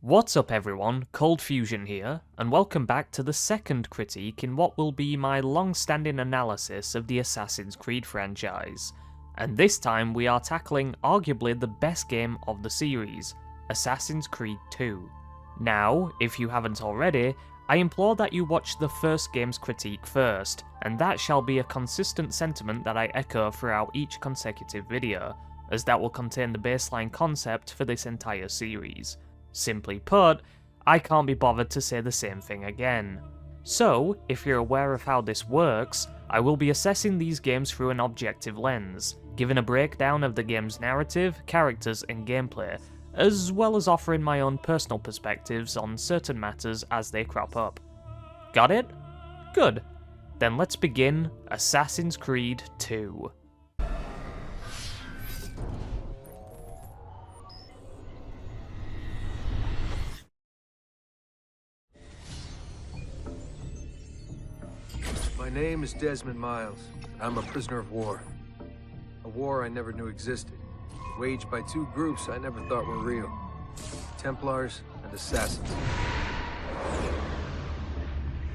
What's up everyone, Cold Fusion here, and welcome back to the second critique in what will be my long-standing analysis of the Assassin's Creed franchise. And this time we are tackling arguably the best game of the series, Assassin's Creed 2. Now, if you haven't already, I implore that you watch the first game's critique first, and that shall be a consistent sentiment that I echo throughout each consecutive video, as that will contain the baseline concept for this entire series. Simply put, I can't be bothered to say the same thing again. So, if you're aware of how this works, I will be assessing these games through an objective lens, giving a breakdown of the game's narrative, characters and gameplay, as well as offering my own personal perspectives on certain matters as they crop up. Got it? Good. Then let's begin Assassin's Creed 2. My name is Desmond Miles. I'm a prisoner of war. A war I never knew existed, waged by two groups I never thought were real. Templars and Assassins.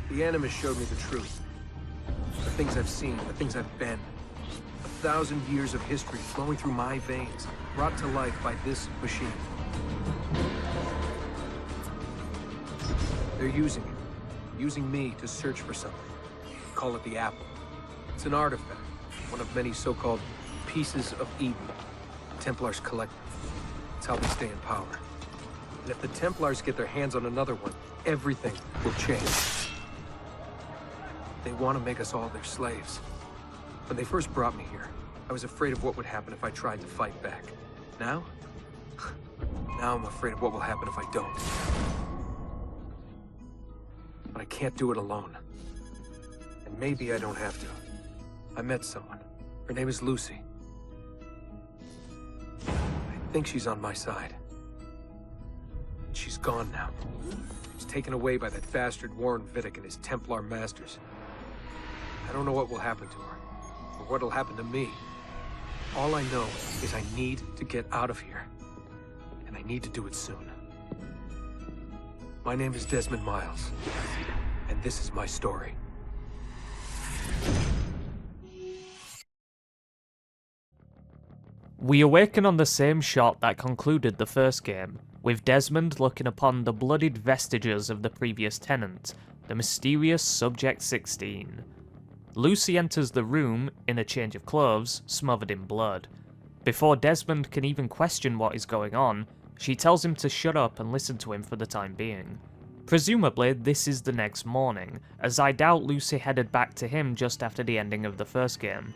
The Animus showed me the truth. The things I've seen, the things I've been. 1,000 years of history flowing through my veins, brought to life by this machine. They're using it. Using me to search for something. Call it the Apple. It's an artifact, one of many so-called pieces of Eden. Templars collect them. It's how they stay in power. And if the Templars get their hands on another one, everything will change. They want to make us all their slaves. When they first brought me here, I was afraid of what would happen if I tried to fight back. Now? Now I'm afraid of what will happen if I don't. But I can't do it alone. And maybe I don't have to. I met someone. Her name is Lucy. I think she's on my side. She's gone now. She's taken away by that bastard Warren Vidic and his Templar masters. I don't know what will happen to her, or what'll happen to me. All I know is I need to get out of here. And I need to do it soon. My name is Desmond Miles. And this is my story. We awaken on the same shot that concluded the first game, with Desmond looking upon the bloodied vestiges of the previous tenant, the mysterious Subject 16. Lucy enters the room in a change of clothes, smothered in blood. Before Desmond can even question what is going on, she tells him to shut up and listen to him for the time being. Presumably, this is the next morning, as I doubt Lucy headed back to him just after the ending of the first game.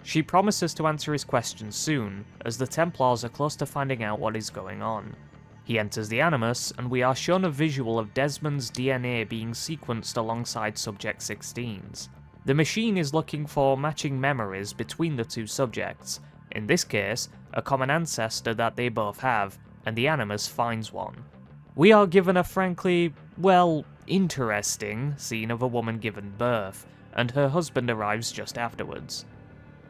She promises to answer his questions soon, as the Templars are close to finding out what is going on. He enters the Animus, and we are shown a visual of Desmond's DNA being sequenced alongside Subject 16's. The machine is looking for matching memories between the two subjects, in this case, a common ancestor that they both have, and the Animus finds one. We are given a frankly, well, interesting scene of a woman given birth, and her husband arrives just afterwards.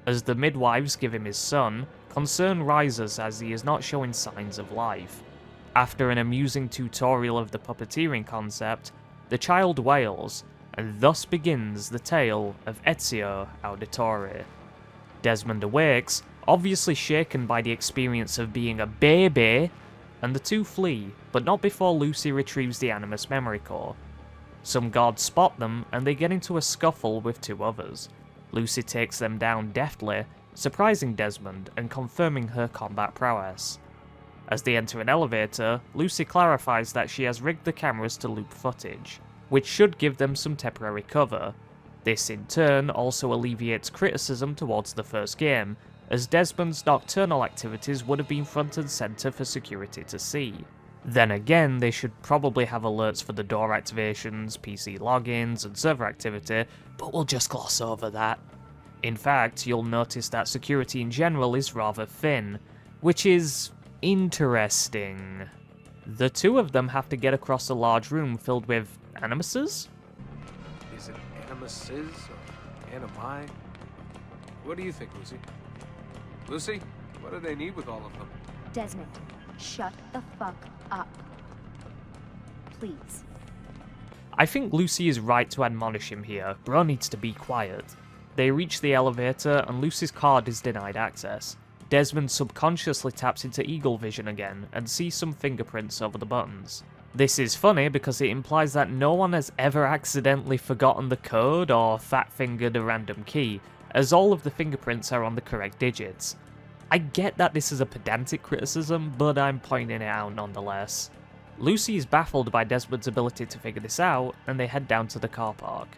As the midwives give him his son, concern rises as he is not showing signs of life. After an amusing tutorial of the puppeteering concept, the child wails, and thus begins the tale of Ezio Auditore. Desmond awakes, obviously shaken by the experience of being a baby, and the two flee, but not before Lucy retrieves the Animus memory core. Some guards spot them, and they get into a scuffle with two others. Lucy takes them down deftly, surprising Desmond and confirming her combat prowess. As they enter an elevator, Lucy clarifies that she has rigged the cameras to loop footage, which should give them some temporary cover. This in turn also alleviates criticism towards the first game, as Desmond's nocturnal activities would have been front and centre for security to see. Then again, they should probably have alerts for the door activations, PC logins, and server activity, but we'll just gloss over that. In fact, you'll notice that security in general is rather thin, which is interesting. The two of them have to get across a large room filled with animuses? Is it animuses or animi? What do you think, Lucy? Lucy, what do they need with all of them? Desmond, shut the fuck up. please. I think Lucy is right to admonish him here. Bro needs to be quiet. They reach the elevator and Lucy's card is denied access. Desmond subconsciously taps into Eagle Vision again and sees some fingerprints over the buttons. This is funny because it implies that no one has ever accidentally forgotten the code or fat-fingered a random key, as all of the fingerprints are on the correct digits. I get that this is a pedantic criticism, but I'm pointing it out nonetheless. Lucy is baffled by Desmond's ability to figure this out, and they head down to the car park.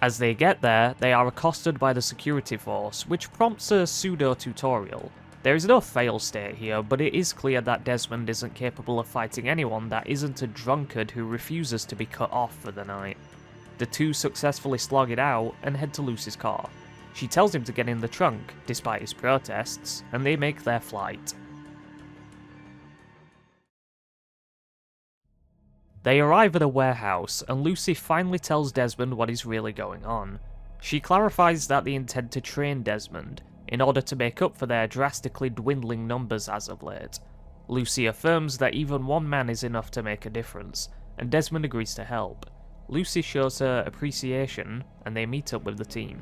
As they get there, they are accosted by the security force, which prompts a pseudo-tutorial. There is no fail state here, but it is clear that Desmond isn't capable of fighting anyone that isn't a drunkard who refuses to be cut off for the night. The two successfully slog it out and head to Lucy's car. She tells him to get in the trunk, despite his protests, and they make their flight. They arrive at a warehouse, and Lucy finally tells Desmond what is really going on. She clarifies that they intend to train Desmond, in order to make up for their drastically dwindling numbers as of late. Lucy affirms that even one man is enough to make a difference, and Desmond agrees to help. Lucy shows her appreciation, and they meet up with the team.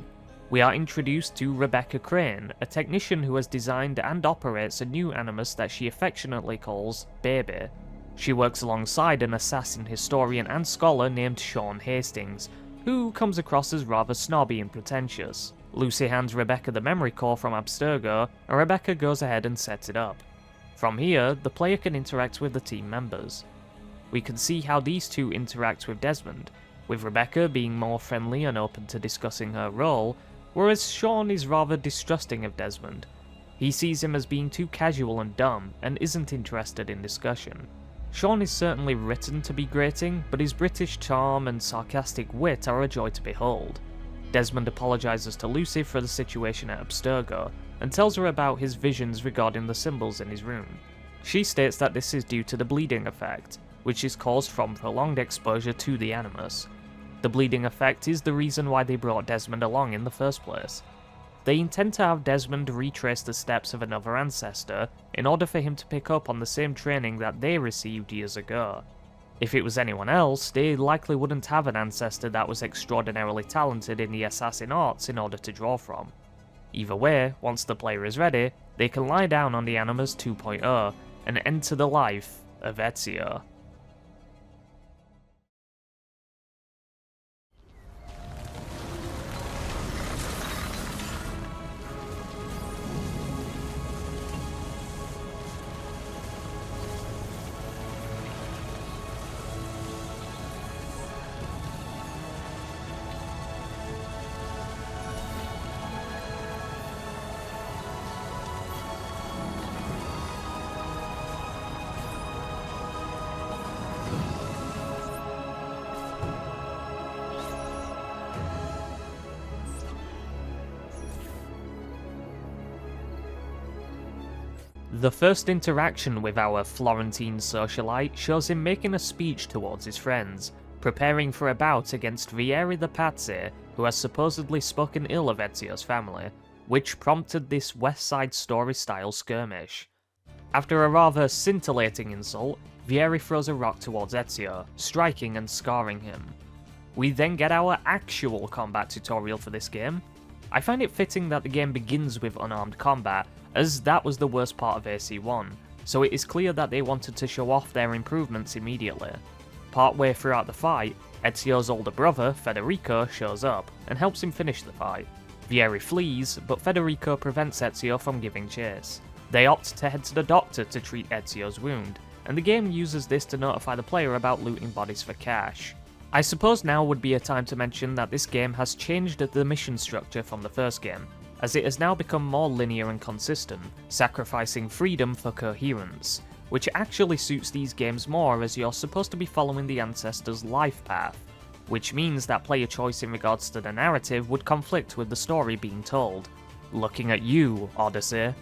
We are introduced to Rebecca Crane, a technician who has designed and operates a new animus that she affectionately calls Baby. She works alongside an assassin historian and scholar named Sean Hastings, who comes across as rather snobby and pretentious. Lucy hands Rebecca the memory core from Abstergo, and Rebecca goes ahead and sets it up. From here, the player can interact with the team members. We can see how these two interact with Desmond, with Rebecca being more friendly and open to discussing her role, whereas Sean is rather distrusting of Desmond. He sees him as being too casual and dumb, and isn't interested in discussion. Sean is certainly written to be grating, but his British charm and sarcastic wit are a joy to behold. Desmond apologizes to Lucy for the situation at Abstergo, and tells her about his visions regarding the symbols in his room. She states that this is due to the bleeding effect, which is caused from prolonged exposure to the animus. The bleeding effect is the reason why they brought Desmond along in the first place. They intend to have Desmond retrace the steps of another ancestor in order for him to pick up on the same training that they received years ago. If it was anyone else, they likely wouldn't have an ancestor that was extraordinarily talented in the assassin arts in order to draw from. Either way, once the player is ready, they can lie down on the Animus 2.0 and enter the life of Ezio. The first interaction with our Florentine socialite shows him making a speech towards his friends, preparing for a bout against Vieri the Pazzi, who has supposedly spoken ill of Ezio's family, which prompted this West Side Story style skirmish. After a rather scintillating insult, Vieri throws a rock towards Ezio, striking and scarring him. We then get our actual combat tutorial for this game. I find it fitting that the game begins with unarmed combat, as that was the worst part of AC1, so it is clear that they wanted to show off their improvements immediately. Partway throughout the fight, Ezio's older brother, Federico, shows up and helps him finish the fight. Vieri flees, but Federico prevents Ezio from giving chase. They opt to head to the doctor to treat Ezio's wound, and the game uses this to notify the player about looting bodies for cash. I suppose now would be a time to mention that this game has changed the mission structure from the first game, as it has now become more linear and consistent, sacrificing freedom for coherence, which actually suits these games more as you're supposed to be following the ancestor's life path, which means that player choice in regards to the narrative would conflict with the story being told. Looking at you, Odyssey.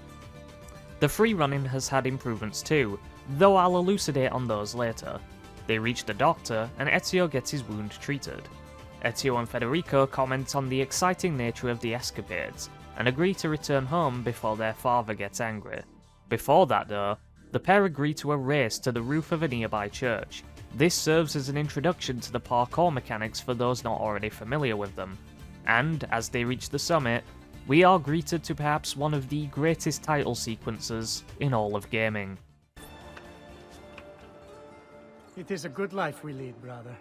The free running has had improvements too, though I'll elucidate on those later. They reach the doctor, and Ezio gets his wound treated. Ezio and Federico comment on the exciting nature of the escapades, and agree to return home before their father gets angry. Before that though, the pair agree to a race to the roof of a nearby church, This serves as an introduction to the parkour mechanics for those not already familiar with them, and as they reach the summit, we are greeted to perhaps one of the greatest title sequences in all of gaming. It is a good life we lead, brother.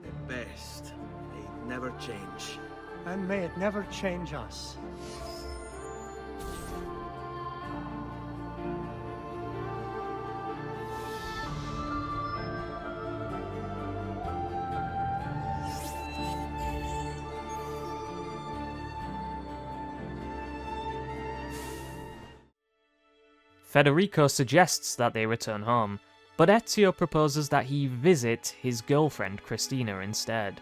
The best. May it never change. And may it never change us. Federico suggests that they return home, but Ezio proposes that he visit his girlfriend Christina instead.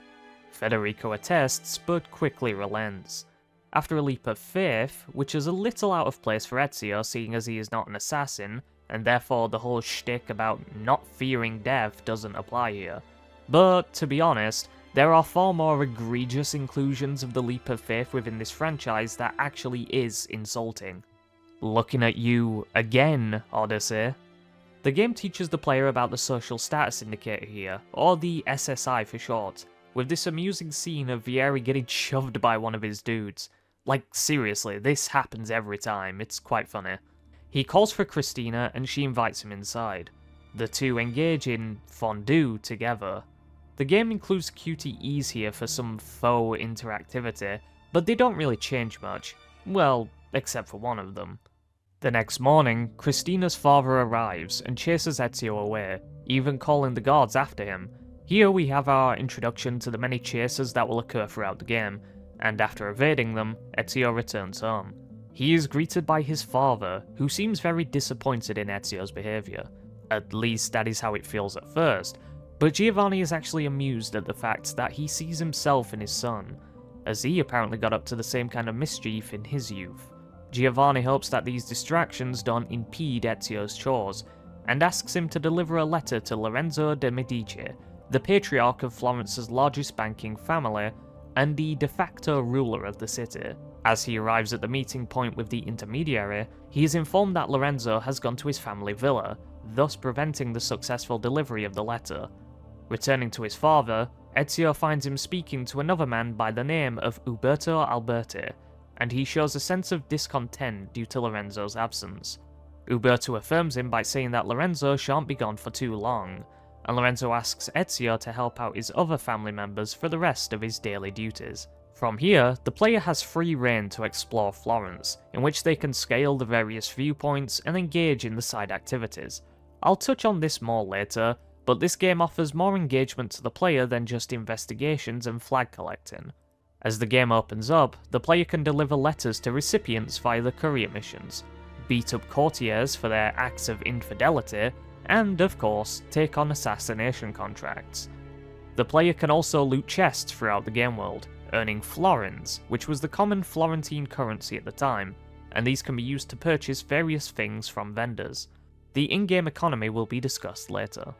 Federico attests, but quickly relents. After a leap of faith, which is a little out of place for Ezio seeing as he is not an assassin, and therefore the whole shtick about not fearing death doesn't apply here. But, to be honest, there are far more egregious inclusions of the leap of faith within this franchise that actually is insulting. Looking at you again, Odyssey. The game teaches the player about the social status indicator here, or the SSI for short, with this amusing scene of Vieri getting shoved by one of his dudes. Like, seriously, this happens every time, it's quite funny. He calls for Christina and she invites him inside. The two engage in fondue together. The game includes QTEs here for some faux interactivity, but they don't really change much. Well, except for one of them. The next morning, Christina's father arrives and chases Ezio away, even calling the guards after him. Here we have our introduction to the many chases that will occur throughout the game, and after evading them, Ezio returns home. He is greeted by his father, who seems very disappointed in Ezio's behaviour. At least that is how it feels at first, but Giovanni is actually amused at the fact that he sees himself in his son, as he apparently got up to the same kind of mischief in his youth. Giovanni hopes that these distractions don't impede Ezio's chores, and asks him to deliver a letter to Lorenzo de' Medici, the patriarch of Florence's largest banking family, and the de facto ruler of the city. As he arrives at the meeting point with the intermediary, he is informed that Lorenzo has gone to his family villa, thus preventing the successful delivery of the letter. Returning to his father, Ezio finds him speaking to another man by the name of Uberto Alberti, and he shows a sense of discontent due to Lorenzo's absence. Uberto affirms him by saying that Lorenzo shan't be gone for too long, and Lorenzo asks Ezio to help out his other family members for the rest of his daily duties. From here, the player has free rein to explore Florence, in which they can scale the various viewpoints and engage in the side activities. I'll touch on this more later, but this game offers more engagement to the player than just investigations and flag collecting. As the game opens up, the player can deliver letters to recipients via the courier missions, beat up courtiers for their acts of infidelity, and, of course, take on assassination contracts. The player can also loot chests throughout the game world, earning florins, which was the common Florentine currency at the time, and these can be used to purchase various things from vendors. The in-game economy will be discussed later.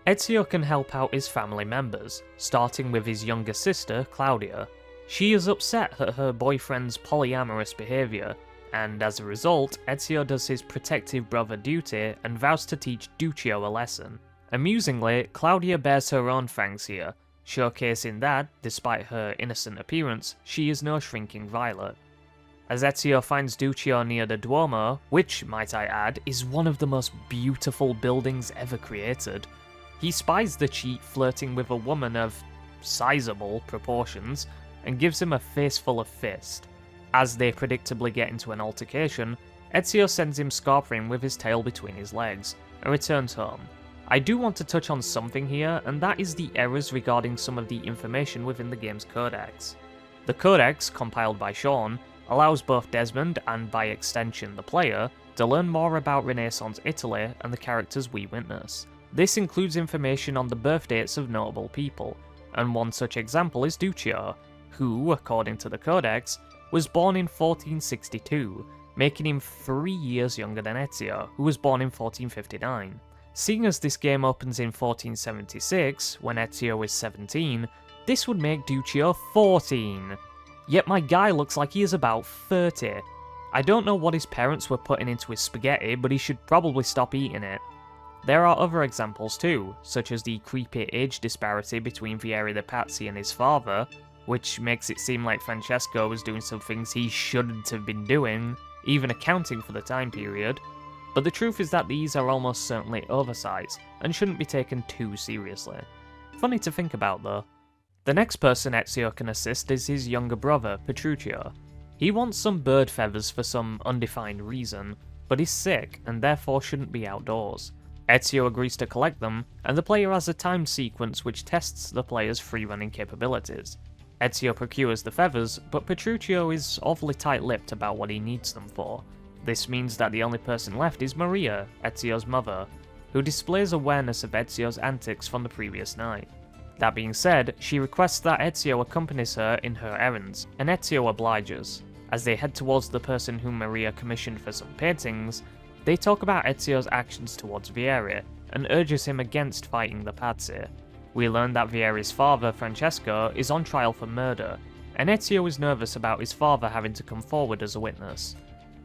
Ezio can help out his family members, starting with his younger sister, Claudia. She is upset at her boyfriend's polyamorous behaviour, and as a result, Ezio does his protective brother duty and vows to teach Duccio a lesson. Amusingly, Claudia bears her own fangs here, showcasing that, despite her innocent appearance, she is no shrinking violet. As Ezio finds Duccio near the Duomo, which, might I add, is one of the most beautiful buildings ever created, he spies the cheat flirting with a woman of sizable proportions, and gives him a face full of fist. As they predictably get into an altercation, Ezio sends him scarpering with his tail between his legs, and returns home. I do want to touch on something here, and that is the errors regarding some of the information within the game's codex. The codex, compiled by Sean, allows both Desmond, and by extension the player, to learn more about Renaissance Italy and the characters we witness. This includes information on the birth dates of notable people, and one such example is Duccio, who, according to the Codex, was born in 1462, making him 3 years younger than Ezio, who was born in 1459. Seeing as this game opens in 1476, when Ezio is 17, this would make Duccio 14. Yet my guy looks like he is about 30. I don't know what his parents were putting into his spaghetti, but he should probably stop eating it. There are other examples too, such as the creepy age disparity between Vieri the Patsy and his father, which makes it seem like Francesco was doing some things he shouldn't have been doing, even accounting for the time period, but the truth is that these are almost certainly oversights, and shouldn't be taken too seriously. Funny to think about though. The next person Ezio can assist is his younger brother, Petruchio. He wants some bird feathers for some undefined reason, but is sick and therefore shouldn't be outdoors. Ezio agrees to collect them, and the player has a timed sequence which tests the player's free-running capabilities. Ezio procures the feathers, but Petruchio is awfully tight-lipped about what he needs them for. This means that the only person left is Maria, Ezio's mother, who displays awareness of Ezio's antics from the previous night. That being said, she requests that Ezio accompanies her in her errands, and Ezio obliges. As they head towards the person whom Maria commissioned for some paintings, they talk about Ezio's actions towards Vieri, and urges him against fighting the Pazzi. We learn that Vieri's father, Francesco, is on trial for murder, and Ezio is nervous about his father having to come forward as a witness.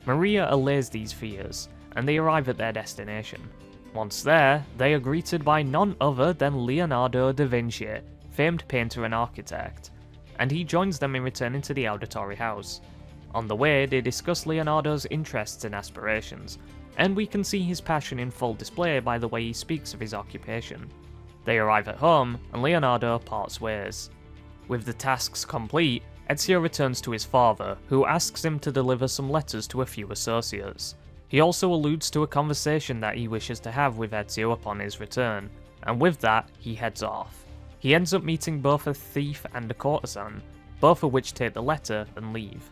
Maria allays these fears, and they arrive at their destination. Once there, they are greeted by none other than Leonardo da Vinci, famed painter and architect, and he joins them in returning to the auditory house. On the way, they discuss Leonardo's interests and aspirations, and we can see his passion in full display by the way he speaks of his occupation. They arrive at home, and Leonardo parts ways. With the tasks complete, Ezio returns to his father, who asks him to deliver some letters to a few associates. He also alludes to a conversation that he wishes to have with Ezio upon his return, and with that, he heads off. He ends up meeting both a thief and a courtesan, both of which take the letter and leave.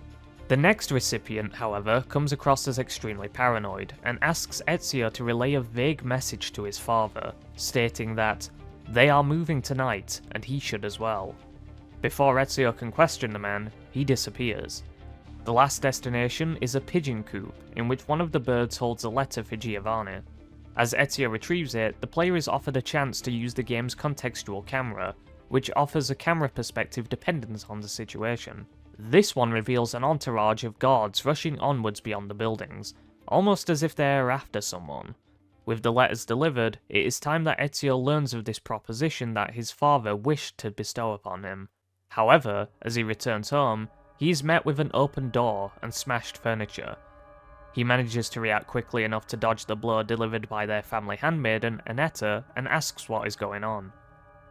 The next recipient, however, comes across as extremely paranoid, and asks Ezio to relay a vague message to his father, stating that they are moving tonight, and he should as well. Before Ezio can question the man, he disappears. The last destination is a pigeon coop, in which one of the birds holds a letter for Giovanni. As Ezio retrieves it, the player is offered a chance to use the game's contextual camera, which offers a camera perspective dependent on the situation. This one reveals an entourage of guards rushing onwards beyond the buildings, almost as if they are after someone. With the letters delivered, it is time that Ezio learns of this proposition that his father wished to bestow upon him. However, as he returns home, he is met with an open door and smashed furniture. He manages to react quickly enough to dodge the blow delivered by their family handmaiden, Annetta, and asks what is going on.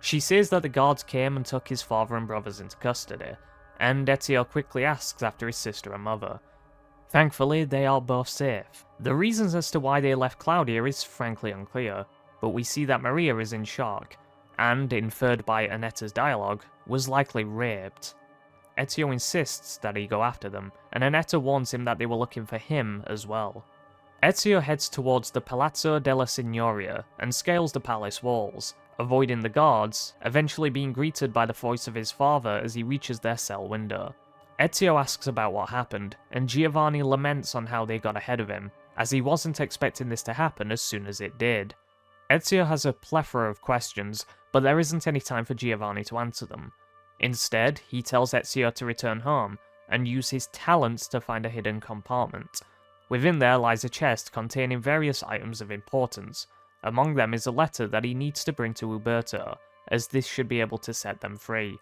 She says that the guards came and took his father and brothers into custody, and Ezio quickly asks after his sister and mother. Thankfully, they are both safe. The reasons as to why they left Claudia is frankly unclear, but we see that Maria is in shock, and, inferred by Annetta's dialogue, was likely raped. Ezio insists that he go after them, and Annetta warns him that they were looking for him as well. Ezio heads towards the Palazzo della Signoria and scales the palace walls, avoiding the guards, eventually being greeted by the voice of his father as he reaches their cell window. Ezio asks about what happened, and Giovanni laments on how they got ahead of him, as he wasn't expecting this to happen as soon as it did. Ezio has a plethora of questions, but there isn't any time for Giovanni to answer them. Instead, he tells Ezio to return home, and use his talents to find a hidden compartment. Within there lies a chest containing various items of importance. Among them is a letter that he needs to bring to Uberto, as this should be able to set them free.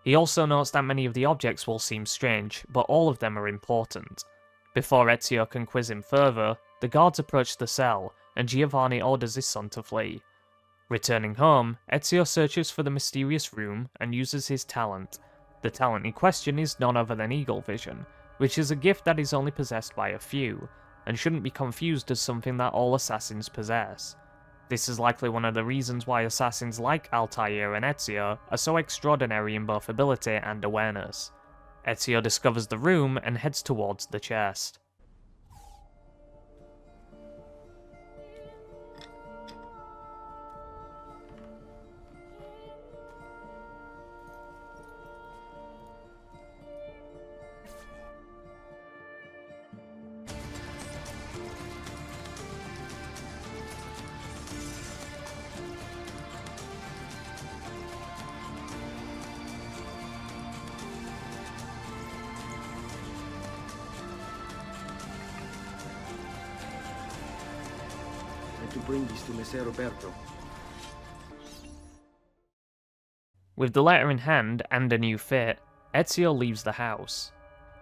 He also notes that many of the objects will seem strange, but all of them are important. Before Ezio can quiz him further, the guards approach the cell, and Giovanni orders his son to flee. Returning home, Ezio searches for the mysterious room and uses his talent. The talent in question is none other than Eagle Vision, which is a gift that is only possessed by a few, and shouldn't be confused as something that all assassins possess. This is likely one of the reasons why assassins like Altair and Ezio are so extraordinary in both ability and awareness. Ezio discovers the room and heads towards the chest. bring this to Messer Roberto. With the letter in hand and a new fit, Ezio leaves the house.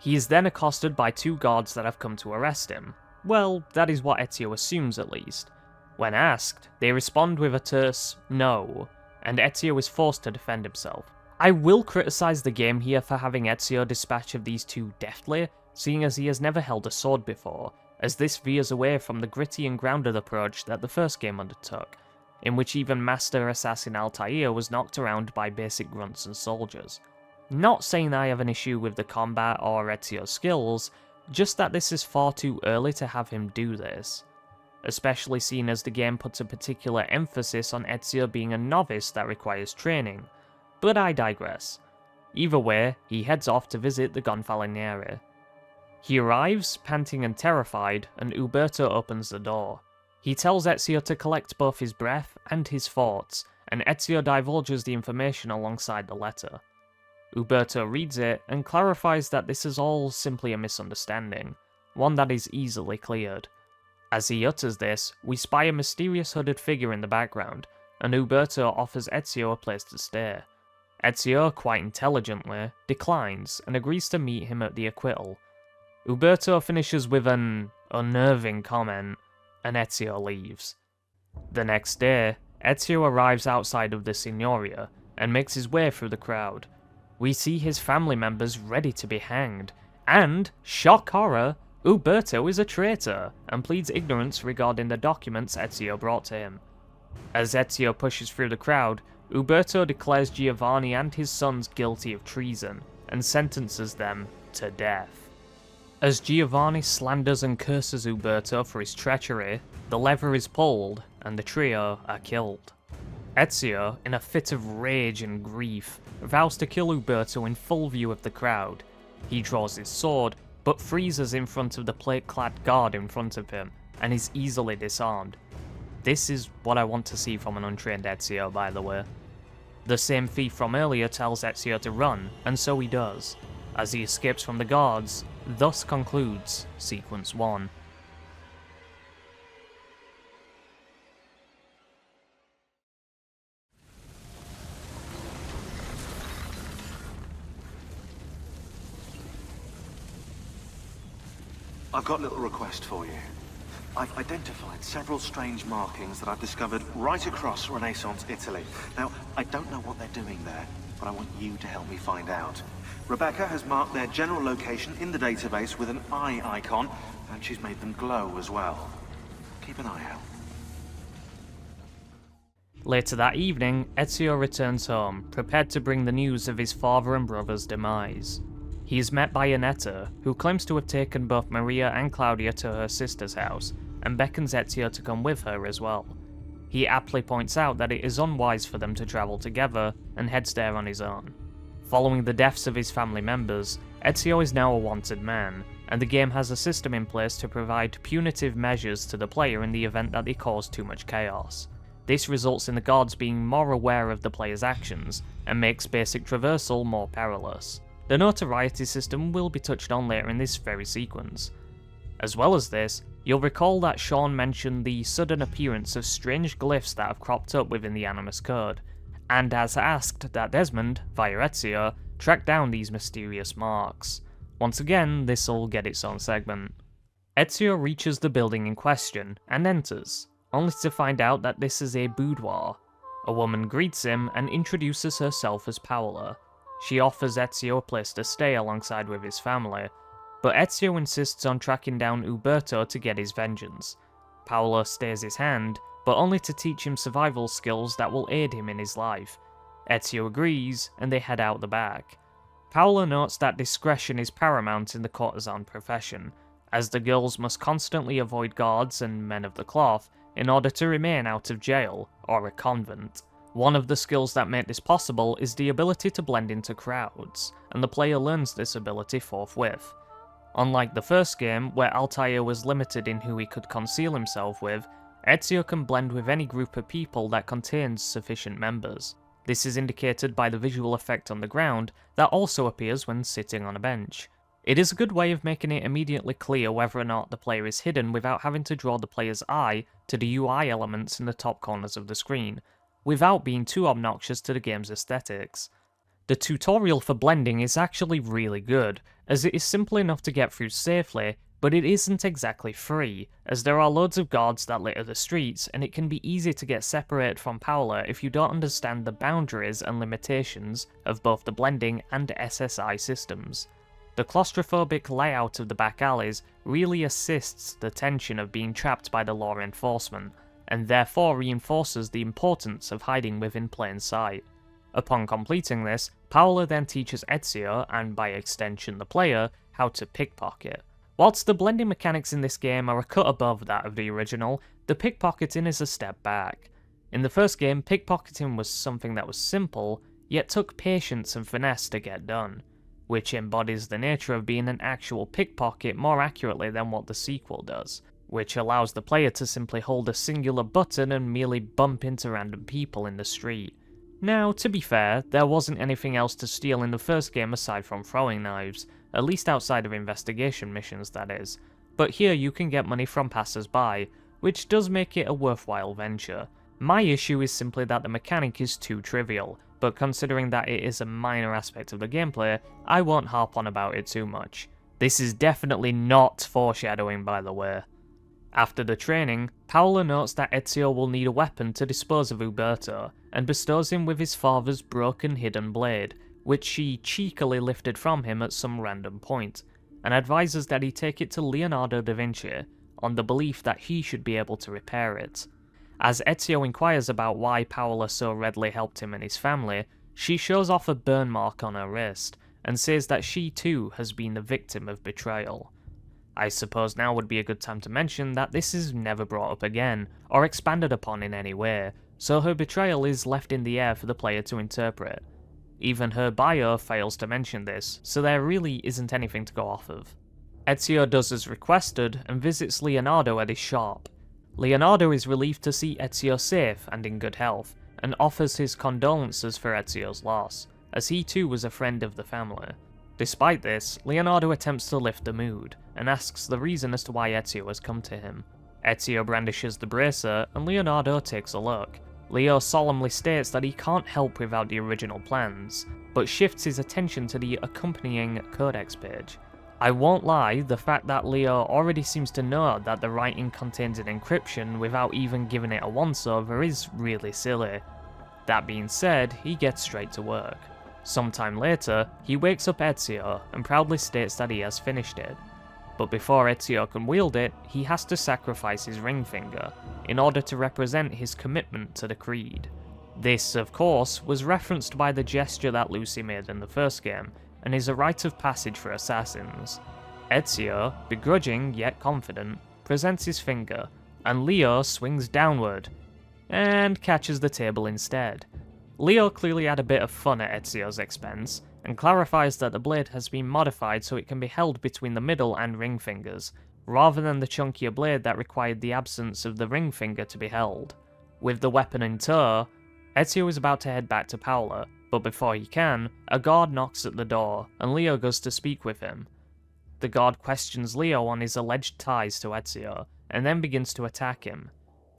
He is then accosted by two guards that have come to arrest him. Well, that is what Ezio assumes at least. When asked, they respond with a terse no, and Ezio is forced to defend himself. I will criticise the game here for having Ezio dispatch of these two deftly, seeing as he has never held a sword before, as this veers away from the gritty and grounded approach that the first game undertook, in which even Master Assassin Altair was knocked around by basic grunts and soldiers. Not saying I have an issue with the combat or Ezio's skills, just that this is far too early to have him do this. Especially seeing as the game puts a particular emphasis on Ezio being a novice that requires training. But I digress. Either way, he heads off to visit the Gonfaloniere. He arrives, panting and terrified, and Uberto opens the door. He tells Ezio to collect both his breath and his thoughts, and Ezio divulges the information alongside the letter. Uberto reads it and clarifies that this is all simply a misunderstanding, one that is easily cleared. As he utters this, we spy a mysterious hooded figure in the background, and Uberto offers Ezio a place to stay. Ezio, quite intelligently, declines and agrees to meet him at the acquittal. Uberto finishes with an unnerving comment, and Ezio leaves. The next day, Ezio arrives outside of the Signoria and makes his way through the crowd. We see his family members ready to be hanged, and, shock horror, Uberto is a traitor and pleads ignorance regarding the documents Ezio brought to him. As Ezio pushes through the crowd, Uberto declares Giovanni and his sons guilty of treason and sentences them to death. As Giovanni slanders and curses Uberto for his treachery, the lever is pulled and the trio are killed. Ezio, in a fit of rage and grief, vows to kill Uberto in full view of the crowd. He draws his sword, but freezes in front of the plate-clad guard in front of him, and is easily disarmed. This is what I want to see from an untrained Ezio, by the way. The same thief from earlier tells Ezio to run, and so he does, as he escapes from the guards. Thus concludes Sequence 1. I've got a little request for you. I've identified several strange markings that I've discovered right across Renaissance Italy. Now, I don't know what they're doing there, but I want you to help me find out. Rebecca has marked their general location in the database with an eye icon, and she's made them glow as well. Keep an eye out. Later that evening, Ezio returns home, prepared to bring the news of his father and brother's demise. He is met by Annetta, who claims to have taken both Maria and Claudia to her sister's house, and beckons Ezio to come with her as well. He aptly points out that it is unwise for them to travel together, and heads there on his own. Following the deaths of his family members, Ezio is now a wanted man, and the game has a system in place to provide punitive measures to the player in the event that they cause too much chaos. This results in the guards being more aware of the player's actions, and makes basic traversal more perilous. The notoriety system will be touched on later in this very sequence. As well as this, you'll recall that Sean mentioned the sudden appearance of strange glyphs that have cropped up within the Animus Code, and has asked that Desmond, via Ezio, track down these mysterious marks. Once again, this'll get its own segment. Ezio reaches the building in question, and enters, only to find out that this is a boudoir. A woman greets him and introduces herself as Paola. She offers Ezio a place to stay alongside with his family, but Ezio insists on tracking down Uberto to get his vengeance. Paola stays his hand, but only to teach him survival skills that will aid him in his life. Ezio agrees, and they head out the back. Paola notes that discretion is paramount in the courtesan profession, as the girls must constantly avoid guards and men of the cloth in order to remain out of jail or a convent. One of the skills that make this possible is the ability to blend into crowds, and the player learns this ability forthwith. Unlike the first game, where Altair was limited in who he could conceal himself with, Ezio can blend with any group of people that contains sufficient members. This is indicated by the visual effect on the ground that also appears when sitting on a bench. It is a good way of making it immediately clear whether or not the player is hidden without having to draw the player's eye to the UI elements in the top corners of the screen, without being too obnoxious to the game's aesthetics. The tutorial for blending is actually really good, as it is simple enough to get through safely, but it isn't exactly free, as there are loads of guards that litter the streets, and it can be easy to get separated from Paula if you don't understand the boundaries and limitations of both the blending and SSI systems. The claustrophobic layout of the back alleys really assists the tension of being trapped by the law enforcement, and therefore reinforces the importance of hiding within plain sight. Upon completing this, Paula then teaches Ezio, and by extension the player, how to pickpocket. Whilst the blending mechanics in this game are a cut above that of the original, the pickpocketing is a step back. In the first game, pickpocketing was something that was simple, yet took patience and finesse to get done, which embodies the nature of being an actual pickpocket more accurately than what the sequel does, which allows the player to simply hold a singular button and merely bump into random people in the street. Now, to be fair, there wasn't anything else to steal in the first game aside from throwing knives, at least outside of investigation missions that is, but here you can get money from passers-by, which does make it a worthwhile venture. My issue is simply that the mechanic is too trivial, but considering that it is a minor aspect of the gameplay, I won't harp on about it too much. This is definitely not foreshadowing, by the way. After the training, Paola notes that Ezio will need a weapon to dispose of Uberto, and bestows him with his father's broken hidden blade, which she cheekily lifted from him at some random point, and advises that he take it to Leonardo da Vinci, on the belief that he should be able to repair it. As Ezio inquires about why Paola so readily helped him and his family, she shows off a burn mark on her wrist, and says that she too has been the victim of betrayal. I suppose now would be a good time to mention that this is never brought up again, or expanded upon in any way, so her betrayal is left in the air for the player to interpret. Even her bio fails to mention this, so there really isn't anything to go off of. Ezio does as requested and visits Leonardo at his shop. Leonardo is relieved to see Ezio safe and in good health, and offers his condolences for Ezio's loss, as he too was a friend of the family. Despite this, Leonardo attempts to lift the mood, and asks the reason as to why Ezio has come to him. Ezio brandishes the bracer, and Leonardo takes a look. Leo solemnly states that he can't help without the original plans, but shifts his attention to the accompanying codex page. I won't lie, the fact that Leo already seems to know that the writing contains an encryption without even giving it a once-over is really silly. That being said, he gets straight to work. Sometime later, he wakes up Ezio and proudly states that he has finished it. But before Ezio can wield it, he has to sacrifice his ring finger, in order to represent his commitment to the Creed. This, of course, was referenced by the gesture that Lucy made in the first game, and is a rite of passage for assassins. Ezio, begrudging yet confident, presents his finger, and Leo swings downward, and catches the table instead. Leo clearly had a bit of fun at Ezio's expense, and clarifies that the blade has been modified so it can be held between the middle and ring fingers, rather than the chunkier blade that required the absence of the ring finger to be held. With the weapon in tow, Ezio is about to head back to Paola, but before he can, a guard knocks at the door, and Leo goes to speak with him. The guard questions Leo on his alleged ties to Ezio, and then begins to attack him.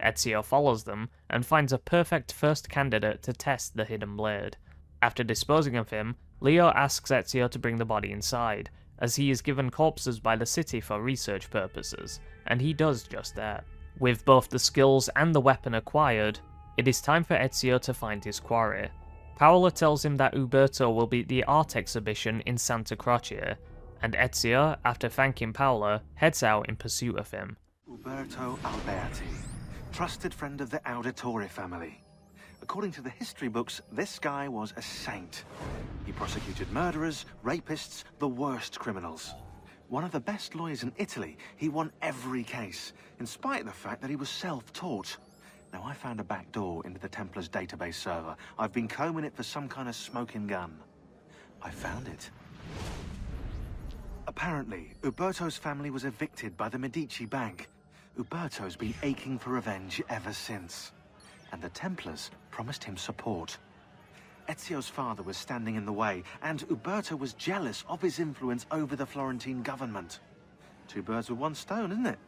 Ezio follows them, and finds a perfect first candidate to test the hidden blade. After disposing of him, Leo asks Ezio to bring the body inside, as he is given corpses by the city for research purposes, and he does just that. With both the skills and the weapon acquired, it is time for Ezio to find his quarry. Paola tells him that Uberto will be at the art exhibition in Santa Croce, and Ezio, after thanking Paola, heads out in pursuit of him. Uberto Alberti, trusted friend of the Auditore family. According to the history books, this guy was a saint. He prosecuted murderers, rapists, the worst criminals. One of the best lawyers in Italy, he won every case, in spite of the fact that he was self-taught. Now, I found a back door into the Templars' database server. I've been combing it for some kind of smoking gun. I found it. Apparently, Uberto's family was evicted by the Medici Bank. Uberto's been aching for revenge ever since. And the Templars promised him support. Ezio's father was standing in the way, and Uberto was jealous of his influence over the Florentine government. Two birds with one stone, isn't it?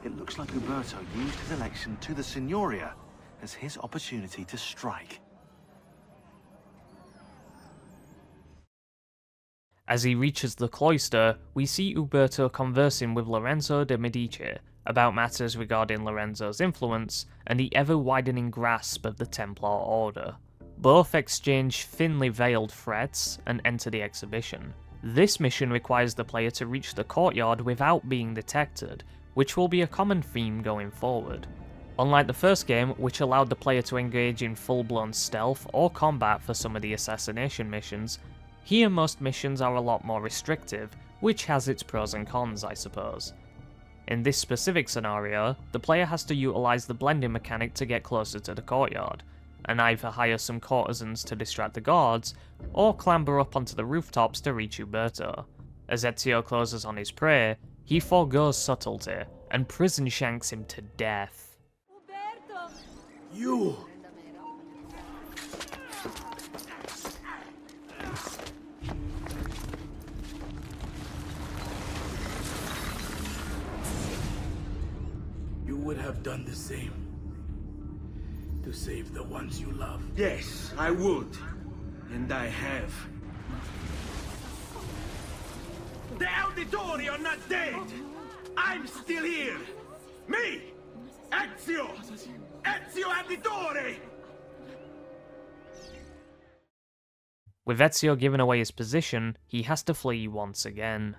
It looks like Uberto used his election to the Signoria as his opportunity to strike. As he reaches the cloister, we see Uberto conversing with Lorenzo de' Medici about matters regarding Lorenzo's influence and the ever-widening grasp of the Templar Order. Both exchange thinly veiled threats and enter the exhibition. This mission requires the player to reach the courtyard without being detected, which will be a common theme going forward. Unlike the first game, which allowed the player to engage in full-blown stealth or combat for some of the assassination missions, here most missions are a lot more restrictive, which has its pros and cons, I suppose. In this specific scenario, the player has to utilise the blending mechanic to get closer to the courtyard, and either hire some courtesans to distract the guards, or clamber up onto the rooftops to reach Uberto. As Ezio closes on his prey, he forgoes subtlety, and prison shanks him to death. Uberto! You! You would have done the same. To save the ones you love. Yes, I would. And I have. The Auditori are not dead! I'm still here! Me! Ezio! Ezio Auditore! With Ezio giving away his position, he has to flee once again.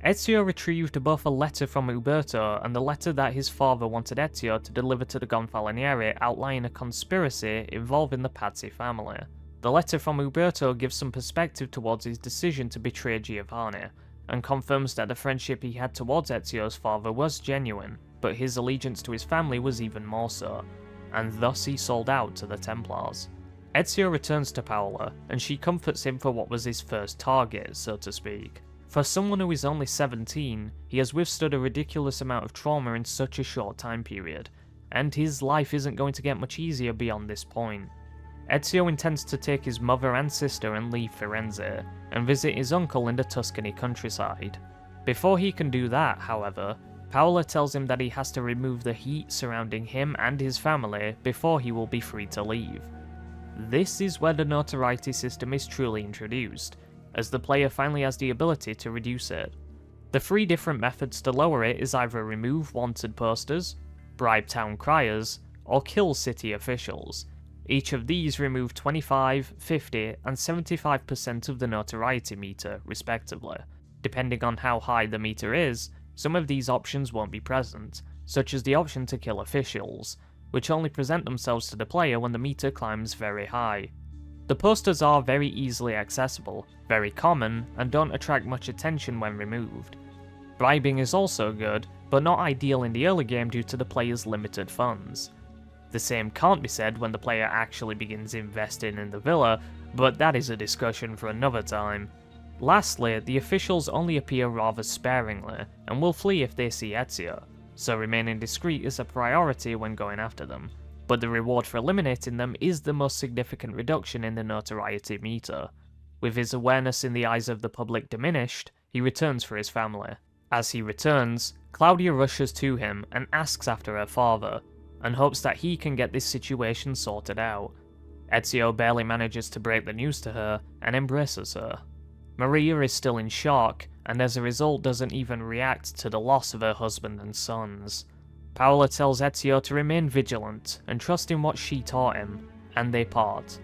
Ezio retrieved both a letter from Uberto and the letter that his father wanted Ezio to deliver to the Gonfaloniere outlining a conspiracy involving the Pazzi family. The letter from Uberto gives some perspective towards his decision to betray Giovanni, and confirms that the friendship he had towards Ezio's father was genuine, but his allegiance to his family was even more so, and thus he sold out to the Templars. Ezio returns to Paola, and she comforts him for what was his first target, so to speak. For someone who is only 17, he has withstood a ridiculous amount of trauma in such a short time period, and his life isn't going to get much easier beyond this point. Ezio intends to take his mother and sister and leave Firenze, and visit his uncle in the Tuscany countryside. Before he can do that, however, Paola tells him that he has to remove the heat surrounding him and his family before he will be free to leave. This is where the notoriety system is truly introduced, as the player finally has the ability to reduce it. The 3 different methods to lower it is either remove wanted posters, bribe town criers, or kill city officials. Each of these remove 25, 50, and 75% of the notoriety meter, respectively. Depending on how high the meter is, some of these options won't be present, such as the option to kill officials, which only present themselves to the player when the meter climbs very high. The posters are very easily accessible, very common, and don't attract much attention when removed. Bribing is also good, but not ideal in the early game due to the player's limited funds. The same can't be said when the player actually begins investing in the villa, but that is a discussion for another time. Lastly, the officials only appear rather sparingly, and will flee if they see Ezio, so remaining discreet is a priority when going after them. But the reward for eliminating them is the most significant reduction in the notoriety meter. With his awareness in the eyes of the public diminished, he returns for his family. As he returns, Claudia rushes to him and asks after her father, and hopes that he can get this situation sorted out. Ezio barely manages to break the news to her and embraces her. Maria is still in shock, and as a result doesn't even react to the loss of her husband and sons. Paola tells Ezio to remain vigilant and trust in what she taught him, and they part.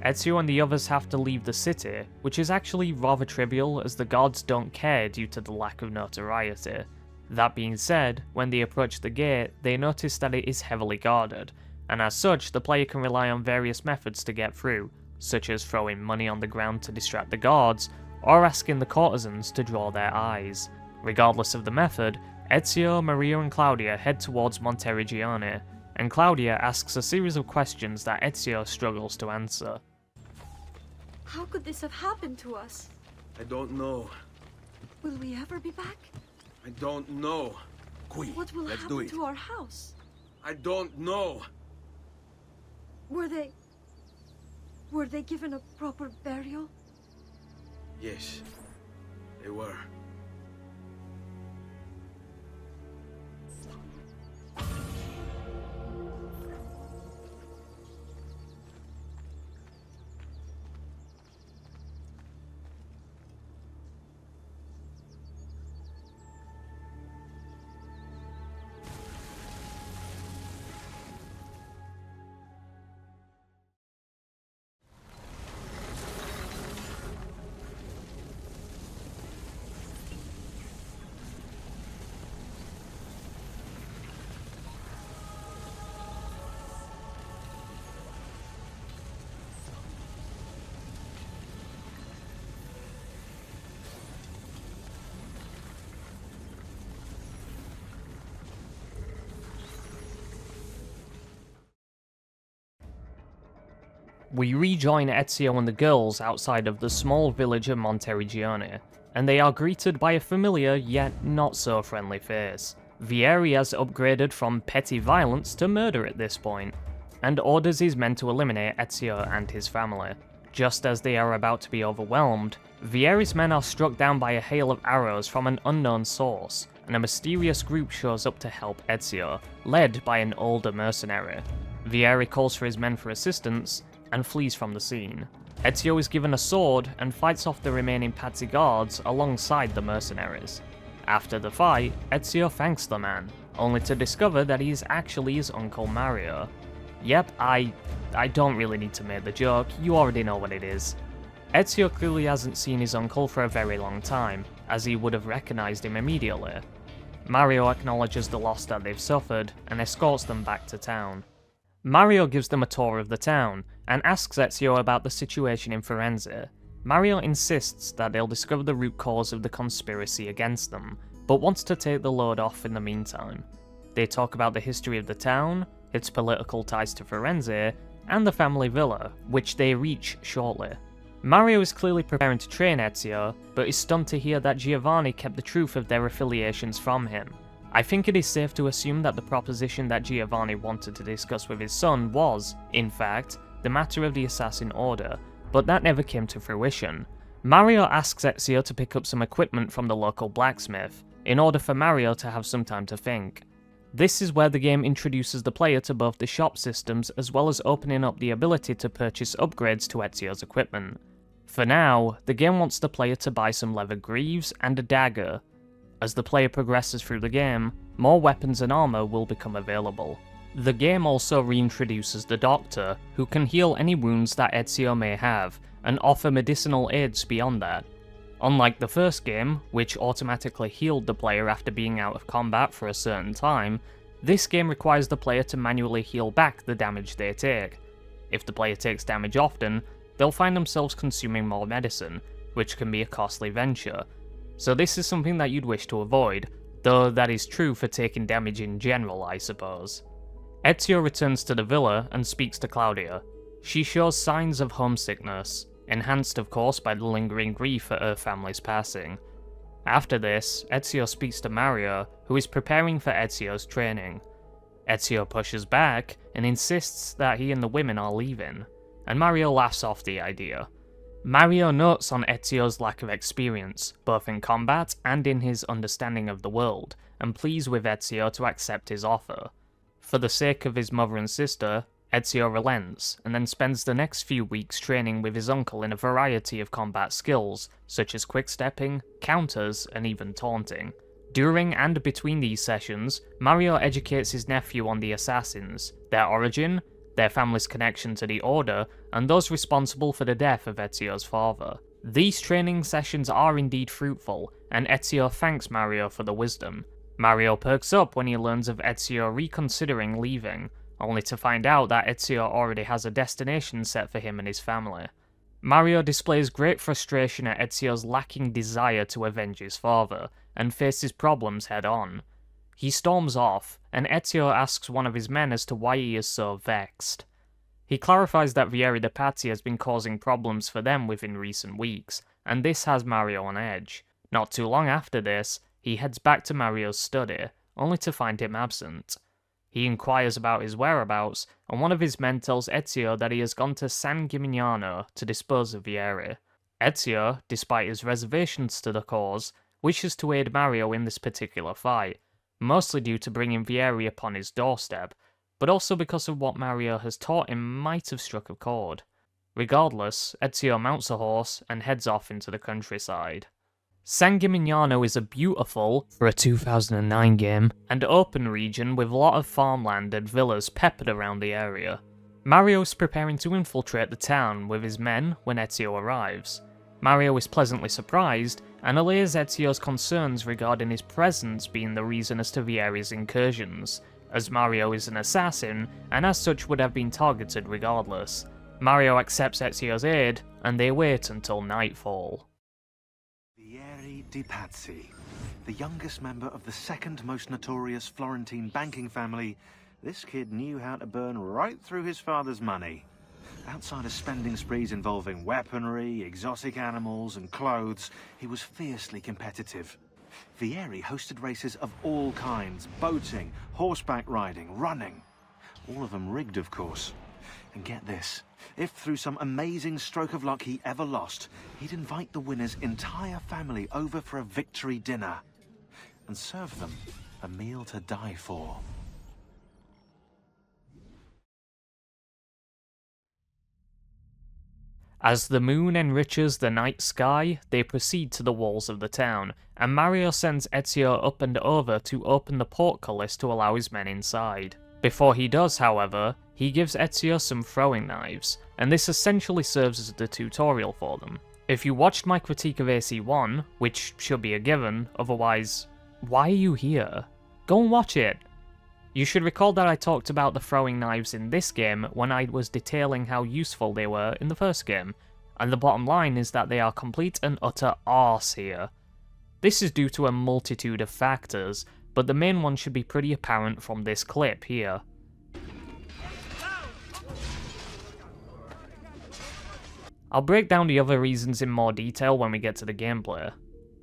Ezio and the others have to leave the city, which is actually rather trivial as the guards don't care due to the lack of notoriety. That being said, when they approach the gate, they notice that it is heavily guarded, and as such the player can rely on various methods to get through, such as throwing money on the ground to distract the guards, or asking the courtesans to draw their eyes. Regardless of the method, Ezio, Maria and Claudia head towards Monteriggioni, and Claudia asks a series of questions that Ezio struggles to answer. How could this have happened to us? I don't know. Will we ever be back? I don't know. Qui, What will let's do happen it. to our house? I don't know. Were they Were they given a proper burial? Yes, they were. We rejoin Ezio and the girls outside of the small village of Monteriggione, and they are greeted by a familiar yet not so friendly face. Vieri has upgraded from petty violence to murder at this point, and orders his men to eliminate Ezio and his family. Just as they are about to be overwhelmed, Vieri's men are struck down by a hail of arrows from an unknown source, and a mysterious group shows up to help Ezio, led by an older mercenary. Vieri calls for his men for assistance, and flees from the scene. Ezio is given a sword and fights off the remaining Pazzi guards alongside the mercenaries. After the fight, Ezio thanks the man, only to discover that he is actually his uncle Mario. Yep, I don't really need to make the joke, you already know what it is. Ezio clearly hasn't seen his uncle for a very long time, as he would have recognised him immediately. Mario acknowledges the loss that they've suffered and escorts them back to town. Mario gives them a tour of the town, and asks Ezio about the situation in Firenze. Mario insists that they'll discover the root cause of the conspiracy against them, but wants to take the load off in the meantime. They talk about the history of the town, its political ties to Firenze, and the family villa, which they reach shortly. Mario is clearly preparing to train Ezio, but is stunned to hear that Giovanni kept the truth of their affiliations from him. I think it is safe to assume that the proposition that Giovanni wanted to discuss with his son was, in fact, the matter of the Assassin Order, but that never came to fruition. Mario asks Ezio to pick up some equipment from the local blacksmith, in order for Mario to have some time to think. This is where the game introduces the player to both the shop systems as well as opening up the ability to purchase upgrades to Ezio's equipment. For now, the game wants the player to buy some leather greaves and a dagger. As the player progresses through the game, more weapons and armor will become available. The game also reintroduces the Doctor, who can heal any wounds that Ezio may have, and offer medicinal aids beyond that. Unlike the first game, which automatically healed the player after being out of combat for a certain time, this game requires the player to manually heal back the damage they take. If the player takes damage often, they'll find themselves consuming more medicine, which can be a costly venture. So this is something that you'd wish to avoid, though that is true for taking damage in general, I suppose. Ezio returns to the villa and speaks to Claudia. She shows signs of homesickness, enhanced of course by the lingering grief at her family's passing. After this, Ezio speaks to Mario, who is preparing for Ezio's training. Ezio pushes back and insists that he and the women are leaving, and Mario laughs off the idea. Mario notes on Ezio's lack of experience, both in combat and in his understanding of the world, and pleads with Ezio to accept his offer. For the sake of his mother and sister, Ezio relents, and then spends the next few weeks training with his uncle in a variety of combat skills, such as quick-stepping, counters, and even taunting. During and between these sessions, Mario educates his nephew on the assassins, their origin, their family's connection to the Order, and those responsible for the death of Ezio's father. These training sessions are indeed fruitful, and Ezio thanks Mario for the wisdom. Mario perks up when he learns of Ezio reconsidering leaving, only to find out that Ezio already has a destination set for him and his family. Mario displays great frustration at Ezio's lacking desire to avenge his father, and faces problems head-on. He storms off, and Ezio asks one of his men as to why he is so vexed. He clarifies that Vieri de Pazzi has been causing problems for them within recent weeks, and this has Mario on edge. Not too long after this, he heads back to Mario's study, only to find him absent. He inquires about his whereabouts, and one of his men tells Ezio that he has gone to San Gimignano to dispose of Vieri. Ezio, despite his reservations to the cause, wishes to aid Mario in this particular fight, mostly due to bringing Vieri upon his doorstep, but also because of what Mario has taught him might have struck a chord. Regardless, Ezio mounts a horse and heads off into the countryside. San Gimignano is a beautiful, for a 2009 game, and open region with a lot of farmland and villas peppered around the area. Mario's preparing to infiltrate the town with his men when Ezio arrives. Mario is pleasantly surprised and allays Ezio's concerns regarding his presence being the reason as to Vieri's incursions, as Mario is an assassin and as such would have been targeted regardless. Mario accepts Ezio's aid and they wait until nightfall. Vieri di Pazzi, the youngest member of the second most notorious Florentine banking family, this kid knew how to burn right through his father's money. Outside of spending sprees involving weaponry, exotic animals, and clothes, he was fiercely competitive. Vieri hosted races of all kinds, boating, horseback riding, running. All of them rigged, of course. And get this, if through some amazing stroke of luck he ever lost, he'd invite the winner's entire family over for a victory dinner and serve them a meal to die for. As the moon enriches the night sky, they proceed to the walls of the town, and Mario sends Ezio up and over to open the portcullis to allow his men inside. Before he does, however, he gives Ezio some throwing knives, and this essentially serves as the tutorial for them. If you watched my critique of AC1, which should be a given, otherwise, why are you here? Go and watch it! You should recall that I talked about the throwing knives in this game when I was detailing how useful they were in the first game, and the bottom line is that they are complete and utter arse here. This is due to a multitude of factors, but the main one should be pretty apparent from this clip here. I'll break down the other reasons in more detail when we get to the gameplay.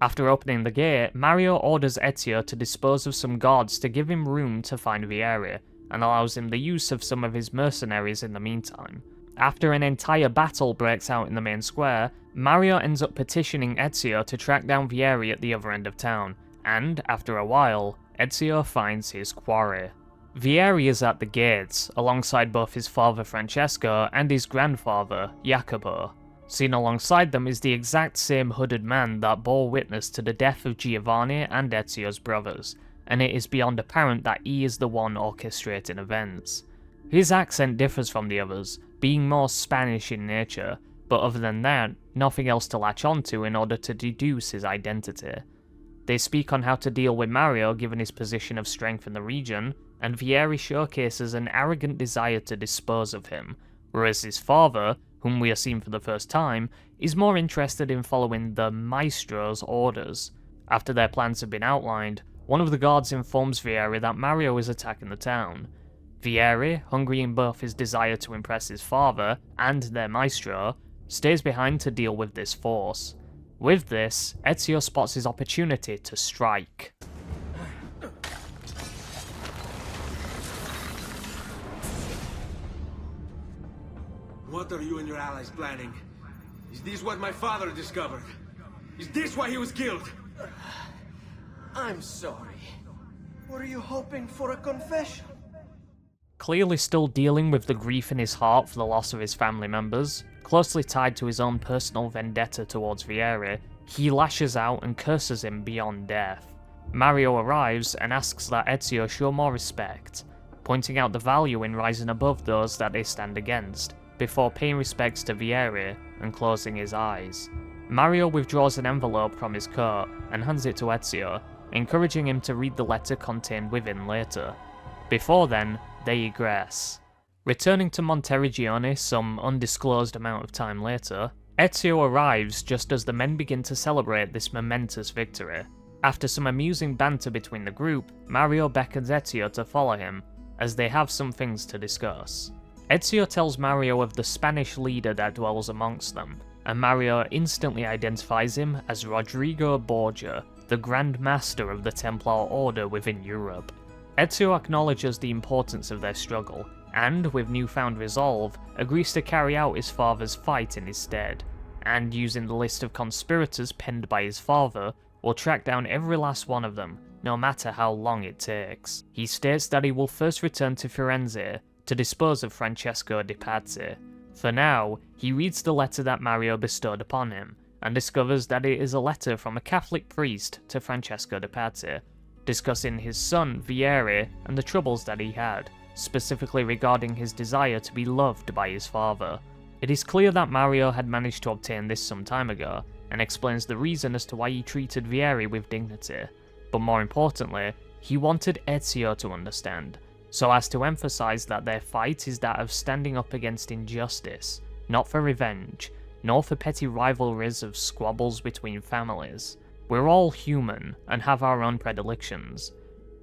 After opening the gate, Mario orders Ezio to dispose of some guards to give him room to find Vieri, and allows him the use of some of his mercenaries in the meantime. After an entire battle breaks out in the main square, Mario ends up petitioning Ezio to track down Vieri at the other end of town, and, after a while, Ezio finds his quarry. Vieri is at the gates, alongside both his father Francesco and his grandfather, Jacopo. Seen alongside them is the exact same hooded man that bore witness to the death of Giovanni and Ezio's brothers, and it is beyond apparent that he is the one orchestrating events. His accent differs from the others, being more Spanish in nature, but other than that, nothing else to latch onto in order to deduce his identity. They speak on how to deal with Mario given his position of strength in the region, and Vieri showcases an arrogant desire to dispose of him, whereas his father, whom we are seeing for the first time, is more interested in following the Maestro's orders. After their plans have been outlined, one of the guards informs Vieri that Mario is attacking the town. Vieri, hungry in both his desire to impress his father and their Maestro, stays behind to deal with this force. With this, Ezio spots his opportunity to strike. What are you and your allies planning? Is this what my father discovered? Is this why he was killed? I'm sorry. Were you hoping for a confession? Clearly still dealing with the grief in his heart for the loss of his family members, closely tied to his own personal vendetta towards Vieri, he lashes out and curses him beyond death. Mario arrives and asks that Ezio show more respect, pointing out the value in rising above those that they stand against, before paying respects to Vieri and closing his eyes. Mario withdraws an envelope from his coat and hands it to Ezio, encouraging him to read the letter contained within later. Before then, they egress. Returning to Monteriggioni some undisclosed amount of time later, Ezio arrives just as the men begin to celebrate this momentous victory. After some amusing banter between the group, Mario beckons Ezio to follow him, as they have some things to discuss. Ezio tells Mario of the Spanish leader that dwells amongst them, and Mario instantly identifies him as Rodrigo Borgia, the Grand Master of the Templar Order within Europe. Ezio acknowledges the importance of their struggle, and with newfound resolve, agrees to carry out his father's fight in his stead, and using the list of conspirators penned by his father, will track down every last one of them, no matter how long it takes. He states that he will first return to Firenze to dispose of Francesco de Pazzi. For now, he reads the letter that Mario bestowed upon him, and discovers that it is a letter from a Catholic priest to Francesco de Pazzi, discussing his son Vieri and the troubles that he had, specifically regarding his desire to be loved by his father. It is clear that Mario had managed to obtain this some time ago, and explains the reason as to why he treated Vieri with dignity. But more importantly, he wanted Ezio to understand, so as to emphasize that their fight is that of standing up against injustice, not for revenge, nor for petty rivalries of squabbles between families. We're all human, and have our own predilections.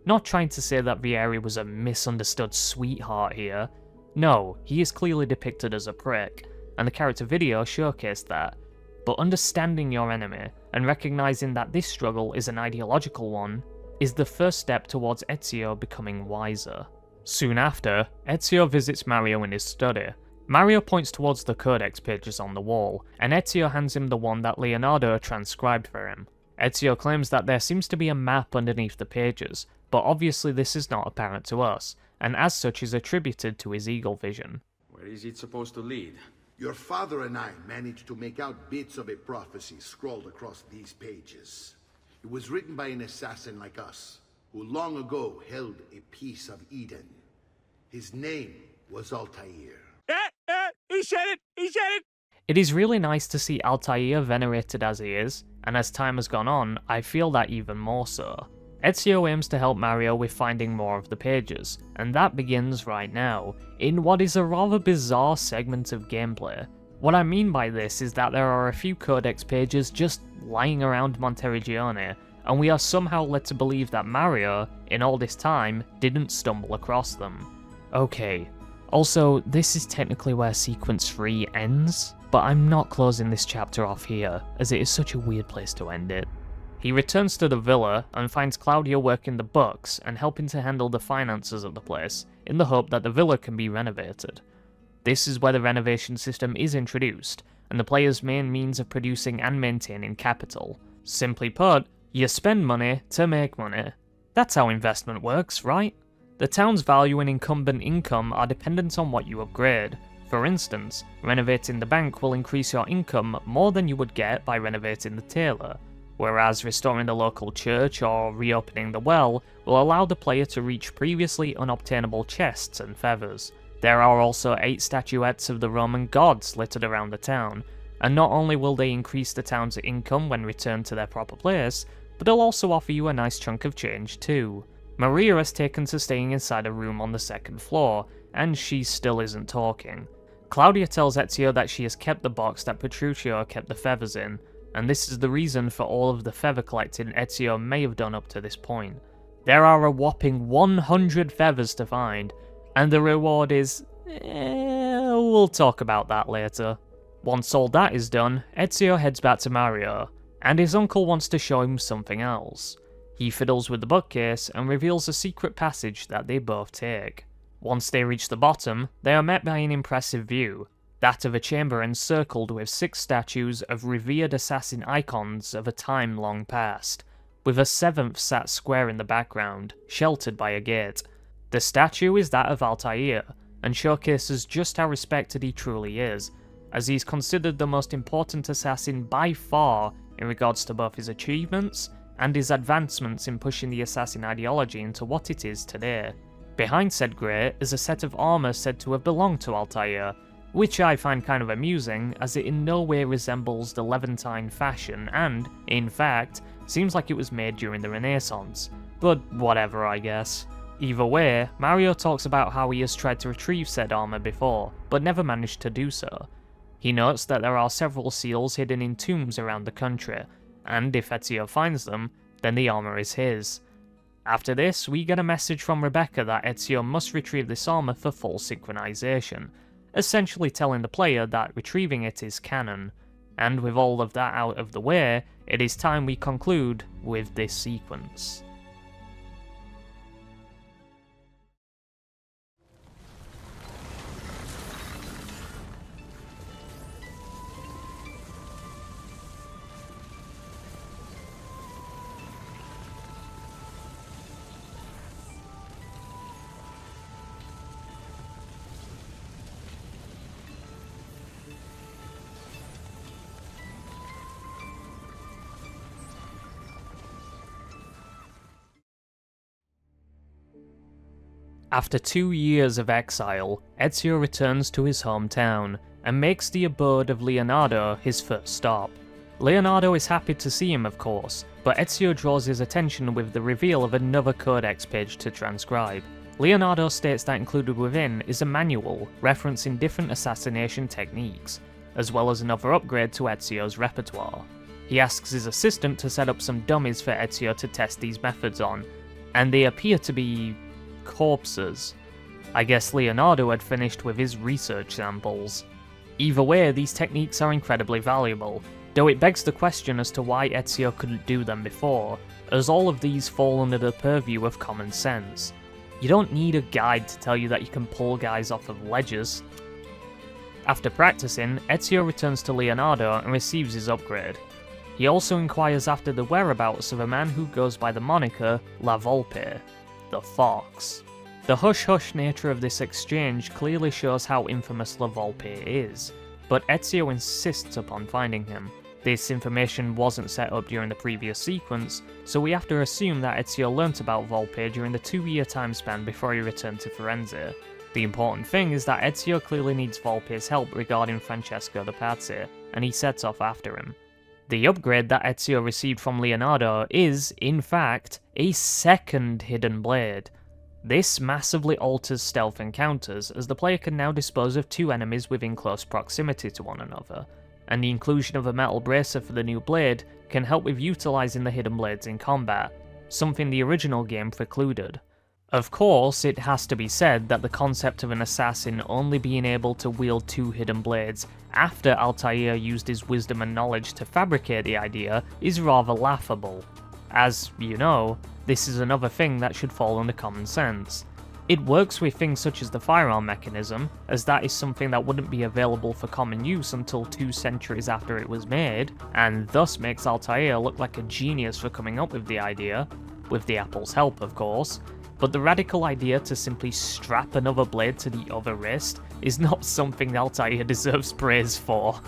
Not trying to say that Vieri was a misunderstood sweetheart here. No, he is clearly depicted as a prick, and the character video showcased that. But understanding your enemy, and recognizing that this struggle is an ideological one, is the first step towards Ezio becoming wiser. Soon after, Ezio visits Mario in his study. Mario points towards the codex pages on the wall, and Ezio hands him the one that Leonardo transcribed for him. Ezio claims that there seems to be a map underneath the pages, but obviously this is not apparent to us, and as such is attributed to his eagle vision. Where is it supposed to lead? Your father and I managed to make out bits of a prophecy scrawled across these pages. It was written by an assassin like us, who long ago held a piece of Eden. His name was Altair. He said it! He said it! It is really nice to see Altair venerated as he is, and as time has gone on, I feel that even more so. Ezio aims to help Mario with finding more of the pages, and that begins right now, in what is a rather bizarre segment of gameplay. What I mean by this is that there are a few codex pages just lying around Monteriggioni, and we are somehow led to believe that Mario, in all this time, didn't stumble across them. Okay, also, this is technically where Sequence 3 ends, but I'm not closing this chapter off here, as it is such a weird place to end it. He returns to the villa and finds Claudia working the books and helping to handle the finances of the place, in the hope that the villa can be renovated. This is where the renovation system is introduced, and the player's main means of producing and maintaining capital. Simply put, you spend money to make money. That's how investment works, right? The town's value and incumbent income are dependent on what you upgrade. For instance, renovating the bank will increase your income more than you would get by renovating the tailor, whereas restoring the local church or reopening the well will allow the player to reach previously unobtainable chests and feathers. There are also 8 statuettes of the Roman gods littered around the town, and not only will they increase the town's income when returned to their proper place, but they'll also offer you a nice chunk of change too. Maria has taken to staying inside a room on the 2nd floor, and she still isn't talking. Claudia tells Ezio that she has kept the box that Petruchio kept the feathers in, and this is the reason for all of the feather collecting Ezio may have done up to this point. There are a whopping 100 feathers to find, and the reward is... we'll talk about that later. Once all that is done, Ezio heads back to Mario, and his uncle wants to show him something else. He fiddles with the bookcase and reveals a secret passage that they both take. Once they reach the bottom, they are met by an impressive view, that of a chamber encircled with 6 statues of revered assassin icons of a time long past, with a 7th sat square in the background, sheltered by a gate. The statue is that of Altair, and showcases just how respected he truly is, as he's considered the most important assassin by far in regards to both his achievements and his advancements in pushing the assassin ideology into what it is today. Behind said grate is a set of armour said to have belonged to Altair, which I find kind of amusing as it in no way resembles the Levantine fashion and, in fact, seems like it was made during the Renaissance, but whatever I guess. Either way, Mario talks about how he has tried to retrieve said armour before, but never managed to do so. He notes that there are several seals hidden in tombs around the country, and if Ezio finds them, then the armour is his. After this, we get a message from Rebecca that Ezio must retrieve this armour for full synchronization, essentially telling the player that retrieving it is canon. And with all of that out of the way, it is time we conclude with this sequence. After 2 years of exile, Ezio returns to his hometown and makes the abode of Leonardo his first stop. Leonardo is happy to see him, of course, but Ezio draws his attention with the reveal of another codex page to transcribe. Leonardo states that included within is a manual referencing different assassination techniques, as well as another upgrade to Ezio's repertoire. He asks his assistant to set up some dummies for Ezio to test these methods on, and they appear to be corpses. I guess Leonardo had finished with his research samples. Either way, these techniques are incredibly valuable, though it begs the question as to why Ezio couldn't do them before, as all of these fall under the purview of common sense. You don't need a guide to tell you that you can pull guys off of ledges. After practicing, Ezio returns to Leonardo and receives his upgrade. He also inquires after the whereabouts of a man who goes by the moniker La Volpe, the Fox. The hush-hush nature of this exchange clearly shows how infamous La Volpe is, but Ezio insists upon finding him. This information wasn't set up during the previous sequence, so we have to assume that Ezio learnt about Volpe during the 2-year time span before he returned to Firenze. The important thing is that Ezio clearly needs Volpe's help regarding Francesco the Pazzi, and he sets off after him. The upgrade that Ezio received from Leonardo is, in fact, a second hidden blade. This massively alters stealth encounters, as the player can now dispose of 2 enemies within close proximity to one another, and the inclusion of a metal bracer for the new blade can help with utilising the hidden blades in combat, something the original game precluded. Of course, it has to be said that the concept of an assassin only being able to wield 2 hidden blades after Altair used his wisdom and knowledge to fabricate the idea is rather laughable. As you know, this is another thing that should fall under common sense. It works with things such as the firearm mechanism, as that is something that wouldn't be available for common use until 2 centuries after it was made, and thus makes Altair look like a genius for coming up with the idea, with the Apple's help of course, but the radical idea to simply strap another blade to the other wrist is not something Altair deserves praise for.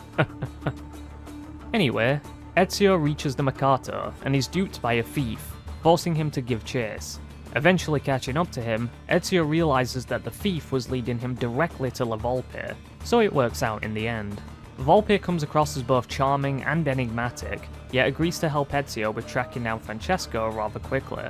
Anyway, Ezio reaches the Mercato and is duped by a thief, forcing him to give chase. Eventually catching up to him, Ezio realizes that the thief was leading him directly to La Volpe, so it works out in the end. Volpe comes across as both charming and enigmatic, yet agrees to help Ezio with tracking down Francesco rather quickly,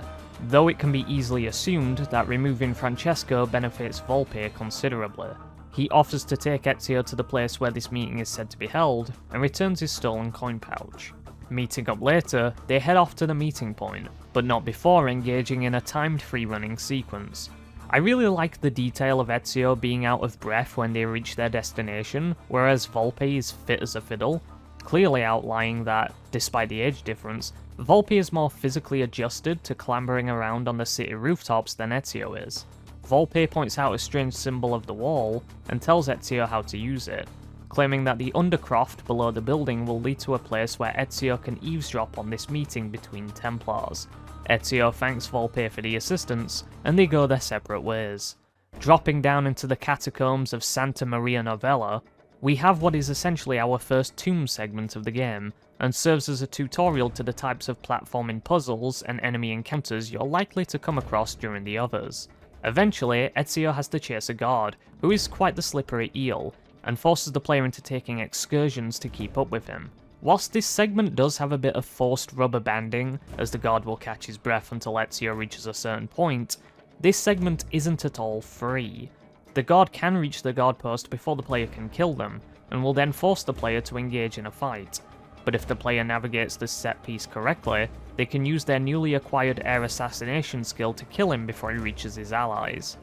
though it can be easily assumed that removing Francesco benefits Volpe considerably. He offers to take Ezio to the place where this meeting is said to be held, and returns his stolen coin pouch. Meeting up later, they head off to the meeting point, but not before engaging in a timed free-running sequence. I really like the detail of Ezio being out of breath when they reach their destination, whereas Volpe is fit as a fiddle, clearly outlining that, despite the age difference, Volpe is more physically adjusted to clambering around on the city rooftops than Ezio is. Volpe points out a strange symbol of the wall, and tells Ezio how to use it, claiming that the undercroft below the building will lead to a place where Ezio can eavesdrop on this meeting between Templars. Ezio thanks Volpe for the assistance, and they go their separate ways. Dropping down into the catacombs of Santa Maria Novella, we have what is essentially our first tomb segment of the game, and serves as a tutorial to the types of platforming puzzles and enemy encounters you're likely to come across during the others. Eventually, Ezio has to chase a guard, who is quite the slippery eel, and forces the player into taking excursions to keep up with him. Whilst this segment does have a bit of forced rubber banding, as the guard will catch his breath until Ezio reaches a certain point, this segment isn't at all free. The guard can reach the guard post before the player can kill them, and will then force the player to engage in a fight. But if the player navigates this set piece correctly, they can use their newly acquired air assassination skill to kill him before he reaches his allies.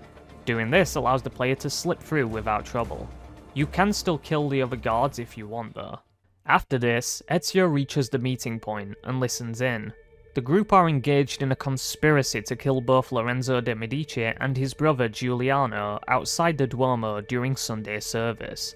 Doing this allows the player to slip through without trouble. You can still kill the other guards if you want though. After this, Ezio reaches the meeting point and listens in. The group are engaged in a conspiracy to kill both Lorenzo de' Medici and his brother Giuliano outside the Duomo during Sunday service.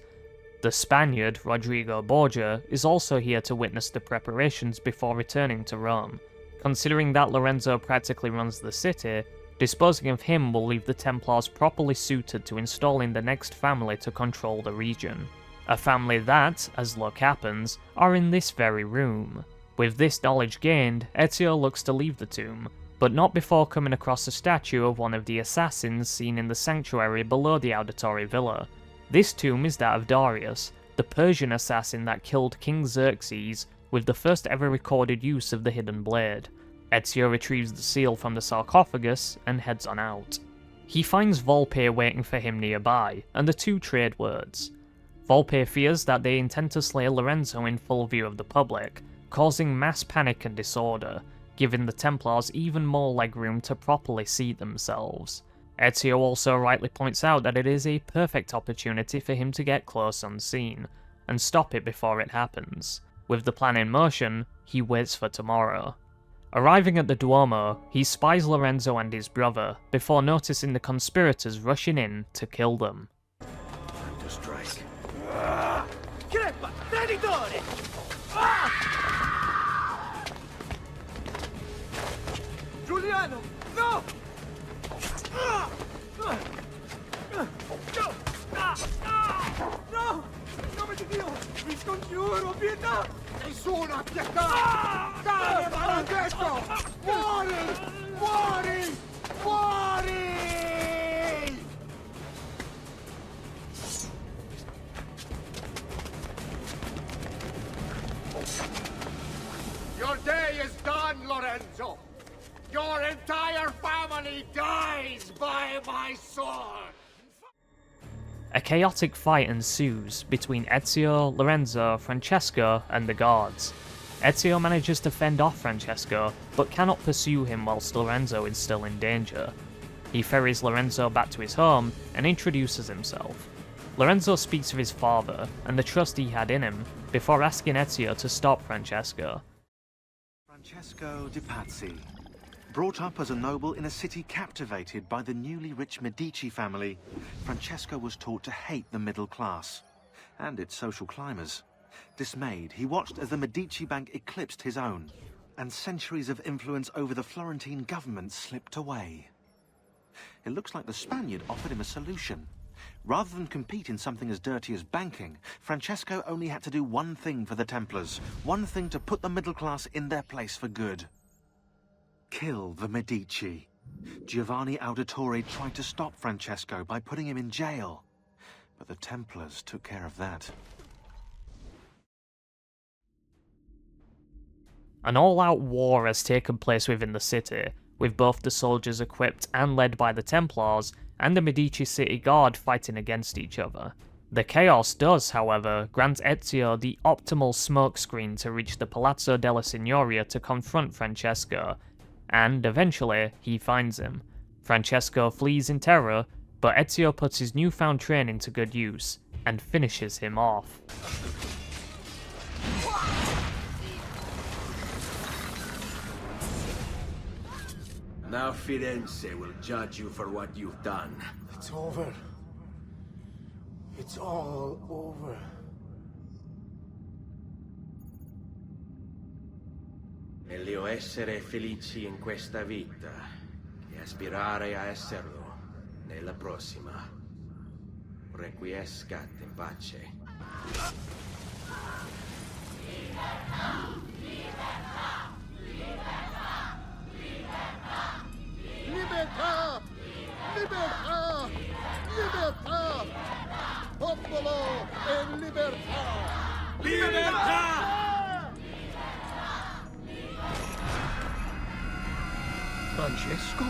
The Spaniard, Rodrigo Borgia, is also here to witness the preparations before returning to Rome. Considering that Lorenzo practically runs the city, disposing of him will leave the Templars properly suited to installing the next family to control the region. A family that, as luck happens, are in this very room. With this knowledge gained, Ezio looks to leave the tomb, but not before coming across a statue of one of the assassins seen in the sanctuary below the Auditory Villa. This tomb is that of Darius, the Persian assassin that killed King Xerxes with the first ever recorded use of the hidden blade. Ezio retrieves the seal from the sarcophagus and heads on out. He finds Volpe waiting for him nearby, and the two trade words. Volpe fears that they intend to slay Lorenzo in full view of the public, causing mass panic and disorder, giving the Templars even more legroom to properly see themselves. Ezio also rightly points out that it is a perfect opportunity for him to get close unseen, and stop it before it happens. With the plan in motion, he waits for tomorrow. Arriving at the Duomo, he spies Lorenzo and his brother, before noticing the conspirators rushing in to kill them. Time to strike. Crepa! Traditore! Giuliano! No! No! In nome di Dio! Vi scongiuro, pietà! Nessuno a pietà! Dai, maledetto! Muori! Muori! Muori! Your day is done, Lorenzo! Your entire family dies by my sword! A chaotic fight ensues between Ezio, Lorenzo, Francesco, and the guards. Ezio manages to fend off Francesco, but cannot pursue him whilst Lorenzo is still in danger. He ferries Lorenzo back to his home and introduces himself. Lorenzo speaks of his father and the trust he had in him, before asking Ezio to stop Francesco. Francesco de Pazzi. Brought up as a noble in a city captivated by the newly rich Medici family, Francesco was taught to hate the middle class and its social climbers. Dismayed, he watched as the Medici bank eclipsed his own, and centuries of influence over the Florentine government slipped away. It looks like the Spaniard offered him a solution. Rather than compete in something as dirty as banking, Francesco only had to do one thing for the Templars, one thing to put the middle class in their place for good. Kill the Medici. Giovanni Auditore tried to stop Francesco by putting him in jail, but the Templars took care of that. An all-out war has taken place within the city, with both the soldiers equipped and led by the Templars, and the Medici city guard fighting against each other. The chaos does, however, grant Ezio the optimal smokescreen to reach the Palazzo della Signoria to confront Francesco, and eventually he finds him. Francesco flees in terror, but Ezio puts his newfound training to good use, and finishes him off. Now Firenze will judge you for what you've done. It's over. It's all over. Meglio essere felici in questa vita che aspirare a esserlo nella prossima. Requiescat in pace. Libertà! Libertà! Libertà! Popolo e libertà! Libertà! Francesco?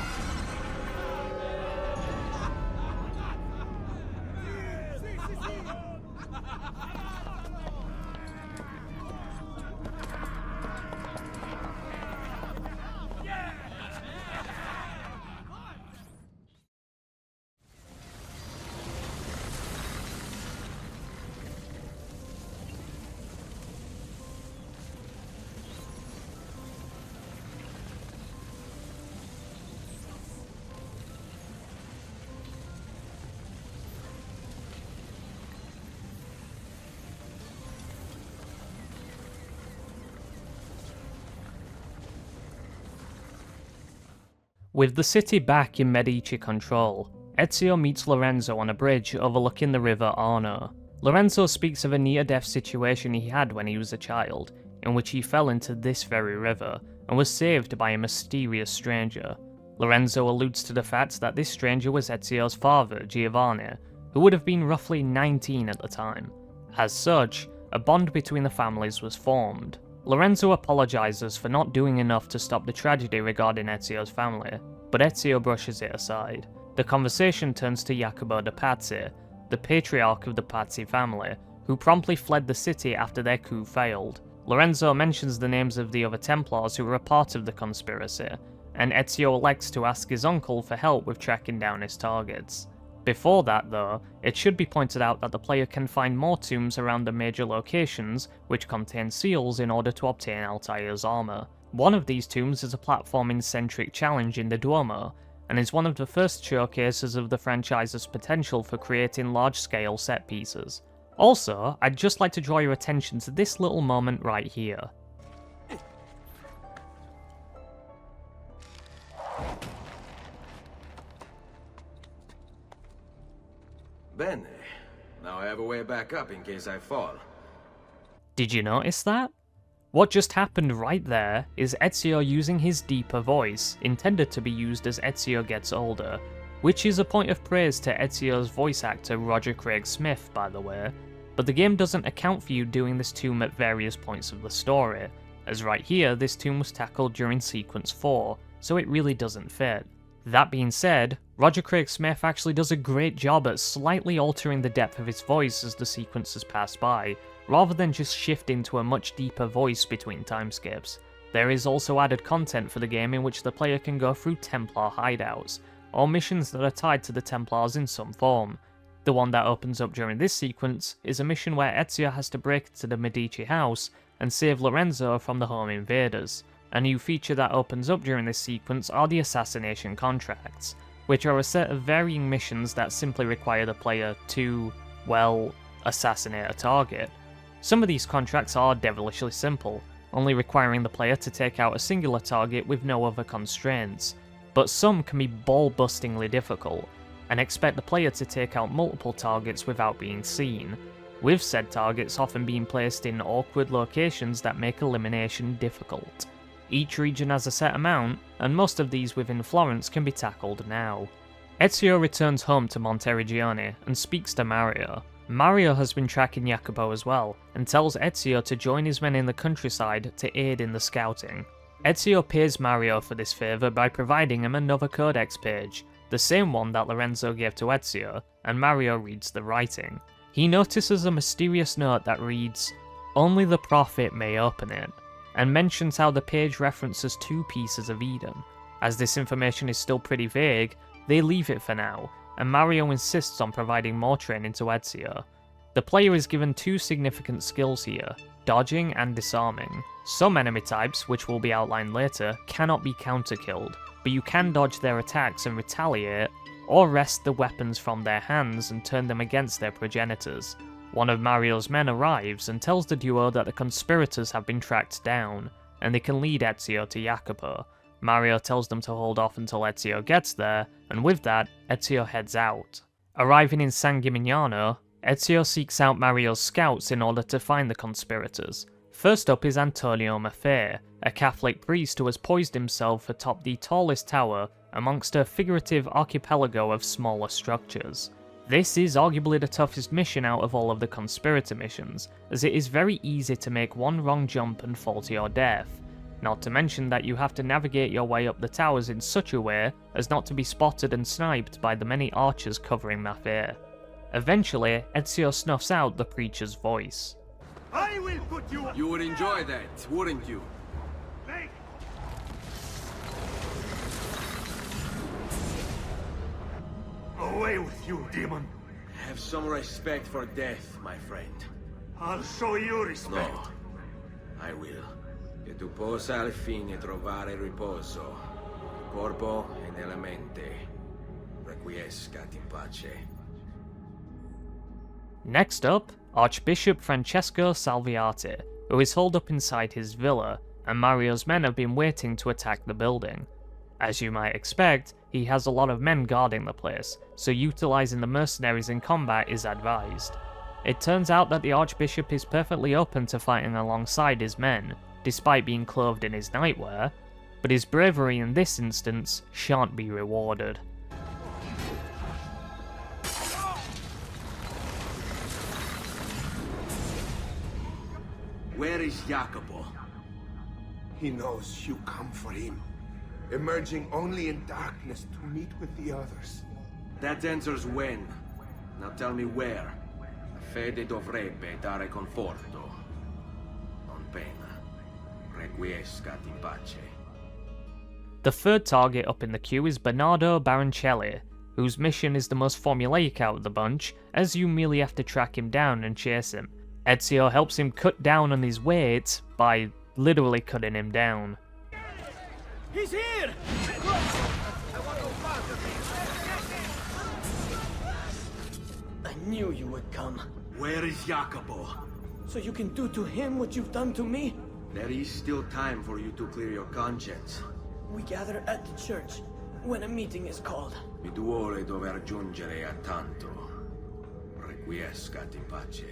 With the city back in Medici control, Ezio meets Lorenzo on a bridge overlooking the river Arno. Lorenzo speaks of a near-death situation he had when he was a child, in which he fell into this very river, and was saved by a mysterious stranger. Lorenzo alludes to the fact that this stranger was Ezio's father, Giovanni, who would have been roughly 19 at the time. As such, a bond between the families was formed. Lorenzo apologizes for not doing enough to stop the tragedy regarding Ezio's family, but Ezio brushes it aside. The conversation turns to Jacopo de Pazzi, the patriarch of the Pazzi family, who promptly fled the city after their coup failed. Lorenzo mentions the names of the other Templars who were a part of the conspiracy, and Ezio elects to ask his uncle for help with tracking down his targets. Before that though, it should be pointed out that the player can find more tombs around the major locations which contain seals in order to obtain Altair's armor. One of these tombs is a platforming-centric challenge in the Duomo, and is one of the first showcases of the franchise's potential for creating large-scale set pieces. Also, I'd just like to draw your attention to this little moment right here. Bene. Now I have a way back up in case I fall. Did you notice that? What just happened right there is Ezio using his deeper voice, intended to be used as Ezio gets older, which is a point of praise to Ezio's voice actor Roger Craig Smith, by the way, but the game doesn't account for you doing this tomb at various points of the story, as right here this tomb was tackled during sequence 4, so it really doesn't fit. That being said, Roger Craig Smith actually does a great job at slightly altering the depth of his voice as the sequences pass by, rather than just shifting to a much deeper voice between timeskips. There is also added content for the game in which the player can go through Templar hideouts, or missions that are tied to the Templars in some form. The one that opens up during this sequence is a mission where Ezio has to break into the Medici house and save Lorenzo from the home invaders. A new feature that opens up during this sequence are the assassination contracts, which are a set of varying missions that simply require the player to, well, assassinate a target. Some of these contracts are devilishly simple, only requiring the player to take out a singular target with no other constraints, but some can be ball-bustingly difficult, and expect the player to take out multiple targets without being seen, with said targets often being placed in awkward locations that make elimination difficult. Each region has a set amount, and most of these within Florence can be tackled now. Ezio returns home to Monteriggioni and speaks to Mario. Mario has been tracking Jacopo as well, and tells Ezio to join his men in the countryside to aid in the scouting. Ezio pays Mario for this favour by providing him another codex page, the same one that Lorenzo gave to Ezio, and Mario reads the writing. He notices a mysterious note that reads, "Only the prophet may open it," and mentions how the page references 2 pieces of Eden. As this information is still pretty vague, they leave it for now, and Mario insists on providing more training to Ezio. The player is given 2 significant skills here, dodging and disarming. Some enemy types, which will be outlined later, cannot be counter-killed, but you can dodge their attacks and retaliate, or wrest the weapons from their hands and turn them against their progenitors. One of Mario's men arrives and tells the duo that the conspirators have been tracked down, and they can lead Ezio to Jacopo. Mario tells them to hold off until Ezio gets there, and with that, Ezio heads out. Arriving in San Gimignano, Ezio seeks out Mario's scouts in order to find the conspirators. First up is Antonio Maffei, a Catholic priest who has poised himself atop the tallest tower amongst a figurative archipelago of smaller structures. This is arguably the toughest mission out of all of the conspirator missions, as it is very easy to make one wrong jump and fall to your death, not to mention that you have to navigate your way up the towers in such a way as not to be spotted and sniped by the many archers covering Maffei. Eventually, Ezio snuffs out the preacher's voice. I will put you... You would enjoy that, wouldn't you? Away with you, demon. Have some respect for death, my friend. I'll show you respect. No, I will. Che tu possa al fine trovare riposo, nel corpo e nella mente. Requiescat in pace. Next up, Archbishop Francesco Salviati, who is holed up inside his villa, and Mario's men have been waiting to attack the building. As you might expect, he has a lot of men guarding the place, so utilizing the mercenaries in combat is advised. It turns out that the Archbishop is perfectly open to fighting alongside his men, despite being clothed in his nightwear, but his bravery in this instance shan't be rewarded. Where is Jacopo? He knows you come for him, emerging only in darkness to meet with the others. That answers when. Now tell me where. Fede dovrebbe dare conforto. Non pena. Requiescat in pace. The third target up in the queue is Bernardo Baroncelli, whose mission is the most formulaic out of the bunch, as you merely have to track him down and chase him. Ezio helps him cut down on his weight by literally cutting him down. He's here! I knew you would come. Where is Jacopo? So you can do to him what you've done to me? There is still time for you to clear your conscience. We gather at the church when a meeting is called. Mi duole dover giungere a tanto. Requiescat in pace.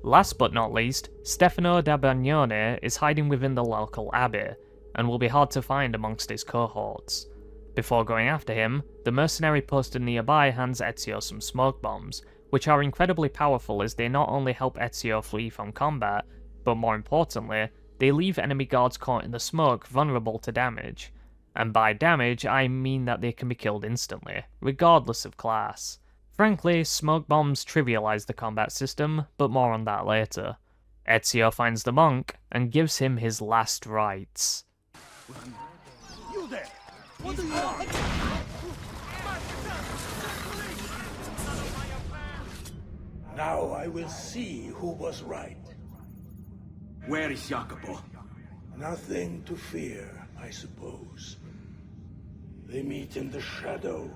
Last but not least, Stefano da Bagnone is hiding within the local abbey, and will be hard to find amongst his cohorts. Before going after him, the mercenary posted nearby hands Ezio some smoke bombs, which are incredibly powerful as they not only help Ezio flee from combat, but more importantly, they leave enemy guards caught in the smoke vulnerable to damage. And by damage, I mean that they can be killed instantly, regardless of class. Frankly, smoke bombs trivialize the combat system, but more on that later. Ezio finds the monk and gives him his last rites. You there! What do you want? Now I will see who was right. Where is Jacopo? Nothing to fear, I suppose. They meet in the shadow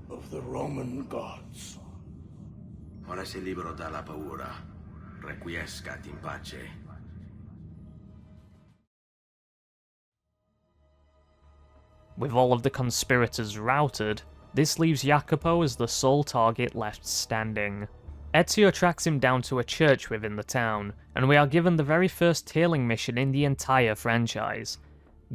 of the Roman gods. Ora sei libero dalla paura. Requiescat in pace. With all of the conspirators routed, this leaves Jacopo as the sole target left standing. Ezio tracks him down to a church within the town, and we are given the very first tailing mission in the entire franchise.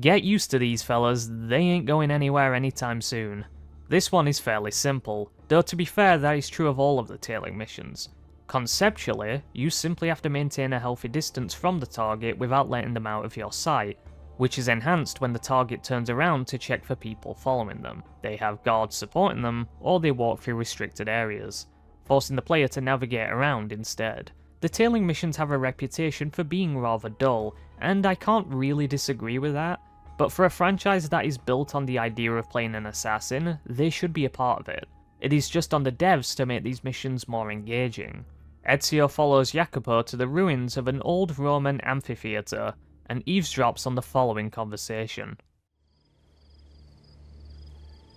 Get used to these fellas, they ain't going anywhere anytime soon. This one is fairly simple, though to be fair that is true of all of the tailing missions. Conceptually, you simply have to maintain a healthy distance from the target without letting them out of your sight, which is enhanced when the target turns around to check for people following them. They have guards supporting them, or they walk through restricted areas, forcing the player to navigate around instead. The tailing missions have a reputation for being rather dull, and I can't really disagree with that, but for a franchise that is built on the idea of playing an assassin, they should be a part of it. It is just on the devs to make these missions more engaging. Ezio follows Jacopo to the ruins of an old Roman amphitheatre, and eavesdrops on the following conversation.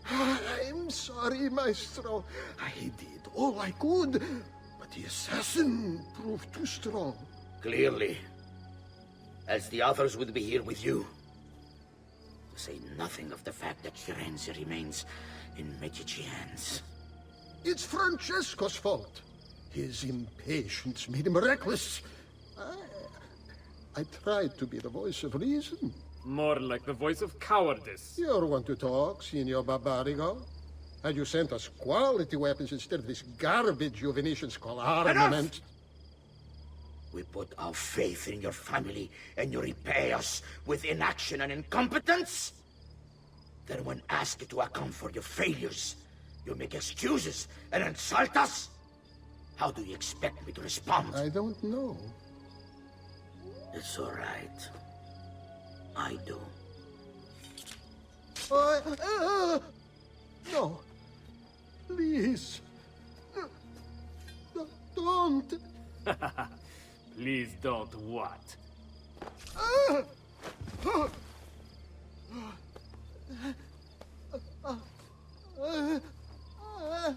I'm sorry, Maestro. I did all I could, but the assassin proved too strong. Clearly. Else the others would be here with you. To say nothing of the fact that Firenze remains in Medici hands. It's Francesco's fault. His impatience made him reckless. I tried to be the voice of reason. More like the voice of cowardice. You're one to talk, Signor Barbarigo. Had you sent us quality weapons instead of this garbage you Venetians call armament... Enough! We put our faith in your family, and you repay us with inaction and incompetence? Then when asked to account for your failures, you make excuses and insult us? How do you expect me to respond? I don't know. It's all right. I do. No. Please. Don't. Please don't what?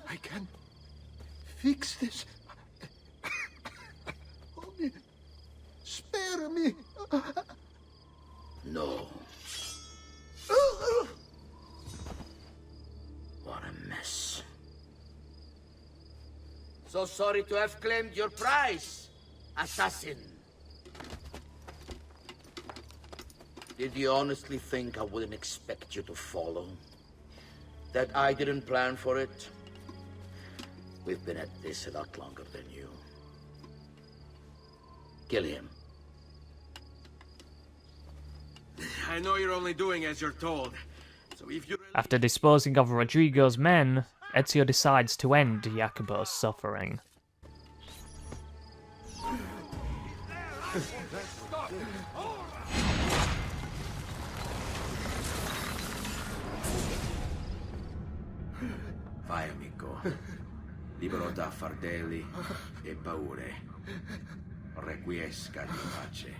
I can fix this. Only spare me. No. What a mess. So sorry to have claimed your prize, assassin. Did you honestly think I wouldn't expect you to follow? That I didn't plan for it? We've been at this a lot longer than you. Kill him. I know you're only doing as you're told. So if you After disposing of Rodrigo's men, Ezio decides to end Jacobo's suffering. Vai, amico. Libero da fardelli e paure. Requiescat in pace.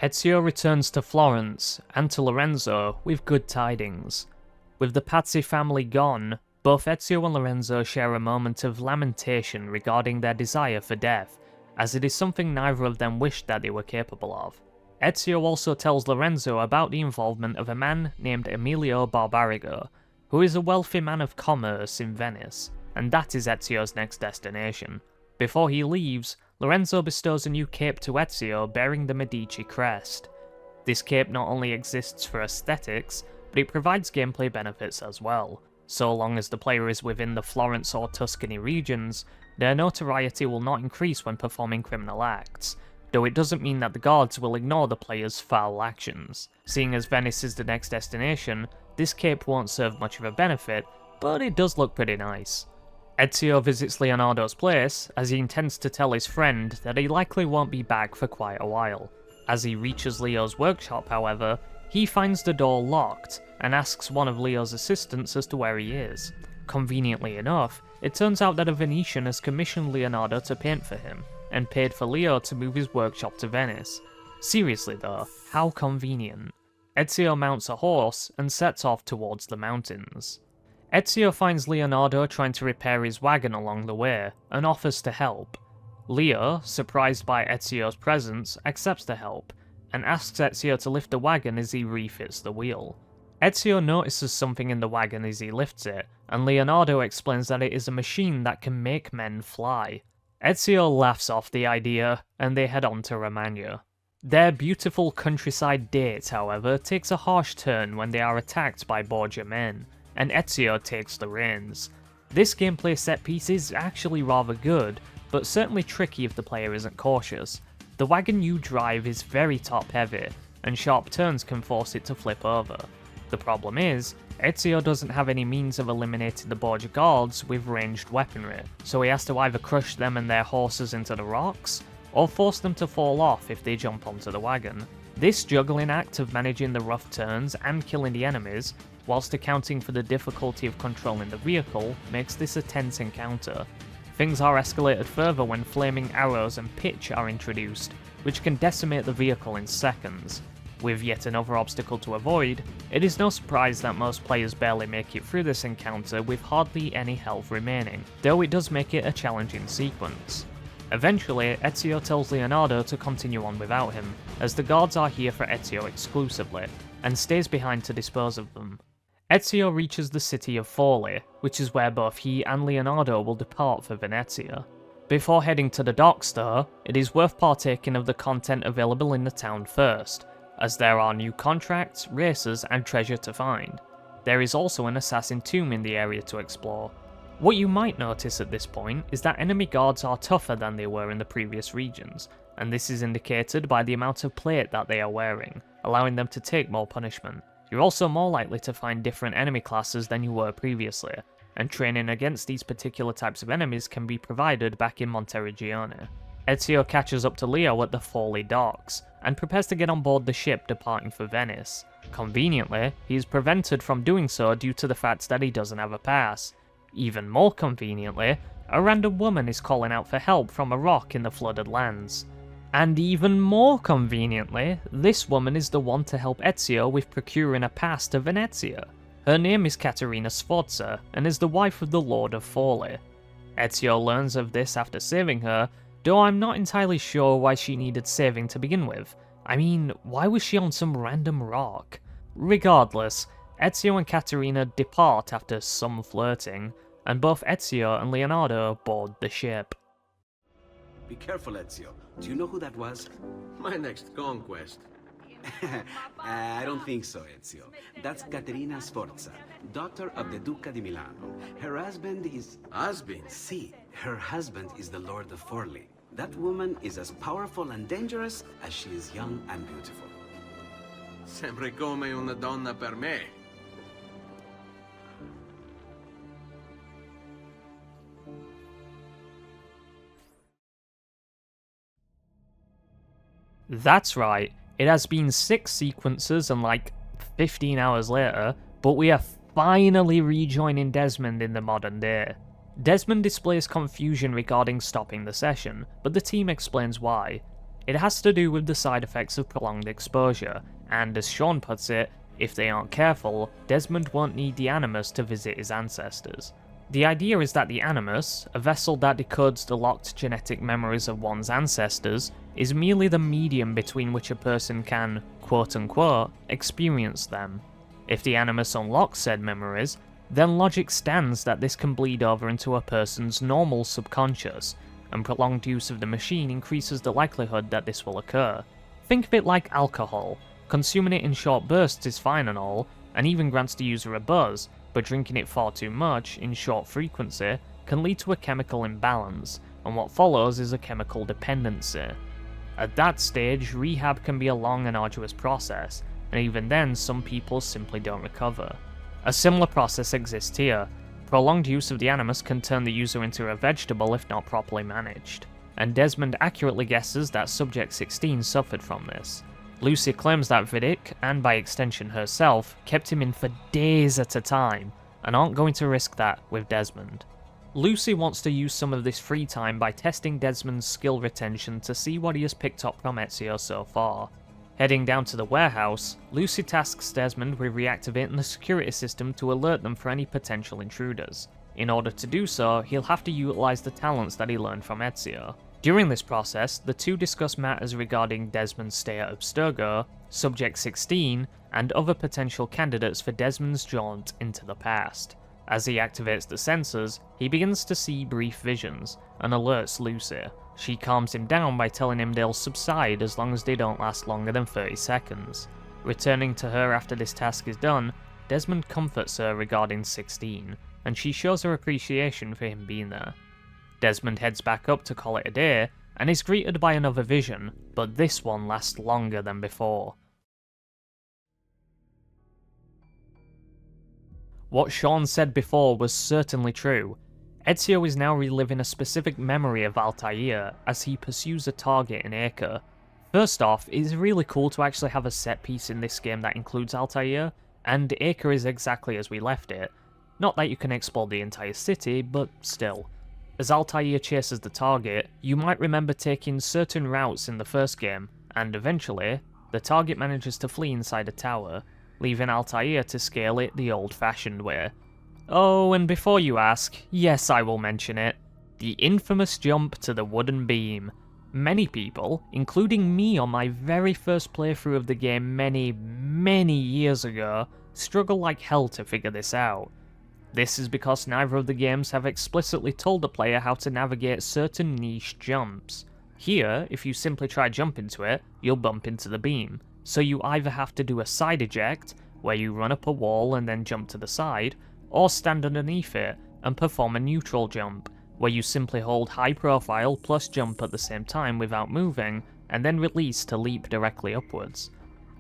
Ezio returns to Florence and to Lorenzo with good tidings. With the Pazzi family gone, both Ezio and Lorenzo share a moment of lamentation regarding their desire for death, as it is something neither of them wished that they were capable of. Ezio also tells Lorenzo about the involvement of a man named Emilio Barbarigo, who is a wealthy man of commerce in Venice, and that is Ezio's next destination. Before he leaves, Lorenzo bestows a new cape to Ezio bearing the Medici crest. This cape not only exists for aesthetics, but it provides gameplay benefits as well. So long as the player is within the Florence or Tuscany regions, their notoriety will not increase when performing criminal acts, though it doesn't mean that the guards will ignore the player's foul actions. Seeing as Venice is the next destination, this cape won't serve much of a benefit, but it does look pretty nice. Ezio visits Leonardo's place, as he intends to tell his friend that he likely won't be back for quite a while. As he reaches Leo's workshop, however, he finds the door locked, and asks one of Leo's assistants as to where he is. Conveniently enough, it turns out that a Venetian has commissioned Leonardo to paint for him, and paid for Leo to move his workshop to Venice. Seriously though, how convenient. Ezio mounts a horse and sets off towards the mountains. Ezio finds Leonardo trying to repair his wagon along the way, and offers to help. Leo, surprised by Ezio's presence, accepts the help, and asks Ezio to lift the wagon as he refits the wheel. Ezio notices something in the wagon as he lifts it, and Leonardo explains that it is a machine that can make men fly. Ezio laughs off the idea, and they head on to Romagna. Their beautiful countryside date, however, takes a harsh turn when they are attacked by Borgia men, and Ezio takes the reins. This gameplay set piece is actually rather good, but certainly tricky if the player isn't cautious. The wagon you drive is very top heavy, and sharp turns can force it to flip over. The problem is, Ezio doesn't have any means of eliminating the Borgia guards with ranged weaponry, so he has to either crush them and their horses into the rocks, or force them to fall off if they jump onto the wagon. This juggling act of managing the rough turns and killing the enemies, whilst accounting for the difficulty of controlling the vehicle, makes this a tense encounter. Things are escalated further when flaming arrows and pitch are introduced, which can decimate the vehicle in seconds. With yet another obstacle to avoid, it is no surprise that most players barely make it through this encounter with hardly any health remaining, though it does make it a challenging sequence. Eventually, Ezio tells Leonardo to continue on without him, as the guards are here for Ezio exclusively, and stays behind to dispose of them. Ezio reaches the city of Forli, which is where both he and Leonardo will depart for Venezia. Before heading to the docks though, it is worth partaking of the content available in the town first, as there are new contracts, races, and treasure to find. There is also an assassin tomb in the area to explore. What you might notice at this point is that enemy guards are tougher than they were in the previous regions, and this is indicated by the amount of plate that they are wearing, allowing them to take more punishment. You're also more likely to find different enemy classes than you were previously, and training against these particular types of enemies can be provided back in Monteriggione. Ezio catches up to Leo at the Forlì docks, and prepares to get on board the ship departing for Venice. Conveniently, he is prevented from doing so due to the fact that he doesn't have a pass. Even more conveniently, a random woman is calling out for help from a rock in the flooded lands. And even more conveniently, this woman is the one to help Ezio with procuring a pass to Venezia. Her name is Caterina Sforza, and is the wife of the Lord of Forlì. Ezio learns of this after saving her, though I'm not entirely sure why she needed saving to begin with. I mean, why was she on some random rock? Regardless, Ezio and Caterina depart after some flirting, and both Ezio and Leonardo board the ship. Be careful, Ezio. Do you know who that was? My next conquest. I don't think so, Ezio. That's Caterina Sforza, daughter of the Duca di Milano. Her husband is... Husband? Si, her husband is the Lord of Forlì. That woman is as powerful and dangerous as she is young and beautiful. Sempre come una donna per me. That's right, it has been 6 sequences and like 15 hours later, but we are finally rejoining Desmond in the modern day. Desmond displays confusion regarding stopping the session, but the team explains why. It has to do with the side effects of prolonged exposure, and as Sean puts it, if they aren't careful, Desmond won't need the Animus to visit his ancestors. The idea is that the Animus, a vessel that decodes the locked genetic memories of one's ancestors, is merely the medium between which a person can, quote-unquote, experience them. If the Animus unlocks said memories, then logic stands that this can bleed over into a person's normal subconscious, and prolonged use of the machine increases the likelihood that this will occur. Think of it like alcohol. Consuming it in short bursts is fine and all, and even grants the user a buzz, but drinking it far too much, in short frequency, can lead to a chemical imbalance, and what follows is a chemical dependency. At that stage, rehab can be a long and arduous process, and even then some people simply don't recover. A similar process exists here. Prolonged use of the Animus can turn the user into a vegetable if not properly managed, and Desmond accurately guesses that Subject 16 suffered from this. Lucy claims that Vidic, and by extension herself, kept him in for days at a time, and aren't going to risk that with Desmond. Lucy wants to use some of this free time by testing Desmond's skill retention to see what he has picked up from Ezio so far. Heading down to the warehouse, Lucy tasks Desmond with reactivating the security system to alert them for any potential intruders. In order to do so, he'll have to utilise the talents that he learned from Ezio. During this process, the two discuss matters regarding Desmond's stay at Abstergo, Subject 16, and other potential candidates for Desmond's jaunt into the past. As he activates the sensors, he begins to see brief visions, and alerts Lucy. She calms him down by telling him they'll subside as long as they don't last longer than 30 seconds. Returning to her after this task is done, Desmond comforts her regarding 16, and she shows her appreciation for him being there. Desmond heads back up to call it a day, and is greeted by another vision, but this one lasts longer than before. What Sean said before was certainly true. Ezio is now reliving a specific memory of Altair as he pursues a target in Acre. First off, it is really cool to actually have a set piece in this game that includes Altair, and Acre is exactly as we left it. Not that you can explore the entire city, but still. As Altair chases the target, you might remember taking certain routes in the first game, and eventually, the target manages to flee inside a tower, leaving Altair to scale it the old-fashioned way. Oh, and before you ask, yes, I will mention it, the infamous jump to the wooden beam. Many people, including me on my very first playthrough of the game many years ago, struggle like hell to figure this out. This is because neither of the games have explicitly told the player how to navigate certain niche jumps. Here, if you simply try jump into it, you'll bump into the beam, so you either have to do a side eject, where you run up a wall and then jump to the side, or stand underneath it and perform a neutral jump, where you simply hold high profile plus jump at the same time without moving, and then release to leap directly upwards.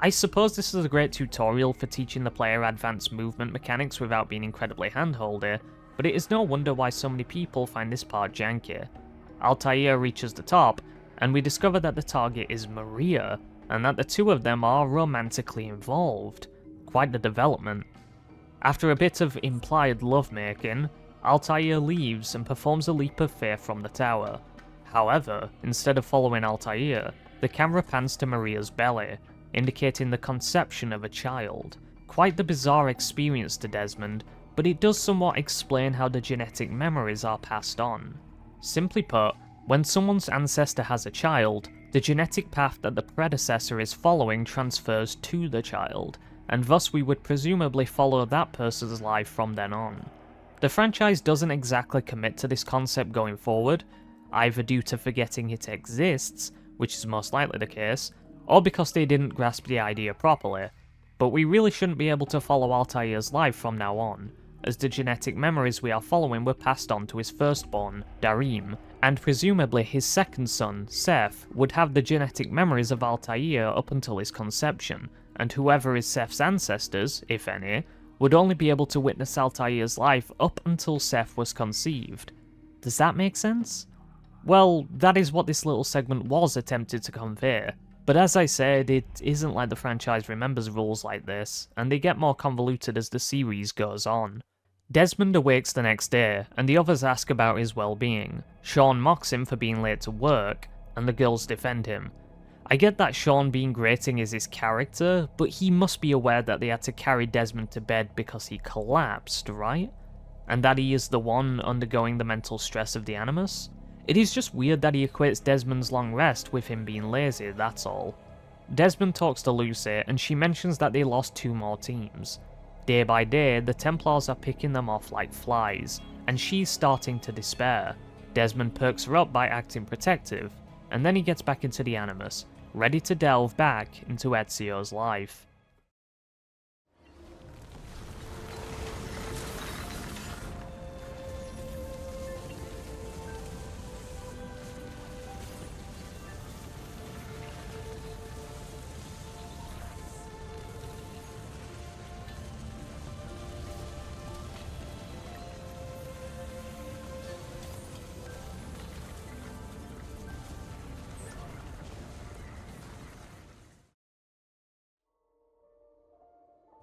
I suppose this is a great tutorial for teaching the player advanced movement mechanics without being incredibly handholdy, but it is no wonder why so many people find this part janky. Altair reaches the top, and we discover that the target is Maria, and that the two of them are romantically involved. Quite the development. After a bit of implied lovemaking, Altair leaves and performs a leap of faith from the tower. However, instead of following Altair, the camera pans to Maria's belly, indicating the conception of a child. Quite the bizarre experience to Desmond, but it does somewhat explain how the genetic memories are passed on. Simply put, when someone's ancestor has a child, the genetic path that the predecessor is following transfers to the child, and thus we would presumably follow that person's life from then on. The franchise doesn't exactly commit to this concept going forward, either due to forgetting it exists, which is most likely the case, or because they didn't grasp the idea properly, but we really shouldn't be able to follow Altair's life from now on, as the genetic memories we are following were passed on to his firstborn, Darim, and presumably his second son, Seth, would have the genetic memories of Altair up until his conception, and whoever is Seth's ancestors, if any, would only be able to witness Altair's life up until Seth was conceived. Does that make sense? Well, that is what this little segment was attempted to convey, but as I said, it isn't like the franchise remembers rules like this, and they get more convoluted as the series goes on. Desmond awakes the next day, and the others ask about his well-being. Sean mocks him for being late to work, and the girls defend him. I get that Sean being grating is his character, but he must be aware that they had to carry Desmond to bed because he collapsed, right? And that he is the one undergoing the mental stress of the Animus? It is just weird that he equates Desmond's long rest with him being lazy, that's all. Desmond talks to Lucy, and she mentions that they lost 2 more teams. Day by day, the Templars are picking them off like flies, and she's starting to despair. Desmond perks her up by acting protective, and then he gets back into the Animus, ready to delve back into Ezio's life.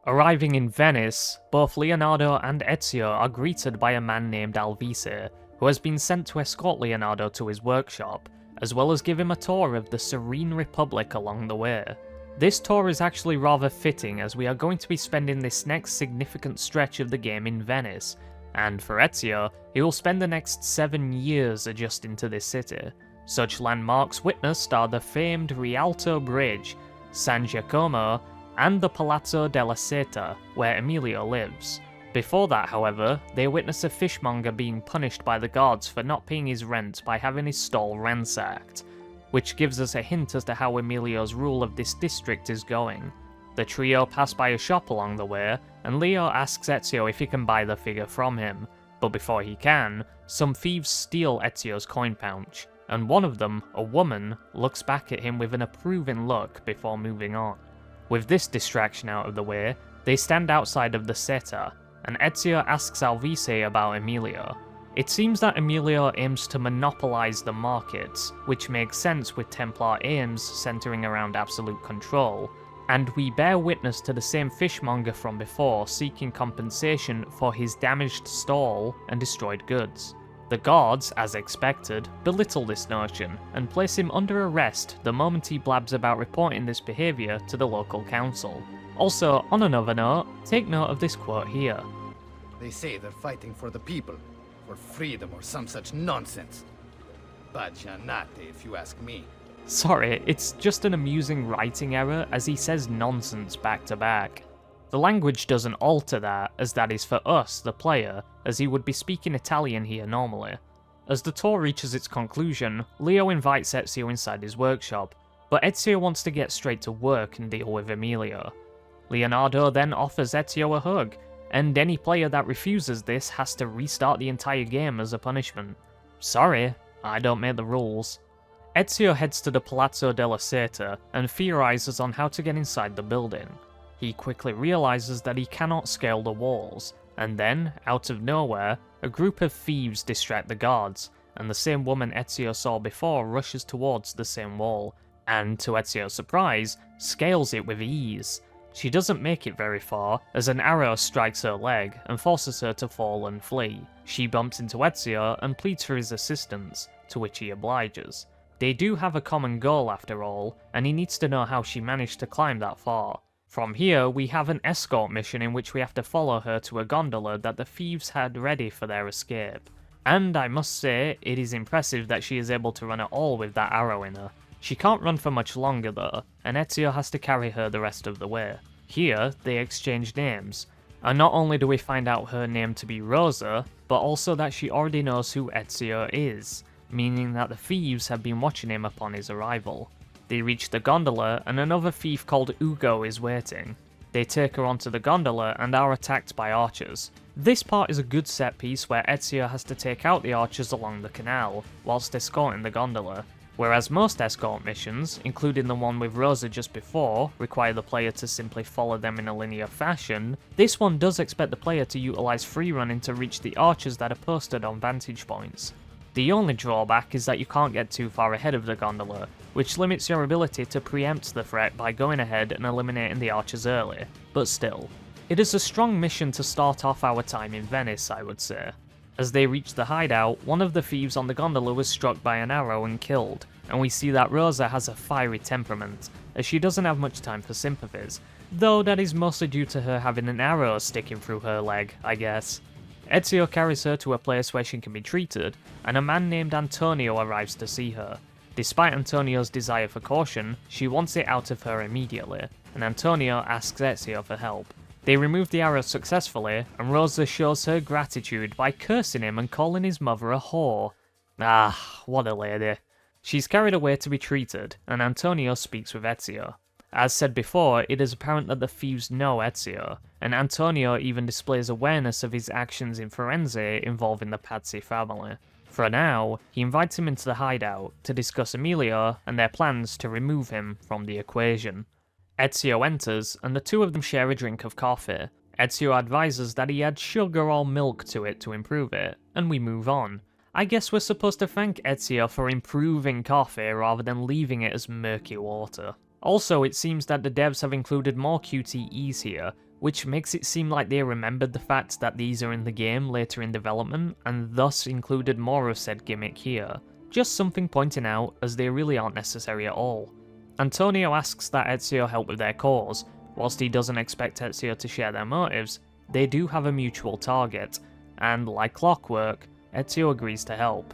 Arriving in Venice, both Leonardo and Ezio are greeted by a man named Alvise, who has been sent to escort Leonardo to his workshop, as well as give him a tour of the Serene Republic along the way. This tour is actually rather fitting, as we are going to be spending this next significant stretch of the game in Venice, and for Ezio, he will spend the next 7 years adjusting to this city. Such landmarks witnessed are the famed Rialto Bridge, San Giacomo, and the Palazzo della Seta, where Emilio lives. Before that, however, they witness a fishmonger being punished by the guards for not paying his rent by having his stall ransacked, which gives us a hint as to how Emilio's rule of this district is going. The trio pass by a shop along the way, and Leo asks Ezio if he can buy the figure from him, but before he can, some thieves steal Ezio's coin pouch, and one of them, a woman, looks back at him with an approving look before moving on. With this distraction out of the way, they stand outside of the Seta, and Ezio asks Alvise about Emilio. It seems that Emilio aims to monopolize the markets, which makes sense with Templar aims centering around absolute control, and we bear witness to the same fishmonger from before seeking compensation for his damaged stall and destroyed goods. The guards, as expected, belittle this notion and place him under arrest the moment he blabs about reporting this behaviour to the local council. Also, on another note, take note of this quote here. They say they're fighting for the people, for freedom or some such nonsense. Baggianate, if you ask me. Sorry, it's just an amusing writing error as he says nonsense back to back. The language doesn't alter that, as that is for us, the player, as he would be speaking Italian here normally. As the tour reaches its conclusion, Leo invites Ezio inside his workshop, but Ezio wants to get straight to work and deal with Emilio. Leonardo then offers Ezio a hug, and any player that refuses this has to restart the entire game as a punishment. Sorry, I don't make the rules. Ezio heads to the Palazzo della Seta and theorizes on how to get inside the building. He quickly realizes that he cannot scale the walls, and then, out of nowhere, a group of thieves distract the guards, and the same woman Ezio saw before rushes towards the same wall, and, to Ezio's surprise, scales it with ease. She doesn't make it very far, as an arrow strikes her leg and forces her to fall and flee. She bumps into Ezio and pleads for his assistance, to which he obliges. They do have a common goal after all, and he needs to know how she managed to climb that far. From here, we have an escort mission in which we have to follow her to a gondola that the thieves had ready for their escape. And I must say, it is impressive that she is able to run at all with that arrow in her. She can't run for much longer though, and Ezio has to carry her the rest of the way. Here, they exchange names, and not only do we find out her name to be Rosa, but also that she already knows who Ezio is, meaning that the thieves have been watching him upon his arrival. They reach the gondola, and another thief called Ugo is waiting. They take her onto the gondola and are attacked by archers. This part is a good set piece where Ezio has to take out the archers along the canal, whilst escorting the gondola. Whereas most escort missions, including the one with Rosa just before, require the player to simply follow them in a linear fashion, this one does expect the player to utilise free running to reach the archers that are posted on vantage points. The only drawback is that you can't get too far ahead of the gondola, which limits your ability to preempt the threat by going ahead and eliminating the archers early, but still. It is a strong mission to start off our time in Venice, I would say. As they reach the hideout, one of the thieves on the gondola was struck by an arrow and killed, and we see that Rosa has a fiery temperament, as she doesn't have much time for sympathies, though that is mostly due to her having an arrow sticking through her leg, I guess. Ezio carries her to a place where she can be treated, and a man named Antonio arrives to see her. Despite Antonio's desire for caution, she wants it out of her immediately, and Antonio asks Ezio for help. They remove the arrow successfully, and Rosa shows her gratitude by cursing him and calling his mother a whore. Ah, what a lady. She's carried away to be treated, and Antonio speaks with Ezio. As said before, it is apparent that the thieves know Ezio, and Antonio even displays awareness of his actions in Firenze involving the Pazzi family. For now, he invites him into the hideout to discuss Emilio and their plans to remove him from the equation. Ezio enters, and the two of them share a drink of coffee. Ezio advises that he adds sugar or milk to it to improve it, and we move on. I guess we're supposed to thank Ezio for improving coffee rather than leaving it as murky water. Also, it seems that the devs have included more QTEs here, which makes it seem like they remembered the fact that these are in the game later in development, and thus included more of said gimmick here. Just something pointing out, as they really aren't necessary at all. Antonio asks that Ezio help with their cause. Whilst he doesn't expect Ezio to share their motives, they do have a mutual target, and like clockwork, Ezio agrees to help.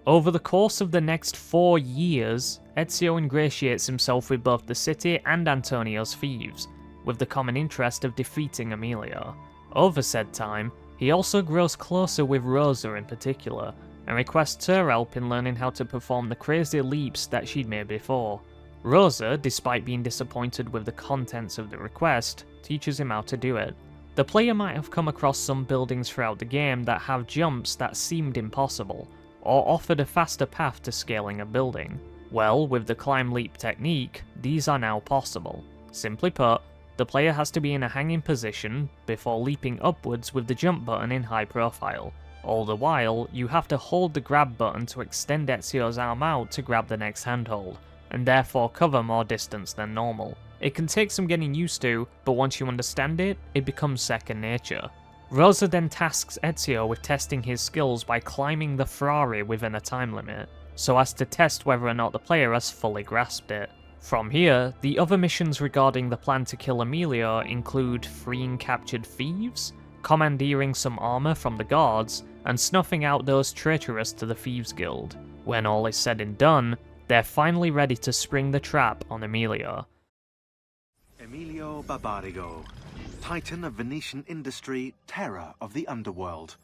Over the course of the next 4 years, Ezio ingratiates himself with both the city and Antonio's thieves, with the common interest of defeating Emilio. Over said time, he also grows closer with Rosa in particular, and requests her help in learning how to perform the crazy leaps that she'd made before. Rosa, despite being disappointed with the contents of the request, teaches him how to do it. The player might have come across some buildings throughout the game that have jumps that seemed impossible, or offered a faster path to scaling a building. Well, with the climb leap technique, these are now possible. Simply put, the player has to be in a hanging position before leaping upwards with the jump button in high profile. All the while, you have to hold the grab button to extend Ezio's arm out to grab the next handhold, and therefore cover more distance than normal. It can take some getting used to, but once you understand it, it becomes second nature. Rosa then tasks Ezio with testing his skills by climbing the Ferrari within a time limit, so as to test whether or not the player has fully grasped it. From here, the other missions regarding the plan to kill Emilio include freeing captured thieves, commandeering some armor from the guards, and snuffing out those traitorous to the Thieves Guild. When all is said and done, they're finally ready to spring the trap on Emilio. Emilio Barbarigo, titan of Venetian industry, terror of the underworld.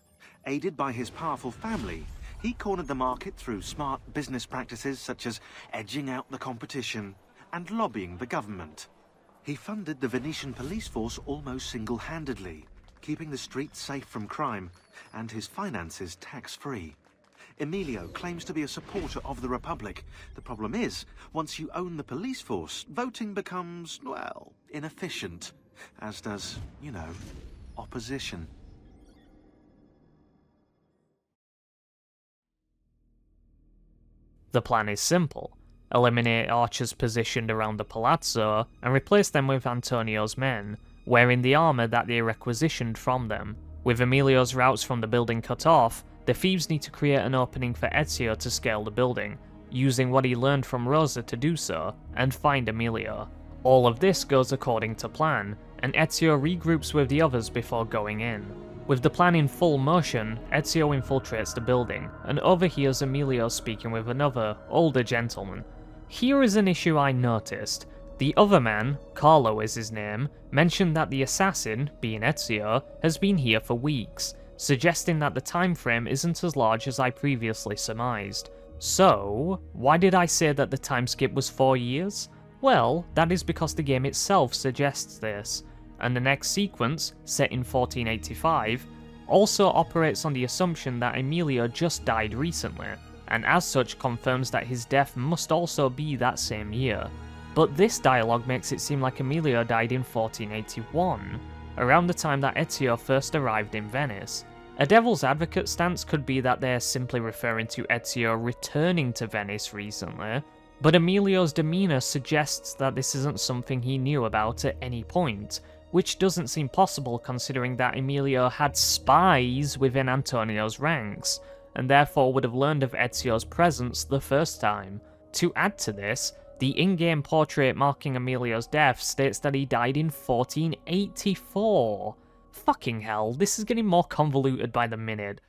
Aided by his powerful family, he cornered the market through smart business practices such as edging out the competition and lobbying the government. He funded the Venetian police force almost single-handedly, keeping the streets safe from crime and his finances tax-free. Emilio claims to be a supporter of the Republic. The problem is, once you own the police force, voting becomes, well, inefficient. As does, you know, opposition. The plan is simple. Eliminate archers positioned around the palazzo and replace them with Antonio's men, wearing the armour that they requisitioned from them. With Emilio's routes from the building cut off, the thieves need to create an opening for Ezio to scale the building, using what he learned from Rosa to do so, and find Emilio. All of this goes according to plan, and Ezio regroups with the others before going in. With the plan in full motion, Ezio infiltrates the building, and overhears Emilio speaking with another, older gentleman. Here is an issue I noticed. The other man, Carlo is his name, mentioned that the assassin, being Ezio, has been here for weeks, suggesting that the time frame isn't as large as I previously surmised. So, why did I say that the time skip was 4 years? Well, that is because the game itself suggests this, and the next sequence, set in 1485, also operates on the assumption that Emilio just died recently, and as such confirms that his death must also be that same year. But this dialogue makes it seem like Emilio died in 1481, around the time that Ezio first arrived in Venice. A devil's advocate stance could be that they're simply referring to Ezio returning to Venice recently, but Emilio's demeanour suggests that this isn't something he knew about at any point, which doesn't seem possible considering that Emilio had spies within Antonio's ranks, and therefore would have learned of Ezio's presence the first time. To add to this, the in-game portrait marking Emilio's death states that he died in 1484. Fucking hell, this is getting more convoluted by the minute.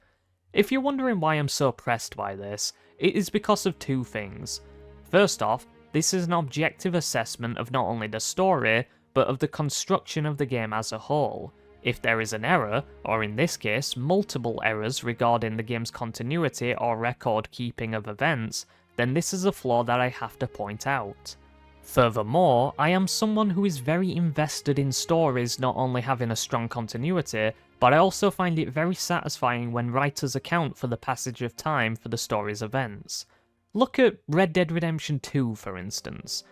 If you're wondering why I'm so pressed by this, it is because of two things. First off, this is an objective assessment of not only the story, but of the construction of the game as a whole. If there is an error, or in this case, multiple errors regarding the game's continuity or record keeping of events, then this is a flaw that I have to point out. Furthermore, I am someone who is very invested in stories not only having a strong continuity, but I also find it very satisfying when writers account for the passage of time for the story's events. Look at Red Dead Redemption 2 for instance.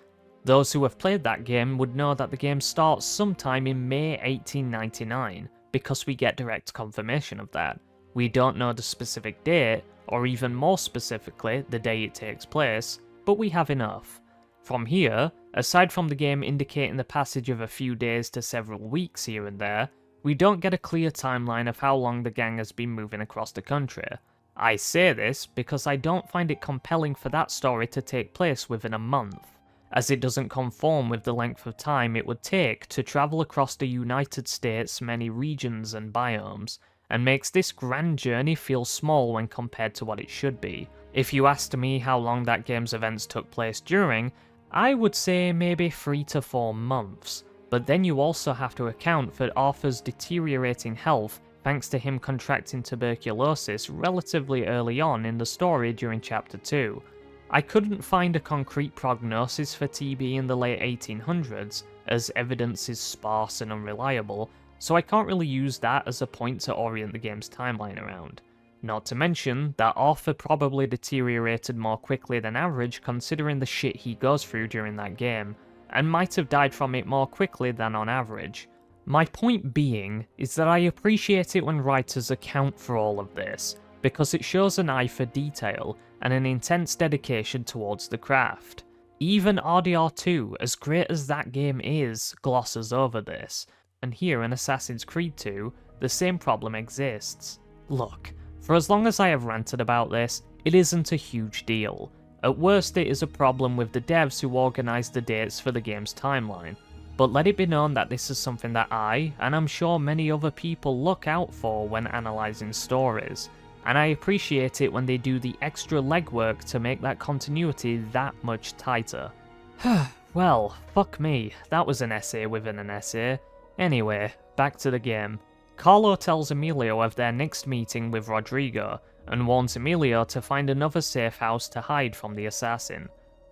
Those who have played that game would know that the game starts sometime in May 1899, because we get direct confirmation of that. We don't know the specific date, or even more specifically, the day it takes place, but we have enough. From here, aside from the game indicating the passage of a few days to several weeks here and there, we don't get a clear timeline of how long the gang has been moving across the country. I say this because I don't find it compelling for that story to take place within a month, as it doesn't conform with the length of time it would take to travel across the United States' many regions and biomes, and makes this grand journey feel small when compared to what it should be. If you asked me how long that game's events took place during, I would say maybe 3 to 4 months, but then you also have to account for Arthur's deteriorating health thanks to him contracting tuberculosis relatively early on in the story during Chapter 2. I couldn't find a concrete prognosis for TB in the late 1800s, as evidence is sparse and unreliable, so I can't really use that as a point to orient the game's timeline around. Not to mention that Arthur probably deteriorated more quickly than average considering the shit he goes through during that game, and might have died from it more quickly than on average. My point being is that I appreciate it when writers account for all of this, because it shows an eye for detail and an intense dedication towards the craft. Even RDR2, as great as that game is, glosses over this, and here in Assassin's Creed 2, the same problem exists. Look, for as long as I have ranted about this, it isn't a huge deal. At worst it is a problem with the devs who organised the dates for the game's timeline, but let it be known that this is something that I, and I'm sure many other people, look out for when analysing stories, and I appreciate it when they do the extra legwork to make that continuity that much tighter. Well, fuck me, that was an essay within an essay. Anyway, back to the game. Carlo tells Emilio of their next meeting with Rodrigo, and warns Emilio to find another safe house to hide from the assassin.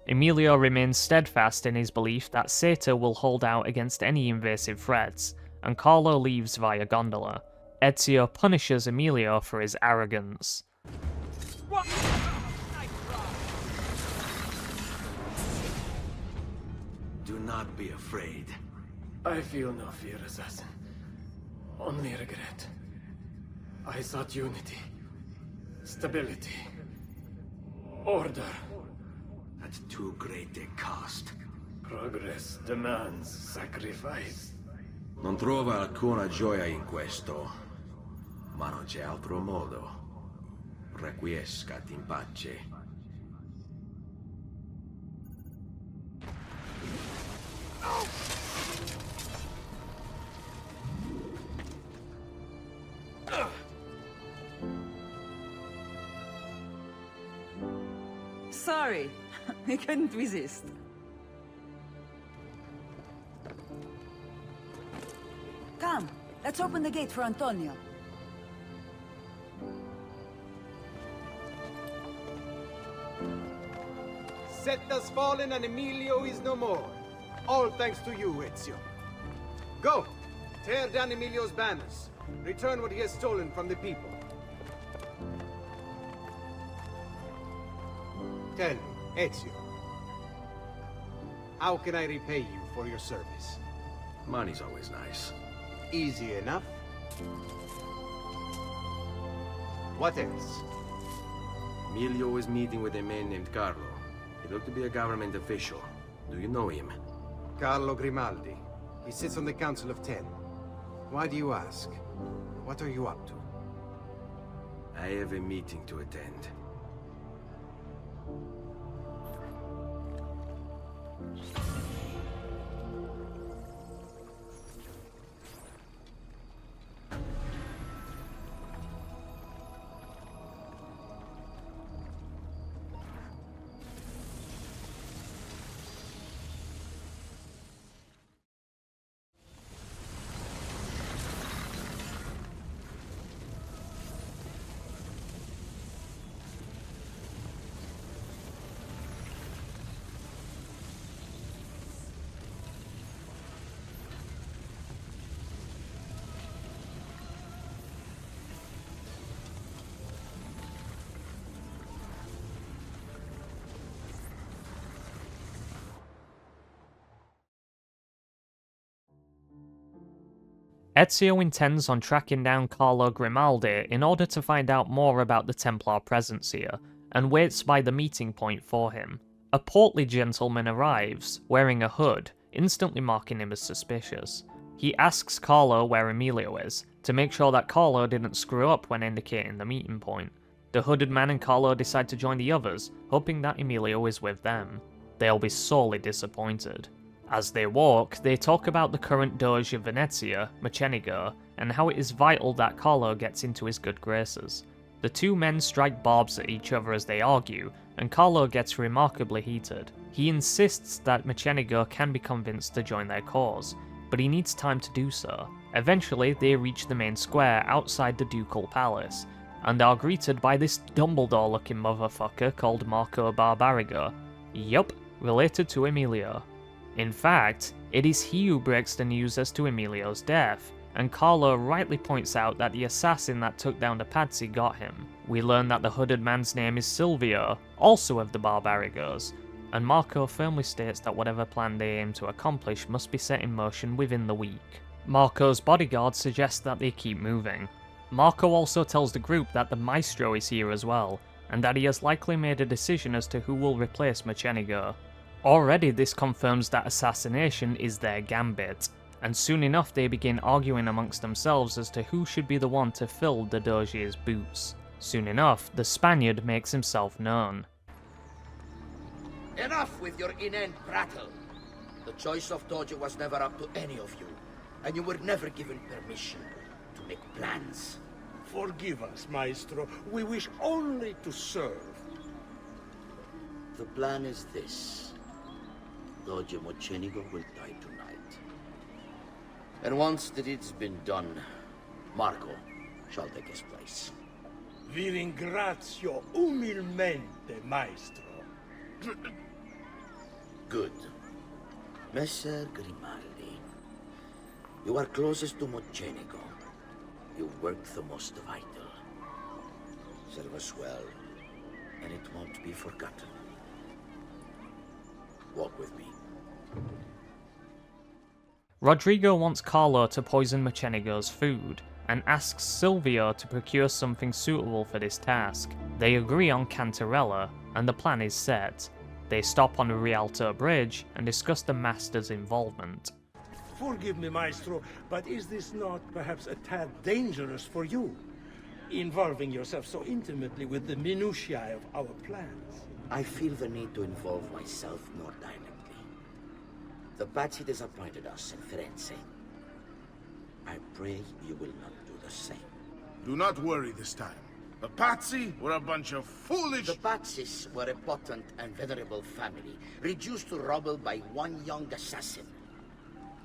Emilio remains steadfast in his belief that Seta will hold out against any invasive threats, and Carlo leaves via gondola. Ezio punishes Emilio for his arrogance. Do not be afraid. I feel no fear, assassin. Only regret. I sought unity, stability, order. at too great a cost. Progress demands sacrifice. Non trova alcuna gioia in questo, ma non c'è altro modo. Requiescat in pace. Sorry, I couldn't resist. Come, let's open the gate for Antonio. Set has fallen and Emilio is no more. All thanks to you, Ezio. Go! Tear down Emilio's banners. Return what he has stolen from the people. Tell me, Ezio. How can I repay you for your service? Money's always nice. Easy enough. What else? Emilio is meeting with a man named Carlo. He looked to be a government official. Do you know him? Carlo Grimaldi. He sits on the Council of Ten. Why do you ask? What are you up to? I have a meeting to attend. Ezio intends on tracking down Carlo Grimaldi in order to find out more about the Templar presence here, and waits by the meeting point for him. A portly gentleman arrives, wearing a hood, instantly marking him as suspicious. He asks Carlo where Emilio is, to make sure that Carlo didn't screw up when indicating the meeting point. The hooded man and Carlo decide to join the others, hoping that Emilio is with them. They'll be sorely disappointed. As they walk, they talk about the current Doge of Venezia, Mocenigo, and how it is vital that Carlo gets into his good graces. The two men strike barbs at each other as they argue, and Carlo gets remarkably heated. He insists that Mocenigo can be convinced to join their cause, but he needs time to do so. Eventually, they reach the main square outside the Ducal Palace, and are greeted by this Dumbledore-looking motherfucker called Marco Barbarigo. Yup, related to Emilio. In fact, it is he who breaks the news as to Emilio's death, and Carlo rightly points out that the assassin that took down the Pazzi got him. We learn that the hooded man's name is Silvio, also of the Barbarigos, and Marco firmly states that whatever plan they aim to accomplish must be set in motion within the week. Marco's bodyguard suggests that they keep moving. Marco also tells the group that the Maestro is here as well, and that he has likely made a decision as to who will replace Mocenigo. Already this confirms that assassination is their gambit, and soon enough they begin arguing amongst themselves as to who should be the one to fill the Doge's boots. Soon enough, the Spaniard makes himself known. Enough with your inane prattle! The choice of Doge was never up to any of you, and you were never given permission to make plans. Forgive us, Maestro. We wish only to serve. The plan is this. Doge Mocenigo will die tonight. And once the deed's been done, Marco shall take his place. Vi ringrazio umilmente, Maestro. Good. Messer Grimaldi, you are closest to Mocenigo. You work the most vital. Serve us well, and it won't be forgotten. Walk with me. Rodrigo wants Carlo to poison Mocenigo's food, and asks Silvio to procure something suitable for this task. They agree on Cantarella, and the plan is set. They stop on the Rialto Bridge and discuss the Master's involvement. Forgive me, Maestro, but is this not perhaps a tad dangerous for you? Involving yourself so intimately with the minutiae of our plans. I feel the need to involve myself more directly. The Patsy disappointed us in Firenze. I pray you will not do the same. Do not worry this time. The Patsy were a bunch of foolish... The Patsis were a potent and venerable family, reduced to rubble by one young assassin.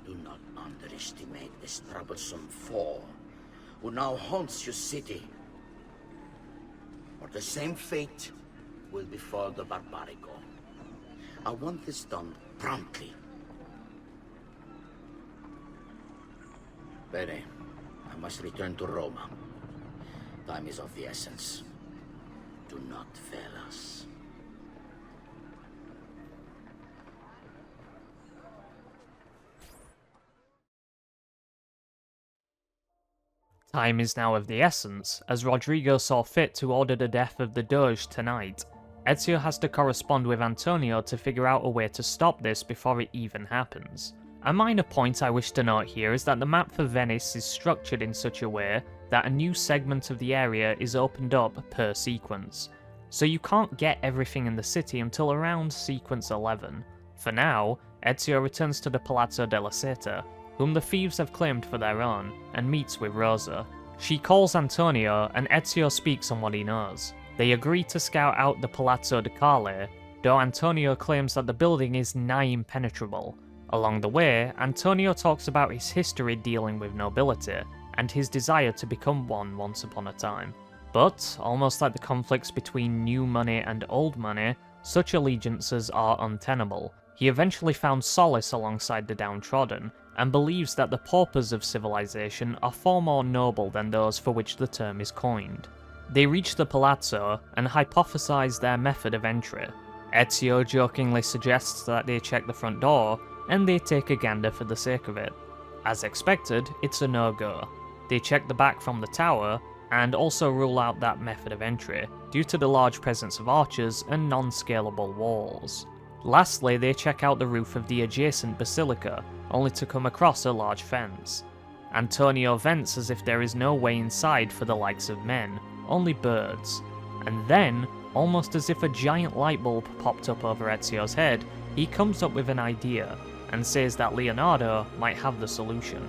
Do not underestimate this troublesome foe, who now haunts your city. Or the same fate will befall the Barbarico. I want this done promptly. Bene, I must return to Roma. Time is of the essence. Do not fail us. Time is now of the essence, as Rodrigo saw fit to order the death of the Doge tonight. Ezio has to correspond with Antonio to figure out a way to stop this before it even happens. A minor point I wish to note here is that the map for Venice is structured in such a way that a new segment of the area is opened up per sequence, so you can't get everything in the city until around sequence 11. For now, Ezio returns to the Palazzo della Seta, whom the thieves have claimed for their own, and meets with Rosa. She calls Antonio, and Ezio speaks on what he knows. They agree to scout out the Palazzo Ducale, though Antonio claims that the building is nigh impenetrable. Along the way, Antonio talks about his history dealing with nobility, and his desire to become one once upon a time. But, almost like the conflicts between new money and old money, such allegiances are untenable. He eventually found solace alongside the downtrodden, and believes that the paupers of civilization are far more noble than those for which the term is coined. They reach the palazzo, and hypothesize their method of entry. Ezio jokingly suggests that they check the front door, and they take a gander for the sake of it. As expected, it's a no-go. They check the back from the tower, and also rule out that method of entry, due to the large presence of archers and non-scalable walls. Lastly, they check out the roof of the adjacent basilica, only to come across a large fence. Antonio vents as if there is no way inside for the likes of men, only birds. And then, almost as if a giant light bulb popped up over Ezio's head, he comes up with an idea, and says that Leonardo might have the solution.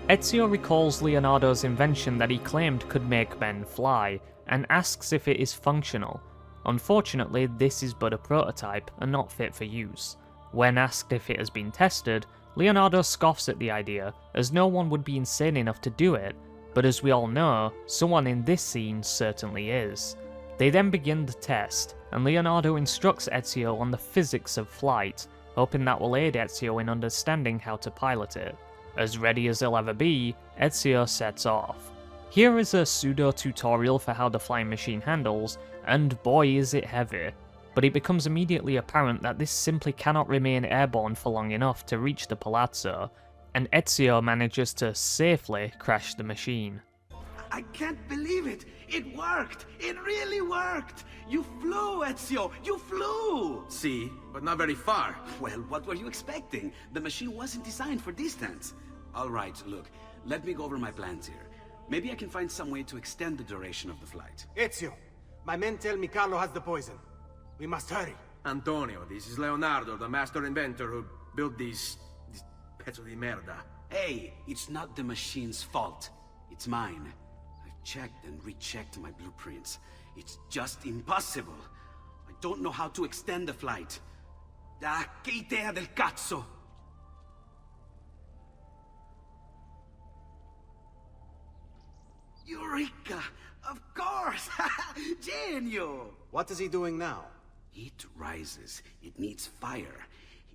Ezio recalls Leonardo's invention that he claimed could make men fly, and asks if it is functional. Unfortunately, this is but a prototype and not fit for use. When asked if it has been tested, Leonardo scoffs at the idea, as no one would be insane enough to do it, but as we all know, someone in this scene certainly is. They then begin the test, and Leonardo instructs Ezio on the physics of flight, hoping that will aid Ezio in understanding how to pilot it. As ready as he'll ever be, Ezio sets off. Here is a pseudo-tutorial for how the flying machine handles, and boy is it heavy. But it becomes immediately apparent that this simply cannot remain airborne for long enough to reach the palazzo, and Ezio manages to safely crash the machine. I can't believe it! It worked! It really worked! You flew, Ezio! You flew! See, but not very far. Well, what were you expecting? The machine wasn't designed for distance. Alright, look, let me go over my plans here. Maybe I can find some way to extend the duration of the flight. Ezio, my men tell me Carlo has the poison. We must hurry. Antonio, this is Leonardo, the master inventor who built these pezzo di merda. Hey, it's not the machine's fault. It's mine. I've checked and rechecked my blueprints. It's just impossible. I don't know how to extend the flight. Ah, che idea del cazzo! Eureka! Of course! Genio! What is he doing now? It rises. It needs fire.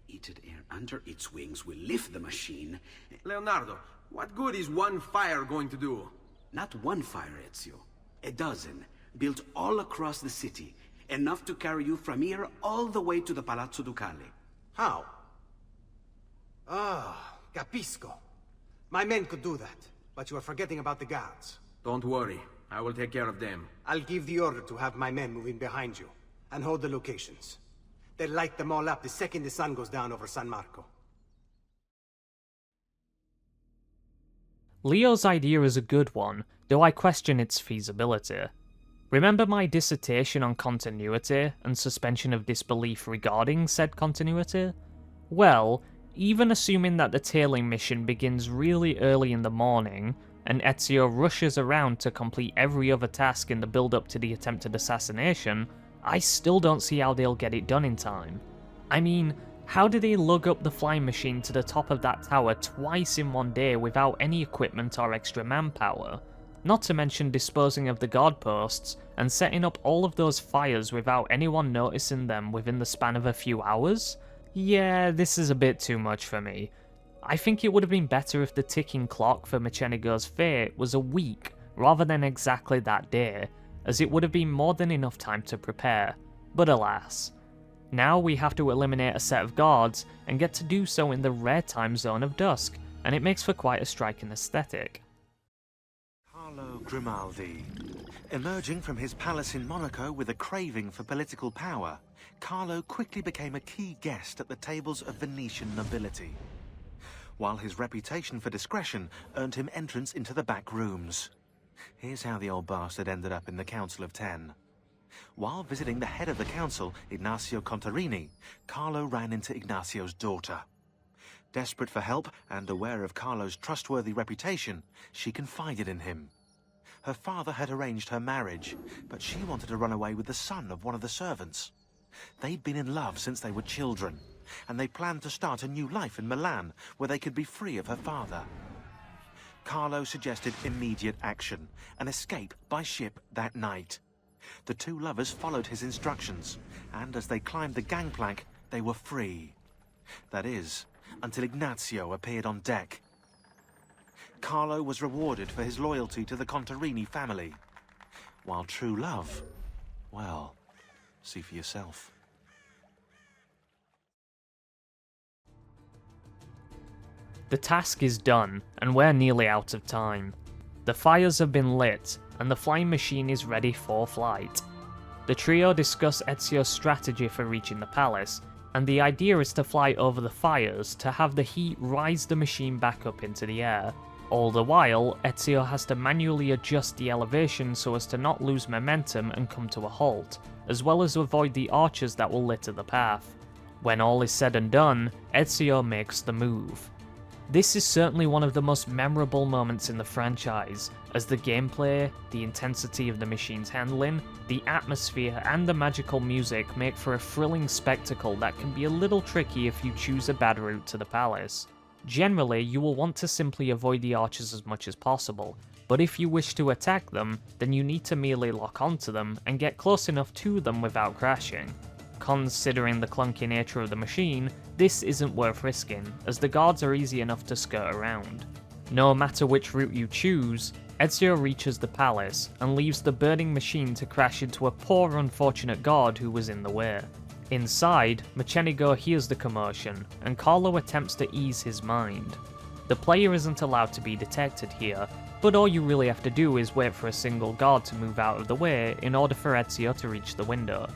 Heated air under its wings will lift the machine. Leonardo, what good is one fire going to do? Not one fire, Ezio. A dozen, built all across the city. Enough to carry you from here all the way to the Palazzo Ducale. How? Ah, capisco. My men could do that, but you are forgetting about the guards. Don't worry, I will take care of them. I'll give the order to have my men move in behind you, and hold the locations. They'll light them all up the second the sun goes down over San Marco. Leo's idea is a good one, though I question its feasibility. Remember my dissertation on continuity and suspension of disbelief regarding said continuity? Well, even assuming that the tailing mission begins really early in the morning, and Ezio rushes around to complete every other task in the build-up to the attempted assassination, I still don't see how they'll get it done in time. I mean, how do they lug up the flying machine to the top of that tower twice in one day without any equipment or extra manpower? Not to mention disposing of the guard posts and setting up all of those fires without anyone noticing them within the span of a few hours? Yeah, this is a bit too much for me. I think it would have been better if the ticking clock for Mechanigo's fate was a week rather than exactly that day, as it would have been more than enough time to prepare. But alas. Now we have to eliminate a set of guards and get to do so in the rare time zone of dusk, and it makes for quite a striking aesthetic. Carlo Grimaldi. Emerging from his palace in Monaco with a craving for political power, Carlo quickly became a key guest at the tables of Venetian nobility, while his reputation for discretion earned him entrance into the back rooms. Here's how the old bastard ended up in the Council of Ten. While visiting the head of the council, Ignazio Contarini, Carlo ran into Ignazio's daughter. Desperate for help and aware of Carlo's trustworthy reputation, she confided in him. Her father had arranged her marriage, but she wanted to run away with the son of one of the servants. They'd been in love since they were children, and they planned to start a new life in Milan, where they could be free of her father. Carlo suggested immediate action, an escape by ship that night. The two lovers followed his instructions, and as they climbed the gangplank, they were free. That is, until Ignazio appeared on deck. Carlo was rewarded for his loyalty to the Contarini family, while true love, well, see for yourself. The task is done, and we're nearly out of time. The fires have been lit, and the flying machine is ready for flight. The trio discuss Ezio's strategy for reaching the palace, and the idea is to fly over the fires to have the heat rise the machine back up into the air. All the while, Ezio has to manually adjust the elevation so as to not lose momentum and come to a halt, as well as avoid the archers that will litter the path. When all is said and done, Ezio makes the move. This is certainly one of the most memorable moments in the franchise, as the gameplay, the intensity of the machine's handling, the atmosphere and the magical music make for a thrilling spectacle that can be a little tricky if you choose a bad route to the palace. Generally, you will want to simply avoid the archers as much as possible, but if you wish to attack them, then you need to merely lock onto them and get close enough to them without crashing. Considering the clunky nature of the machine, this isn't worth risking, as the guards are easy enough to skirt around. No matter which route you choose, Ezio reaches the palace and leaves the burning machine to crash into a poor unfortunate guard who was in the way. Inside, Mechanigo hears the commotion, and Carlo attempts to ease his mind. The player isn't allowed to be detected here, but all you really have to do is wait for a single guard to move out of the way in order for Ezio to reach the window.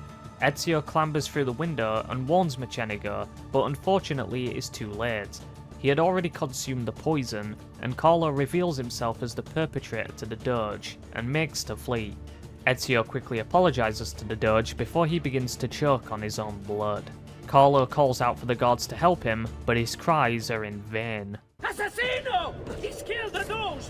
Ezio clambers through the window and warns Mechanigo, but unfortunately it is too late. He had already consumed the poison, and Carlo reveals himself as the perpetrator to the Doge, and makes to flee. Ezio quickly apologizes to the Doge before he begins to choke on his own blood. Carlo calls out for the guards to help him, but his cries are in vain. Assassino! He's killed the Doge!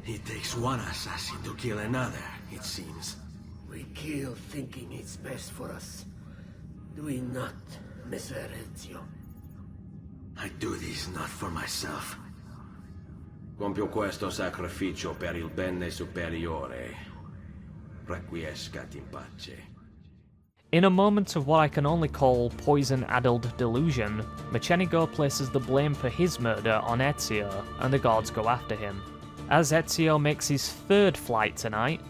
It takes one assassin to kill another, it seems. We kill thinking it's best for us. Do we not, Messer Ezio? I do this not for myself. Compio questo sacrificio per il bene superiore. Requiescat in pace. In a moment of what I can only call poison-addled delusion, Mechanigo places the blame for his murder on Ezio, and the guards go after him. As Ezio makes his third flight tonight,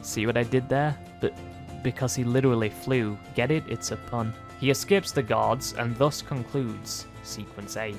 see what I did there? But because he literally flew, get it? It's a pun. He escapes the guards and thus concludes Sequence 8.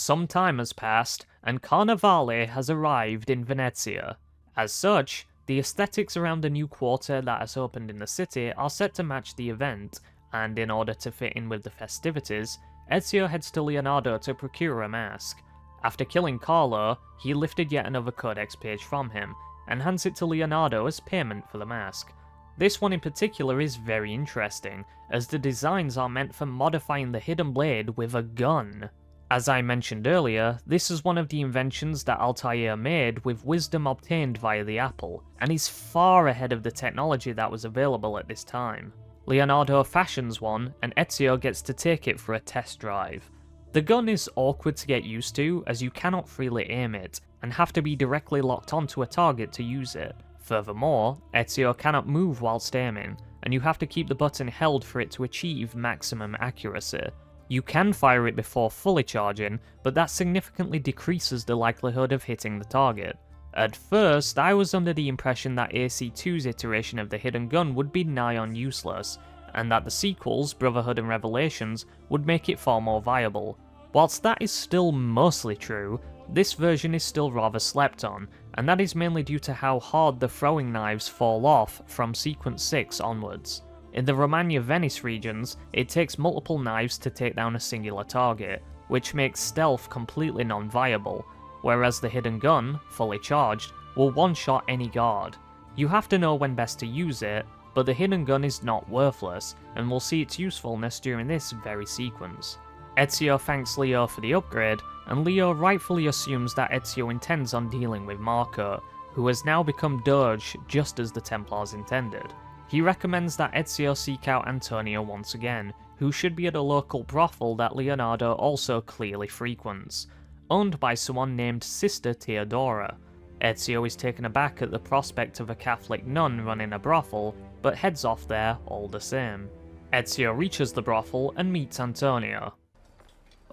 Some time has passed, and Carnevale has arrived in Venezia. As such, the aesthetics around the new quarter that has opened in the city are set to match the event, and in order to fit in with the festivities, Ezio heads to Leonardo to procure a mask. After killing Carlo, he lifted yet another codex page from him, and hands it to Leonardo as payment for the mask. This one in particular is very interesting, as the designs are meant for modifying the hidden blade with a gun. As I mentioned earlier, this is one of the inventions that Altair made with wisdom obtained via the apple, and is far ahead of the technology that was available at this time. Leonardo fashions one, and Ezio gets to take it for a test drive. The gun is awkward to get used to, as you cannot freely aim it, and have to be directly locked onto a target to use it. Furthermore, Ezio cannot move whilst aiming, and you have to keep the button held for it to achieve maximum accuracy. You can fire it before fully charging, but that significantly decreases the likelihood of hitting the target. At first, I was under the impression that AC2's iteration of the hidden gun would be nigh on useless, and that the sequels, Brotherhood and Revelations, would make it far more viable. Whilst that is still mostly true, this version is still rather slept on, and that is mainly due to how hard the throwing knives fall off from Sequence 6 onwards. In the Romagna-Venice regions, it takes multiple knives to take down a singular target, which makes stealth completely non-viable, whereas the hidden gun, fully charged, will one-shot any guard. You have to know when best to use it, but the hidden gun is not worthless, and will see its usefulness during this very sequence. Ezio thanks Leo for the upgrade, and Leo rightfully assumes that Ezio intends on dealing with Marco, who has now become Doge just as the Templars intended. He recommends that Ezio seek out Antonio once again, who should be at a local brothel that Leonardo also clearly frequents, owned by someone named Sister Theodora. Ezio is taken aback at the prospect of a Catholic nun running a brothel, but heads off there all the same. Ezio reaches the brothel and meets Antonio.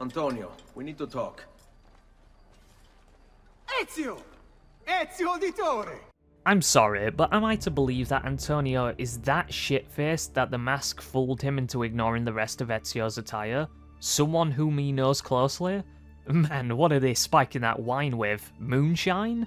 Antonio, we need to talk. Ezio! Ezio Auditore! I'm sorry, but am I to believe that Antonio is that shit-faced that the mask fooled him into ignoring the rest of Ezio's attire? Someone whom he knows closely? Man, what are they spiking that wine with? Moonshine?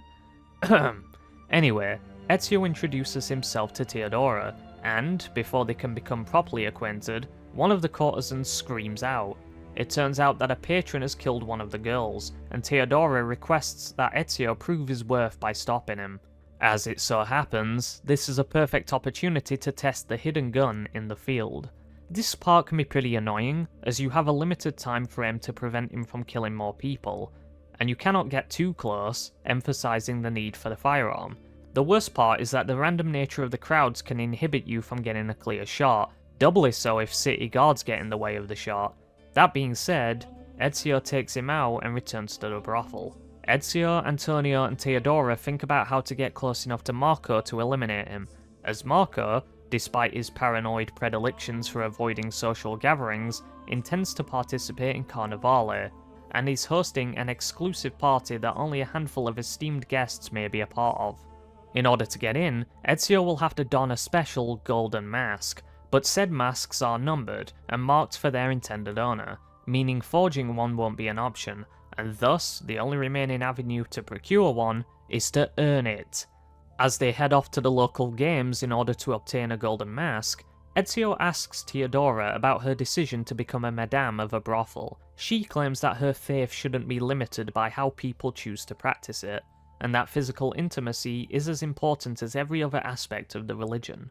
Anyway, Ezio introduces himself to Theodora, and, before they can become properly acquainted, one of the courtesans screams out. It turns out that a patron has killed one of the girls, and Theodora requests that Ezio prove his worth by stopping him. As it so happens, this is a perfect opportunity to test the hidden gun in the field. This part can be pretty annoying, as you have a limited time frame to prevent him from killing more people, and you cannot get too close, emphasizing the need for the firearm. The worst part is that the random nature of the crowds can inhibit you from getting a clear shot, doubly so if city guards get in the way of the shot. That being said, Ezio takes him out and returns to the brothel. Ezio, Antonio, and Theodora think about how to get close enough to Marco to eliminate him, as Marco, despite his paranoid predilections for avoiding social gatherings, intends to participate in Carnevale, and is hosting an exclusive party that only a handful of esteemed guests may be a part of. In order to get in, Ezio will have to don a special golden mask, but said masks are numbered and marked for their intended owner, meaning forging one won't be an option, and thus the only remaining avenue to procure one is to earn it. As they head off to the local games in order to obtain a golden mask, Ezio asks Theodora about her decision to become a madame of a brothel. She claims that her faith shouldn't be limited by how people choose to practice it, and that physical intimacy is as important as every other aspect of the religion.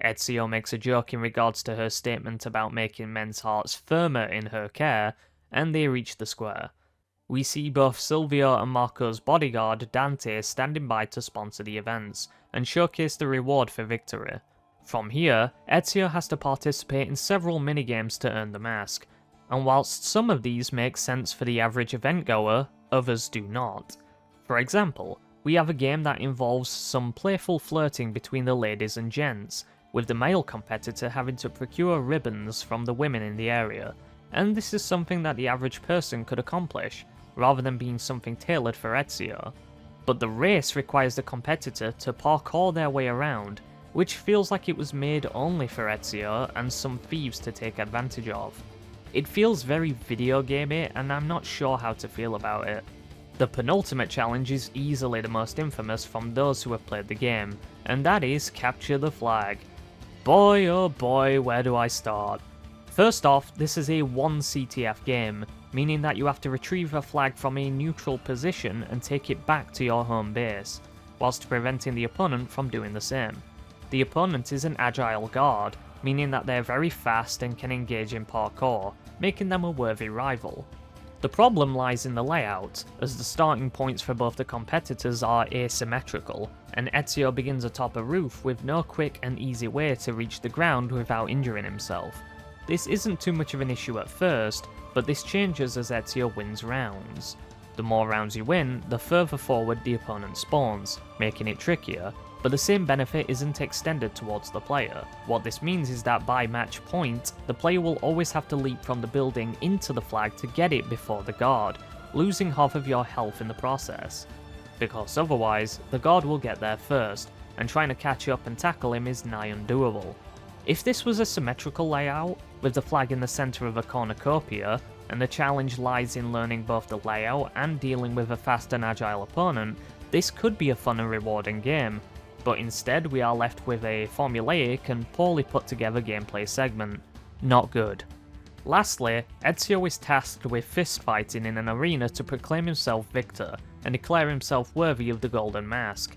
Ezio makes a joke in regards to her statement about making men's hearts firmer in her care, and they reach the square. We see both Silvio and Marco's bodyguard, Dante, standing by to sponsor the events, and showcase the reward for victory. From here, Ezio has to participate in several minigames to earn the mask, and whilst some of these make sense for the average event goer, others do not. For example, we have a game that involves some playful flirting between the ladies and gents, with the male competitor having to procure ribbons from the women in the area, and this is something that the average person could accomplish, rather than being something tailored for Ezio. But the race requires the competitor to parkour their way around, which feels like it was made only for Ezio and some thieves to take advantage of. It feels very video gamey, and I'm not sure how to feel about it. The penultimate challenge is easily the most infamous from those who have played the game, and that is capture the flag. Boy oh boy, where do I start? First off, this is a 1 CTF game, meaning that you have to retrieve a flag from a neutral position and take it back to your home base, whilst preventing the opponent from doing the same. The opponent is an agile guard, meaning that they're very fast and can engage in parkour, making them a worthy rival. The problem lies in the layout, as the starting points for both the competitors are asymmetrical, and Ezio begins atop a roof with no quick and easy way to reach the ground without injuring himself. This isn't too much of an issue at first, but this changes as Ezio wins rounds. The more rounds you win, the further forward the opponent spawns, making it trickier, but the same benefit isn't extended towards the player. What this means is that by match point, the player will always have to leap from the building into the flag to get it before the guard, losing half of your health in the process. Because otherwise, the guard will get there first, and trying to catch up and tackle him is nigh undoable. If this was a symmetrical layout, with the flag in the centre of a cornucopia, and the challenge lies in learning both the layout and dealing with a fast and agile opponent, this could be a fun and rewarding game, but instead we are left with a formulaic and poorly put together gameplay segment. Not good. Lastly, Ezio is tasked with fist fighting in an arena to proclaim himself victor, and declare himself worthy of the Golden Mask.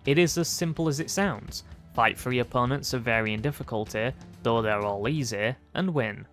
It is as simple as it sounds: fight 3 opponents of varying difficulty, though they're all easy, and win.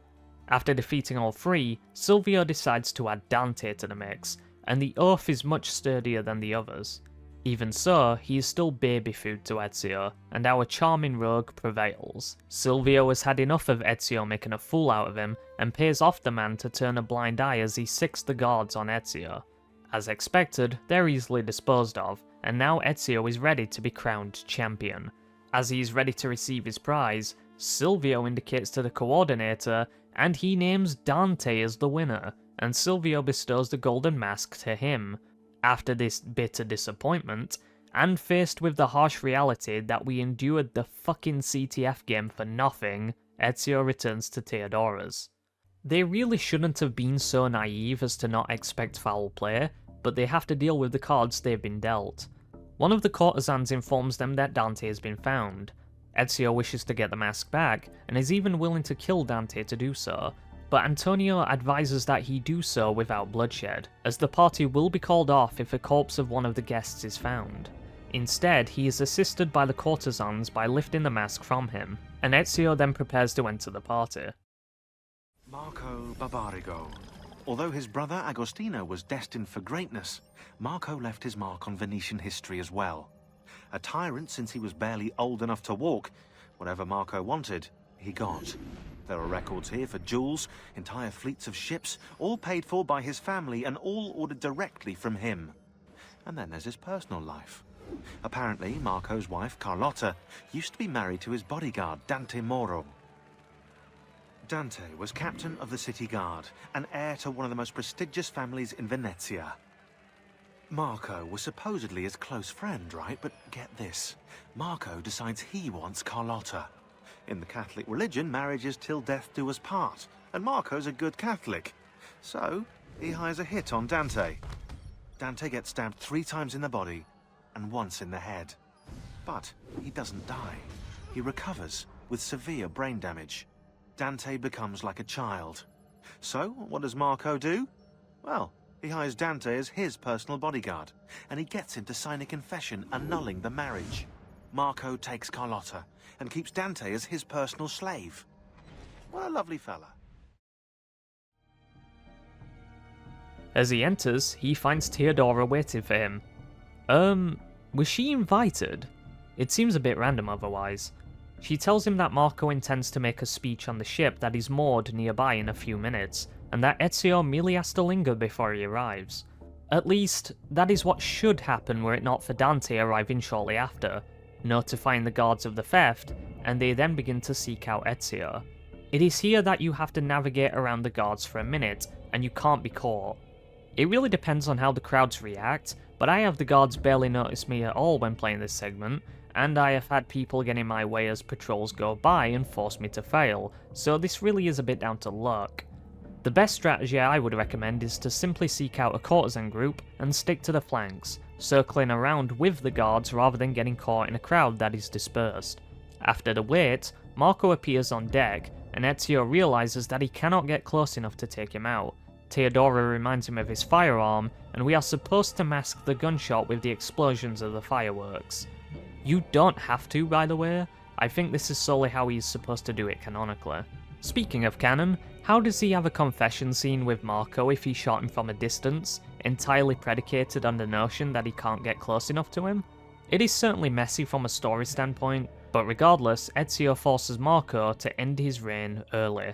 After defeating all 3, Silvio decides to add Dante to the mix, and the oath is much sturdier than the others. Even so, he is still baby food to Ezio, and our charming rogue prevails. Silvio has had enough of Ezio making a fool out of him, and pays off the man to turn a blind eye as he sicks the guards on Ezio. As expected, they're easily disposed of, and now Ezio is ready to be crowned champion. As he is ready to receive his prize, Silvio indicates to the coordinator, and he names Dante as the winner, and Silvio bestows the Golden Mask to him. After this bitter disappointment, and faced with the harsh reality that we endured the fucking CTF game for nothing, Ezio returns to Theodora's. They really shouldn't have been so naive as to not expect foul play, but they have to deal with the cards they've been dealt. One of the courtesans informs them that Dante has been found. Ezio wishes to get the mask back, and is even willing to kill Dante to do so, but Antonio advises that he do so without bloodshed, as the party will be called off if a corpse of one of the guests is found. Instead, he is assisted by the courtesans by lifting the mask from him, and Ezio then prepares to enter the party. Marco Barbarigo. Although his brother Agostino was destined for greatness, Marco left his mark on Venetian history as well. A tyrant since he was barely old enough to walk, whatever Marco wanted, he got. There are records here for jewels, entire fleets of ships, all paid for by his family and all ordered directly from him. And then there's his personal life. Apparently, Marco's wife, Carlotta, used to be married to his bodyguard, Dante Moro. Dante was captain of the city guard, and heir to one of the most prestigious families in Venezia. Marco was supposedly his close friend, right? But get this, Marco decides he wants Carlotta. In the Catholic religion, marriage is till death do us part, and Marco's a good Catholic. So, he hires a hit on Dante. Dante gets stabbed 3 times in the body, and once in the head. But he doesn't die. He recovers, with severe brain damage. Dante becomes like a child. So, what does Marco do? Well, he hires Dante as his personal bodyguard, and he gets him to sign a confession annulling the marriage. Marco takes Carlotta, and keeps Dante as his personal slave. What a lovely fella. As he enters, he finds Theodora waiting for him. Was she invited? It seems a bit random otherwise. She tells him that Marco intends to make a speech on the ship that is moored nearby in a few minutes, and that Ezio merely has to linger before he arrives. At least, that is what should happen were it not for Dante arriving shortly after, notifying the guards of the theft, and they then begin to seek out Ezio. It is here that you have to navigate around the guards for a minute, and you can't be caught. It really depends on how the crowds react, but I have the guards barely notice me at all when playing this segment, and I have had people get in my way as patrols go by and force me to fail, so this really is a bit down to luck. The best strategy I would recommend is to simply seek out a courtesan group and stick to the flanks, circling around with the guards rather than getting caught in a crowd that is dispersed. After the wait, Marco appears on deck, and Ezio realises that he cannot get close enough to take him out. Theodora reminds him of his firearm, and we are supposed to mask the gunshot with the explosions of the fireworks. You don't have to, by the way. I think this is solely how he's supposed to do it canonically. Speaking of canon, how does he have a confession scene with Marco if he shot him from a distance, entirely predicated on the notion that he can't get close enough to him? It is certainly messy from a story standpoint, but regardless, Ezio forces Marco to end his reign early.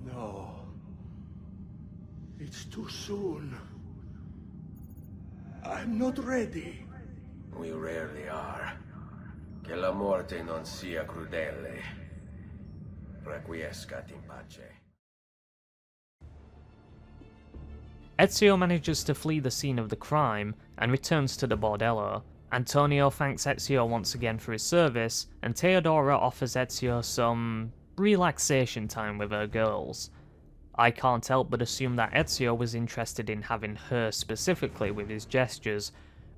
No. It's too soon. I'm not ready. We rarely are. Che la morte non sia crudele. Requiescat in pace. Ezio manages to flee the scene of the crime and returns to the bordello. Antonio thanks Ezio once again for his service, and Theodora offers Ezio some relaxation time with her girls. I can't help but assume that Ezio was interested in having her specifically with his gestures,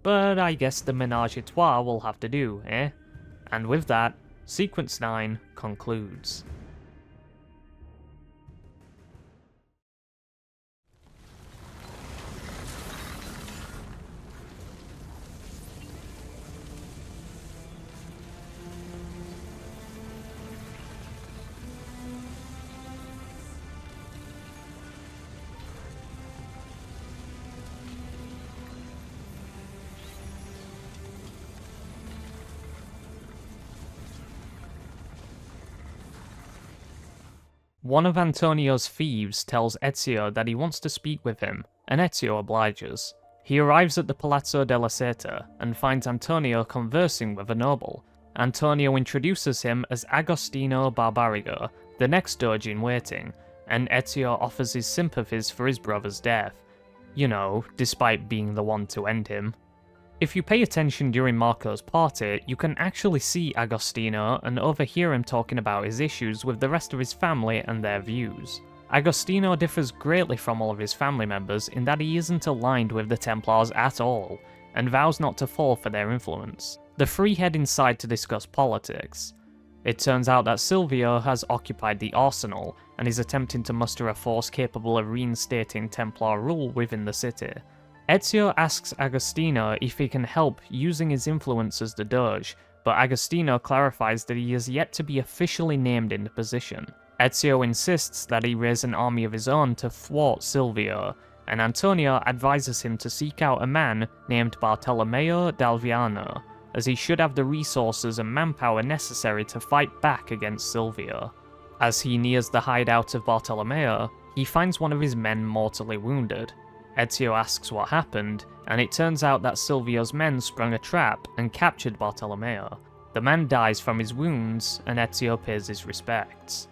but I guess the ménage à trois will have to do, eh? And with that, Sequence 9 concludes. One of Antonio's thieves tells Ezio that he wants to speak with him, and Ezio obliges. He arrives at the Palazzo della Seta and finds Antonio conversing with a noble. Antonio introduces him as Agostino Barbarigo, the next doge in waiting, and Ezio offers his sympathies for his brother's death. You know, despite being the one to end him. If you pay attention during Marco's party, you can actually see Agostino and overhear him talking about his issues with the rest of his family and their views. Agostino differs greatly from all of his family members in that he isn't aligned with the Templars at all, and vows not to fall for their influence. The three head inside to discuss politics. It turns out that Silvio has occupied the arsenal, and is attempting to muster a force capable of reinstating Templar rule within the city. Ezio asks Agostino if he can help using his influence as the Doge, but Agostino clarifies that he is yet to be officially named in the position. Ezio insists that he raise an army of his own to thwart Silvio, and Antonio advises him to seek out a man named Bartolomeo d'Alviano, as he should have the resources and manpower necessary to fight back against Silvio. As he nears the hideout of Bartolomeo, he finds one of his men mortally wounded. Ezio asks what happened, and it turns out that Silvio's men sprung a trap and captured Bartolomeo. The man dies from his wounds, and Ezio pays his respects.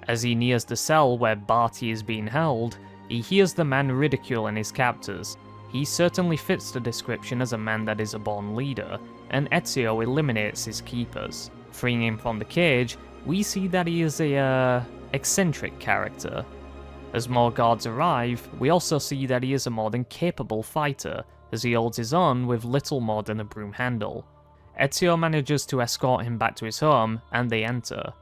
As he nears the cell where Barty is being held, he hears the man ridiculing his captors. He certainly fits the description as a man that is a born leader, and Ezio eliminates his keepers. Freeing him from the cage, we see that he is a eccentric character. As more guards arrive, we also see that he is a more than capable fighter, as he holds his own with little more than a broom handle. Ezio manages to escort him back to his home, and they enter.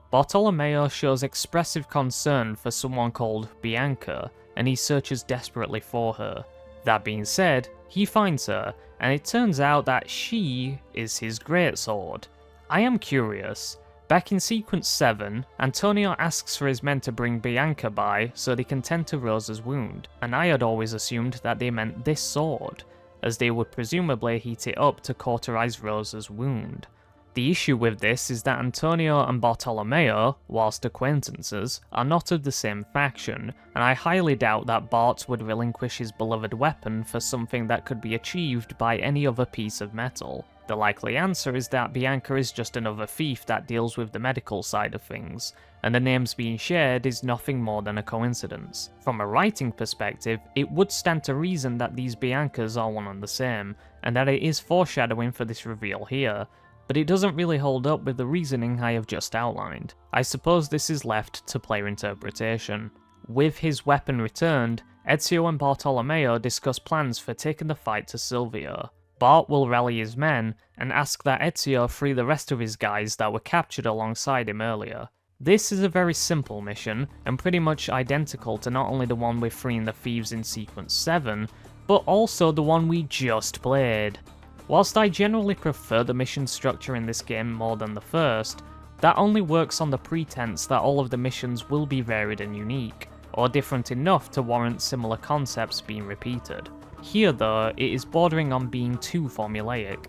Bartolomeo shows expressive concern for someone called Bianca, and he searches desperately for her. That being said, he finds her, and it turns out that she is his greatsword. I am curious. Back in Sequence 7, Antonio asks for his men to bring Bianca by so they can tend to Rosa's wound, and I had always assumed that they meant this sword, as they would presumably heat it up to cauterize Rosa's wound. The issue with this is that Antonio and Bartolomeo, whilst acquaintances, are not of the same faction, and I highly doubt that Bart would relinquish his beloved weapon for something that could be achieved by any other piece of metal. The likely answer is that Bianca is just another thief that deals with the medical side of things, and the names being shared is nothing more than a coincidence. From a writing perspective, it would stand to reason that these Biancas are one and the same, and that it is foreshadowing for this reveal here, but it doesn't really hold up with the reasoning I have just outlined. I suppose this is left to player interpretation. With his weapon returned, Ezio and Bartolomeo discuss plans for taking the fight to Silvio. Bart will rally his men and ask that Ezio free the rest of his guys that were captured alongside him earlier. This is a very simple mission, and pretty much identical to not only the one with freeing the thieves in Sequence 7, but also the one we just played. Whilst I generally prefer the mission structure in this game more than the first, that only works on the pretense that all of the missions will be varied and unique, or different enough to warrant similar concepts being repeated. Here though, it is bordering on being too formulaic.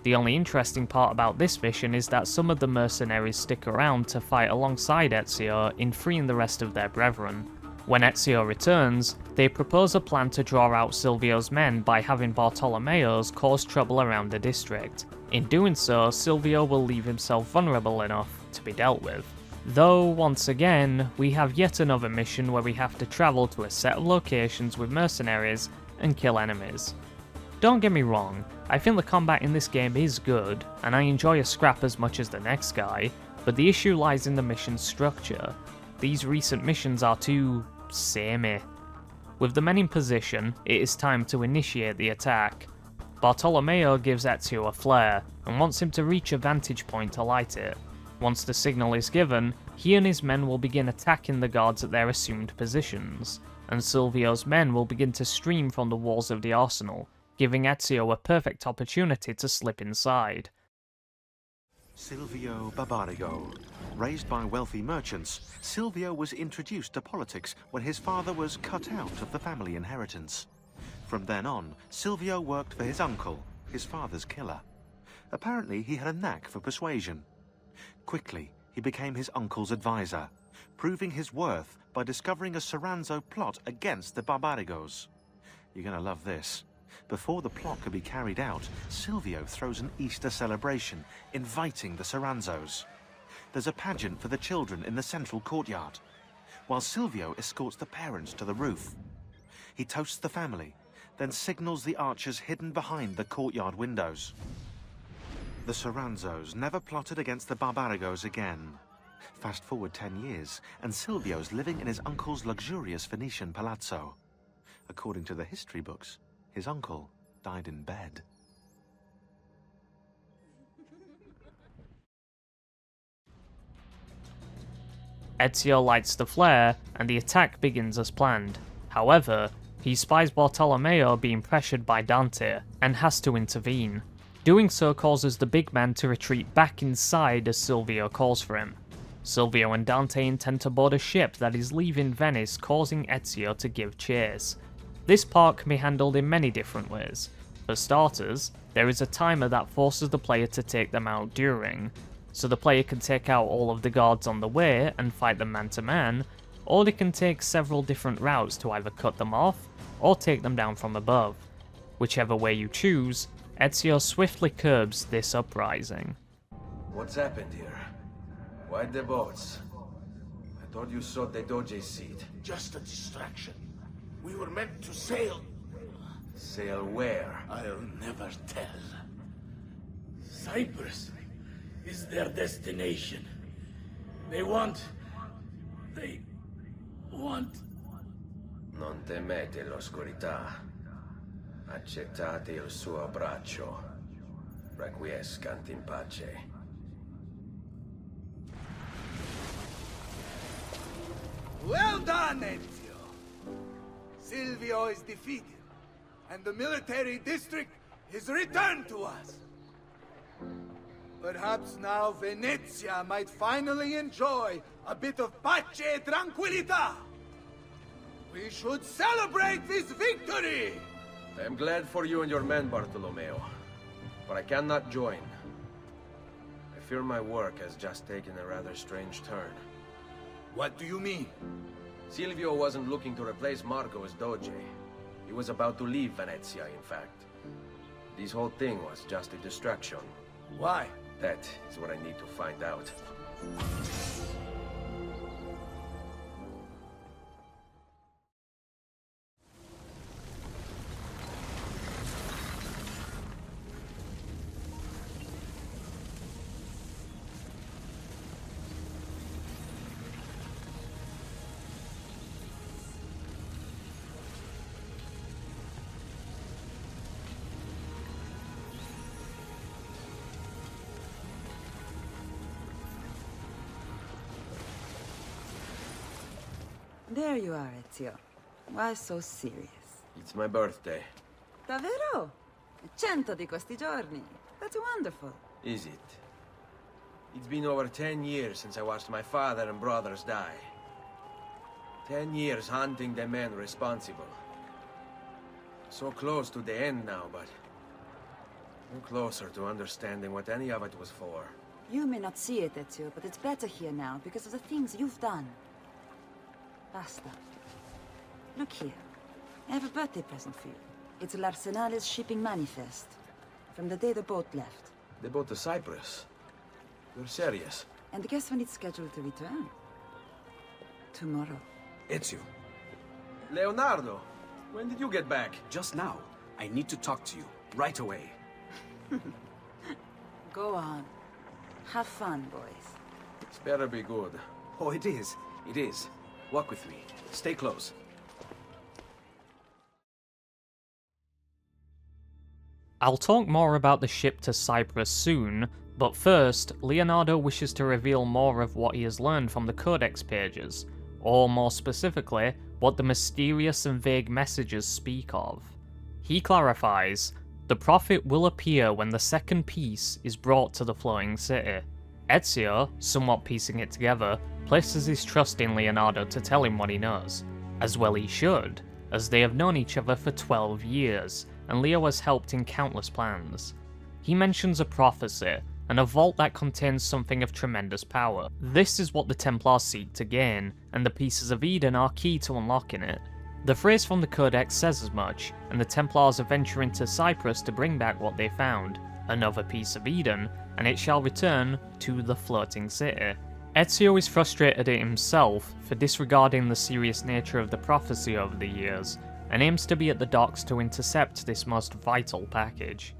The only interesting part about this mission is that some of the mercenaries stick around to fight alongside Ezio in freeing the rest of their brethren. When Ezio returns, they propose a plan to draw out Silvio's men by having Bartolomeo's cause trouble around the district. In doing so, Silvio will leave himself vulnerable enough to be dealt with. Though, once again, we have yet another mission where we have to travel to a set of locations with mercenaries and kill enemies. Don't get me wrong, I think the combat in this game is good, and I enjoy a scrap as much as the next guy, but the issue lies in the mission structure. These recent missions are too samey. With the men in position, it is time to initiate the attack. Bartolomeo gives Ezio a flare, and wants him to reach a vantage point to light it. Once the signal is given, he and his men will begin attacking the guards at their assumed positions, and Silvio's men will begin to stream from the walls of the arsenal, giving Ezio a perfect opportunity to slip inside. Silvio Barbarigo. Raised by wealthy merchants, Silvio was introduced to politics when his father was cut out of the family inheritance. From then on, Silvio worked for his uncle, his father's killer. Apparently, he had a knack for persuasion. Quickly, he became his uncle's advisor, proving his worth by discovering a Soranzo plot against the Barbarigos. You're gonna love this. Before the plot could be carried out, Silvio throws an Easter celebration, inviting the Soranzos. There's a pageant for the children in the central courtyard, while Silvio escorts the parents to the roof. He toasts the family, then signals the archers hidden behind the courtyard windows. The Soranzos never plotted against the Barbarigos again. Fast forward 10 years, and Silvio's living in his uncle's luxurious Venetian palazzo. According to the history books, his uncle died in bed. Ezio lights the flare, and the attack begins as planned. However, he spies Bartolomeo being pressured by Dante, and has to intervene. Doing so causes the big man to retreat back inside as Silvio calls for him. Silvio and Dante intend to board a ship that is leaving Venice, causing Ezio to give chase. This part can be handled in many different ways. For starters, there is a timer that forces the player to take them out during, so the player can take out all of the guards on the way and fight them man to man, or they can take several different routes to either cut them off or take them down from above. Whichever way you choose, Ezio swiftly curbs this uprising. What's happened here? Why the boats? I thought you sought the Doge's seat. Just a distraction. We were meant to sail. Sail where? I'll never tell. Cyprus is their destination. They want... Non temete l'oscurità. Accettate il suo abbraccio. Requiescant in pace. Well done, Ezio! Silvio is defeated, and the military district is returned to us. Perhaps now Venezia might finally enjoy a bit of pace e tranquillità. We should celebrate this victory! I am glad for you and your men, Bartolomeo, but I cannot join. I fear my work has just taken a rather strange turn. What do you mean? Silvio wasn't looking to replace Marco as Doge. He was about to leave Venezia, in fact. This whole thing was just a distraction. Why? That is what I need to find out. There you are, Ezio. Why so serious? It's my birthday. Davvero? 100 di questi giorni. That's wonderful. Is it? It's been over 10 years since I watched my father and brothers die. 10 years hunting the men responsible. So close to the end now, but no closer to understanding what any of it was for. You may not see it, Ezio, but it's better here now because of the things you've done. Basta. Look here. I have a birthday present for you. It's l'Arsenale's shipping manifest. From the day the boat left. The boat to Cyprus? You're serious? And guess when it's scheduled to return? Tomorrow. Ezio. Leonardo! When did you get back? Just now. I need to talk to you. Right away. Go on. Have fun, boys. It's better be good. Oh, it is. It is. Walk with me. Stay close. I'll talk more about the ship to Cyprus soon, but first, Leonardo wishes to reveal more of what he has learned from the Codex pages, or more specifically, what the mysterious and vague messages speak of. He clarifies, the Prophet will appear when the second piece is brought to the floating city. Ezio, somewhat piecing it together, places his trust in Leonardo to tell him what he knows. As well he should, as they have known each other for 12 years, and Leo has helped in countless plans. He mentions a prophecy, and a vault that contains something of tremendous power. This is what the Templars seek to gain, and the pieces of Eden are key to unlocking it. The phrase from the Codex says as much, and the Templars are venturing to Cyprus to bring back what they found, another piece of Eden, and it shall return to the floating city. Ezio is frustrated at himself for disregarding the serious nature of the prophecy over the years, and aims to be at the docks to intercept this most vital package.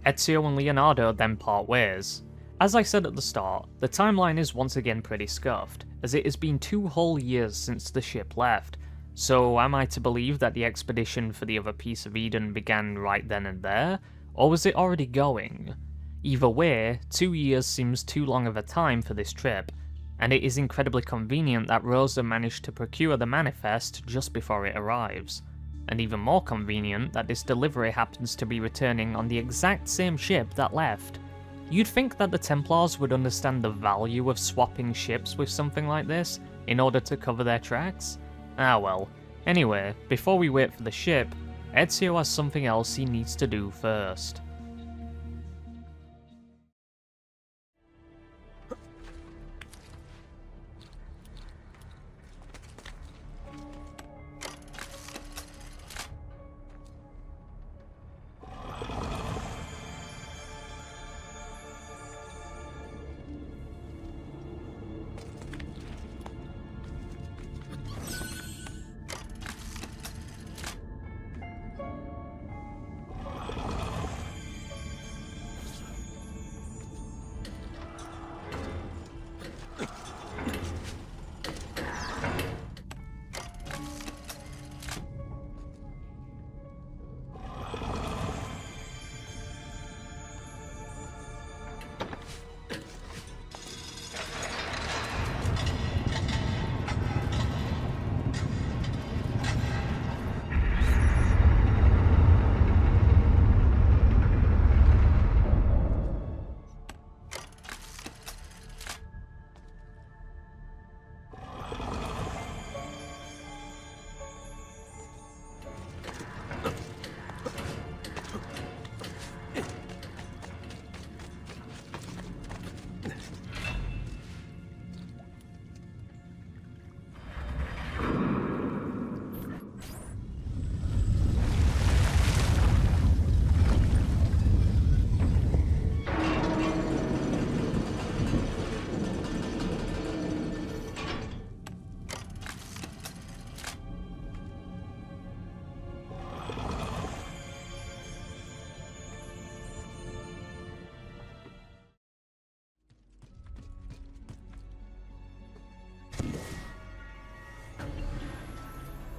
Ezio and Leonardo then part ways. As I said at the start, the timeline is once again pretty scuffed, as it has been 2 whole years since the ship left, so am I to believe that the expedition for the other piece of Eden began right then and there, or was it already going? Either way, 2 years seems too long of a time for this trip, and it is incredibly convenient that Rosa managed to procure the manifest just before it arrives. And even more convenient that this delivery happens to be returning on the exact same ship that left. You'd think that the Templars would understand the value of swapping ships with something like this, in order to cover their tracks? Ah well. Anyway, before we wait for the ship, Ezio has something else he needs to do first.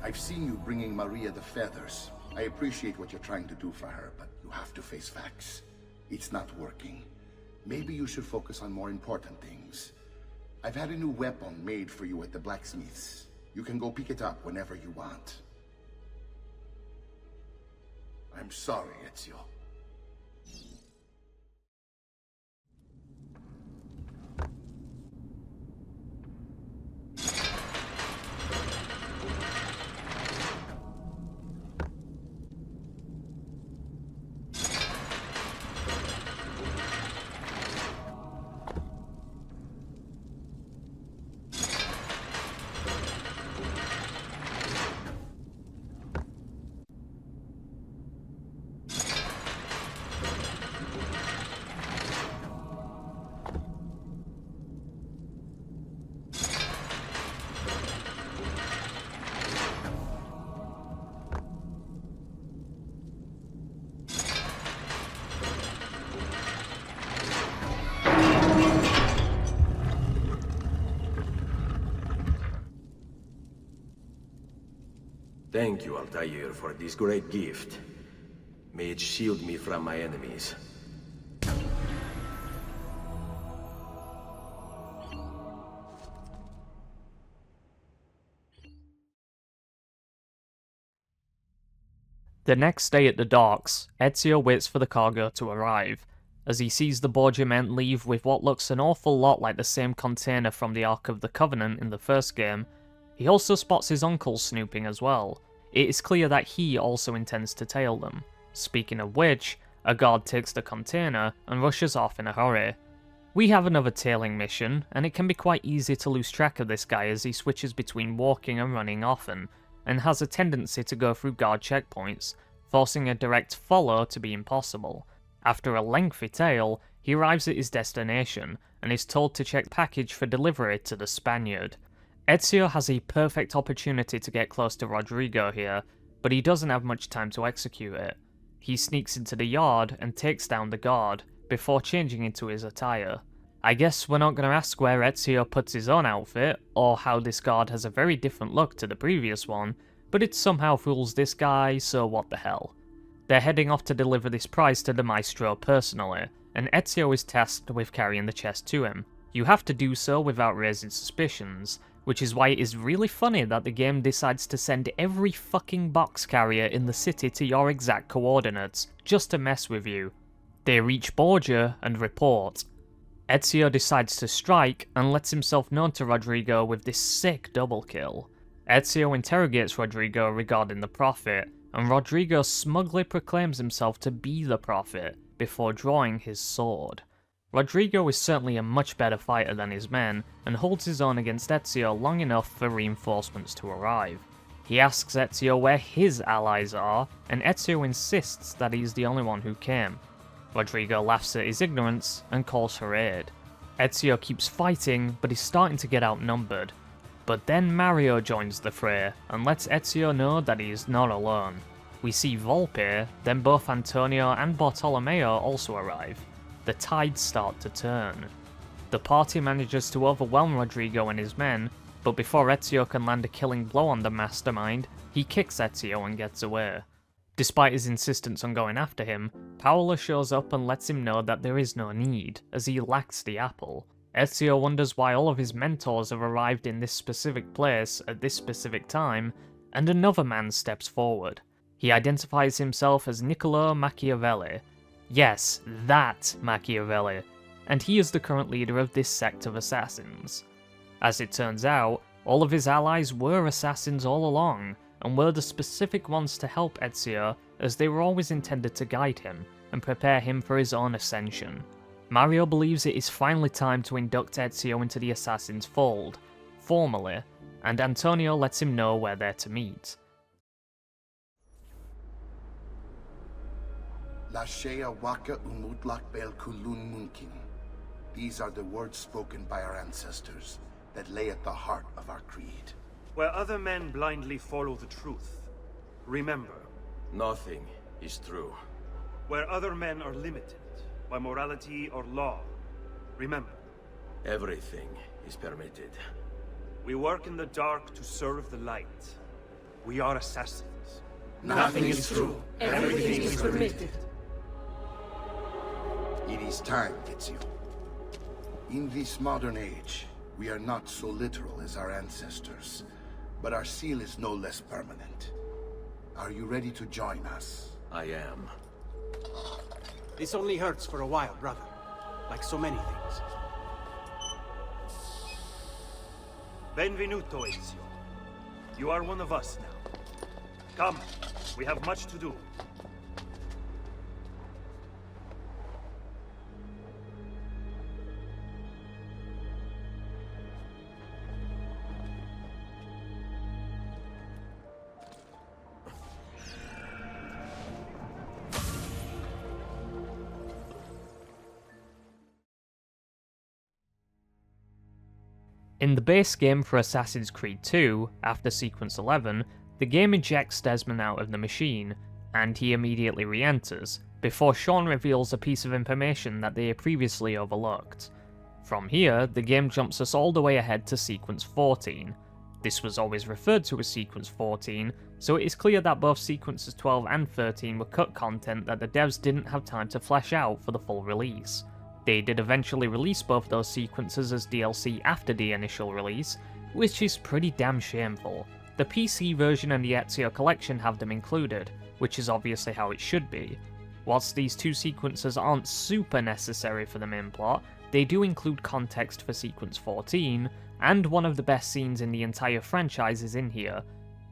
I've seen you bringing Maria the feathers. I appreciate what you're trying to do for her, but you have to face facts. It's not working. Maybe you should focus on more important things. I've had a new weapon made for you at the blacksmith's. You can go pick it up whenever you want. I'm sorry, Ezio. Thank you, Altair, for this great gift. May it shield me from my enemies. The next day at the docks, Ezio waits for the cargo to arrive. As he sees the Borgia men leave with what looks an awful lot like the same container from the Ark of the Covenant in the first game, he also spots his uncle snooping as well. It is clear that he also intends to tail them. Speaking of which, a guard takes the container and rushes off in a hurry. We have another tailing mission, and it can be quite easy to lose track of this guy as he switches between walking and running often, and has a tendency to go through guard checkpoints, forcing a direct follow to be impossible. After a lengthy tail, he arrives at his destination, and is told to check package for delivery to the Spaniard. Ezio has a perfect opportunity to get close to Rodrigo here, but he doesn't have much time to execute it. He sneaks into the yard and takes down the guard, before changing into his attire. I guess we're not going to ask where Ezio puts his own outfit, or how this guard has a very different look to the previous one, but it somehow fools this guy, so what the hell. They're heading off to deliver this prize to the Maestro personally, and Ezio is tasked with carrying the chest to him. You have to do so without raising suspicions, which is why it is really funny that the game decides to send every fucking box carrier in the city to your exact coordinates, just to mess with you. They reach Borgia and report. Ezio decides to strike and lets himself known to Rodrigo with this sick double kill. Ezio interrogates Rodrigo regarding the Prophet, and Rodrigo smugly proclaims himself to be the Prophet, before drawing his sword. Rodrigo is certainly a much better fighter than his men, and holds his own against Ezio long enough for reinforcements to arrive. He asks Ezio where his allies are, and Ezio insists that he's the only one who came. Rodrigo laughs at his ignorance and calls for aid. Ezio keeps fighting, but is starting to get outnumbered. But then Mario joins the fray, and lets Ezio know that he is not alone. We see Volpe, then both Antonio and Bartolomeo also arrive. The tides start to turn. The party manages to overwhelm Rodrigo and his men, but before Ezio can land a killing blow on the mastermind, he kicks Ezio and gets away. Despite his insistence on going after him, Paolo shows up and lets him know that there is no need, as he lacks the apple. Ezio wonders why all of his mentors have arrived in this specific place at this specific time, and another man steps forward. He identifies himself as Niccolo Machiavelli. Yes, that Machiavelli, and he is the current leader of this sect of assassins. As it turns out, all of his allies were assassins all along, and were the specific ones to help Ezio, as they were always intended to guide him, and prepare him for his own ascension. Mario believes it is finally time to induct Ezio into the Assassin's Fold, formally, and Antonio lets him know where they're to meet. Lashea waka umutlak bel kulun munkin. These are the words spoken by our ancestors that lay at the heart of our creed. Where other men blindly follow the truth, remember, Nothing is true. where other men are limited by morality or law, remember, Everything is permitted. we work in the dark to serve the light. We are assassins. Nothing is true. Everything is permitted. It is time, Ezio. In this modern age, we are not so literal as our ancestors, but our seal is no less permanent. Are you ready to join us? I am. This only hurts for a while, brother. Like so many things. Benvenuto, Ezio. You are one of us now. Come, we have much to do. In the base game for Assassin's Creed 2, after Sequence 11, the game ejects Desmond out of the machine, and he immediately re-enters, before Sean reveals a piece of information that they had previously overlooked. From here, the game jumps us all the way ahead to Sequence 14. This was always referred to as Sequence 14, so it is clear that both Sequences 12 and 13 were cut content that the devs didn't have time to flesh out for the full release. They did eventually release both those sequences as DLC after the initial release, which is pretty damn shameful. The PC version and the Ezio collection have them included, which is obviously how it should be. Whilst these two sequences aren't super necessary for the main plot, they do include context for Sequence 14, and one of the best scenes in the entire franchise is in here.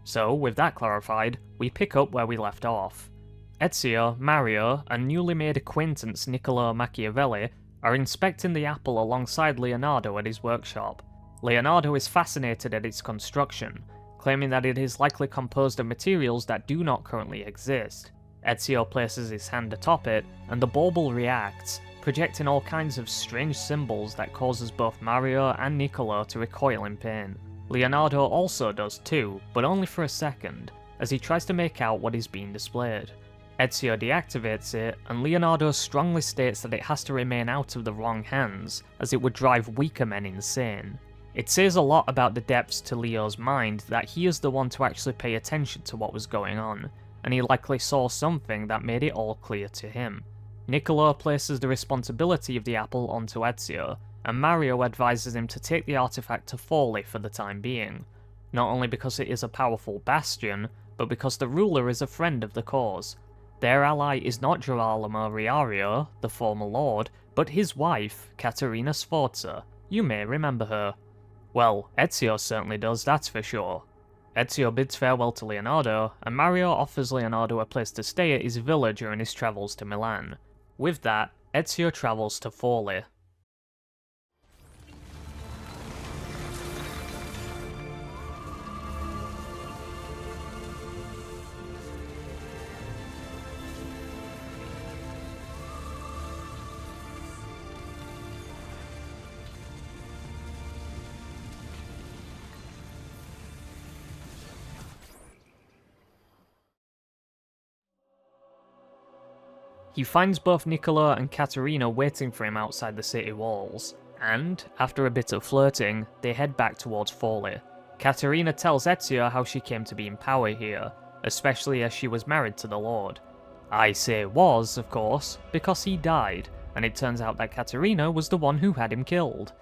So, with that clarified, we pick up where we left off. Ezio, Mario, and newly made acquaintance Niccolo Machiavelli are inspecting the apple alongside Leonardo at his workshop. Leonardo is fascinated at its construction, claiming that it is likely composed of materials that do not currently exist. Ezio places his hand atop it, and the bauble reacts, projecting all kinds of strange symbols that causes both Mario and Niccolo to recoil in pain. Leonardo also does too, but only for a second, as he tries to make out what is being displayed. Ezio deactivates it, and Leonardo strongly states that it has to remain out of the wrong hands, as it would drive weaker men insane. It says a lot about the depths to Leo's mind that he is the one to actually pay attention to what was going on, and he likely saw something that made it all clear to him. Niccolo places the responsibility of the apple onto Ezio, and Mario advises him to take the artifact to Forli for the time being, not only because it is a powerful bastion, but because the ruler is a friend of the cause. Their ally is not Girolamo Riario, the former lord, but his wife, Caterina Sforza. You may remember her. Well, Ezio certainly does, that's for sure. Ezio bids farewell to Leonardo, and Mario offers Leonardo a place to stay at his villa during his travels to Milan. With that, Ezio travels to Forli. He finds both Niccolo and Caterina waiting for him outside the city walls, and, after a bit of flirting, they head back towards Forli. Caterina tells Ezio how she came to be in power here, especially as she was married to the Lord. I say was, of course, because he died, and it turns out that Caterina was the one who had him killed.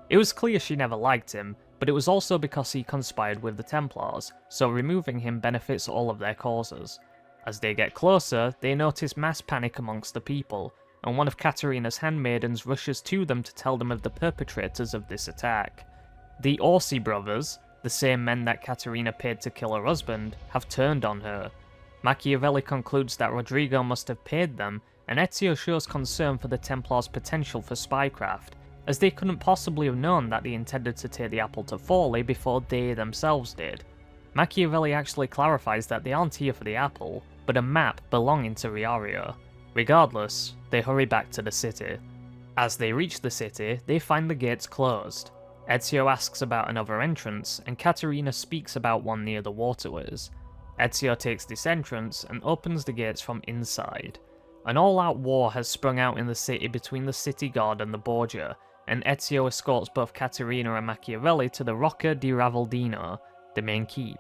It was clear she never liked him, but it was also because he conspired with the Templars, so removing him benefits all of their causes. As they get closer, they notice mass panic amongst the people, and one of Caterina's handmaidens rushes to them to tell them of the perpetrators of this attack. The Orsi brothers, the same men that Caterina paid to kill her husband, have turned on her. Machiavelli concludes that Rodrigo must have paid them, and Ezio shows concern for the Templars' potential for spycraft, as they couldn't possibly have known that they intended to take the apple to Forli before they themselves did. Machiavelli actually clarifies that they aren't here for the apple, but a map belonging to Riario. Regardless, they hurry back to the city. As they reach the city, they find the gates closed. Ezio asks about another entrance, and Caterina speaks about one near the waterways. Ezio takes this entrance and opens the gates from inside. An all-out war has sprung out in the city between the city guard and the Borgia, and Ezio escorts both Caterina and Machiavelli to the Rocca di Ravaldino, the main keep.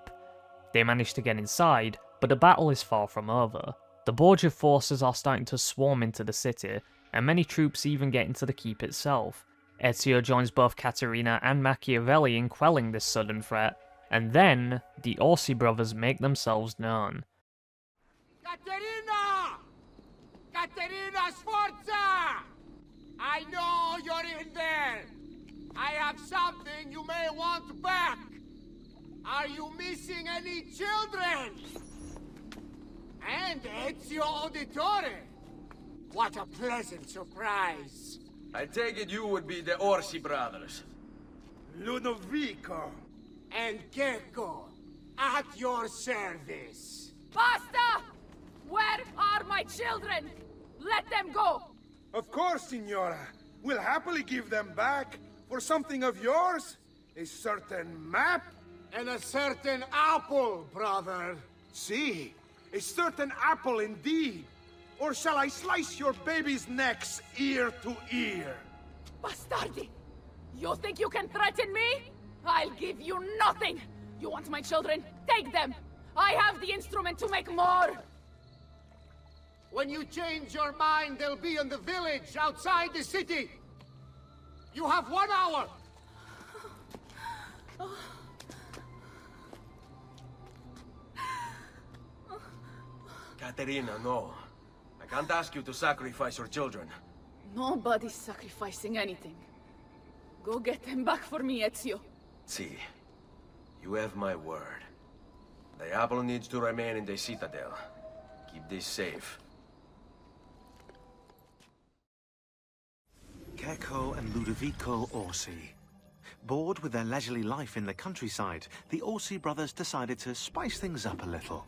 They manage to get inside, but the battle is far from over. The Borgia forces are starting to swarm into the city, and many troops even get into the keep itself. Ezio joins both Caterina and Machiavelli in quelling this sudden threat, and then the Orsi brothers make themselves known. Caterina! Caterina Sforza! I know you're in there! I have something you may want back! Are you missing any children? And Ezio Auditore! What a pleasant surprise! I take it you would be the Orsi brothers. Ludovico and Gecko, at your service. Basta! Where are my children? Let them go! Of course, Signora. We'll happily give them back for something of yours. A certain map. And a certain apple, brother. See, a certain apple indeed. Or shall I slice your baby's necks ear to ear? Bastardi! You think you can threaten me? I'll give you nothing! You want my children? Take them! I have the instrument to make more! When you change your mind, they'll be in the village outside the city. You have 1 hour. Caterina, no. I can't ask you to sacrifice your children. Nobody's sacrificing anything. Go get them back for me, Ezio. See, you have my word. The apple needs to remain in the citadel. Keep this safe. Cecco and Ludovico Orsi. Bored with their leisurely life in the countryside, the Orsi brothers decided to spice things up a little.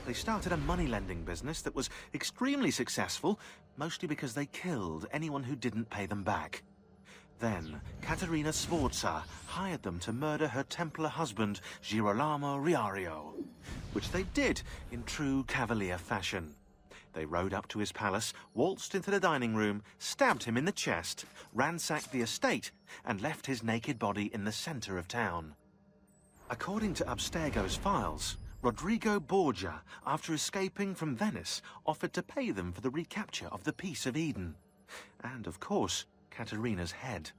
They started a money-lending business that was extremely successful, mostly because they killed anyone who didn't pay them back. Then, Caterina Sforza hired them to murder her Templar husband, Girolamo Riario, which they did in true cavalier fashion. They rode up to his palace, waltzed into the dining room, stabbed him in the chest, ransacked the estate, and left his naked body in the center of town. According to Abstergo's files, Rodrigo Borgia, after escaping from Venice, offered to pay them for the recapture of the Peace of Eden. And, of course, Caterina's head.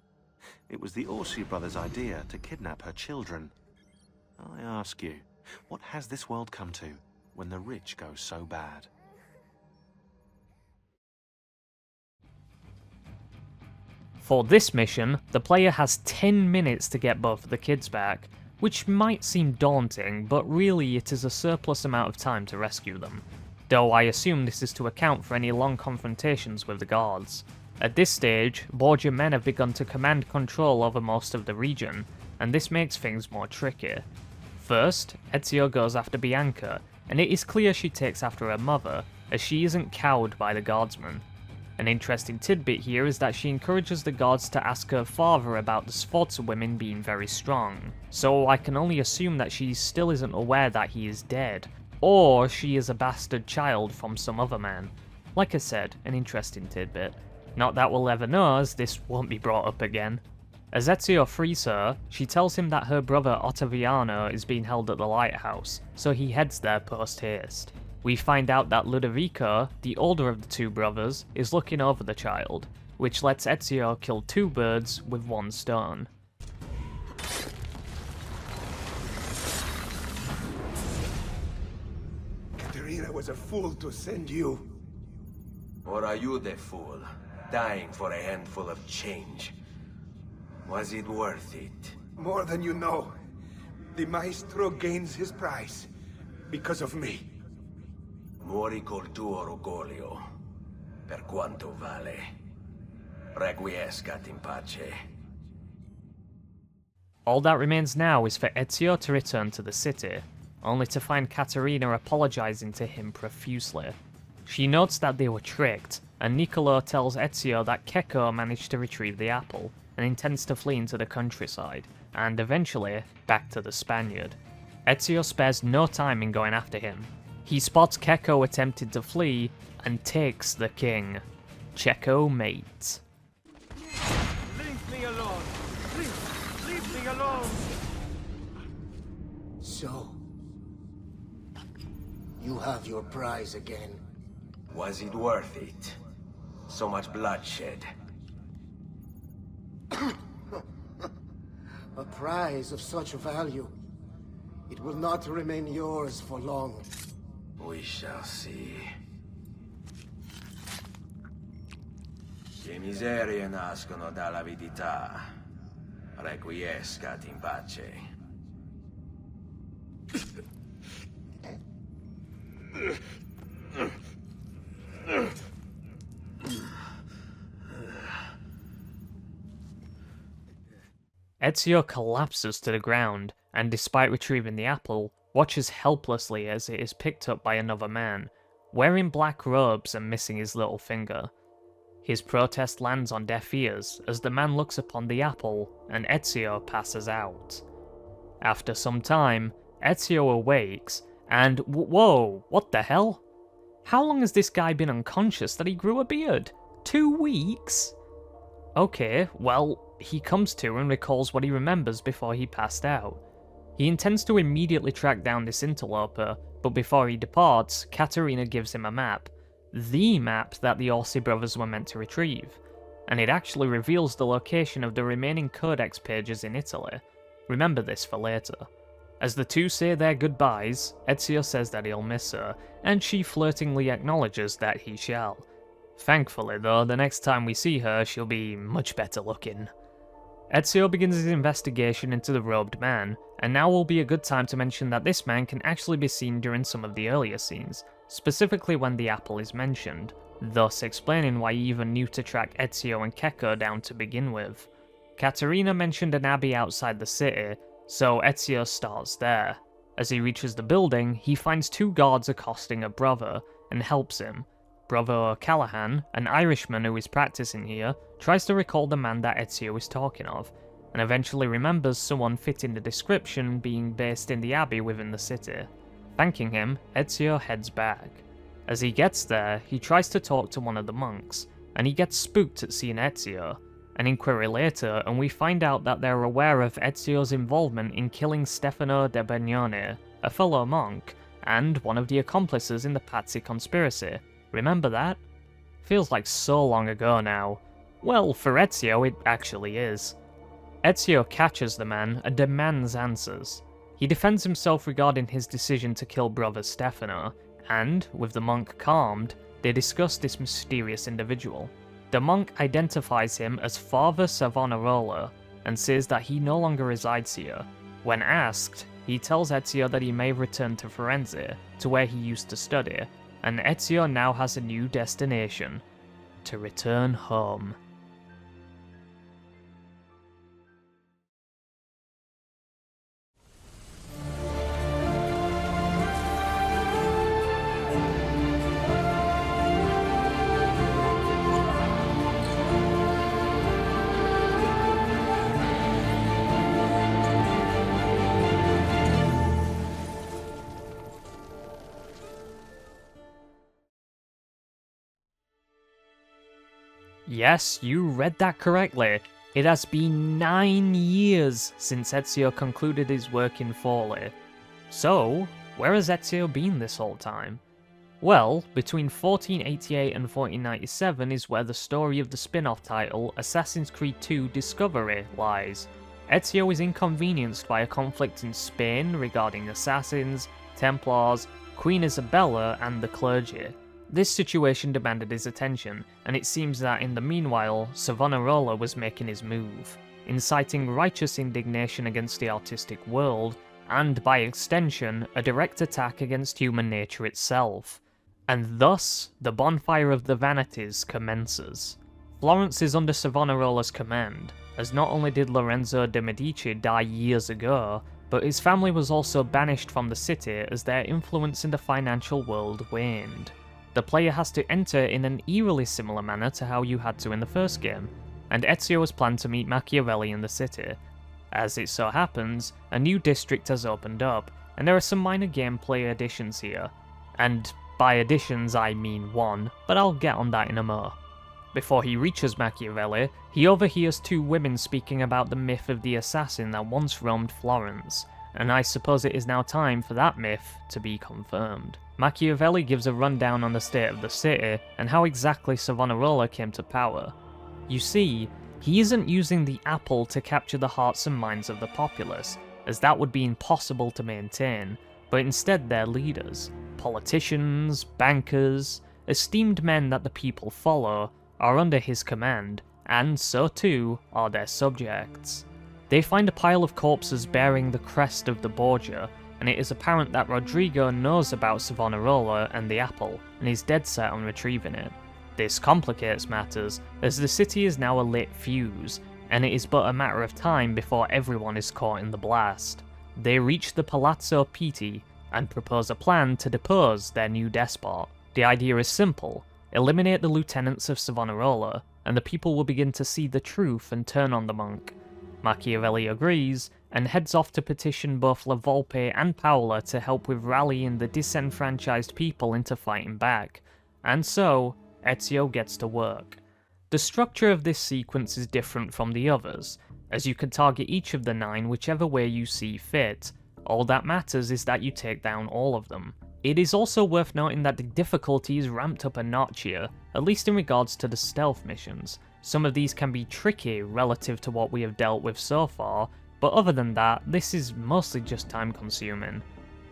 It was the Orsi brothers' idea to kidnap her children. I ask you, what has this world come to when the rich go so bad? For this mission, the player has 10 minutes to get both of the kids back, which might seem daunting, but really it is a surplus amount of time to rescue them. Though I assume this is to account for any long confrontations with the guards. At this stage, Borgia men have begun to command control over most of the region, and this makes things more tricky. First, Ezio goes after Bianca, and it is clear she takes after her mother, as she isn't cowed by the guardsmen. An interesting tidbit here is that she encourages the guards to ask her father about the Sforza women being very strong, so I can only assume that she still isn't aware that he is dead, or she is a bastard child from some other man. Like I said, an interesting tidbit. Not that we'll ever know, as this won't be brought up again. As Ezio frees her, she tells him that her brother Ottaviano is being held at the lighthouse, so he heads there post-haste. We find out that Ludovico, the older of the two brothers, is looking over the child, which lets Ezio kill 2 birds with 1 stone. Caterina was a fool to send you. Or are you the fool, dying for a handful of change? Was it worth it? More than you know. The maestro gains his prize because of me. Muori col tuo orgoglio, per quanto vale. Requiescat in pace. All that remains now is for Ezio to return to the city, only to find Caterina apologizing to him profusely. She notes that they were tricked, and Niccolo tells Ezio that Cecco managed to retrieve the apple, and intends to flee into the countryside, and eventually back to the Spaniard. Ezio spares no time in going after him. He spots Cecco attempting to flee, and takes the king. Checkmate. Leave me alone! Please, leave me alone! So, You have your prize again. Was it worth it? So much bloodshed. A prize of such value. It will not remain yours for long. We shall see. Che miserie nascono dall'avidità. Requiescat in pace. Ezio collapses to the ground, and despite retrieving the apple, watches helplessly as it is picked up by another man, wearing black robes and missing his little finger. His protest lands on deaf ears as the man looks upon the apple, and Ezio passes out. After some time, Ezio awakes, and whoa, what the hell? How long has this guy been unconscious that he grew a beard? 2 weeks? Okay, well, he comes to and recalls what he remembers before he passed out. He intends to immediately track down this interloper, but before he departs, Caterina gives him a map. The map that the Orsi brothers were meant to retrieve, and it actually reveals the location of the remaining codex pages in Italy. Remember this for later. As the two say their goodbyes, Ezio says that he'll miss her, and she flirtingly acknowledges that he shall. Thankfully though, the next time we see her, she'll be much better looking. Ezio begins his investigation into the robed man, and now will be a good time to mention that this man can actually be seen during some of the earlier scenes, specifically when the apple is mentioned, thus explaining why he even knew to track Ezio and Keko down to begin with. Caterina mentioned an abbey outside the city, so Ezio starts there. As he reaches the building, he finds 2 guards accosting a brother, and helps him. Brother O'Callaghan, an Irishman who is practicing here, tries to recall the man that Ezio is talking of, and eventually remembers someone fitting the description being based in the abbey within the city. Thanking him, Ezio heads back. As he gets there, he tries to talk to one of the monks, and he gets spooked at seeing Ezio. An inquiry later, and we find out that they're aware of Ezio's involvement in killing Stefano de Bagnone, a fellow monk, and one of the accomplices in the Pazzi conspiracy. Remember that? Feels like so long ago now. Well, for Ezio, it actually is. Ezio catches the man and demands answers. He defends himself regarding his decision to kill brother Stefano, and, with the monk calmed, they discuss this mysterious individual. The monk identifies him as Father Savonarola, and says that he no longer resides here. When asked, he tells Ezio that he may return to Firenze, to where he used to study, and Ezio now has a new destination: to return home. Yes, you read that correctly. It has been 9 years since Ezio concluded his work in Forli. So, where has Ezio been this whole time? Well, between 1488 and 1497 is where the story of the spin-off title Assassin's Creed II Discovery lies. Ezio is inconvenienced by a conflict in Spain regarding assassins, Templars, Queen Isabella, and the clergy. This situation demanded his attention, and it seems that in the meanwhile, Savonarola was making his move, inciting righteous indignation against the artistic world, and by extension, a direct attack against human nature itself. And thus, the Bonfire of the Vanities commences. Florence is under Savonarola's command, as not only did Lorenzo de' Medici die years ago, but his family was also banished from the city as their influence in the financial world waned. The player has to enter in an eerily similar manner to how you had to in the first game, and Ezio has planned to meet Machiavelli in the city. As it so happens, a new district has opened up, and there are some minor gameplay additions here. And by additions I mean one, but I'll get on that in a mo. Before he reaches Machiavelli, he overhears 2 women speaking about the myth of the assassin that once roamed Florence, and I suppose it is now time for that myth to be confirmed. Machiavelli gives a rundown on the state of the city and how exactly Savonarola came to power. You see, he isn't using the apple to capture the hearts and minds of the populace, as that would be impossible to maintain, but instead their leaders, politicians, bankers, esteemed men that the people follow, are under his command, and so too are their subjects. They find a pile of corpses bearing the crest of the Borgia, and it is apparent that Rodrigo knows about Savonarola and the apple, and is dead set on retrieving it. This complicates matters, as the city is now a lit fuse, and it is but a matter of time before everyone is caught in the blast. They reach the Palazzo Pitti, and propose a plan to depose their new despot. The idea is simple: eliminate the lieutenants of Savonarola, and the people will begin to see the truth and turn on the monk. Machiavelli agrees, and heads off to petition both La Volpe and Paola to help with rallying the disenfranchised people into fighting back. And so, Ezio gets to work. The structure of this sequence is different from the others, as you can target each of the 9 whichever way you see fit. All that matters is that you take down all of them. It is also worth noting that the difficulty is ramped up a notch here, at least in regards to the stealth missions. Some of these can be tricky relative to what we have dealt with so far, but other than that, this is mostly just time consuming.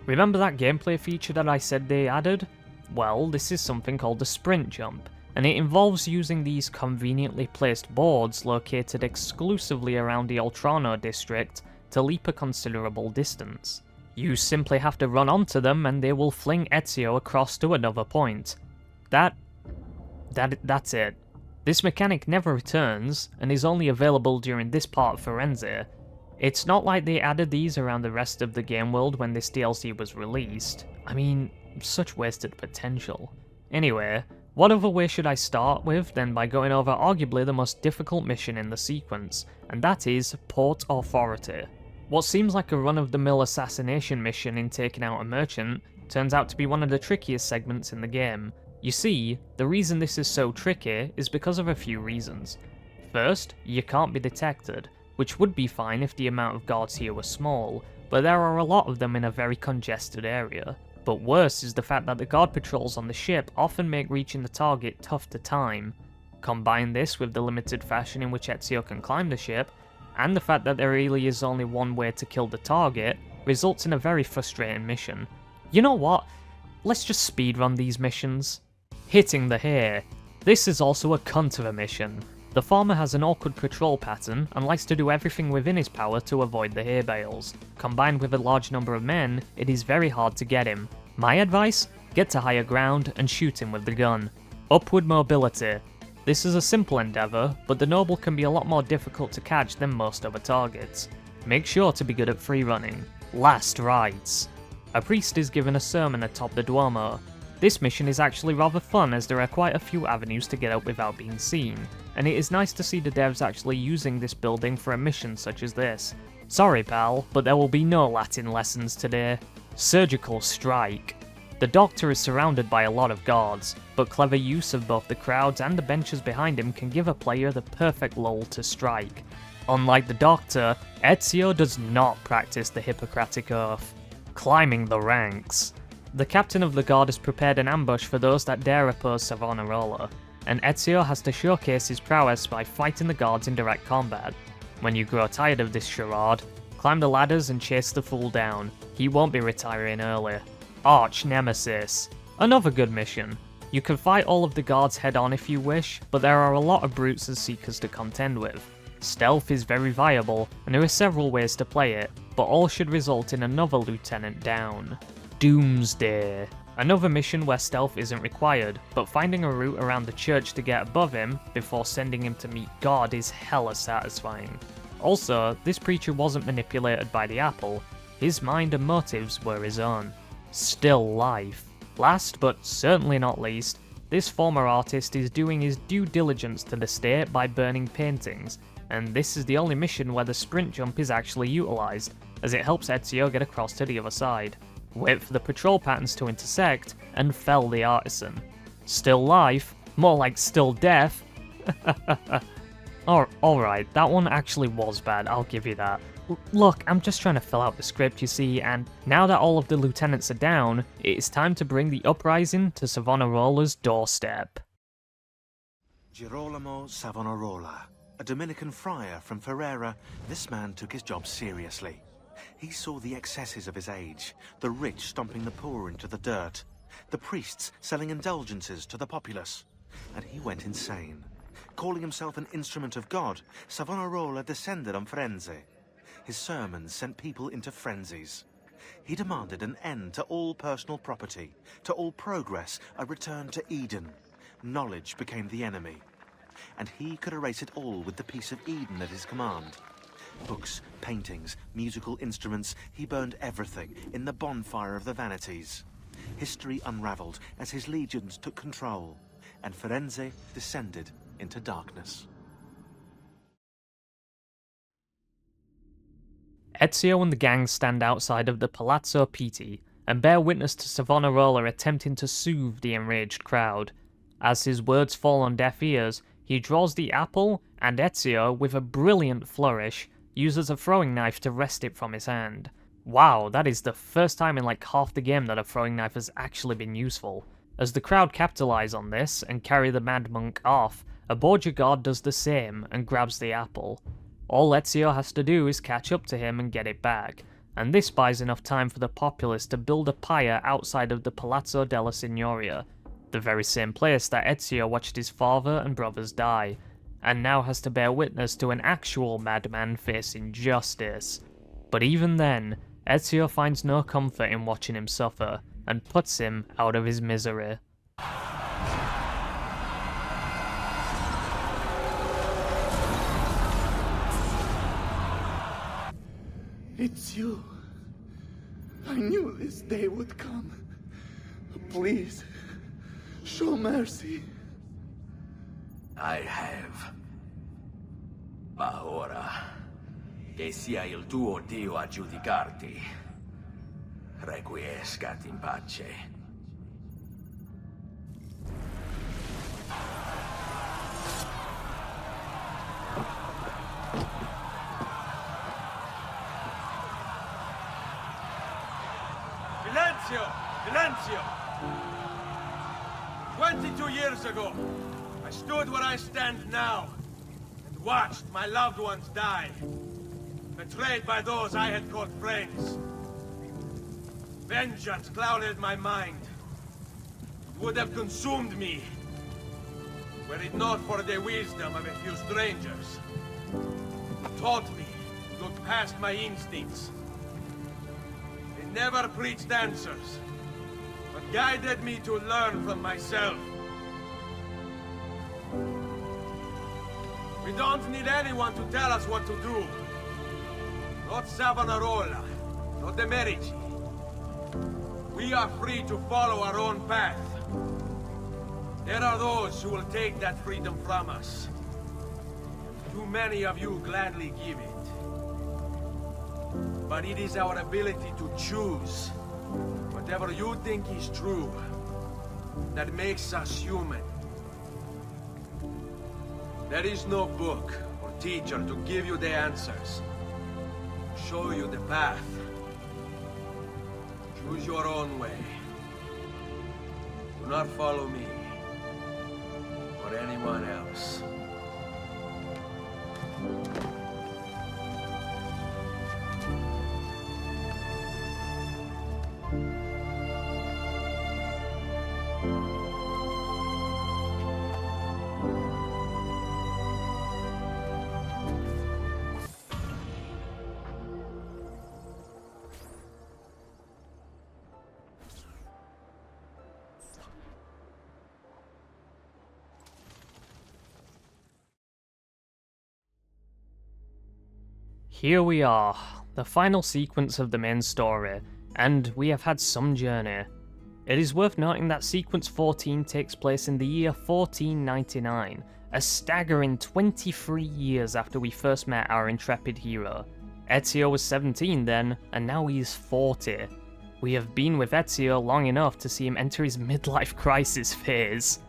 Remember that gameplay feature that I said they added? Well, this is something called the sprint jump, and it involves using these conveniently placed boards located exclusively around the Oltrano district to leap a considerable distance. You simply have to run onto them and they will fling Ezio across to another point. That's it. This mechanic never returns, and is only available during this part of Firenze. It's not like they added these around the rest of the game world when this DLC was released. I mean, such wasted potential. Anyway, what other way should I start with than by going over arguably the most difficult mission in the sequence, and that is Port Authority. What seems like a run-of-the-mill assassination mission in taking out a merchant turns out to be one of the trickiest segments in the game. You see, the reason this is so tricky is because of a few reasons. First, you can't be detected, which would be fine if the amount of guards here were small, but there are a lot of them in a very congested area. But worse is the fact that the guard patrols on the ship often make reaching the target tough to time. Combine this with the limited fashion in which Ezio can climb the ship, and the fact that there really is only one way to kill the target, results in a very frustrating mission. You know what? Let's just speedrun these missions. Hitting the hare. This is also a cunt of a mission. The farmer has an awkward patrol pattern and likes to do everything within his power to avoid the hay bales. Combined with a large number of men, it is very hard to get him. My advice? Get to higher ground and shoot him with the gun. Upward mobility. This is a simple endeavour, but the noble can be a lot more difficult to catch than most other targets. Make sure to be good at free running. Last rites. A priest is given a sermon atop the Duomo. This mission is actually rather fun as there are quite a few avenues to get up without being seen, and it is nice to see the devs actually using this building for a mission such as this. Sorry pal, but there will be no Latin lessons today. Surgical strike. The doctor is surrounded by a lot of guards, but clever use of both the crowds and the benches behind him can give a player the perfect lull to strike. Unlike the doctor, Ezio does not practice the Hippocratic Oath. Climbing the ranks. The captain of the guard has prepared an ambush for those that dare oppose Savonarola, and Ezio has to showcase his prowess by fighting the guards in direct combat. When you grow tired of this charade, climb the ladders and chase the fool down. He won't be retiring early. Arch Nemesis. Another good mission. You can fight all of the guards head on if you wish, but there are a lot of brutes and seekers to contend with. Stealth is very viable, and there are several ways to play it, but all should result in another lieutenant down. Doomsday. Another mission where stealth isn't required, but finding a route around the church to get above him before sending him to meet God is hella satisfying. Also, this preacher wasn't manipulated by the apple, his mind and motives were his own. Still life. Last but certainly not least, this former artist is doing his due diligence to the state by burning paintings, and this is the only mission where the sprint jump is actually utilised, as it helps Ezio get across to the other side. Wait for the patrol patterns to intersect, and fell the artisan. Still life, more like still death. Alright, that one actually was bad, I'll give you that. Look, I'm just trying to fill out the script, you see, and now that all of the lieutenants are down, it's time to bring the uprising to Savonarola's doorstep. Girolamo Savonarola, a Dominican friar from Ferrara, this man took his job seriously. He saw the excesses of his age, the rich stomping the poor into the dirt, the priests selling indulgences to the populace, and he went insane. Calling himself an instrument of God, Savonarola descended on Firenze. His sermons sent people into frenzies. He demanded an end to all personal property, to all progress, a return to Eden. Knowledge became the enemy, and he could erase it all with the piece of Eden at his command. Books, paintings, musical instruments, he burned everything in the bonfire of the vanities. History unraveled as his legions took control, and Firenze descended into darkness. Ezio and the gang stand outside of the Palazzo Pitti and bear witness to Savonarola attempting to soothe the enraged crowd. As his words fall on deaf ears, he draws the apple, and Ezio, with a brilliant flourish, uses a throwing knife to wrest it from his hand. Wow, that is the first time in like half the game that a throwing knife has actually been useful. As the crowd capitalize on this and carry the mad monk off, a Borgia guard does the same and grabs the apple. All Ezio has to do is catch up to him and get it back, and this buys enough time for the populace to build a pyre outside of the Palazzo della Signoria, the very same place that Ezio watched his father and brothers die, and now has to bear witness to an actual madman facing justice. But even then, Ezio finds no comfort in watching him suffer, and puts him out of his misery. It's you. I knew this day would come. Please, show mercy. I have. Ma ora, che sia il tuo Dio a giudicarti. Requiescat in pace. Silenzio! Silenzio! 22 years ago, I stood where I stand now, and watched my loved ones die, betrayed by those I had called friends. Vengeance clouded my mind. It would have consumed me, were it not for the wisdom of a few strangers, who taught me to look past my instincts. They never preached answers, but guided me to learn from myself. We don't need anyone to tell us what to do. Not Savonarola, not the Medici. We are free to follow our own path. There are those who will take that freedom from us. Too many of you gladly give it. But it is our ability to choose whatever you think is true that makes us human. There is no book or teacher to give you the answers, show you the path. Choose your own way. Do not follow me or anyone else. Here we are, the final sequence of the main story, and we have had some journey. It is worth noting that sequence 14 takes place in the year 1499, a staggering 23 years after we first met our intrepid hero. Ezio was 17 then, and now he is 40. We have been with Ezio long enough to see him enter his midlife crisis phase.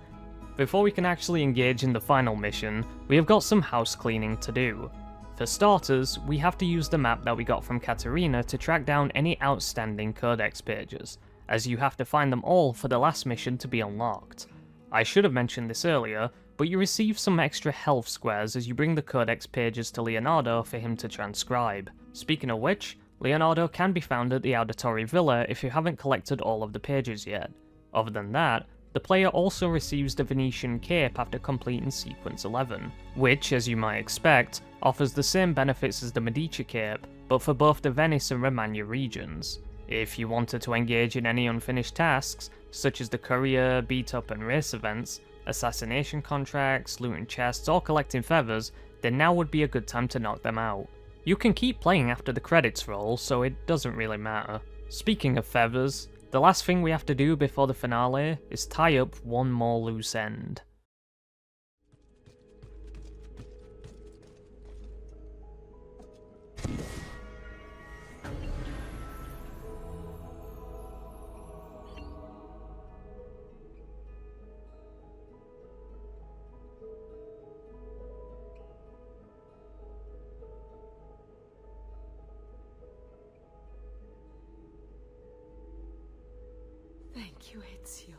Before we can actually engage in the final mission, we have got some house cleaning to do. For starters, we have to use the map that we got from Katerina to track down any outstanding codex pages, as you have to find them all for the last mission to be unlocked. I should have mentioned this earlier, but you receive some extra health squares as you bring the codex pages to Leonardo for him to transcribe. Speaking of which, Leonardo can be found at the Auditory Villa if you haven't collected all of the pages yet. Other than that, the player also receives the Venetian Cape after completing Sequence 11, which, as you might expect, offers the same benefits as the Medici Cape, but for both the Venice and Romagna regions. If you wanted to engage in any unfinished tasks, such as the courier, beat-up and race events, assassination contracts, looting chests, or collecting feathers, then now would be a good time to knock them out. You can keep playing after the credits roll, so it doesn't really matter. Speaking of feathers, the last thing we have to do before the finale is tie up one more loose end. Thank you, Ezio,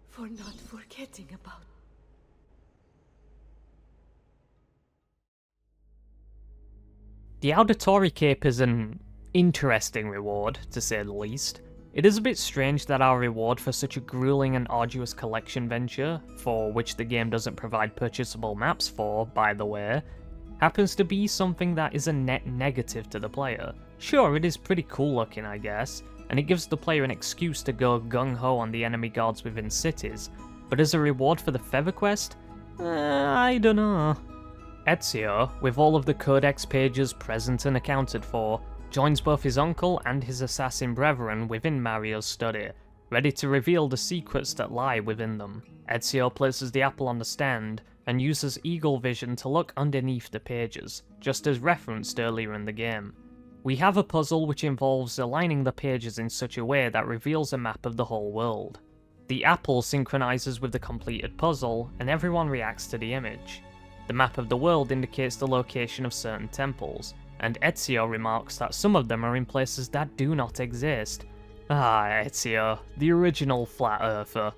for not forgetting about... The Auditory Cape is an interesting reward, to say the least. It is a bit strange that our reward for such a grueling and arduous collection venture, for which the game doesn't provide purchasable maps for, by the way, happens to be something that is a net negative to the player. Sure, it is pretty cool looking, I guess, and it gives the player an excuse to go gung-ho on the enemy guards within cities, but as a reward for the Feather Quest? I don't know. Ezio, with all of the codex pages present and accounted for, joins both his uncle and his assassin brethren within Mario's study, ready to reveal the secrets that lie within them. Ezio places the apple on the stand and uses eagle vision to look underneath the pages, just as referenced earlier in the game. We have a puzzle which involves aligning the pages in such a way that reveals a map of the whole world. The apple synchronizes with the completed puzzle, and everyone reacts to the image. The map of the world indicates the location of certain temples, and Ezio remarks that some of them are in places that do not exist. Ah, Ezio, the original flat earther.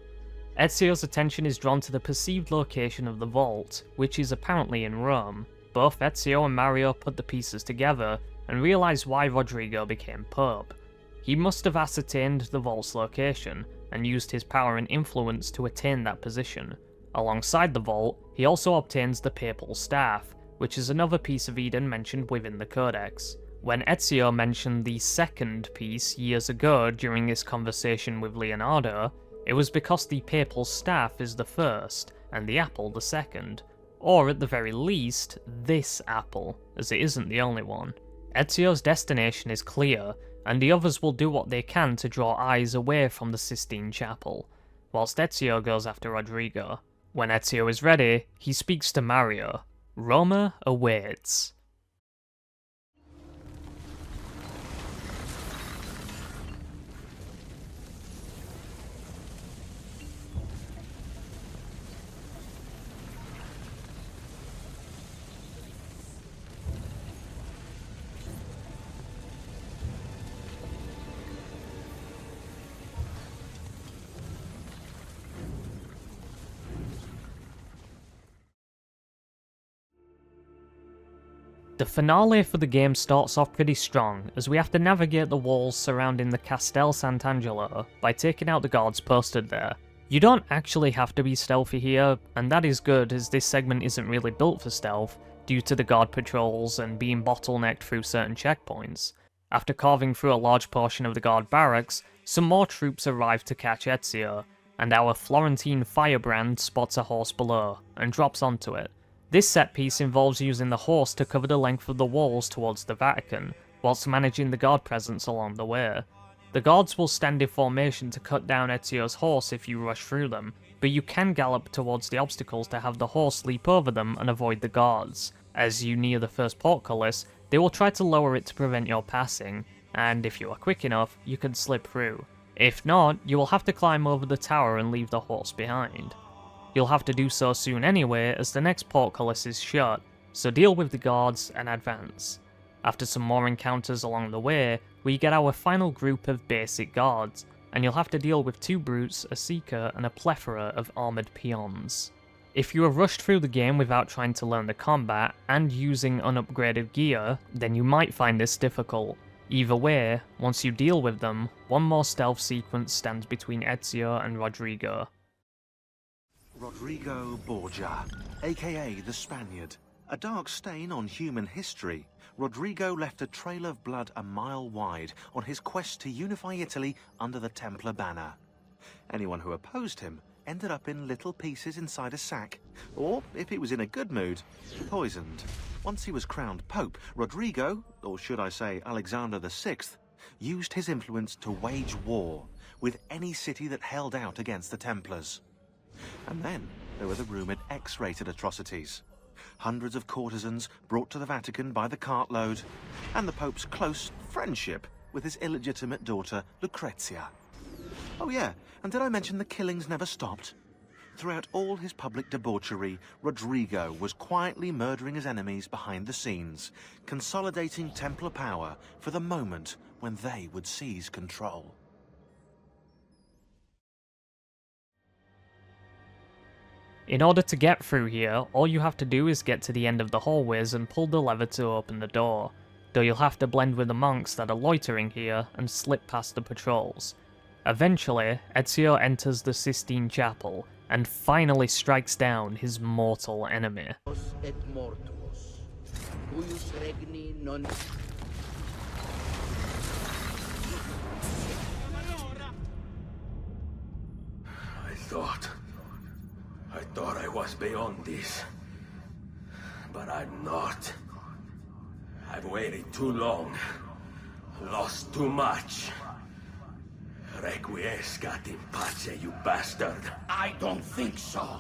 Ezio's attention is drawn to the perceived location of the vault, which is apparently in Rome. Both Ezio and Mario put the pieces together, and realize why Rodrigo became Pope. He must have ascertained the vault's location, and used his power and influence to attain that position. Alongside the vault, he also obtains the Papal Staff, which is another piece of Eden mentioned within the Codex. When Ezio mentioned the second piece years ago during his conversation with Leonardo, it was because the Papal Staff is the first, and the apple the second. Or at the very least, this apple, as it isn't the only one. Ezio's destination is clear, and the others will do what they can to draw eyes away from the Sistine Chapel, whilst Ezio goes after Rodrigo. When Ezio is ready, he speaks to Mario. Roma awaits. The finale for the game starts off pretty strong, as we have to navigate the walls surrounding the Castel Sant'Angelo by taking out the guards posted there. You don't actually have to be stealthy here, and that is good as this segment isn't really built for stealth, due to the guard patrols and being bottlenecked through certain checkpoints. After carving through a large portion of the guard barracks, some more troops arrive to catch Ezio, and our Florentine firebrand spots a horse below, and drops onto it. This set piece involves using the horse to cover the length of the walls towards the Vatican, whilst managing the guard presence along the way. The guards will stand in formation to cut down Ezio's horse if you rush through them, but you can gallop towards the obstacles to have the horse leap over them and avoid the guards. As you near the first portcullis, they will try to lower it to prevent your passing, and if you are quick enough, you can slip through. If not, you will have to climb over the tower and leave the horse behind. You'll have to do so soon anyway, as the next portcullis is shut, so deal with the guards and advance. After some more encounters along the way, we get our final group of basic guards, and you'll have to deal with 2 brutes, a seeker, and a plethora of armoured peons. If you have rushed through the game without trying to learn the combat, and using unupgraded gear, then you might find this difficult. Either way, once you deal with them, one more stealth sequence stands between Ezio and Rodrigo. Rodrigo Borgia, aka the Spaniard. A dark stain on human history, Rodrigo left a trail of blood a mile wide on his quest to unify Italy under the Templar banner. Anyone who opposed him ended up in little pieces inside a sack, or, if he was in a good mood, poisoned. Once he was crowned Pope, Rodrigo, or should I say Alexander VI, used his influence to wage war with any city that held out against the Templars. And then there were the rumoured X-rated atrocities. Hundreds of courtesans brought to the Vatican by the cartload, and the Pope's close friendship with his illegitimate daughter, Lucrezia. Oh yeah, and did I mention the killings never stopped? Throughout all his public debauchery, Rodrigo was quietly murdering his enemies behind the scenes, consolidating Templar power for the moment when they would seize control. In order to get through here, all you have to do is get to the end of the hallways and pull the lever to open the door, though you'll have to blend with the monks that are loitering here and slip past the patrols. Eventually, Ezio enters the Sistine Chapel and finally strikes down his mortal enemy. Et mortuos, cuius regni non... I thought I was beyond this. But I'm not. I've waited too long. Lost too much. Requiescat in pace, you bastard. I don't think so.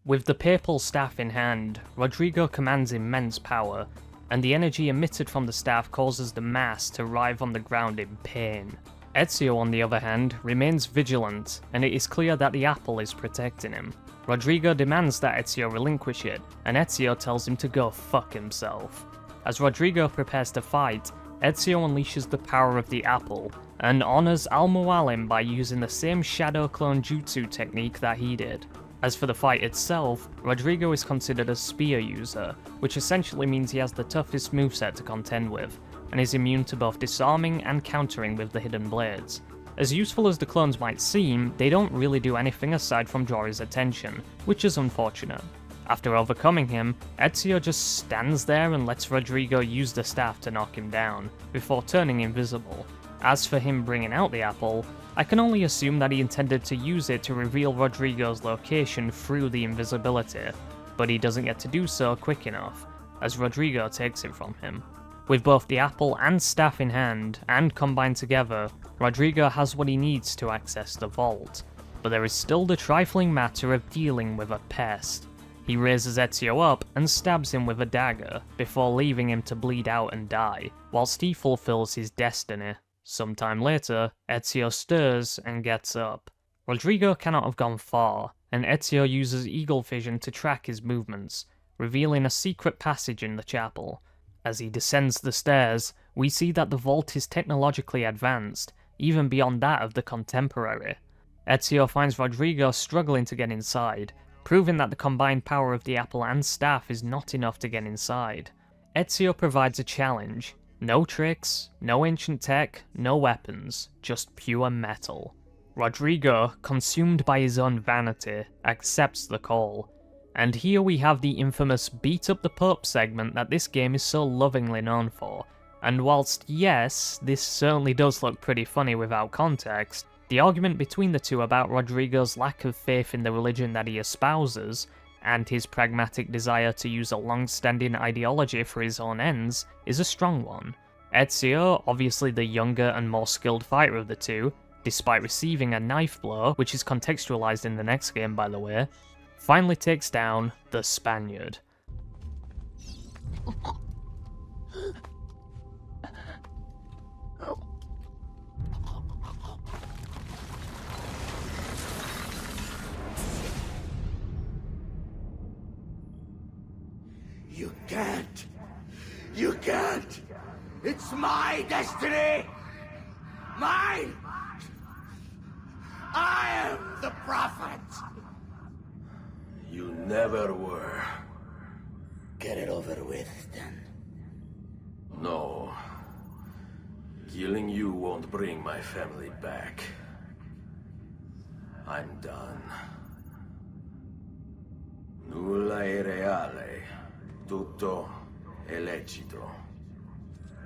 With the papal staff in hand, Rodrigo commands immense power, and the energy emitted from the staff causes the mass to writhe on the ground in pain. Ezio, on the other hand, remains vigilant, and it is clear that the apple is protecting him. Rodrigo demands that Ezio relinquish it, and Ezio tells him to go fuck himself. As Rodrigo prepares to fight, Ezio unleashes the power of the apple, and honours Al-Mualim by using the same shadow clone jutsu technique that he did. As for the fight itself, Rodrigo is considered a spear user, which essentially means he has the toughest moveset to contend with, and is immune to both disarming and countering with the hidden blades. As useful as the clones might seem, they don't really do anything aside from draw his attention, which is unfortunate. After overcoming him, Ezio just stands there and lets Rodrigo use the staff to knock him down, before turning invisible. As for him bringing out the apple, I can only assume that he intended to use it to reveal Rodrigo's location through the invisibility, but he doesn't get to do so quick enough, as Rodrigo takes it from him. With both the apple and staff in hand, and combined together, Rodrigo has what he needs to access the vault, but there is still the trifling matter of dealing with a pest. He raises Ezio up and stabs him with a dagger, before leaving him to bleed out and die, whilst he fulfills his destiny. Sometime later, Ezio stirs and gets up. Rodrigo cannot have gone far, and Ezio uses eagle vision to track his movements, revealing a secret passage in the chapel. As he descends the stairs, we see that the vault is technologically advanced, even beyond that of the contemporary. Ezio finds Rodrigo struggling to get inside, proving that the combined power of the apple and staff is not enough to get inside. Ezio provides a challenge. No tricks, no ancient tech, no weapons, just pure metal. Rodrigo, consumed by his own vanity, accepts the call. And here we have the infamous beat up the Pope segment that this game is so lovingly known for. And whilst yes, this certainly does look pretty funny without context, the argument between the two about Rodrigo's lack of faith in the religion that he espouses, and his pragmatic desire to use a long-standing ideology for his own ends, is a strong one. Ezio, obviously the younger and more skilled fighter of the two, despite receiving a knife blow, which is contextualized in the next game by the way, finally takes down the Spaniard. You can't! You can't! It's my destiny! Mine! I am the prophet! You never were. Get it over with, then. No. Killing you won't bring my family back. I'm done. Nulla è reale. Tutto è lecito.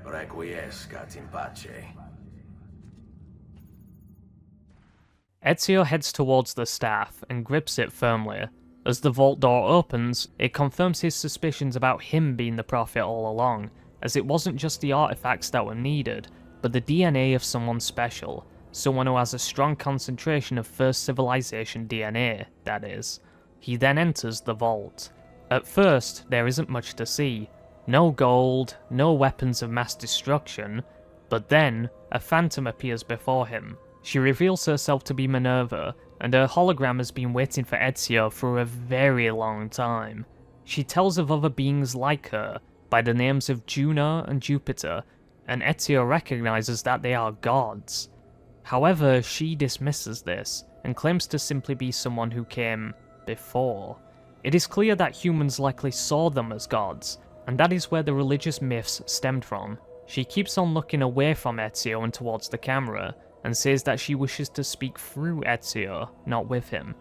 Requiescat in pace. Ezio heads towards the staff and grips it firmly. As the vault door opens, it confirms his suspicions about him being the prophet all along, as it wasn't just the artifacts that were needed, but the DNA of someone special, someone who has a strong concentration of First Civilization DNA, that is. He then enters the vault. At first, there isn't much to see. No gold, no weapons of mass destruction, but then, a phantom appears before him. She reveals herself to be Minerva, and her hologram has been waiting for Ezio for a very long time. She tells of other beings like her, by the names of Juno and Jupiter, and Ezio recognizes that they are gods. However, she dismisses this, and claims to simply be someone who came before. It is clear that humans likely saw them as gods, and that is where the religious myths stemmed from. She keeps on looking away from Ezio and towards the camera, and says that she wishes to speak through Ezio, not with him.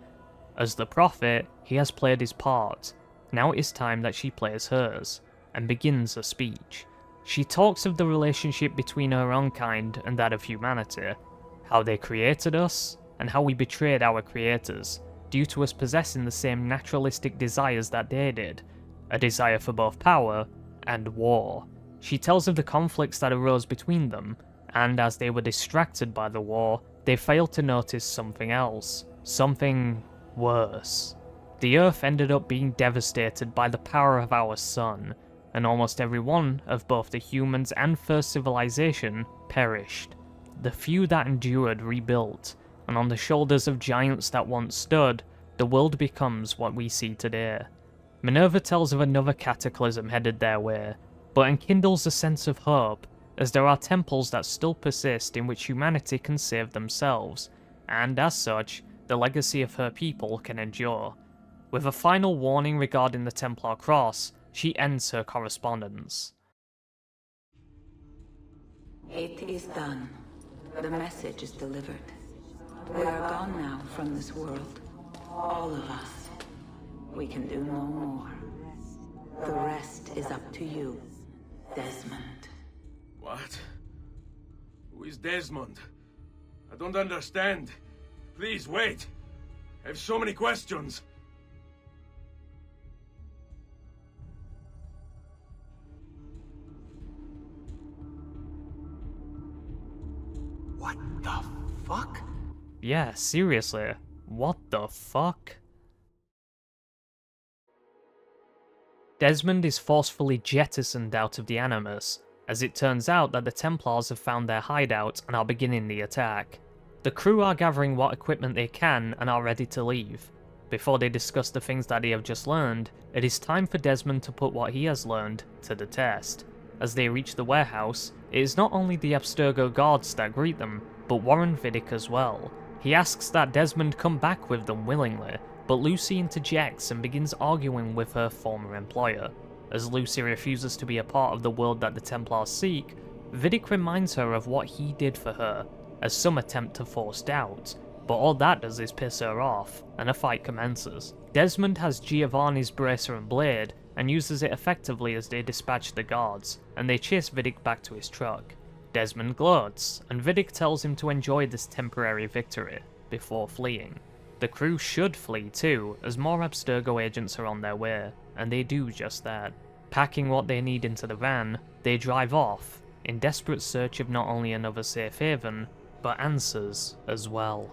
As the prophet, he has played his part. Now it is time that she plays hers, and begins a speech. She talks of the relationship between her own kind and that of humanity, how they created us, and how we betrayed our creators, due to us possessing the same naturalistic desires that they did, a desire for both power and war. She tells of the conflicts that arose between them, and as they were distracted by the war, they failed to notice something else, something worse. The Earth ended up being devastated by the power of our sun, and almost every one of both the humans and First Civilization perished. The few that endured rebuilt, and on the shoulders of giants that once stood, the world becomes what we see today. Minerva tells of another cataclysm headed their way, but enkindles a sense of hope, as there are temples that still persist in which humanity can save themselves, and as such, the legacy of her people can endure. With a final warning regarding the Templar Cross, she ends her correspondence. It is done. The message is delivered. We are gone now from this world. All of us. We can do no more. The rest is up to you, Desmond. What? Who is Desmond? I don't understand. Please, wait. I have so many questions. What the fuck? Yeah, seriously. What the fuck? Desmond is forcefully jettisoned out of the Animus, as it turns out that the Templars have found their hideout and are beginning the attack. The crew are gathering what equipment they can and are ready to leave. Before they discuss the things that they have just learned, it is time for Desmond to put what he has learned to the test. As they reach the warehouse, it is not only the Abstergo guards that greet them, but Warren Vidic as well. He asks that Desmond come back with them willingly, but Lucy interjects and begins arguing with her former employer. As Lucy refuses to be a part of the world that the Templars seek, Vidic reminds her of what he did for her, as some attempt to force doubt, but all that does is piss her off, and a fight commences. Desmond has Giovanni's bracer and blade, and uses it effectively as they dispatch the guards, and they chase Vidic back to his truck. Desmond gloats, and Vidic tells him to enjoy this temporary victory, before fleeing. The crew should flee too, as more Abstergo agents are on their way, and they do just that. Packing what they need into the van, they drive off, in desperate search of not only another safe haven, but answers as well.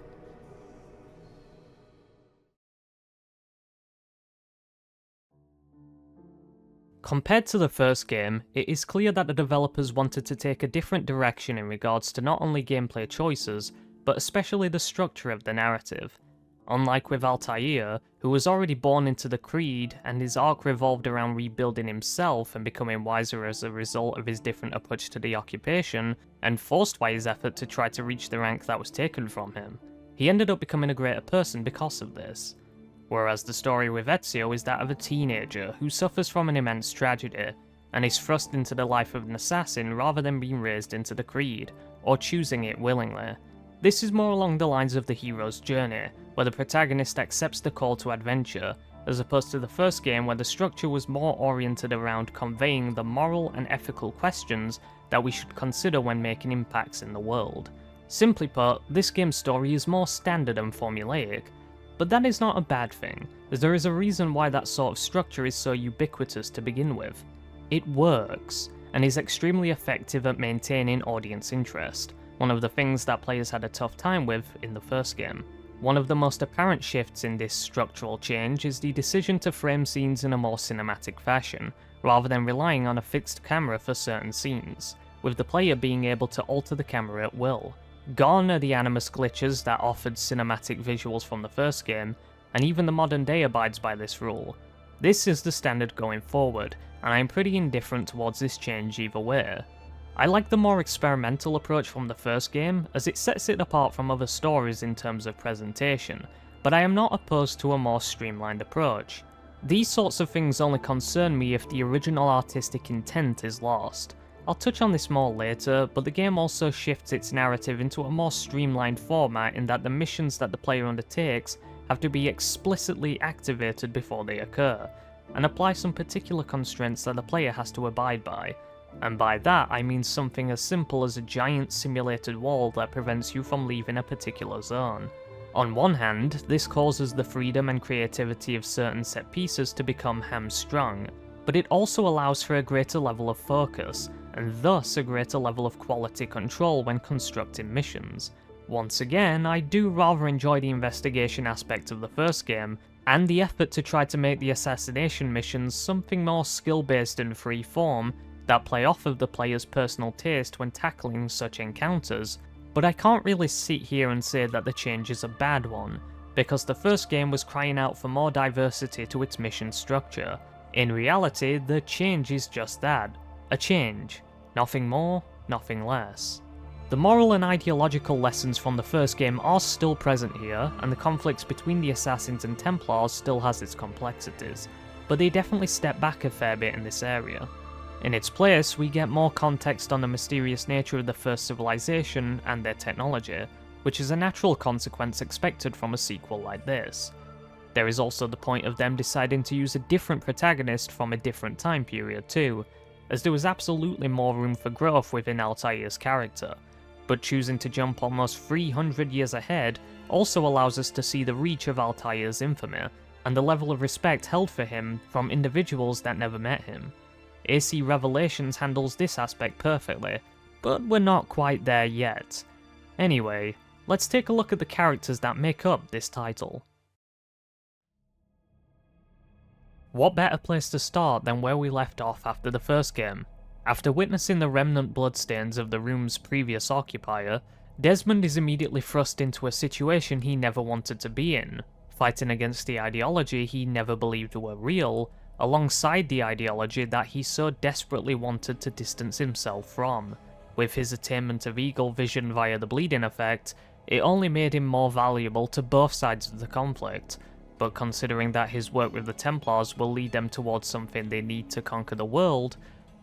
Compared to the first game, it is clear that the developers wanted to take a different direction in regards to not only gameplay choices, but especially the structure of the narrative. Unlike with Altair, who was already born into the Creed, and his arc revolved around rebuilding himself and becoming wiser as a result of his different approach to the occupation, and forced by his effort to try to reach the rank that was taken from him, he ended up becoming a greater person because of this. Whereas the story with Ezio is that of a teenager who suffers from an immense tragedy, and is thrust into the life of an assassin rather than being raised into the Creed, or choosing it willingly. This is more along the lines of the hero's journey, where the protagonist accepts the call to adventure, as opposed to the first game where the structure was more oriented around conveying the moral and ethical questions that we should consider when making impacts in the world. Simply put, this game's story is more standard and formulaic, but that is not a bad thing, as there is a reason why that sort of structure is so ubiquitous to begin with. It works, and is extremely effective at maintaining audience interest, one of the things that players had a tough time with in the first game. One of the most apparent shifts in this structural change is the decision to frame scenes in a more cinematic fashion, rather than relying on a fixed camera for certain scenes, with the player being able to alter the camera at will. Gone are the animus glitches that offered cinematic visuals from the first game, and even the modern day abides by this rule. This is the standard going forward, and I am pretty indifferent towards this change either way. I like the more experimental approach from the first game, as it sets it apart from other stories in terms of presentation, but I am not opposed to a more streamlined approach. These sorts of things only concern me if the original artistic intent is lost. I'll touch on this more later, but the game also shifts its narrative into a more streamlined format in that the missions that the player undertakes have to be explicitly activated before they occur, and apply some particular constraints that the player has to abide by. And by that I mean something as simple as a giant simulated wall that prevents you from leaving a particular zone. On one hand, this causes the freedom and creativity of certain set pieces to become hamstrung, but it also allows for a greater level of focus, and thus a greater level of quality control when constructing missions. Once again, I do rather enjoy the investigation aspect of the first game, and the effort to try to make the assassination missions something more skill-based and free-form, that play off of the player's personal taste when tackling such encounters, but I can't really sit here and say that the change is a bad one, because the first game was crying out for more diversity to its mission structure. In reality, the change is just that, a change. Nothing more, nothing less. The moral and ideological lessons from the first game are still present here, and the conflicts between the Assassins and Templars still has its complexities, but they definitely step back a fair bit in this area. In its place, we get more context on the mysterious nature of the first civilization and their technology, which is a natural consequence expected from a sequel like this. There is also the point of them deciding to use a different protagonist from a different time period too, as there was absolutely more room for growth within Altair's character, but choosing to jump almost 300 years ahead also allows us to see the reach of Altair's infamy, and the level of respect held for him from individuals that never met him. AC Revelations handles this aspect perfectly, but we're not quite there yet. Anyway, let's take a look at the characters that make up this title. What better place to start than where we left off after the first game? After witnessing the remnant bloodstains of the room's previous occupier, Desmond is immediately thrust into a situation he never wanted to be in, fighting against the ideology he never believed were real, alongside the ideology that he so desperately wanted to distance himself from. With his attainment of eagle vision via the bleeding effect, it only made him more valuable to both sides of the conflict, but considering that his work with the Templars will lead them towards something they need to conquer the world,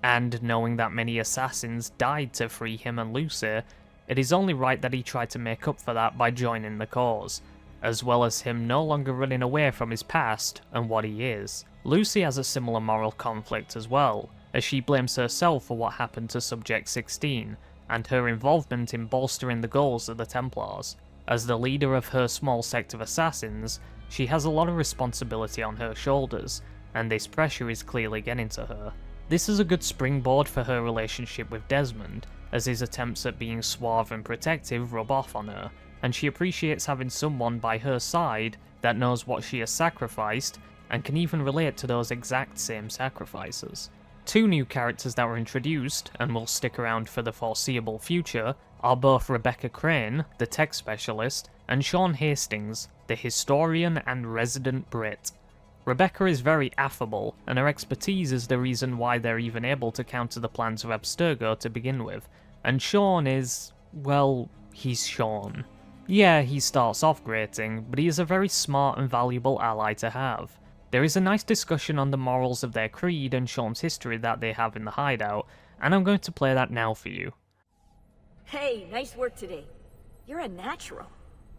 and knowing that many assassins died to free him and Lucy, it is only right that he tried to make up for that by joining the cause, as well as him no longer running away from his past and what he is. Lucy has a similar moral conflict as well, as she blames herself for what happened to Subject 16, and her involvement in bolstering the goals of the Templars. As the leader of her small sect of assassins, she has a lot of responsibility on her shoulders, and this pressure is clearly getting to her. This is a good springboard for her relationship with Desmond, as his attempts at being suave and protective rub off on her, and she appreciates having someone by her side that knows what she has sacrificed, and can even relate to those exact same sacrifices. Two new characters that were introduced, and will stick around for the foreseeable future, are both Rebecca Crane, the tech specialist, and Sean Hastings, the historian and resident Brit. Rebecca is very affable, and her expertise is the reason why they're even able to counter the plans of Abstergo to begin with, and Sean is, well, he's Sean. Yeah, he starts off grating, but he is a very smart and valuable ally to have. There is a nice discussion on the morals of their creed and Sean's history that they have in the hideout, and I'm going to play that now for you. Hey, nice work today. You're a natural.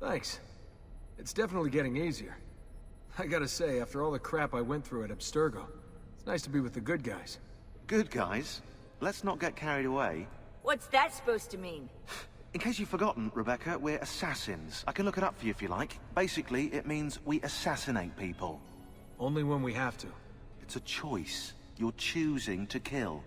Thanks. It's definitely getting easier. I gotta say, after all the crap I went through at Abstergo, it's nice to be with the good guys. Good guys? Let's not get carried away. What's that supposed to mean? In case you've forgotten, Rebecca, we're assassins. I can look it up for you if you like. Basically, it means we assassinate people. Only when we have to. It's a choice. You're choosing to kill.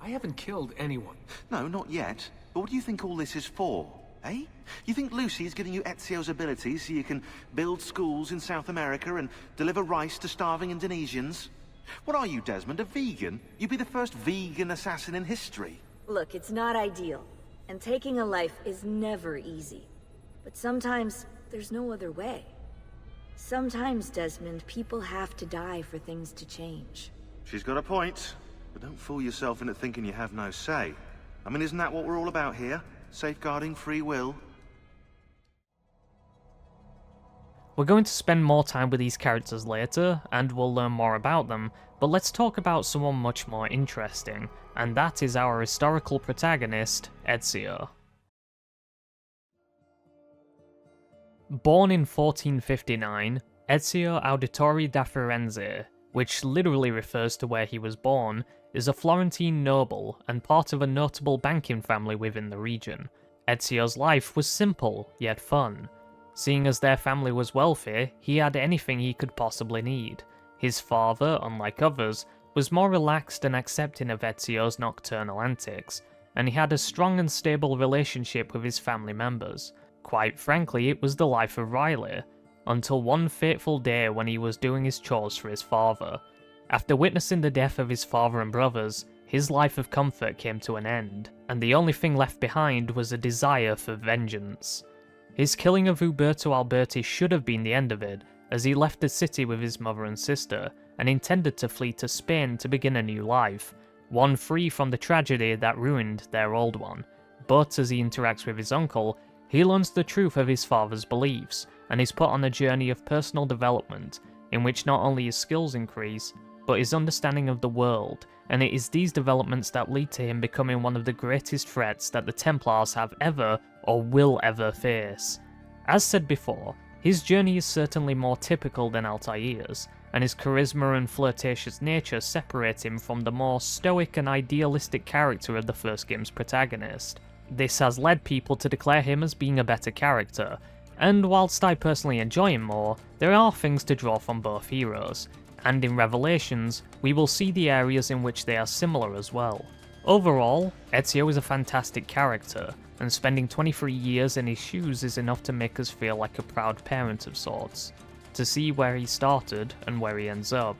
I haven't killed anyone. No, not yet. But what do you think all this is for? Eh? You think Lucy's giving you Ezio's abilities so you can build schools in South America and deliver rice to starving Indonesians? What are you, Desmond, a vegan? You'd be the first vegan assassin in history. Look, it's not ideal, and taking a life is never easy. But sometimes, there's no other way. Sometimes, Desmond, people have to die for things to change. She's got a point, but don't fool yourself into thinking you have no say. I mean, isn't that what we're all about here? Safeguarding free will? We're going to spend more time with these characters later, and we'll learn more about them, but let's talk about someone much more interesting, and that is our historical protagonist, Ezio. Born in 1459, Ezio Auditore da Firenze, which literally refers to where he was born, is a Florentine noble and part of a notable banking family within the region. Ezio's life was simple, yet fun. Seeing as their family was wealthy, he had anything he could possibly need. His father, unlike others, was more relaxed and accepting of Ezio's nocturnal antics, and he had a strong and stable relationship with his family members. Quite frankly, it was the life of Riley, until one fateful day when he was doing his chores for his father. After witnessing the death of his father and brothers, his life of comfort came to an end, and the only thing left behind was a desire for vengeance. His killing of Uberto Alberti should have been the end of it, as he left the city with his mother and sister, and intended to flee to Spain to begin a new life, one free from the tragedy that ruined their old one. But as he interacts with his uncle, he learns the truth of his father's beliefs, and is put on a journey of personal development, in which not only his skills increase, but his understanding of the world, and it is these developments that lead to him becoming one of the greatest threats that the Templars have ever, or will ever face. As said before, his journey is certainly more typical than Altair's, and his charisma and flirtatious nature separate him from the more stoic and idealistic character of the first game's protagonist. This has led people to declare him as being a better character, and whilst I personally enjoy him more, there are things to draw from both heroes, and in Revelations, we will see the areas in which they are similar as well. Overall, Ezio is a fantastic character, and spending 23 years in his shoes is enough to make us feel like a proud parent of sorts. To see where he started and where he ends up.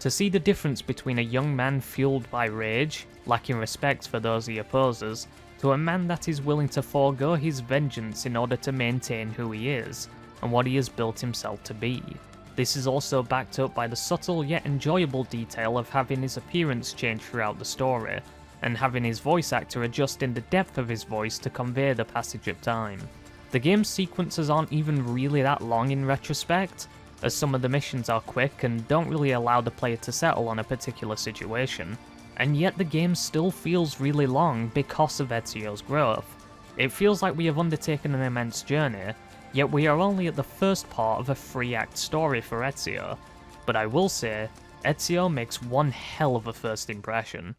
To see the difference between a young man fueled by rage, lacking respect for those he opposes, to a man that is willing to forego his vengeance in order to maintain who he is, and what he has built himself to be. This is also backed up by the subtle yet enjoyable detail of having his appearance change throughout the story, and having his voice actor adjusting the depth of his voice to convey the passage of time. The game's sequences aren't even really that long in retrospect, as some of the missions are quick and don't really allow the player to settle on a particular situation, and yet the game still feels really long because of Ezio's growth. It feels like we have undertaken an immense journey, yet we are only at the first part of a 3-act story for Ezio, but I will say, Ezio makes one hell of a first impression.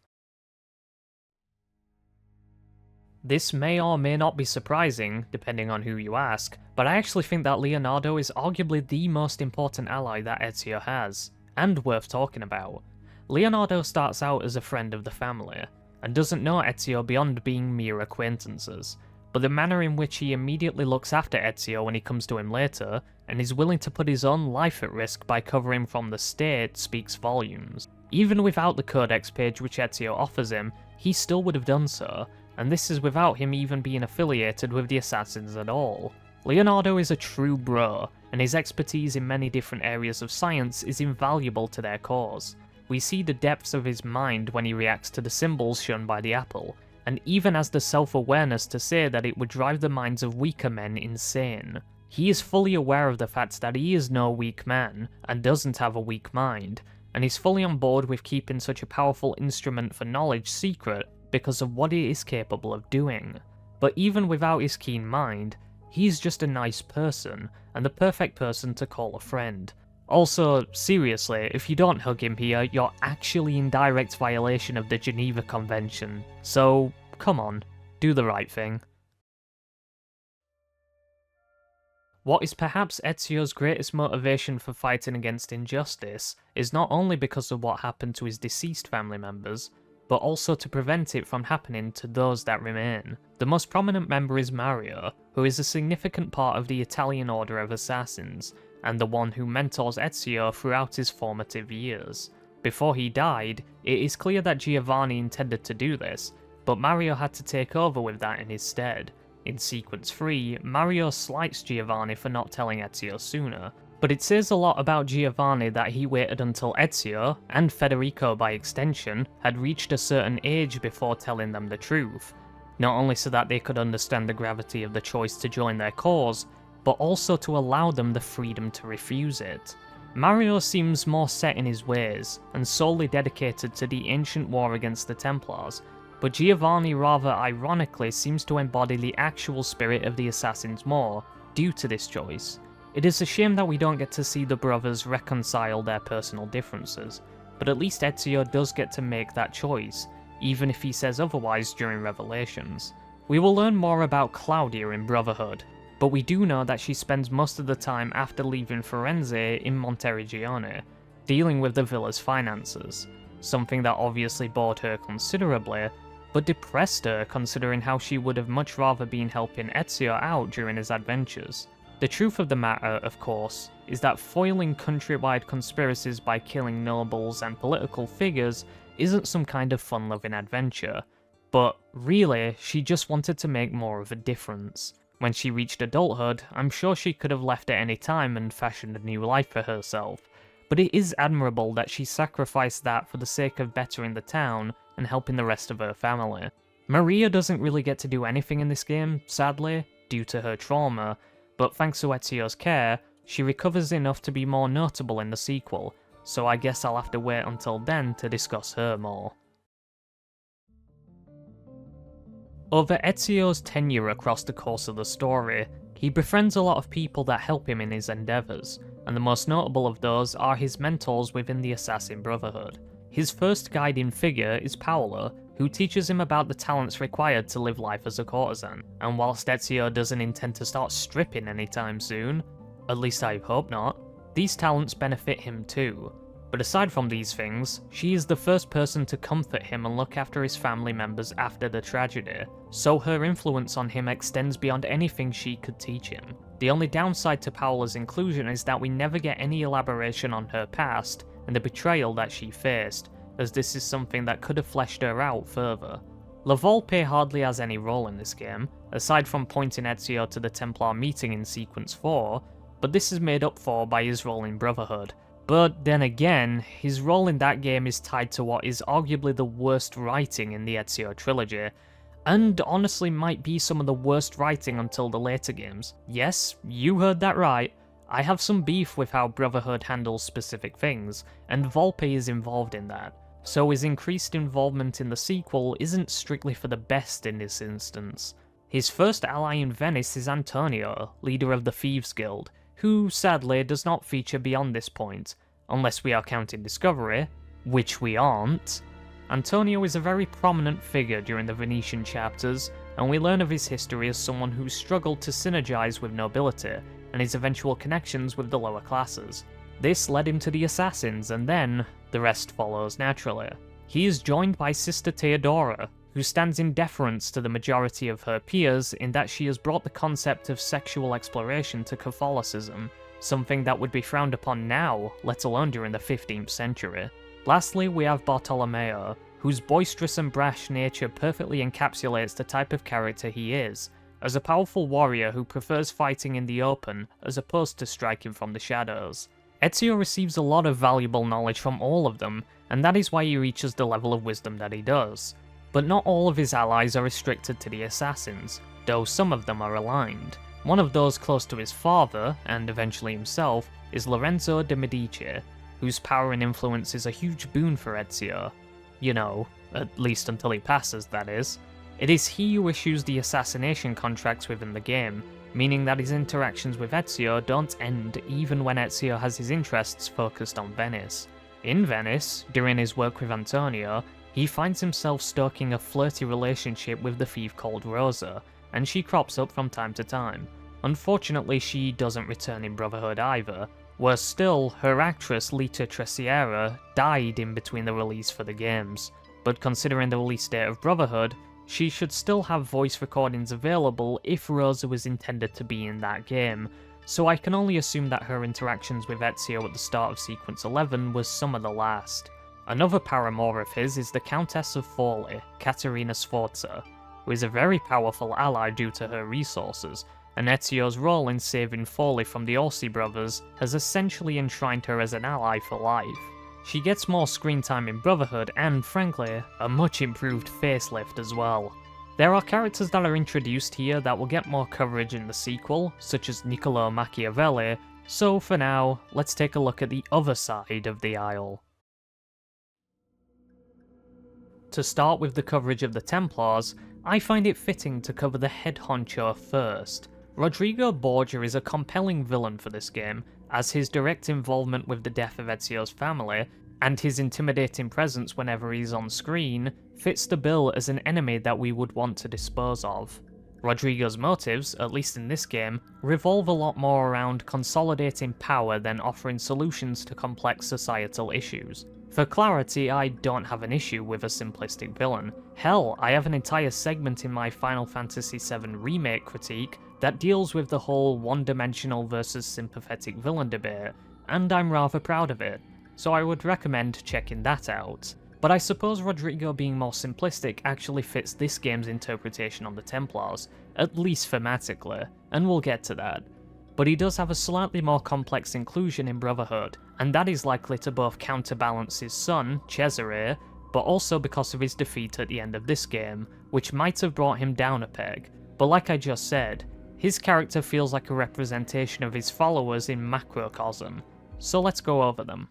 This may or may not be surprising, depending on who you ask, but I actually think that Leonardo is arguably the most important ally that Ezio has, and worth talking about. Leonardo starts out as a friend of the family, and doesn't know Ezio beyond being mere acquaintances, but the manner in which he immediately looks after Ezio when he comes to him later, and is willing to put his own life at risk by covering from the state speaks volumes. Even without the codex page which Ezio offers him, he still would have done so, and this is without him even being affiliated with the assassins at all. Leonardo is a true bro, and his expertise in many different areas of science is invaluable to their cause. We see the depths of his mind when he reacts to the symbols shown by the apple, and even has the self-awareness to say that it would drive the minds of weaker men insane. He is fully aware of the fact that he is no weak man, and doesn't have a weak mind, and he's fully on board with keeping such a powerful instrument for knowledge secret because of what it is capable of doing. But even without his keen mind, he's just a nice person, and the perfect person to call a friend. Also, seriously, if you don't hug him here, you're actually in direct violation of the Geneva Convention, so come on, do the right thing. What is perhaps Ezio's greatest motivation for fighting against injustice is not only because of what happened to his deceased family members, but also to prevent it from happening to those that remain. The most prominent member is Mario, who is a significant part of the Italian Order of Assassins, and the one who mentors Ezio throughout his formative years. Before he died, it is clear that Giovanni intended to do this, but Mario had to take over with that in his stead. In Sequence 3, Mario slights Giovanni for not telling Ezio sooner, but it says a lot about Giovanni that he waited until Ezio, and Federico by extension, had reached a certain age before telling them the truth, not only so that they could understand the gravity of the choice to join their cause, but also to allow them the freedom to refuse it. Mario seems more set in his ways, and solely dedicated to the ancient war against the Templars, but Giovanni rather ironically seems to embody the actual spirit of the assassins more, due to this choice. It is a shame that we don't get to see the brothers reconcile their personal differences, but at least Ezio does get to make that choice, even if he says otherwise during Revelations. We will learn more about Claudia in Brotherhood, but we do know that she spends most of the time after leaving Firenze in Monteriggione, dealing with the villa's finances, something that obviously bored her considerably, but depressed her considering how she would have much rather been helping Ezio out during his adventures. The truth of the matter, of course, is that foiling countrywide conspiracies by killing nobles and political figures isn't some kind of fun-loving adventure, but really, she just wanted to make more of a difference. When she reached adulthood, I'm sure she could have left at any time and fashioned a new life for herself, but it is admirable that she sacrificed that for the sake of bettering the town and helping the rest of her family. Maria doesn't really get to do anything in this game, sadly, due to her trauma, but thanks to Ezio's care, she recovers enough to be more notable in the sequel, so I guess I'll have to wait until then to discuss her more. Over Ezio's tenure across the course of the story, he befriends a lot of people that help him in his endeavours, and the most notable of those are his mentors within the Assassin Brotherhood. His first guiding figure is Paola, who teaches him about the talents required to live life as a courtesan, and whilst Ezio doesn't intend to start stripping anytime soon, at least I hope not, these talents benefit him too. But aside from these things, she is the first person to comfort him and look after his family members after the tragedy, so her influence on him extends beyond anything she could teach him. The only downside to Paola's inclusion is that we never get any elaboration on her past and the betrayal that she faced, as this is something that could have fleshed her out further. La Volpe hardly has any role in this game, aside from pointing Ezio to the Templar meeting in Sequence 4, but this is made up for by his role in Brotherhood. But then again, his role in that game is tied to what is arguably the worst writing in the Ezio trilogy, and honestly might be some of the worst writing until the later games. Yes, you heard that right. I have some beef with how Brotherhood handles specific things, and Volpe is involved in that, so his increased involvement in the sequel isn't strictly for the best in this instance. His first ally in Venice is Antonio, leader of the Thieves Guild, who sadly does not feature beyond this point, unless we are counting Discovery, which we aren't. Antonio is a very prominent figure during the Venetian chapters, and we learn of his history as someone who struggled to synergize with nobility, and his eventual connections with the lower classes. This led him to the Assassins, and then, the rest follows naturally. He is joined by Sister Theodora, who stands in deference to the majority of her peers in that she has brought the concept of sexual exploration to Catholicism, something that would be frowned upon now, let alone during the 15th century. Lastly, we have Bartolomeo, whose boisterous and brash nature perfectly encapsulates the type of character he is, as a powerful warrior who prefers fighting in the open as opposed to striking from the shadows. Ezio receives a lot of valuable knowledge from all of them, and that is why he reaches the level of wisdom that he does. But not all of his allies are restricted to the assassins, though some of them are aligned. One of those close to his father, and eventually himself, is Lorenzo de' Medici, whose power and influence is a huge boon for Ezio. You know, at least until he passes, that is. It is he who issues the assassination contracts within the game, meaning that his interactions with Ezio don't end even when Ezio has his interests focused on Venice. In Venice, during his work with Antonio, he finds himself stoking a flirty relationship with the thief called Rosa, and she crops up from time to time. Unfortunately, she doesn't return in Brotherhood either. Worse still, her actress Lita Tresiera died in between the release for the games, but considering the release date of Brotherhood, she should still have voice recordings available if Rosa was intended to be in that game, so I can only assume that her interactions with Ezio at the start of Sequence 11 was some of the last. Another paramour of his is the Countess of Forli, Caterina Sforza, who is a very powerful ally due to her resources, and Ezio's role in saving Forli from the Orsi brothers has essentially enshrined her as an ally for life. She gets more screen time in Brotherhood and, frankly, a much improved facelift as well. There are characters that are introduced here that will get more coverage in the sequel, such as Niccolo Machiavelli, so for now, let's take a look at the other side of the aisle. To start with the coverage of the Templars, I find it fitting to cover the head honcho first. Rodrigo Borgia is a compelling villain for this game, as his direct involvement with the death of Ezio's family, and his intimidating presence whenever he's on screen, fits the bill as an enemy that we would want to dispose of. Rodrigo's motives, at least in this game, revolve a lot more around consolidating power than offering solutions to complex societal issues. For clarity, I don't have an issue with a simplistic villain. Hell, I have an entire segment in my Final Fantasy VII Remake critique that deals with the whole one-dimensional versus sympathetic villain debate, and I'm rather proud of it, so I would recommend checking that out. But I suppose Rodrigo being more simplistic actually fits this game's interpretation on the Templars, at least thematically, and we'll get to that. But he does have a slightly more complex inclusion in Brotherhood, and that is likely to both counterbalance his son, Cesare, but also because of his defeat at the end of this game, which might have brought him down a peg. But like I just said, his character feels like a representation of his followers in macrocosm, so let's go over them.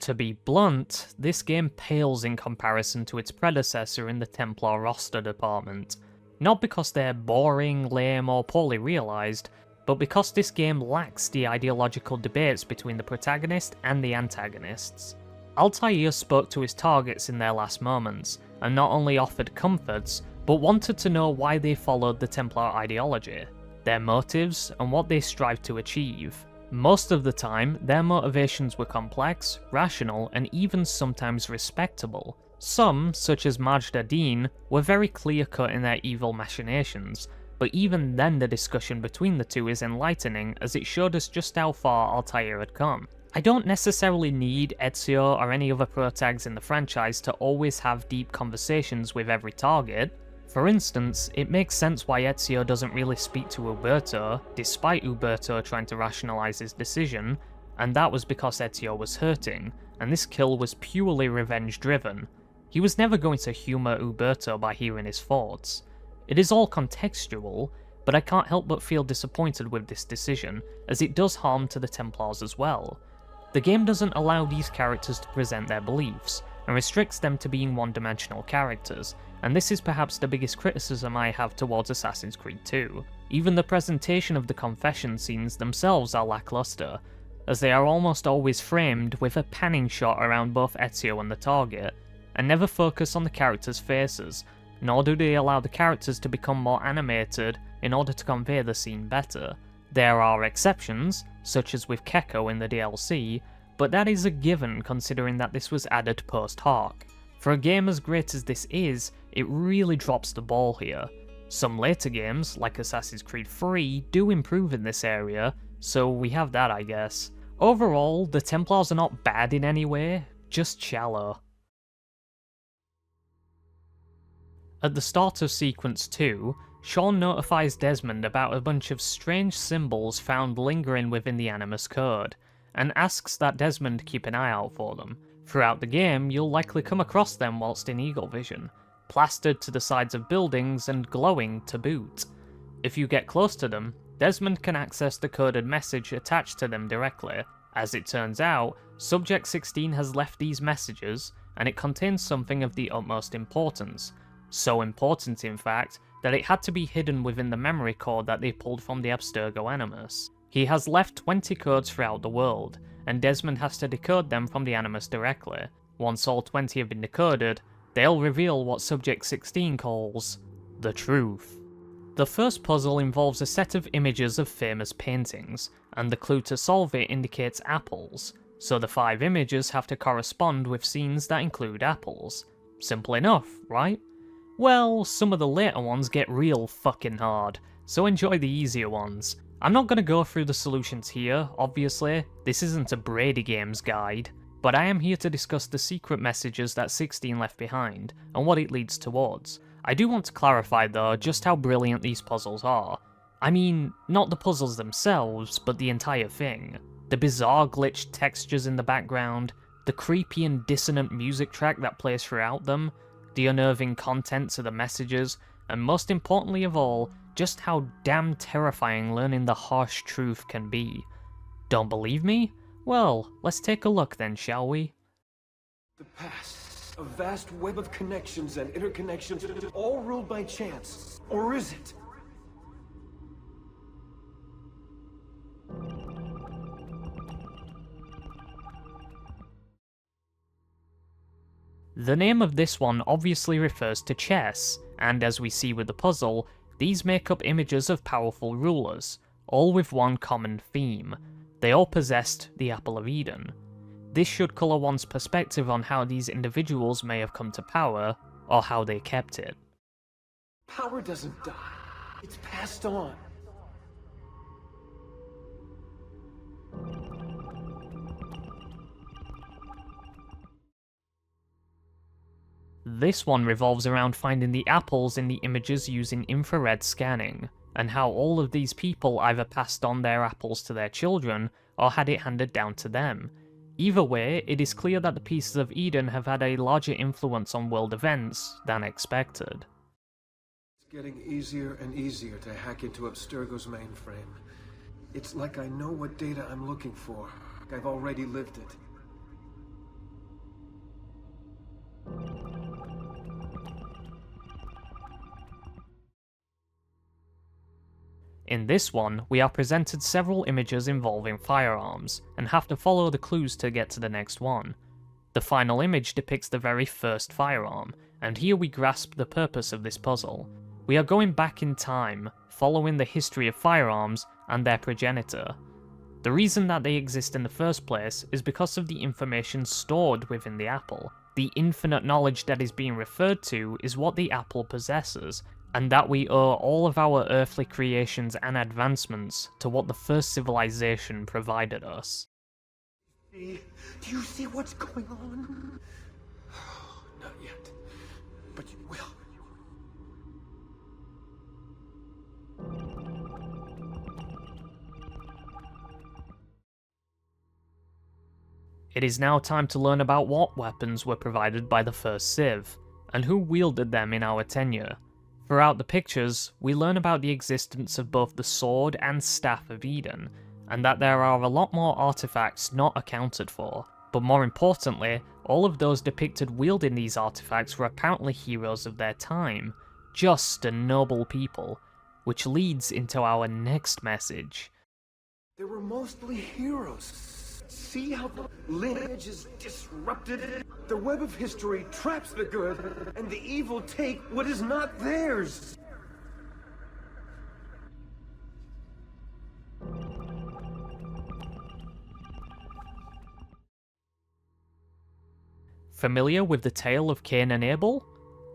To be blunt, this game pales in comparison to its predecessor in the Templar roster department. Not because they're boring, lame, or poorly realised, but because this game lacks the ideological debates between the protagonist and the antagonists. Altair spoke to his targets in their last moments, and not only offered comforts, but wanted to know why they followed the Templar ideology, their motives, and what they strived to achieve. Most of the time, their motivations were complex, rational, and even sometimes respectable. Some, such as Majd ad-Din, were very clear-cut in their evil machinations, but even then the discussion between the two is enlightening as it showed us just how far Altair had come. I don't necessarily need Ezio or any other protags in the franchise to always have deep conversations with every target. For instance, it makes sense why Ezio doesn't really speak to Uberto, despite Uberto trying to rationalize his decision, and that was because Ezio was hurting, and this kill was purely revenge-driven. He was never going to humour Uberto by hearing his thoughts. It is all contextual, but I can't help but feel disappointed with this decision, as it does harm to the Templars as well. The game doesn't allow these characters to present their beliefs, and restricts them to being one-dimensional characters, and this is perhaps the biggest criticism I have towards Assassin's Creed 2. Even the presentation of the confession scenes themselves are lackluster, as they are almost always framed with a panning shot around both Ezio and the target, and never focus on the characters' faces, nor do they allow the characters to become more animated in order to convey the scene better. There are exceptions, such as with Keko in the DLC, but that is a given considering that this was added post hoc. For a game as great as this is, it really drops the ball here. Some later games, like Assassin's Creed 3, do improve in this area, so we have that I guess. Overall, the Templars are not bad in any way, just shallow. At the start of Sequence 2, Sean notifies Desmond about a bunch of strange symbols found lingering within the Animus code, and asks that Desmond keep an eye out for them. Throughout the game, you'll likely come across them whilst in Eagle Vision, plastered to the sides of buildings and glowing to boot. If you get close to them, Desmond can access the coded message attached to them directly. As it turns out, Subject 16 has left these messages, and it contains something of the utmost importance. So important, in fact, that it had to be hidden within the memory core that they pulled from the Abstergo Animus. He has left 20 codes throughout the world, and Desmond has to decode them from the Animus directly. Once all 20 have been decoded, they'll reveal what Subject 16 calls the truth. The first puzzle involves a set of images of famous paintings, and the clue to solve it indicates apples, so the 5 images have to correspond with scenes that include apples. Simple enough, right? Well, some of the later ones get real fucking hard, so enjoy the easier ones. I'm not going to go through the solutions here, obviously, this isn't a Brady Games guide, but I am here to discuss the secret messages that 16 left behind, and what it leads towards. I do want to clarify though just how brilliant these puzzles are. I mean, not the puzzles themselves, but the entire thing. The bizarre glitched textures in the background, the creepy and dissonant music track that plays throughout them, the unnerving contents of the messages, and most importantly of all, just how damn terrifying learning the harsh truth can be. Don't believe me? Well, let's take a look then, shall we? The past, a vast web of connections and interconnections, all ruled by chance. Or is it? The name of this one obviously refers to chess, and as we see with the puzzle, these make up images of powerful rulers, all with one common theme. They all possessed the Apple of Eden. This should colour one's perspective on how these individuals may have come to power, or how they kept it. Power doesn't die. It's passed on. This one revolves around finding the apples in the images using infrared scanning, and how all of these people either passed on their apples to their children, or had it handed down to them. Either way, it is clear that the pieces of Eden have had a larger influence on world events than expected. It's getting easier and easier to hack into Abstergo's mainframe. It's like I know what data I'm looking for. I've already lived it. In this one, we are presented several images involving firearms, and have to follow the clues to get to the next one. The final image depicts the very first firearm, and here we grasp the purpose of this puzzle. We are going back in time, following the history of firearms and their progenitor. The reason that they exist in the first place is because of the information stored within the apple. The infinite knowledge that is being referred to is what the apple possesses, and that we owe all of our earthly creations and advancements to what the first civilization provided us. Do you see what's going on? Not yet, but you will. It is now time to learn about what weapons were provided by the first Civ, and who wielded them in our tenure. Throughout the pictures, we learn about the existence of both the Sword and Staff of Eden, and that there are a lot more artifacts not accounted for. But more importantly, all of those depicted wielding these artifacts were apparently heroes of their time, just and noble people, which leads into our next message. They were mostly heroes. See how the lineage is disrupted? The web of history traps the good, and the evil take what is not theirs. Familiar with the tale of Cain and Abel?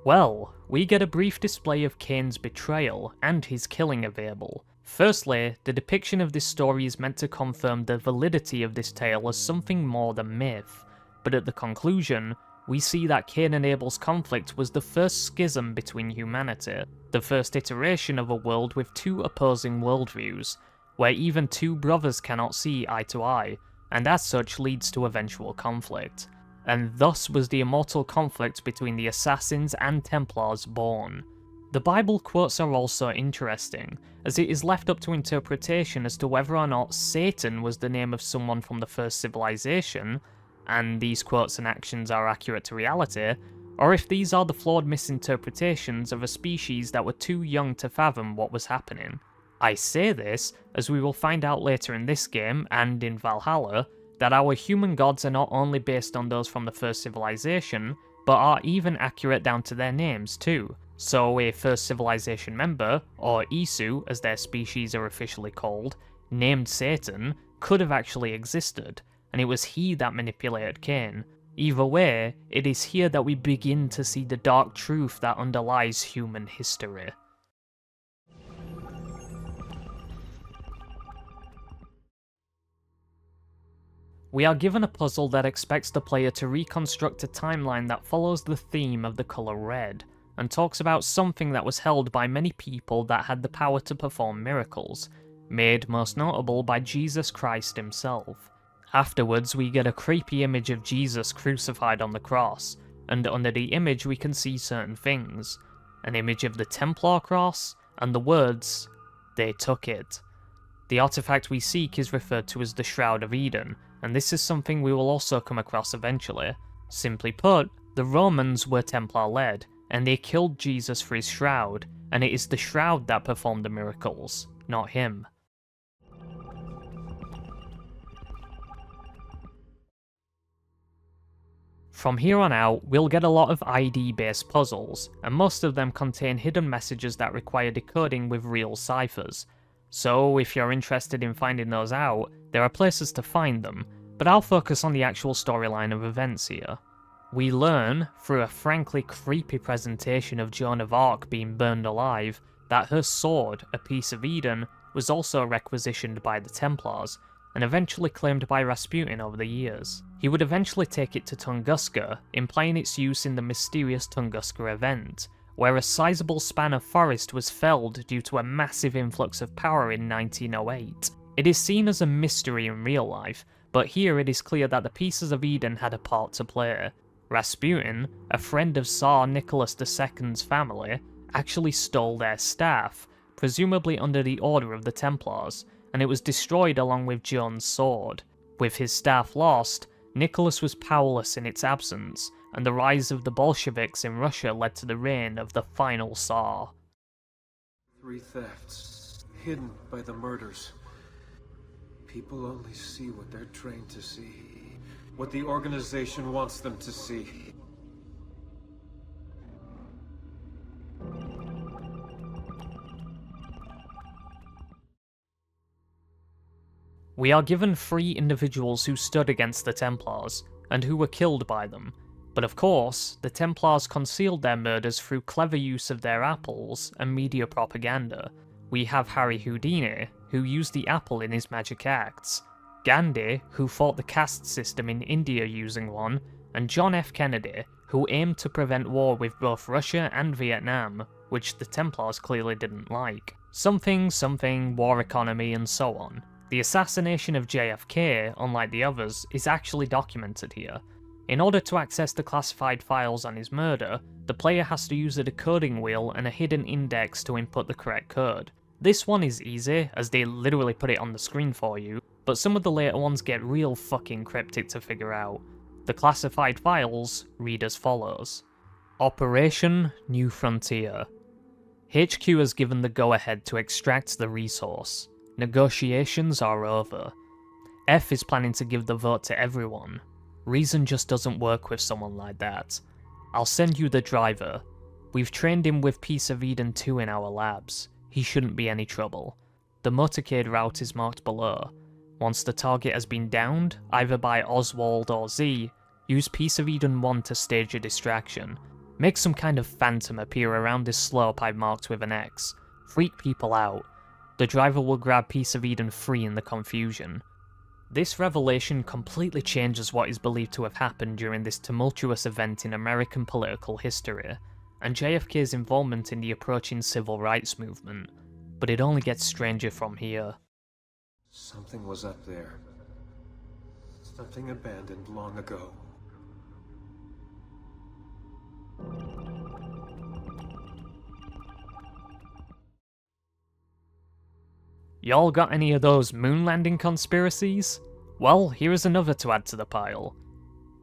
Well, we get a brief display of Cain's betrayal and his killing of Abel. Firstly, the depiction of this story is meant to confirm the validity of this tale as something more than myth. but at the conclusion, we see that Cain and Abel's conflict was the first schism between humanity, the first iteration of a world with two opposing worldviews, where even two brothers cannot see eye to eye, and as such leads to eventual conflict. And thus was the immortal conflict between the Assassins and Templars born. The Bible quotes are also interesting, as it is left up to interpretation as to whether or not Satan was the name of someone from the first civilization, and these quotes and actions are accurate to reality, or if these are the flawed misinterpretations of a species that were too young to fathom what was happening. I say this, as we will find out later in this game, and in Valhalla, that our human gods are not only based on those from the first civilization, but are even accurate down to their names too. So a first civilization member, or Isu as their species are officially called, named Satan, could have actually existed, and it was he that manipulated Cain. Either way, it is here that we begin to see the dark truth that underlies human history. We are given a puzzle that expects the player to reconstruct a timeline that follows the theme of the colour red, and talks about something that was held by many people that had the power to perform miracles, made most notable by Jesus Christ himself. Afterwards, we get a creepy image of Jesus crucified on the cross, and under the image we can see certain things. An image of the Templar cross, and the words, "They took it." The artifact we seek is referred to as the Shroud of Eden, and this is something we will also come across eventually. Simply put, the Romans were Templar-led, and they killed Jesus for his shroud, and it is the shroud that performed the miracles, not him. From here on out, we'll get a lot of ID-based puzzles, and most of them contain hidden messages that require decoding with real ciphers. So if you're interested in finding those out, there are places to find them, but I'll focus on the actual storyline of events here. We learn, through a frankly creepy presentation of Joan of Arc being burned alive, that her sword, a piece of Eden, was also requisitioned by the Templars, and eventually claimed by Rasputin over the years. He would eventually take it to Tunguska, implying its use in the mysterious Tunguska event, where a sizable span of forest was felled due to a massive influx of power in 1908. It is seen as a mystery in real life, but here it is clear that the pieces of Eden had a part to play. Rasputin, a friend of Tsar Nicholas II's family, actually stole their staff, presumably under the order of the Templars, and it was destroyed along with Joan's sword. With his staff lost, Nicholas was powerless in its absence, and the rise of the Bolsheviks in Russia led to the reign of the final Tsar. 3 thefts, hidden by the murders. People only see what they're trained to see, what the organization wants them to see. We are given 3 individuals who stood against the Templars, and who were killed by them. But of course, the Templars concealed their murders through clever use of their apples and media propaganda. We have Harry Houdini, who used the apple in his magic acts, Gandhi, who fought the caste system in India using one, and John F. Kennedy, who aimed to prevent war with both Russia and Vietnam, which the Templars clearly didn't like. Something, war economy, and so on. The assassination of JFK, unlike the others, is actually documented here. In order to access the classified files on his murder, the player has to use a decoding wheel and a hidden index to input the correct code. This one is easy, as they literally put it on the screen for you, but some of the later ones get real fucking cryptic to figure out. The classified files read as follows. Operation New Frontier. HQ has given the go-ahead to extract the resource. Negotiations are over. F is planning to give the vote to everyone. Reason just doesn't work with someone like that. I'll send you the driver. We've trained him with Piece of Eden 2 in our labs. He shouldn't be any trouble. The motorcade route is marked below. Once the target has been downed, either by Oswald or Z, use Piece of Eden 1 to stage a distraction. Make some kind of phantom appear around this slope I've marked with an X. Freak people out. The driver will grab Piece of Eden 3 in the confusion. This revelation completely changes what is believed to have happened during this tumultuous event in American political history, and JFK's involvement in the approaching civil rights movement, but it only gets stranger from here. Something was up there. Something abandoned long ago. Y'all got any of those moon landing conspiracies? Well, here is another to add to the pile.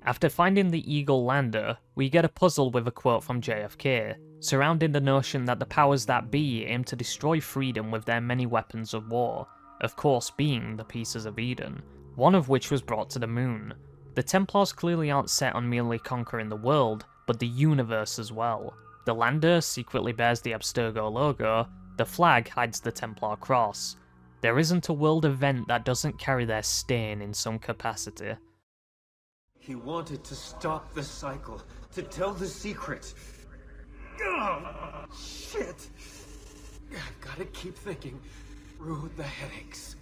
After finding the Eagle lander, we get a puzzle with a quote from JFK, surrounding the notion that the powers that be aim to destroy freedom with their many weapons of war, of course being the Pieces of Eden, one of which was brought to the moon. The Templars clearly aren't set on merely conquering the world, but the universe as well. The lander secretly bears the Abstergo logo, the flag hides the Templar cross. There isn't a world event that doesn't carry their stain in some capacity. He wanted to stop the cycle, to tell the secret. Ugh, shit! I've gotta keep thinking through the headaches.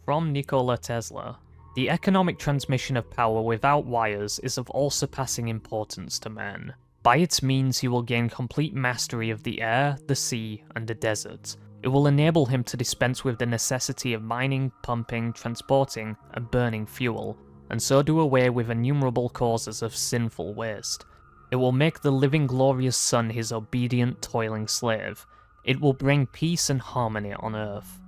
From Nikola Tesla. The economic transmission of power without wires is of all-surpassing importance to man. By its means he will gain complete mastery of the air, the sea, and the desert. It will enable him to dispense with the necessity of mining, pumping, transporting, and burning fuel, and so do away with innumerable causes of sinful waste. It will make the living glorious sun his obedient, toiling slave. It will bring peace and harmony on Earth.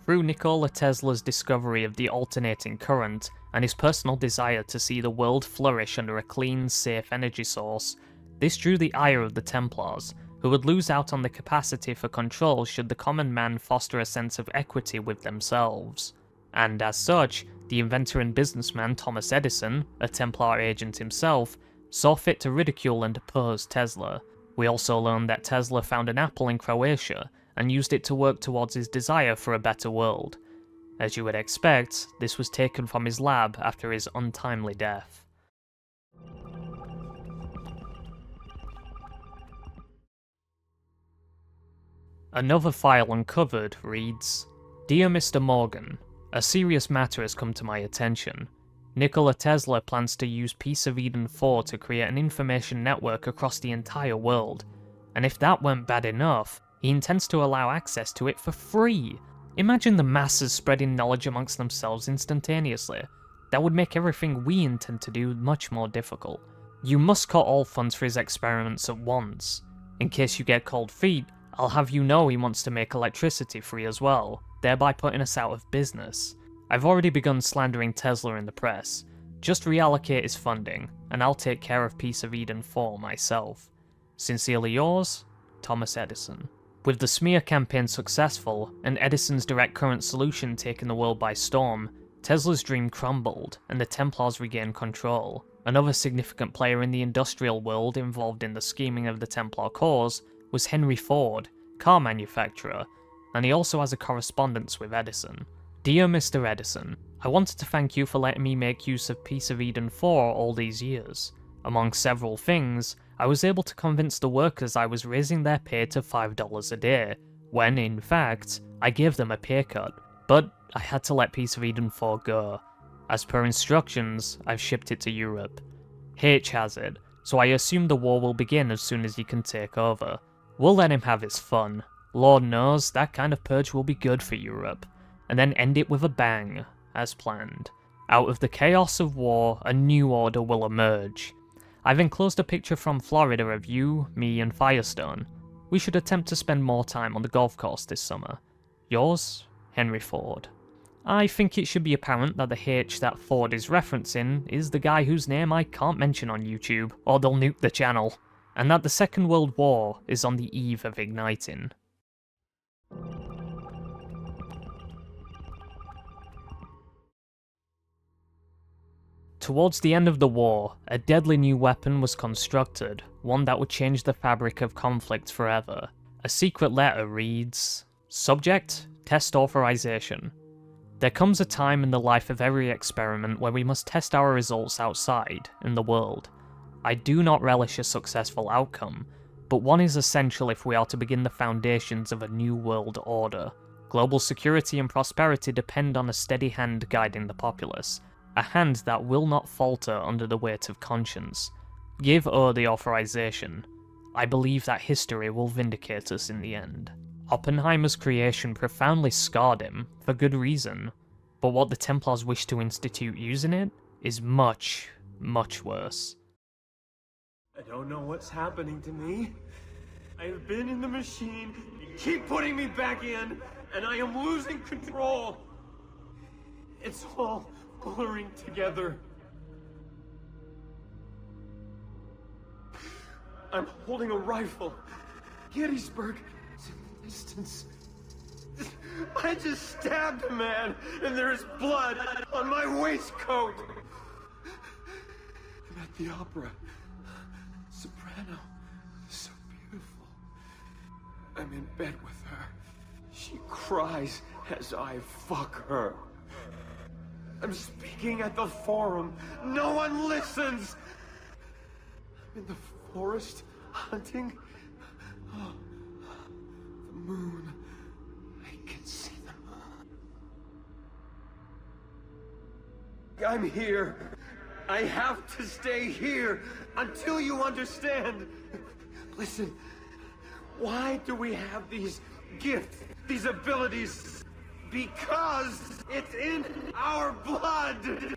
Through Nikola Tesla's discovery of the alternating current, and his personal desire to see the world flourish under a clean, safe energy source, this drew the ire of the Templars, who would lose out on the capacity for control should the common man foster a sense of equity with themselves. And as such, the inventor and businessman Thomas Edison, a Templar agent himself, saw fit to ridicule and oppose Tesla. We also learned that Tesla found an apple in Croatia, and used it to work towards his desire for a better world. As you would expect, this was taken from his lab after his untimely death. Another file uncovered reads, "Dear Mr. Morgan, a serious matter has come to my attention. Nikola Tesla plans to use Piece of Eden 4 to create an information network across the entire world, and if that weren't bad enough, he intends to allow access to it for free. Imagine the masses spreading knowledge amongst themselves instantaneously. That would make everything we intend to do much more difficult. You must cut all funds for his experiments at once. In case you get cold feet, I'll have you know he wants to make electricity free as well, thereby putting us out of business. I've already begun slandering Tesla in the press. Just reallocate his funding, and I'll take care of Piece of Eden 4 myself. Sincerely yours, Thomas Edison." With the smear campaign successful, and Edison's direct current solution taking the world by storm, Tesla's dream crumbled, and the Templars regained control. Another significant player in the industrial world involved in the scheming of the Templar cause was Henry Ford, car manufacturer, and he also has a correspondence with Edison. "Dear Mr. Edison, I wanted to thank you for letting me make use of Piece of Eden 4 all these years. Among several things, I was able to convince the workers I was raising their pay to $5 a day, when, in fact, I gave them a pay cut, but I had to let Piece of Eden 4 go. As per instructions, I've shipped it to Europe. H has it, so I assume the war will begin as soon as he can take over. We'll let him have his fun. Lord knows, that kind of purge will be good for Europe, and then end it with a bang, as planned. Out of the chaos of war, a new order will emerge. I've enclosed a picture from Florida of you, me, and Firestone. We should attempt to spend more time on the golf course this summer. Yours, Henry Ford." I think it should be apparent that the H that Ford is referencing is the guy whose name I can't mention on YouTube, or they'll nuke the channel, and that the Second World War is on the eve of igniting. Towards the end of the war, a deadly new weapon was constructed, one that would change the fabric of conflict forever. A secret letter reads, "Subject, test authorization. There comes a time in the life of every experiment where we must test our results outside, in the world. I do not relish a successful outcome, but one is essential if we are to begin the foundations of a new world order. Global security and prosperity depend on a steady hand guiding the populace, a hand that will not falter under the weight of conscience. Give O the authorization. I believe that history will vindicate us in the end. Oppenheimer's creation profoundly scarred him, for good reason, but what the Templars wish to institute using it is much, much worse. I don't know what's happening to me. I have been in the machine, you keep putting me back in, and I am losing control. It's all blurring together. I'm holding a rifle. Gettysburg is in the distance. I just stabbed a man, and there's blood on my waistcoat. I'm at the opera. Soprano. So beautiful. I'm in bed with her. She cries as I fuck her. I'm speaking at the forum. No one listens. I'm in the forest hunting. Oh, the moon. I can see the moon. I'm here. I have to stay here until you understand. Listen, why do we have these gifts, these abilities? Because it's in our blood!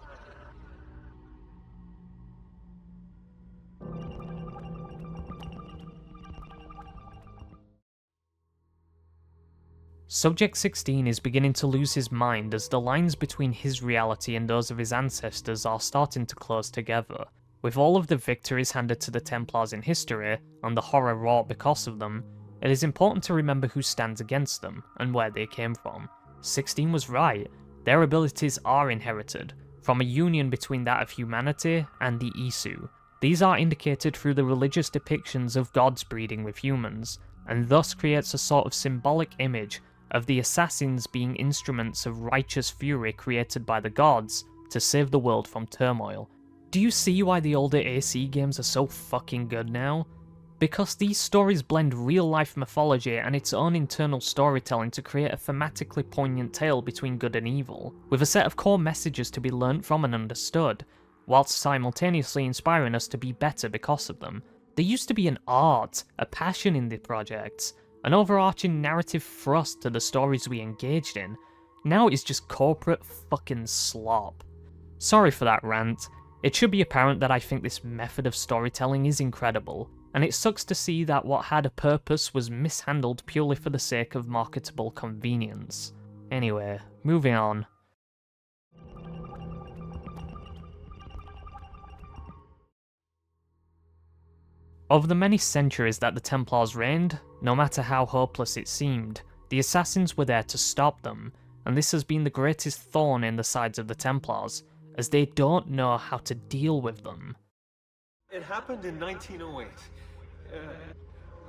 Subject 16 is beginning to lose his mind as the lines between his reality and those of his ancestors are starting to close together. With all of the victories handed to the Templars in history, and the horror wrought because of them, it is important to remember who stands against them, and where they came from. 16 was right, their abilities are inherited, from a union between that of humanity and the Isu. These are indicated through the religious depictions of gods breeding with humans, and thus creates a sort of symbolic image of the assassins being instruments of righteous fury created by the gods to save the world from turmoil. Do you see why the older AC games are so fucking good now? Because these stories blend real-life mythology and its own internal storytelling to create a thematically poignant tale between good and evil, with a set of core messages to be learnt from and understood, whilst simultaneously inspiring us to be better because of them. There used to be an art, a passion in the projects, an overarching narrative thrust to the stories we engaged in. Now it's just corporate fucking slop. Sorry for that rant. It should be apparent that I think this method of storytelling is incredible, and it sucks to see that what had a purpose was mishandled purely for the sake of marketable convenience. Anyway, moving on. Over the many centuries that the Templars reigned, no matter how hopeless it seemed, the assassins were there to stop them, and this has been the greatest thorn in the sides of the Templars, as they don't know how to deal with them. It happened in 1908.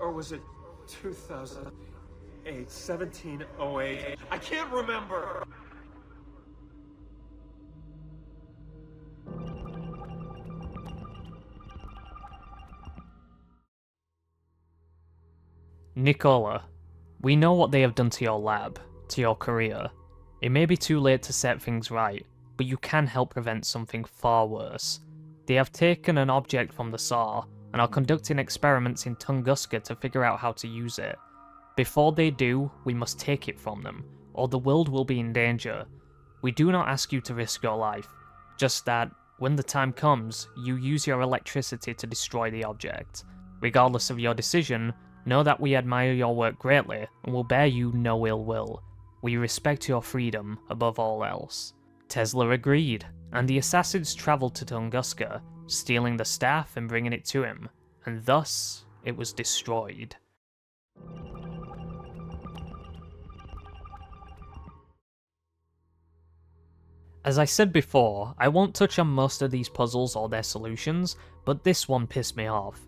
Or was it 2008? 1708? I can't remember! Nicola, we know what they have done to your lab, to your career. It may be too late to set things right, but you can help prevent something far worse. They have taken an object from the Tsar, and are conducting experiments in Tunguska to figure out how to use it. Before they do, we must take it from them, or the world will be in danger. We do not ask you to risk your life, just that, when the time comes, you use your electricity to destroy the object. Regardless of your decision, know that we admire your work greatly, and will bear you no ill will. We respect your freedom above all else. Tesla agreed, and the assassins travelled to Tunguska, stealing the staff and bringing it to him, and thus it was destroyed. As I said before, I won't touch on most of these puzzles or their solutions, but this one pissed me off.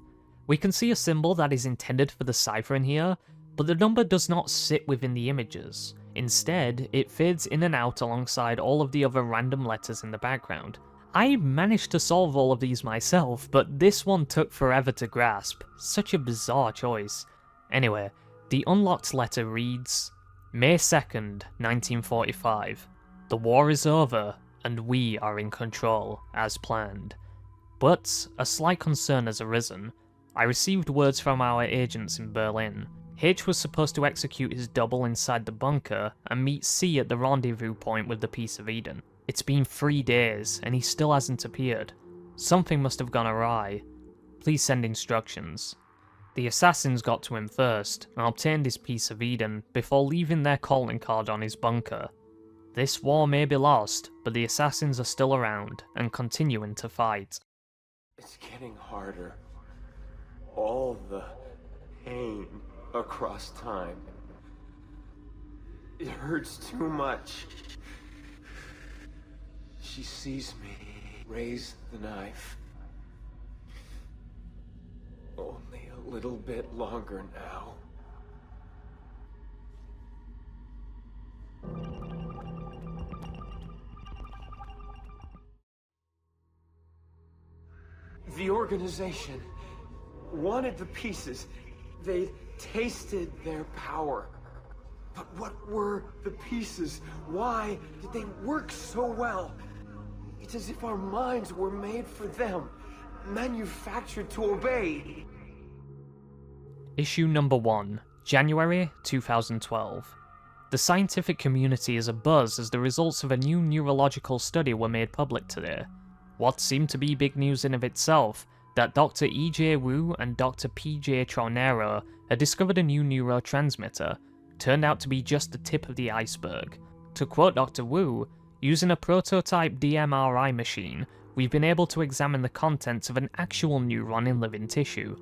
We can see a symbol that is intended for the cipher in here, but the number does not sit within the images. Instead, it fades in and out alongside all of the other random letters in the background. I managed to solve all of these myself, but this one took forever to grasp. Such a bizarre choice. Anyway, the unlocked letter reads, May 2nd, 1945. The war is over, and we are in control, as planned. But a slight concern has arisen. I received words from our agents in Berlin. H was supposed to execute his double inside the bunker and meet C at the rendezvous point with the Piece of Eden. It's been 3 days, and he still hasn't appeared. Something must have gone awry. Please send instructions. The assassins got to him first, and obtained his Piece of Eden before leaving their calling card on his bunker. This war may be lost, but the assassins are still around, and continuing to fight. It's getting harder. All the pain across time. It hurts too much. She sees me raise the knife. Only a little bit longer now. The organization wanted the pieces. They tasted their power. But what were the pieces? Why did they work so well? It's as if our minds were made for them, manufactured to obey. Issue number 1, January 2012. The scientific community is abuzz as the results of a new neurological study were made public today. What seemed to be big news in of itself, that Dr. E.J. Wu and Dr. P.J. Traunero had discovered a new neurotransmitter, turned out to be just the tip of the iceberg. To quote Dr. Wu, using a prototype DMRI machine, we've been able to examine the contents of an actual neuron in living tissue.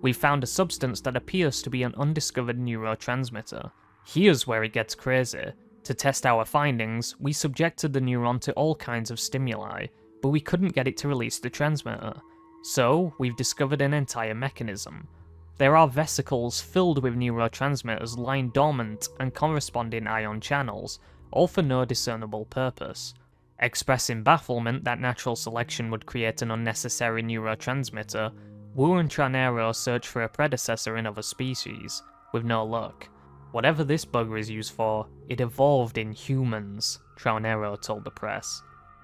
We found a substance that appears to be an undiscovered neurotransmitter. Here's where it gets crazy. To test our findings, we subjected the neuron to all kinds of stimuli, but we couldn't get it to release the transmitter. So, we've discovered an entire mechanism. There are vesicles filled with neurotransmitters lying dormant and corresponding ion channels, all for no discernible purpose. Expressing bafflement that natural selection would create an unnecessary neurotransmitter, Wu and Traunero search for a predecessor in other species, with no luck. Whatever this bugger is used for, it evolved in humans, Traunero told the press.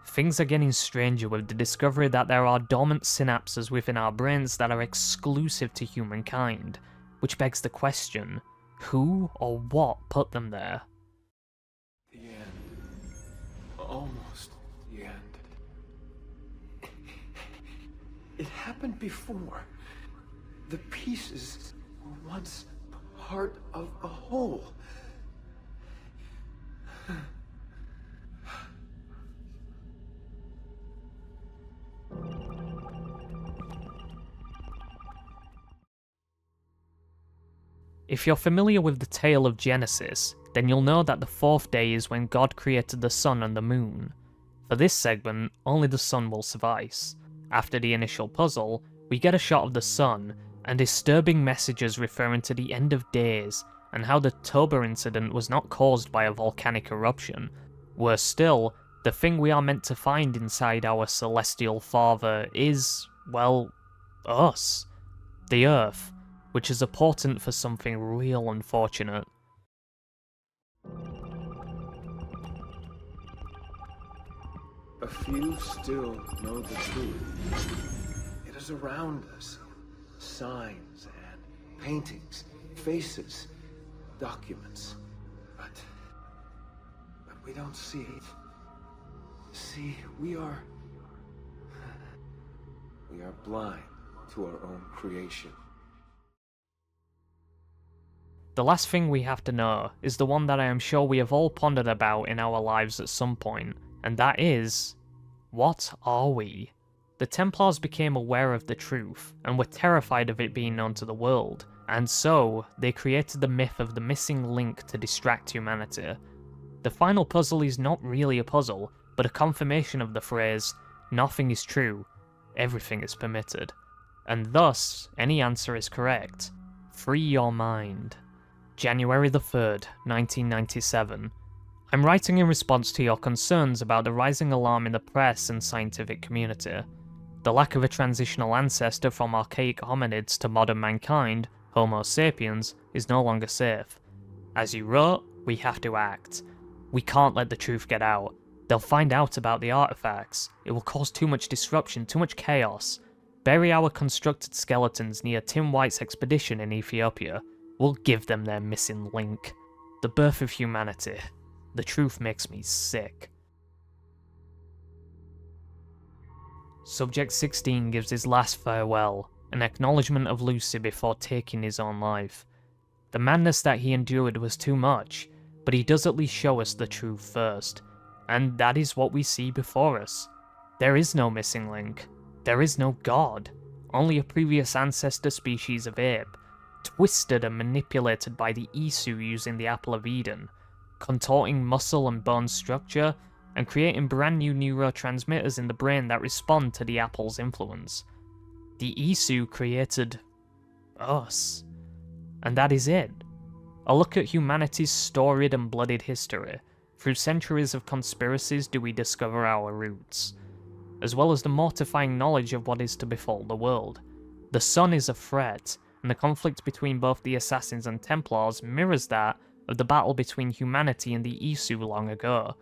Things are getting stranger with the discovery that there are dormant synapses within our brains that are exclusive to humankind, which begs the question, who or what put them there? The end. Almost the end. It happened before. The pieces were once part of a whole. If you're familiar with the tale of Genesis, then you'll know that the 4th day is when God created the sun and the moon. For this segment, only the sun will suffice. After the initial puzzle, we get a shot of the sun, and disturbing messages referring to the end of days, and how the Toba incident was not caused by a volcanic eruption. Worse still, the thing we are meant to find inside our celestial father is, well, us. The Earth, which is a portent for something real unfortunate. A few still know the truth. It is around us. Signs and paintings, faces, documents. But we don't see it. See, we are blind to our own creation. The last thing we have to know is the one that I am sure we have all pondered about in our lives at some point, and that is, what are we? The Templars became aware of the truth, and were terrified of it being known to the world, and so they created the myth of the missing link to distract humanity. The final puzzle is not really a puzzle, but a confirmation of the phrase, nothing is true, everything is permitted. And thus, any answer is correct. Free your mind. January the 3rd, 1997. I'm writing in response to your concerns about the rising alarm in the press and scientific community. The lack of a transitional ancestor from archaic hominids to modern mankind, Homo sapiens, is no longer safe. As you wrote, we have to act. We can't let the truth get out. They'll find out about the artifacts. It will cause too much disruption, too much chaos. Bury our constructed skeletons near Tim White's expedition in Ethiopia. We'll give them their missing link. The birth of humanity. The truth makes me sick. Subject 16 gives his last farewell, an acknowledgement of Lucy before taking his own life. The madness that he endured was too much, but he does at least show us the truth first, and that is what we see before us. There is no missing link. There is no God. Only a previous ancestor species of ape, twisted and manipulated by the Isu using the Apple of Eden, contorting muscle and bone structure, and creating brand new neurotransmitters in the brain that respond to the Apple's influence. The Isu created us. And that is it. A look at humanity's storied and bloodied history. Through centuries of conspiracies do we discover our roots, as well as the mortifying knowledge of what is to befall the world. The sun is a threat, and the conflict between both the Assassins and Templars mirrors that of the battle between humanity and the Isu long ago.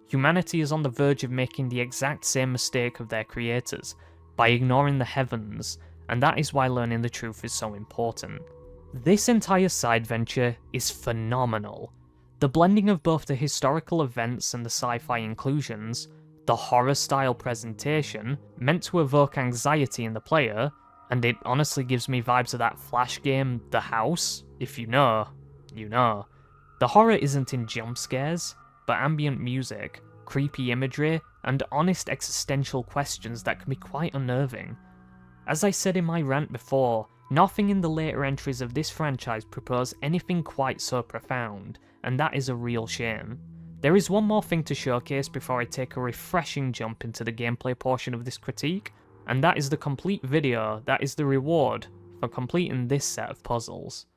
Humanity is on the verge of making the exact same mistake of their creators, by ignoring the heavens, and that is why learning the truth is so important. This entire side venture is phenomenal. The blending of both the historical events and the sci-fi inclusions, the horror-style presentation, meant to evoke anxiety in the player, and it honestly gives me vibes of that Flash game, The House. If you know, you know. The horror isn't in jump scares, but ambient music, creepy imagery, and honest existential questions that can be quite unnerving. As I said in my rant before, nothing in the later entries of this franchise propose anything quite so profound, and that is a real shame. There is one more thing to showcase before I take a refreshing jump into the gameplay portion of this critique, and that is the complete video that is the reward for completing this set of puzzles.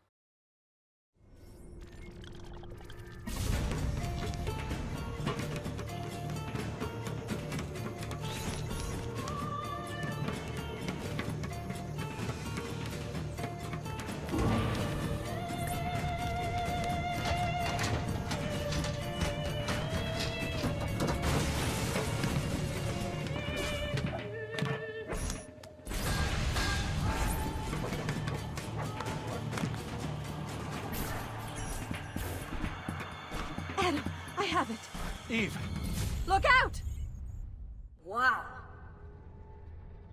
Adam, I have it. Eve! Look out! Wow.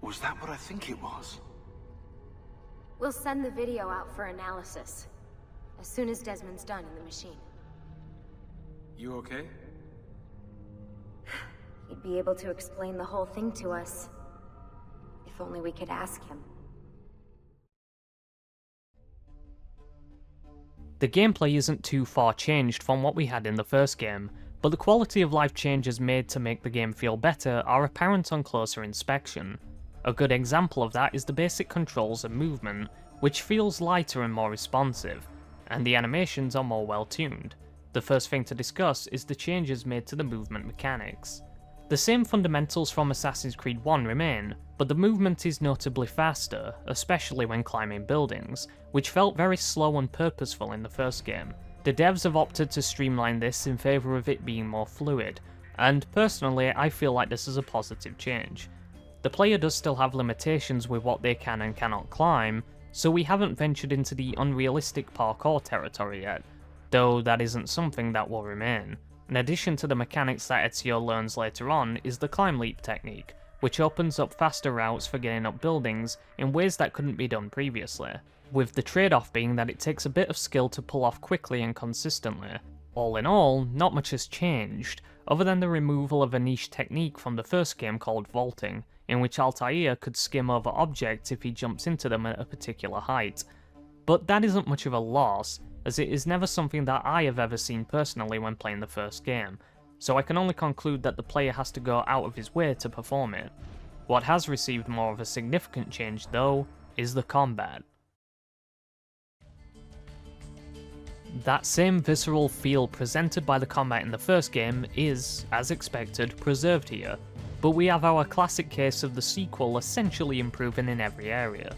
Was that what I think it was? We'll send the video out for analysis, as soon as Desmond's done in the machine. You okay? He'd be able to explain the whole thing to us. If only we could ask him. The gameplay isn't too far changed from what we had in the first game, but the quality of life changes made to make the game feel better are apparent on closer inspection. A good example of that is the basic controls and movement, which feels lighter and more responsive, and the animations are more well tuned. The first thing to discuss is the changes made to the movement mechanics. The same fundamentals from Assassin's Creed 1 remain, but the movement is notably faster, especially when climbing buildings, which felt very slow and purposeful in the first game. The devs have opted to streamline this in favour of it being more fluid, and personally I feel like this is a positive change. The player does still have limitations with what they can and cannot climb, so we haven't ventured into the unrealistic parkour territory yet, though that isn't something that will remain. In addition to the mechanics that Ezio learns later on is the climb leap technique, which opens up faster routes for getting up buildings in ways that couldn't be done previously, with the trade-off being that it takes a bit of skill to pull off quickly and consistently. All in all, not much has changed, other than the removal of a niche technique from the first game called vaulting, in which Altair could skim over objects if he jumps into them at a particular height. But that isn't much of a loss, as it is never something that I have ever seen personally when playing the first game, so I can only conclude that the player has to go out of his way to perform it. What has received more of a significant change though, is the combat. That same visceral feel presented by the combat in the first game is, as expected, preserved here, but we have our classic case of the sequel essentially improving in every area.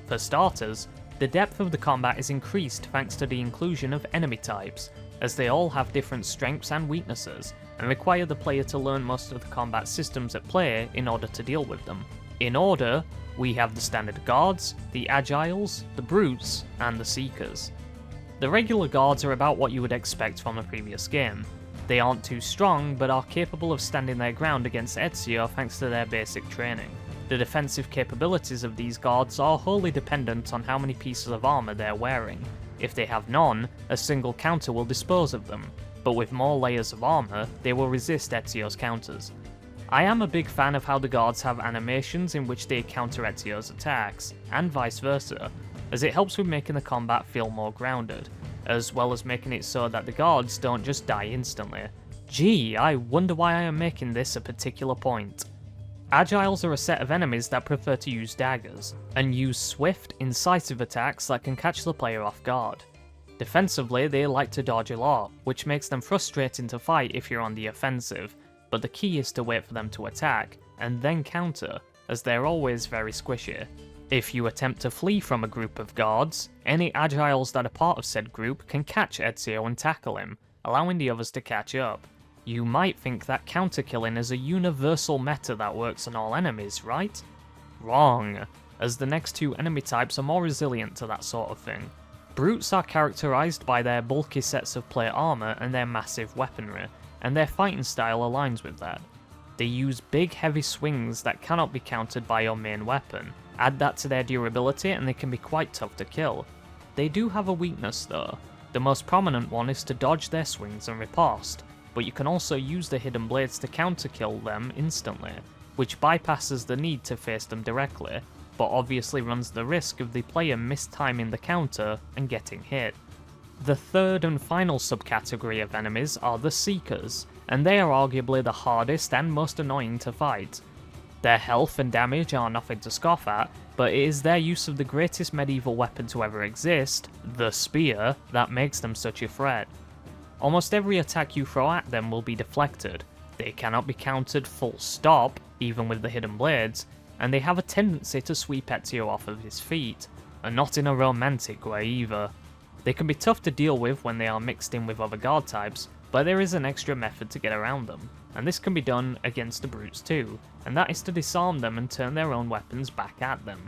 For starters, the depth of the combat is increased thanks to the inclusion of enemy types, as they all have different strengths and weaknesses, and require the player to learn most of the combat systems at play in order to deal with them. In order, we have the standard guards, the agiles, the brutes, and the seekers. The regular guards are about what you would expect from a previous game. They aren't too strong, but are capable of standing their ground against Ezio thanks to their basic training. The defensive capabilities of these guards are wholly dependent on how many pieces of armor they're wearing. If they have none, a single counter will dispose of them, but with more layers of armor, they will resist Ezio's counters. I am a big fan of how the guards have animations in which they counter Ezio's attacks, and vice versa, as it helps with making the combat feel more grounded, as well as making it so that the guards don't just die instantly. Gee, I wonder why I am making this a particular point. Agiles are a set of enemies that prefer to use daggers, and use swift, incisive attacks that can catch the player off guard. Defensively, they like to dodge a lot, which makes them frustrating to fight if you're on the offensive, but the key is to wait for them to attack, and then counter, as they're always very squishy. If you attempt to flee from a group of guards, any agiles that are part of said group can catch Ezio and tackle him, allowing the others to catch up. You might think that counter-killing is a universal meta that works on all enemies, right? Wrong, as the next two enemy types are more resilient to that sort of thing. Brutes are characterized by their bulky sets of plate armor and their massive weaponry, and their fighting style aligns with that. They use big heavy swings that cannot be countered by your main weapon. Add that to their durability and they can be quite tough to kill. They do have a weakness though. The most prominent one is to dodge their swings and riposte, but you can also use the hidden blades to counter-kill them instantly, which bypasses the need to face them directly, but obviously runs the risk of the player mistiming the counter and getting hit. The third and final subcategory of enemies are the Seekers, and they are arguably the hardest and most annoying to fight. Their health and damage are nothing to scoff at, but it is their use of the greatest medieval weapon to ever exist, the spear, that makes them such a threat. Almost every attack you throw at them will be deflected, they cannot be countered full stop, even with the hidden blades, and they have a tendency to sweep Ezio off of his feet, and not in a romantic way either. They can be tough to deal with when they are mixed in with other guard types, but there is an extra method to get around them, and this can be done against the brutes too, and that is to disarm them and turn their own weapons back at them.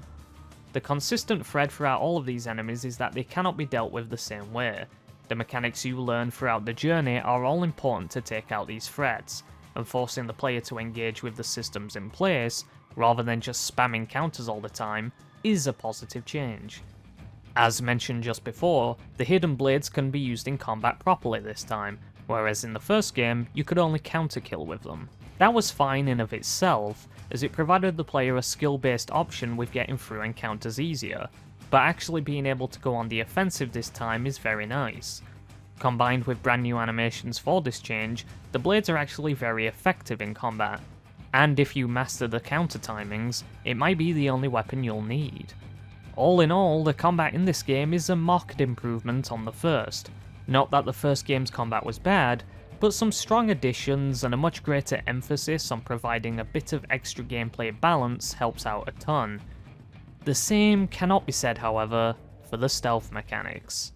The consistent thread throughout all of these enemies is that they cannot be dealt with the same way. The mechanics you learn throughout the journey are all important to take out these threats, and forcing the player to engage with the systems in place, rather than just spamming counters all the time, is a positive change. As mentioned just before, the hidden blades can be used in combat properly this time, whereas in the first game, you could only counter-kill with them. That was fine in of itself, as it provided the player a skill-based option with getting through encounters easier, but actually being able to go on the offensive this time is very nice. Combined with brand new animations for this change, the blades are actually very effective in combat, and if you master the counter timings, it might be the only weapon you'll need. All in all, the combat in this game is a marked improvement on the first. Not that the first game's combat was bad, but some strong additions and a much greater emphasis on providing a bit of extra gameplay balance helps out a ton. The same cannot be said, however, for the stealth mechanics.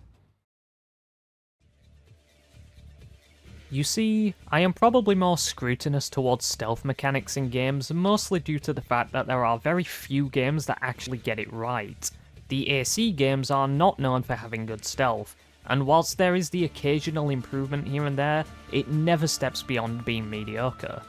You see, I am probably more scrutinous towards stealth mechanics in games, mostly due to the fact that there are very few games that actually get it right. The AC games are not known for having good stealth, and whilst there is the occasional improvement here and there, it never steps beyond being mediocre.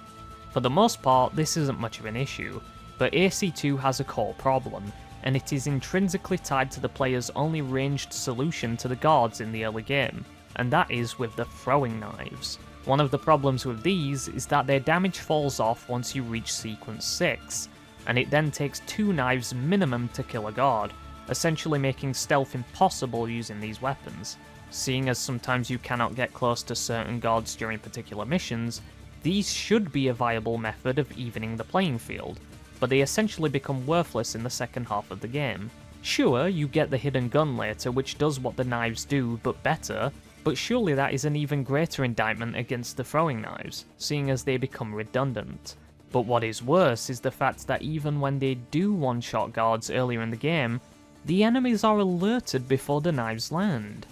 For the most part, this isn't much of an issue, but AC2 has a core problem, and it is intrinsically tied to the player's only ranged solution to the guards in the early game, and that is with the throwing knives. One of the problems with these is that their damage falls off once you reach sequence 6, and it then takes 2 knives minimum to kill a guard, essentially making stealth impossible using these weapons. Seeing as sometimes you cannot get close to certain guards during particular missions, these should be a viable method of evening the playing field, but they essentially become worthless in the second half of the game. Sure, you get the hidden gun later, which does what the knives do, but better, but surely that is an even greater indictment against the throwing knives, seeing as they become redundant. But what is worse is the fact that even when they do one-shot guards earlier in the game, the enemies are alerted before the knives land.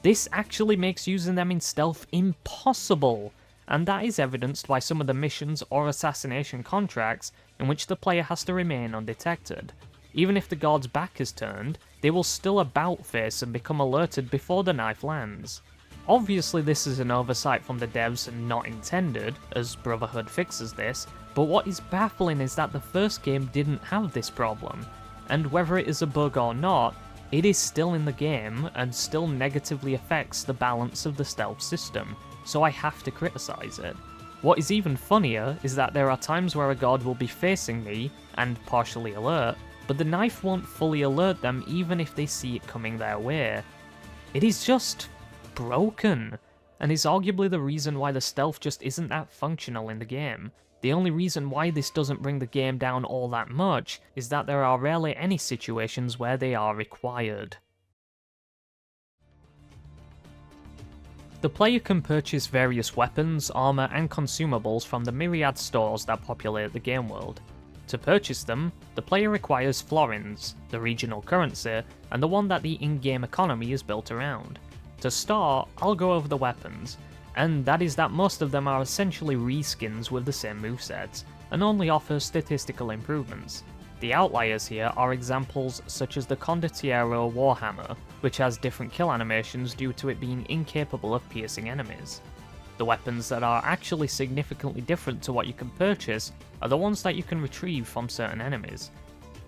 This actually makes using them in stealth impossible, and that is evidenced by some of the missions or assassination contracts in which the player has to remain undetected. Even if the guard's back is turned, they will still about-face and become alerted before the knife lands. Obviously this is an oversight from the devs and not intended, as Brotherhood fixes this, but what is baffling is that the first game didn't have this problem, and whether it is a bug or not, it is still in the game and still negatively affects the balance of the stealth system, so I have to criticise it. What is even funnier is that there are times where a guard will be facing me and partially alert, but the knife won't fully alert them even if they see it coming their way. It is just broken, and is arguably the reason why the stealth just isn't that functional in the game. The only reason why this doesn't bring the game down all that much is that there are rarely any situations where they are required. The player can purchase various weapons, armor, and consumables from the myriad stores that populate the game world. To purchase them, the player requires florins, the regional currency, and the one that the in-game economy is built around. To start, I'll go over the weapons, and that is that most of them are essentially reskins with the same movesets, and only offer statistical improvements. The outliers here are examples such as the Condottiero Warhammer, which has different kill animations due to it being incapable of piercing enemies. The weapons that are actually significantly different to what you can purchase are the ones that you can retrieve from certain enemies.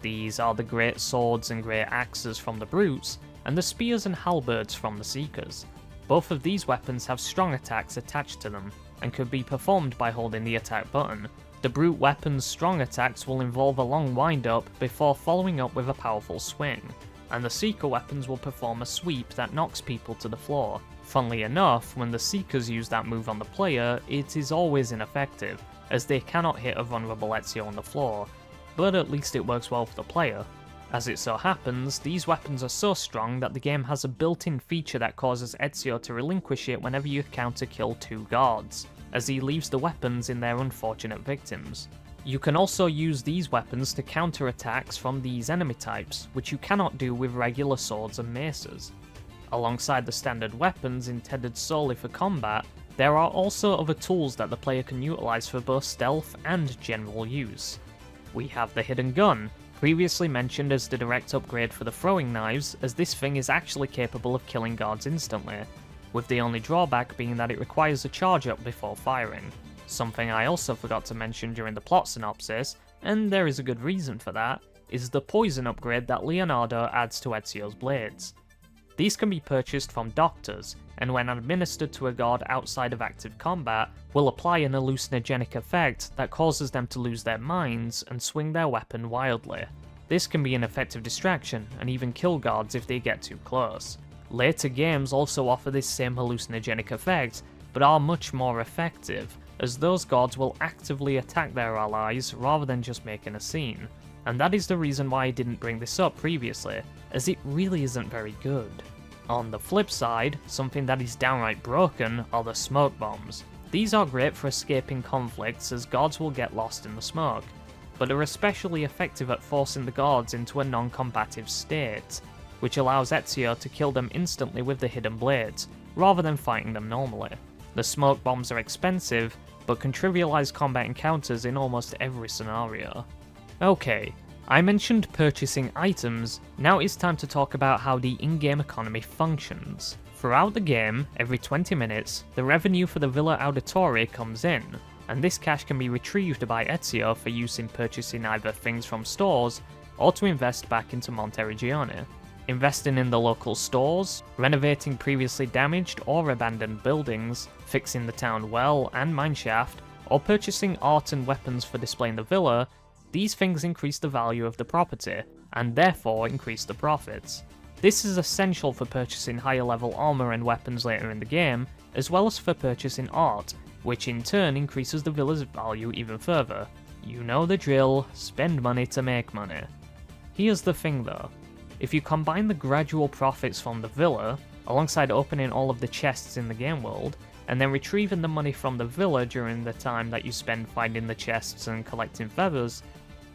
These are the great swords and great axes from the brutes, and the spears and halberds from the seekers. Both of these weapons have strong attacks attached to them, and could be performed by holding the attack button. The brute weapon's strong attacks will involve a long wind-up before following up with a powerful swing, and the seeker weapons will perform a sweep that knocks people to the floor. Funnily enough, when the seekers use that move on the player, it is always ineffective, as they cannot hit a vulnerable Ezio on the floor, but at least it works well for the player. As it so happens, these weapons are so strong that the game has a built-in feature that causes Ezio to relinquish it whenever you counter-kill 2 guards, as he leaves the weapons in their unfortunate victims. You can also use these weapons to counter attacks from these enemy types, which you cannot do with regular swords and maces. Alongside the standard weapons intended solely for combat, there are also other tools that the player can utilise for both stealth and general use. We have the hidden gun, previously mentioned as the direct upgrade for the throwing knives, as this thing is actually capable of killing guards instantly, with the only drawback being that it requires a charge up before firing. Something I also forgot to mention during the plot synopsis, and there is a good reason for that, is the poison upgrade that Leonardo adds to Ezio's blades. These can be purchased from doctors, and when administered to a guard outside of active combat, will apply an hallucinogenic effect that causes them to lose their minds and swing their weapon wildly. This can be an effective distraction, and even kill guards if they get too close. Later games also offer this same hallucinogenic effect, but are much more effective, as those guards will actively attack their allies rather than just making a scene. And that is the reason why I didn't bring this up previously, as it really isn't very good. On the flip side, something that is downright broken are the smoke bombs. These are great for escaping conflicts, as guards will get lost in the smoke, but are especially effective at forcing the guards into a non-combative state, which allows Ezio to kill them instantly with the hidden blades, rather than fighting them normally. The smoke bombs are expensive, but can trivialize combat encounters in almost every scenario. Okay, I mentioned purchasing items, now it's time to talk about how the in-game economy functions. Throughout the game, every 20 minutes, the revenue for the Villa Auditore comes in, and this cash can be retrieved by Ezio for use in purchasing either things from stores, or to invest back into Monteriggione. Investing in the local stores, renovating previously damaged or abandoned buildings, fixing the town well and mineshaft, or purchasing art and weapons for displaying the villa, these things increase the value of the property, and therefore increase the profits. This is essential for purchasing higher level armor and weapons later in the game, as well as for purchasing art, which in turn increases the villa's value even further. You know the drill, spend money to make money. Here's the thing though. if you combine the gradual profits from the villa, alongside opening all of the chests in the game world, and then retrieving the money from the villa during the time that you spend finding the chests and collecting feathers,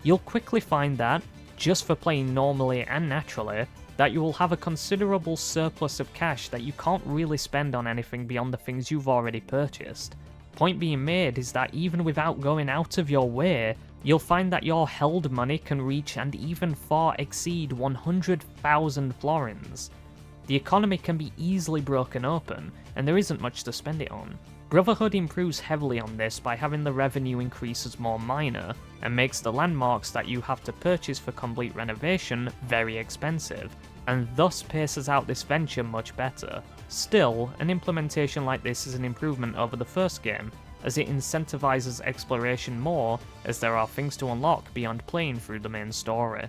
you'll quickly find that, just for playing normally and naturally, that you will have a considerable surplus of cash that you can't really spend on anything beyond the things you've already purchased. Point being made is that even without going out of your way, you'll find that your held money can reach and even far exceed 100,000 florins. The economy can be easily broken open, and there isn't much to spend it on. Brotherhood improves heavily on this by having the revenue increases more minor, and makes the landmarks that you have to purchase for complete renovation very expensive, and thus paces out this venture much better. Still, an implementation like this is an improvement over the first game, as it incentivizes exploration more, as there are things to unlock beyond playing through the main story.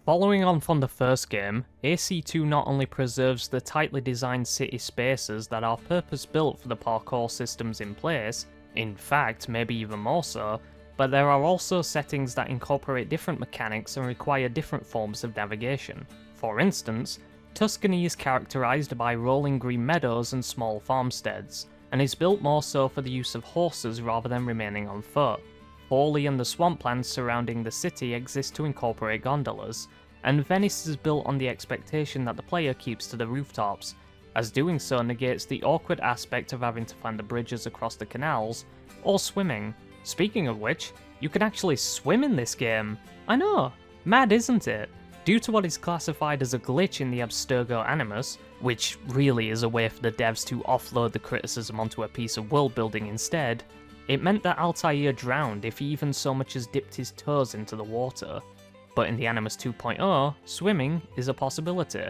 Following on from the first game, AC2 not only preserves the tightly designed city spaces that are purpose-built for the parkour systems in place, in fact maybe even more so, but there are also settings that incorporate different mechanics and require different forms of navigation. For instance, Tuscany is characterised by rolling green meadows and small farmsteads, and is built more so for the use of horses rather than remaining on foot. Forlì and the swamplands surrounding the city exist to incorporate gondolas, and Venice is built on the expectation that the player keeps to the rooftops, as doing so negates the awkward aspect of having to find the bridges across the canals, or swimming. Speaking of which, you can actually swim in this game! I know, mad isn't it? Due to what is classified as a glitch in the Abstergo Animus, which really is a way for the devs to offload the criticism onto a piece of world building instead, it meant that Altair drowned if he even so much as dipped his toes into the water. But in the Animus 2.0, swimming is a possibility.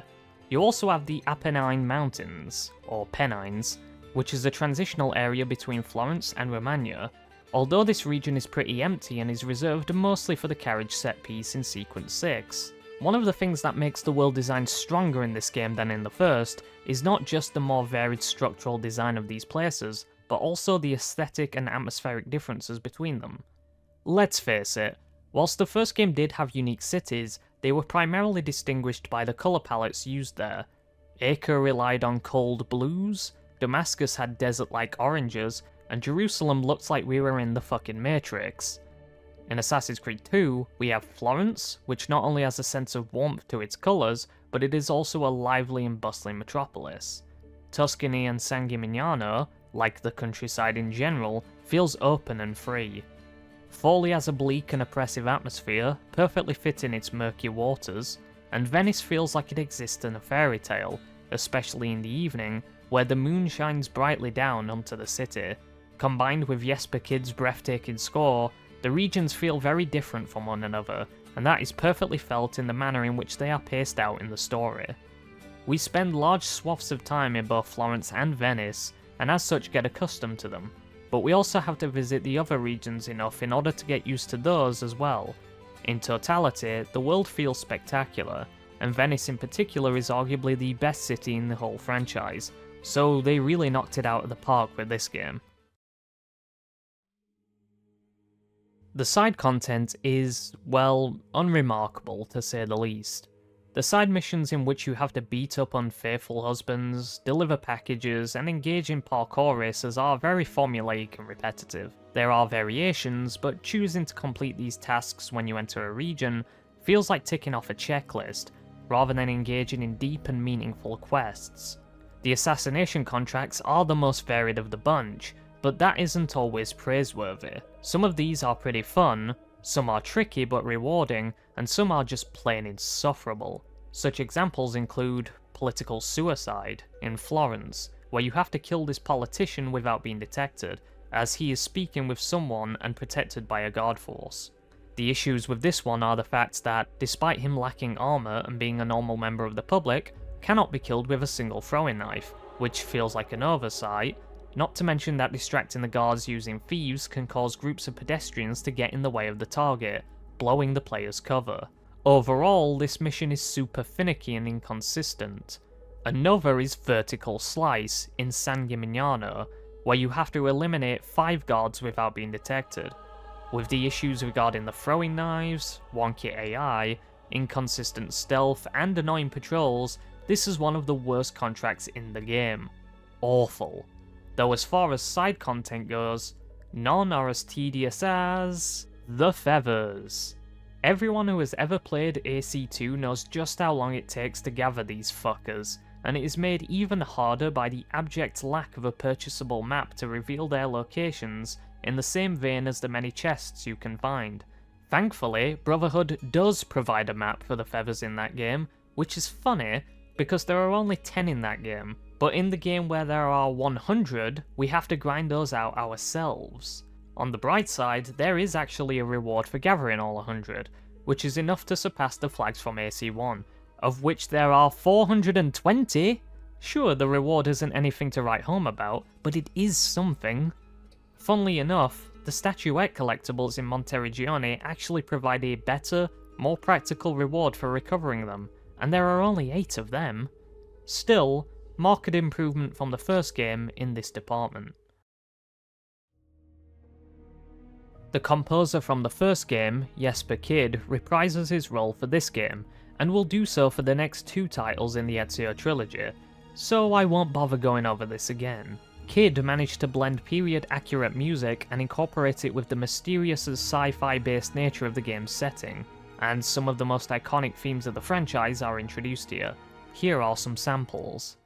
You also have the Apennine Mountains, or Pennines, which is a transitional area between Florence and Romagna, although this region is pretty empty and is reserved mostly for the carriage set piece in Sequence 6. One of the things that makes the world design stronger in this game than in the first is not just the more varied structural design of these places, but also the aesthetic and atmospheric differences between them. Let's face it, whilst the first game did have unique cities, they were primarily distinguished by the colour palettes used there. Acre relied on cold blues, Damascus had desert-like oranges, and Jerusalem looked like we were in the fucking Matrix. In Assassin's Creed 2, we have Florence, which not only has a sense of warmth to its colours, but it is also a lively and bustling metropolis. Tuscany and San Gimignano, like the countryside in general, feels open and free. Forlì has a bleak and oppressive atmosphere, perfectly fitting its murky waters, and Venice feels like it exists in a fairy tale, especially in the evening, where the moon shines brightly down onto the city. Combined with Jesper Kid's breathtaking score, the regions feel very different from one another, and that is perfectly felt in the manner in which they are paced out in the story. We spend large swaths of time in both Florence and Venice, and as such get accustomed to them, but we also have to visit the other regions enough in order to get used to those as well. In totality, the world feels spectacular, and Venice in particular is arguably the best city in the whole franchise, so they really knocked it out of the park with this game. The side content is, well, unremarkable to say the least. The side missions in which you have to beat up unfaithful husbands, deliver packages, and engage in parkour races are very formulaic and repetitive. There are variations, but choosing to complete these tasks when you enter a region feels like ticking off a checklist, rather than engaging in deep and meaningful quests. The assassination contracts are the most varied of the bunch, but that isn't always praiseworthy. Some of these are pretty fun, some are tricky but rewarding, and some are just plain insufferable. Such examples include political suicide in Florence, where you have to kill this politician without being detected, as he is speaking with someone and protected by a guard force. The issues with this one are the fact that, despite him lacking armour and being a normal member of the public, cannot be killed with a single throwing knife, which feels like an oversight, not to mention that distracting the guards using thieves can cause groups of pedestrians to get in the way of the target, blowing the player's cover. Overall, this mission is super finicky and inconsistent. Another is Vertical Slice in San Gimignano, where you have to eliminate 5 guards without being detected. With the issues regarding the throwing knives, wonky AI, inconsistent stealth, and annoying patrols, this is one of the worst contracts in the game. Awful. Though as far as side content goes, none are as tedious as the feathers. Everyone who has ever played AC2 knows just how long it takes to gather these fuckers, and it is made even harder by the abject lack of a purchasable map to reveal their locations in the same vein as the many chests you can find. Thankfully, Brotherhood does provide a map for the feathers in that game, which is funny because there are only 10 in that game, but in the game where there are 100, we have to grind those out ourselves. On the bright side, there is actually a reward for gathering all 100, which is enough to surpass the flags from AC1, of which there are 420? Sure, the reward isn't anything to write home about, but it is something. Funnily enough, the statuette collectibles in Monteriggioni actually provide a better, more practical reward for recovering them, and there are only 8 of them. Still, marked improvement from the first game in this department. The composer from the first game, Jesper Kyd, reprises his role for this game, and will do so for the next 2 titles in the Ezio trilogy, so I won't bother going over this again. Kyd managed to blend period-accurate music and incorporate it with the mysterious and sci-fi based nature of the game's setting, and some of the most iconic themes of the franchise are introduced here. Here are some samples.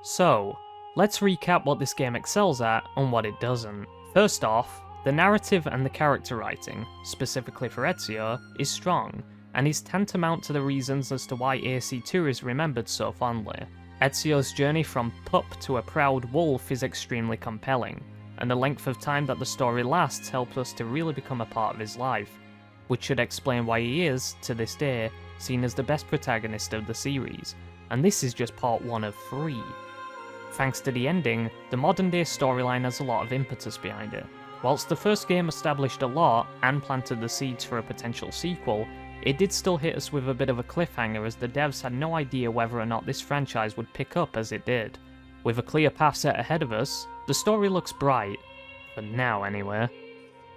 So, let's recap what this game excels at and what it doesn't. First off, the narrative and the character writing, specifically for Ezio, is strong, and is tantamount to the reasons as to why AC2 is remembered so fondly. Ezio's journey from pup to a proud wolf is extremely compelling, and the length of time that the story lasts helps us to really become a part of his life, which should explain why he is, to this day, seen as the best protagonist of the series, and this is just part 1 of 3. Thanks to the ending, the modern day storyline has a lot of impetus behind it. Whilst the first game established a lot and planted the seeds for a potential sequel, it did still hit us with a bit of a cliffhanger as the devs had no idea whether or not this franchise would pick up as it did. With a clear path set ahead of us, the story looks bright, for now anyway.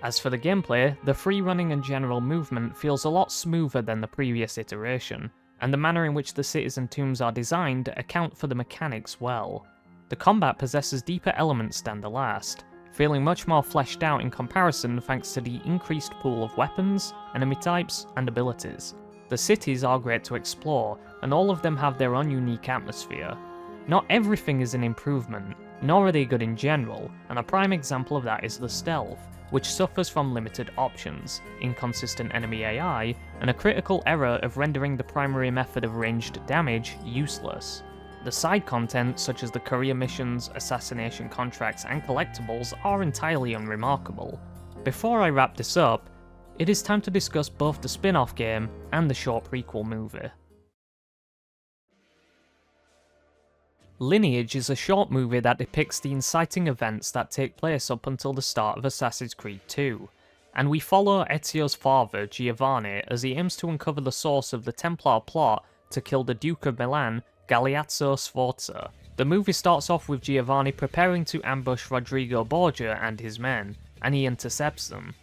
As for the gameplay, the free running and general movement feels a lot smoother than the previous iteration, and the manner in which the cities and tombs are designed account for the mechanics well. The combat possesses deeper elements than the last, feeling much more fleshed out in comparison thanks to the increased pool of weapons, enemy types, and abilities. The cities are great to explore, and all of them have their own unique atmosphere. Not everything is an improvement, nor are they good in general, and a prime example of that is the stealth, which suffers from limited options, inconsistent enemy AI, and a critical error of rendering the primary method of ranged damage useless. The side content, such as the courier missions, assassination contracts, and collectibles, are entirely unremarkable. Before I wrap this up, it is time to discuss both the spin-off game and the short prequel movie. Lineage is a short movie that depicts the inciting events that take place up until the start of Assassin's Creed 2, and we follow Ezio's father, Giovanni, as he aims to uncover the source of the Templar plot to kill the Duke of Milan, Galeazzo Sforza. The movie starts off with Giovanni preparing to ambush Rodrigo Borgia and his men, and he intercepts them.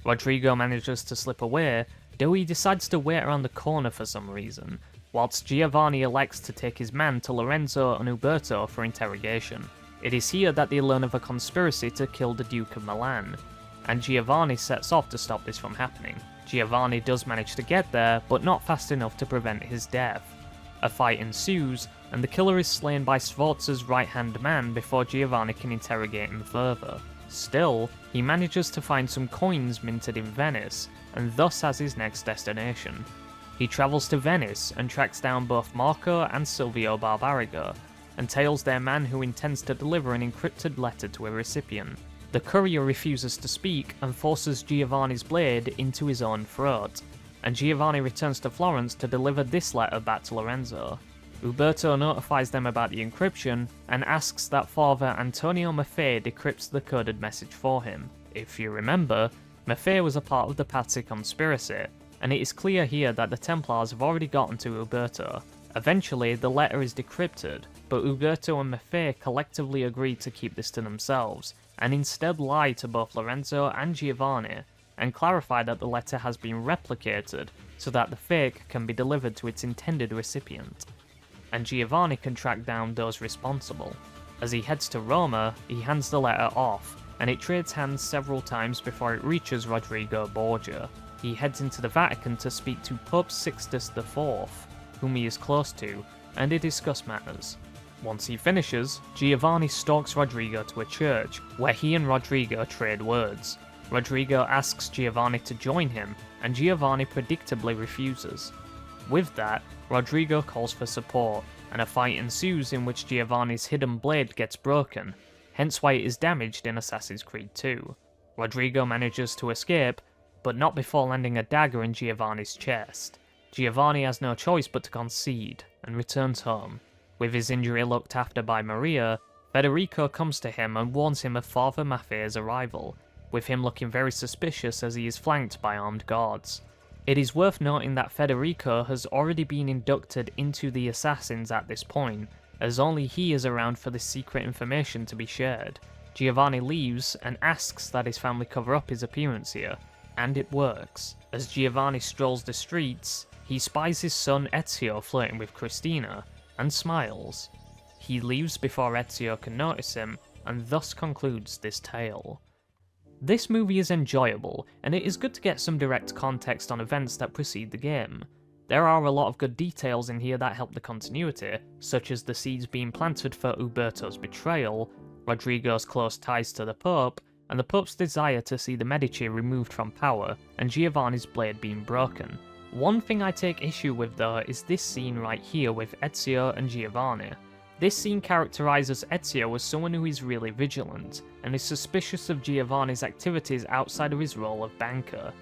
Rodrigo manages to slip away, though he decides to wait around the corner for some reason, whilst Giovanni elects to take his men to Lorenzo and Uberto for interrogation. It is here that they learn of a conspiracy to kill the Duke of Milan, and Giovanni sets off to stop this from happening. Giovanni does manage to get there, but not fast enough to prevent his death. A fight ensues, and the killer is slain by Sforza's right-hand man before Giovanni can interrogate him further. Still, he manages to find some coins minted in Venice, and thus has his next destination. He travels to Venice and tracks down both Marco and Silvio Barbarigo, and tails their man who intends to deliver an encrypted letter to a recipient. The courier refuses to speak and forces Giovanni's blade into his own throat, and Giovanni returns to Florence to deliver this letter back to Lorenzo. Uberto notifies them about the encryption and asks that Father Antonio Maffei decrypts the coded message for him. If you remember, Maffei was a part of the Pazzi conspiracy, and it is clear here that the Templars have already gotten to Uberto. Eventually, the letter is decrypted, but Uberto and Maffei collectively agree to keep this to themselves, and instead lie to both Lorenzo and Giovanni, and clarify that the letter has been replicated so that the fake can be delivered to its intended recipient. And Giovanni can track down those responsible. As he heads to Roma, he hands the letter off, and it trades hands several times before it reaches Rodrigo Borgia. He heads into the Vatican to speak to Pope Sixtus IV, whom he is close to, and they discuss matters. Once he finishes, Giovanni stalks Rodrigo to a church, where he and Rodrigo trade words. Rodrigo asks Giovanni to join him, and Giovanni predictably refuses. With that, Rodrigo calls for support, and a fight ensues in which Giovanni's hidden blade gets broken, hence why it is damaged in Assassin's Creed 2. Rodrigo manages to escape, but not before landing a dagger in Giovanni's chest. Giovanni has no choice but to concede, and returns home. With his injury looked after by Maria, Federico comes to him and warns him of Father Maffei's arrival, with him looking very suspicious as he is flanked by armed guards. It is worth noting that Federico has already been inducted into the Assassins at this point, as only he is around for this secret information to be shared. Giovanni leaves and asks that his family cover up his appearance here, and it works. As Giovanni strolls the streets, he spies his son Ezio flirting with Cristina, and smiles. He leaves before Ezio can notice him, and thus concludes this tale. This movie is enjoyable, and it is good to get some direct context on events that precede the game. There are a lot of good details in here that help the continuity, such as the seeds being planted for Uberto's betrayal, Rodrigo's close ties to the Pope, and the Pope's desire to see the Medici removed from power, and Giovanni's blade being broken. One thing I take issue with though is this scene right here with Ezio and Giovanni. This scene characterizes Ezio as someone who is really vigilant, and is suspicious of Giovanni's activities outside of his role of banker.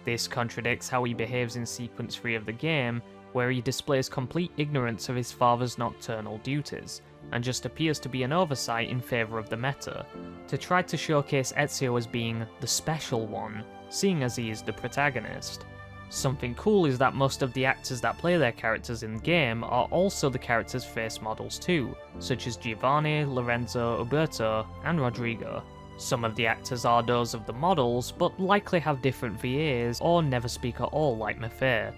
This contradicts how he behaves in Sequence 3 of the game, where he displays complete ignorance of his father's nocturnal duties, and just appears to be an oversight in favour of the meta, to try to showcase Ezio as being the special one, seeing as he is the protagonist. Something cool is that most of the actors that play their characters in the game are also the characters' face models too, such as Giovanni, Lorenzo, Uberto, and Rodrigo. Some of the actors are those of the models, but likely have different VAs or never speak at all like Maffei.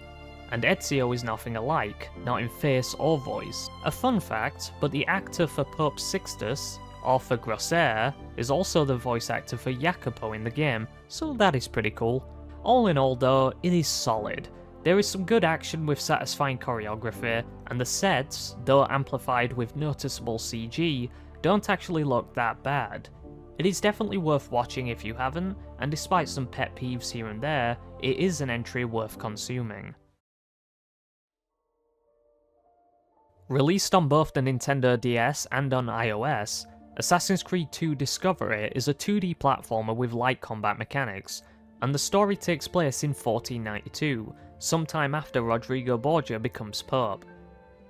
and Ezio is nothing alike, not in face or voice. A fun fact, but the actor for Pope Sixtus, or for Grosser, is also the voice actor for Jacopo in the game, so that is pretty cool. All in all though, it is solid. There is some good action with satisfying choreography, and the sets, though amplified with noticeable CG, don't actually look that bad. It is definitely worth watching if you haven't, and despite some pet peeves here and there, it is an entry worth consuming. Released on both the Nintendo DS and on iOS, Assassin's Creed II Discovery is a 2D platformer with light combat mechanics, and the story takes place in 1492, sometime after Rodrigo Borgia becomes Pope.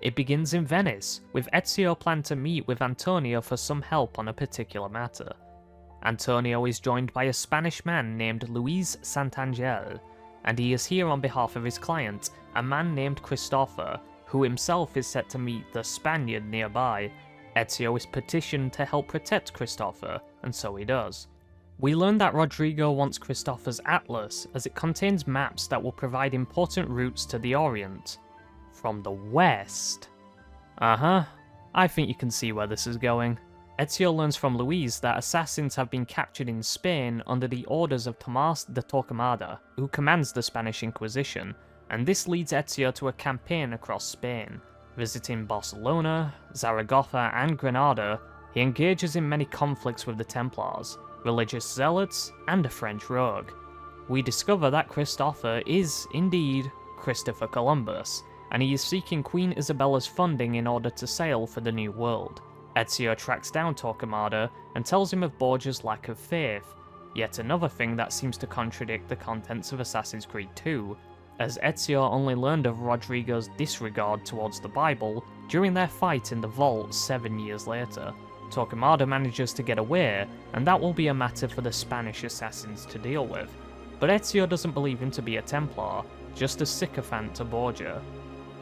It begins in Venice, with Ezio planned to meet with Antonio for some help on a particular matter. Antonio is joined by a Spanish man named Luis Santangel, and he is here on behalf of his client, a man named Christopher, who himself is set to meet the Spaniard nearby. Ezio is petitioned to help protect Christopher, and so he does. We learn that Rodrigo wants Christopher's atlas, as it contains maps that will provide important routes to the Orient. From the west. I think you can see where this is going. Ezio learns from Luis that assassins have been captured in Spain under the orders of Tomás de Torquemada, who commands the Spanish Inquisition, and this leads Ezio to a campaign across Spain. Visiting Barcelona, Zaragoza and Granada, he engages in many conflicts with the Templars, religious zealots, and a French rogue. We discover that Christopher is, indeed, Christopher Columbus, and he is seeking Queen Isabella's funding in order to sail for the New World. Ezio tracks down Torquemada and tells him of Borgia's lack of faith, yet another thing that seems to contradict the contents of Assassin's Creed 2, as Ezio only learned of Rodrigo's disregard towards the Bible during their fight in the vault 7 years later. Torquemada manages to get away, and that will be a matter for the Spanish assassins to deal with, but Ezio doesn't believe him to be a Templar, just a sycophant to Borgia.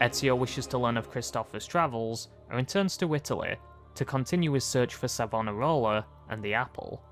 Ezio wishes to learn of Christopher's travels, and returns to Italy, to continue his search for Savonarola and the apple.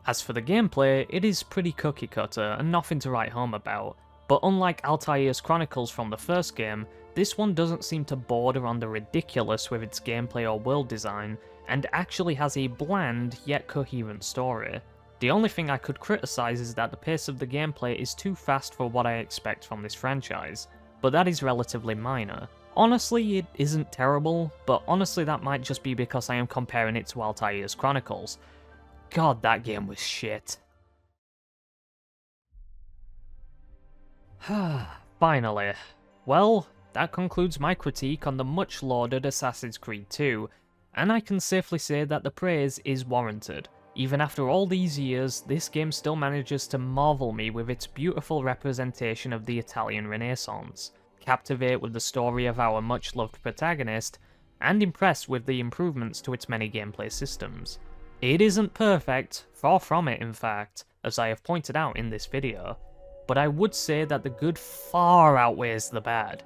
As for the gameplay, it is pretty cookie cutter and nothing to write home about, but unlike Altair's Chronicles from the first game, this one doesn't seem to border on the ridiculous with its gameplay or world design, and actually has a bland yet coherent story. The only thing I could criticise is that the pace of the gameplay is too fast for what I expect from this franchise, but that is relatively minor. Honestly, it isn't terrible, but honestly that might just be because I am comparing it to Altair's Chronicles. God, that game was shit. Finally. Well, that concludes my critique on the much lauded Assassin's Creed 2, and I can safely say that the praise is warranted. Even after all these years, this game still manages to marvel me with its beautiful representation of the Italian Renaissance, captivate with the story of our much-loved protagonist, and impress with the improvements to its many gameplay systems. It isn't perfect, far from it in fact, as I have pointed out in this video, but I would say that the good far outweighs the bad.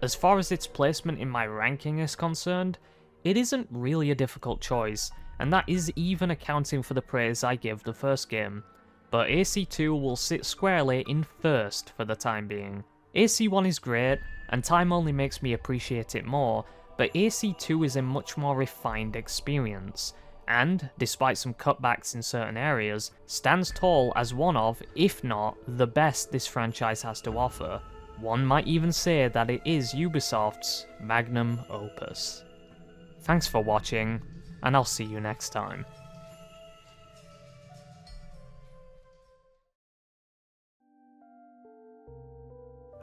As far as its placement in my ranking is concerned, it isn't really a difficult choice, and that is even accounting for the praise I give the first game, but AC2 will sit squarely in first for the time being. AC1 is great, and time only makes me appreciate it more, but AC2 is a much more refined experience, and, despite some cutbacks in certain areas, stands tall as one of, if not, the best this franchise has to offer. One might even say that it is Ubisoft's magnum opus. Thanks for watching, and I'll see you next time.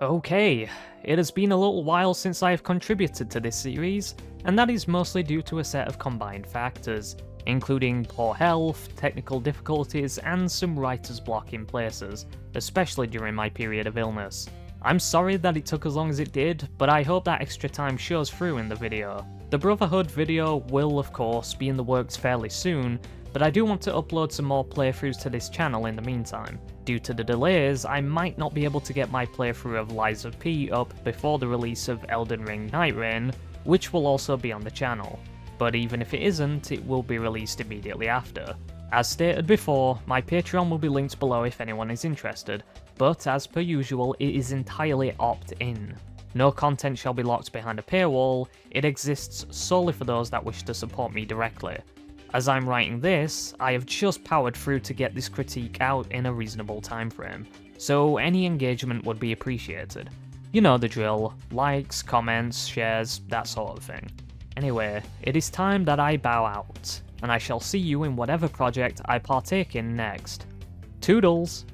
Okay, it has been a little while since I have contributed to this series, and that is mostly due to a set of combined factors, including poor health, technical difficulties, and some writer's block in places, especially during my period of illness. I'm sorry that it took as long as it did, but I hope that extra time shows through in the video. The Brotherhood video will, of course, be in the works fairly soon, but I do want to upload some more playthroughs to this channel in the meantime. Due to the delays, I might not be able to get my playthrough of Lies of P up before the release of Elden Ring Night Rain, which will also be on the channel. But even if it isn't, it will be released immediately after. As stated before, my Patreon will be linked below if anyone is interested, but as per usual, it is entirely opt-in. No content shall be locked behind a paywall, it exists solely for those that wish to support me directly. As I'm writing this, I have just powered through to get this critique out in a reasonable time frame, so any engagement would be appreciated. You know the drill, likes, comments, shares, that sort of thing. Anyway, it is time that I bow out, and I shall see you in whatever project I partake in next. Toodles!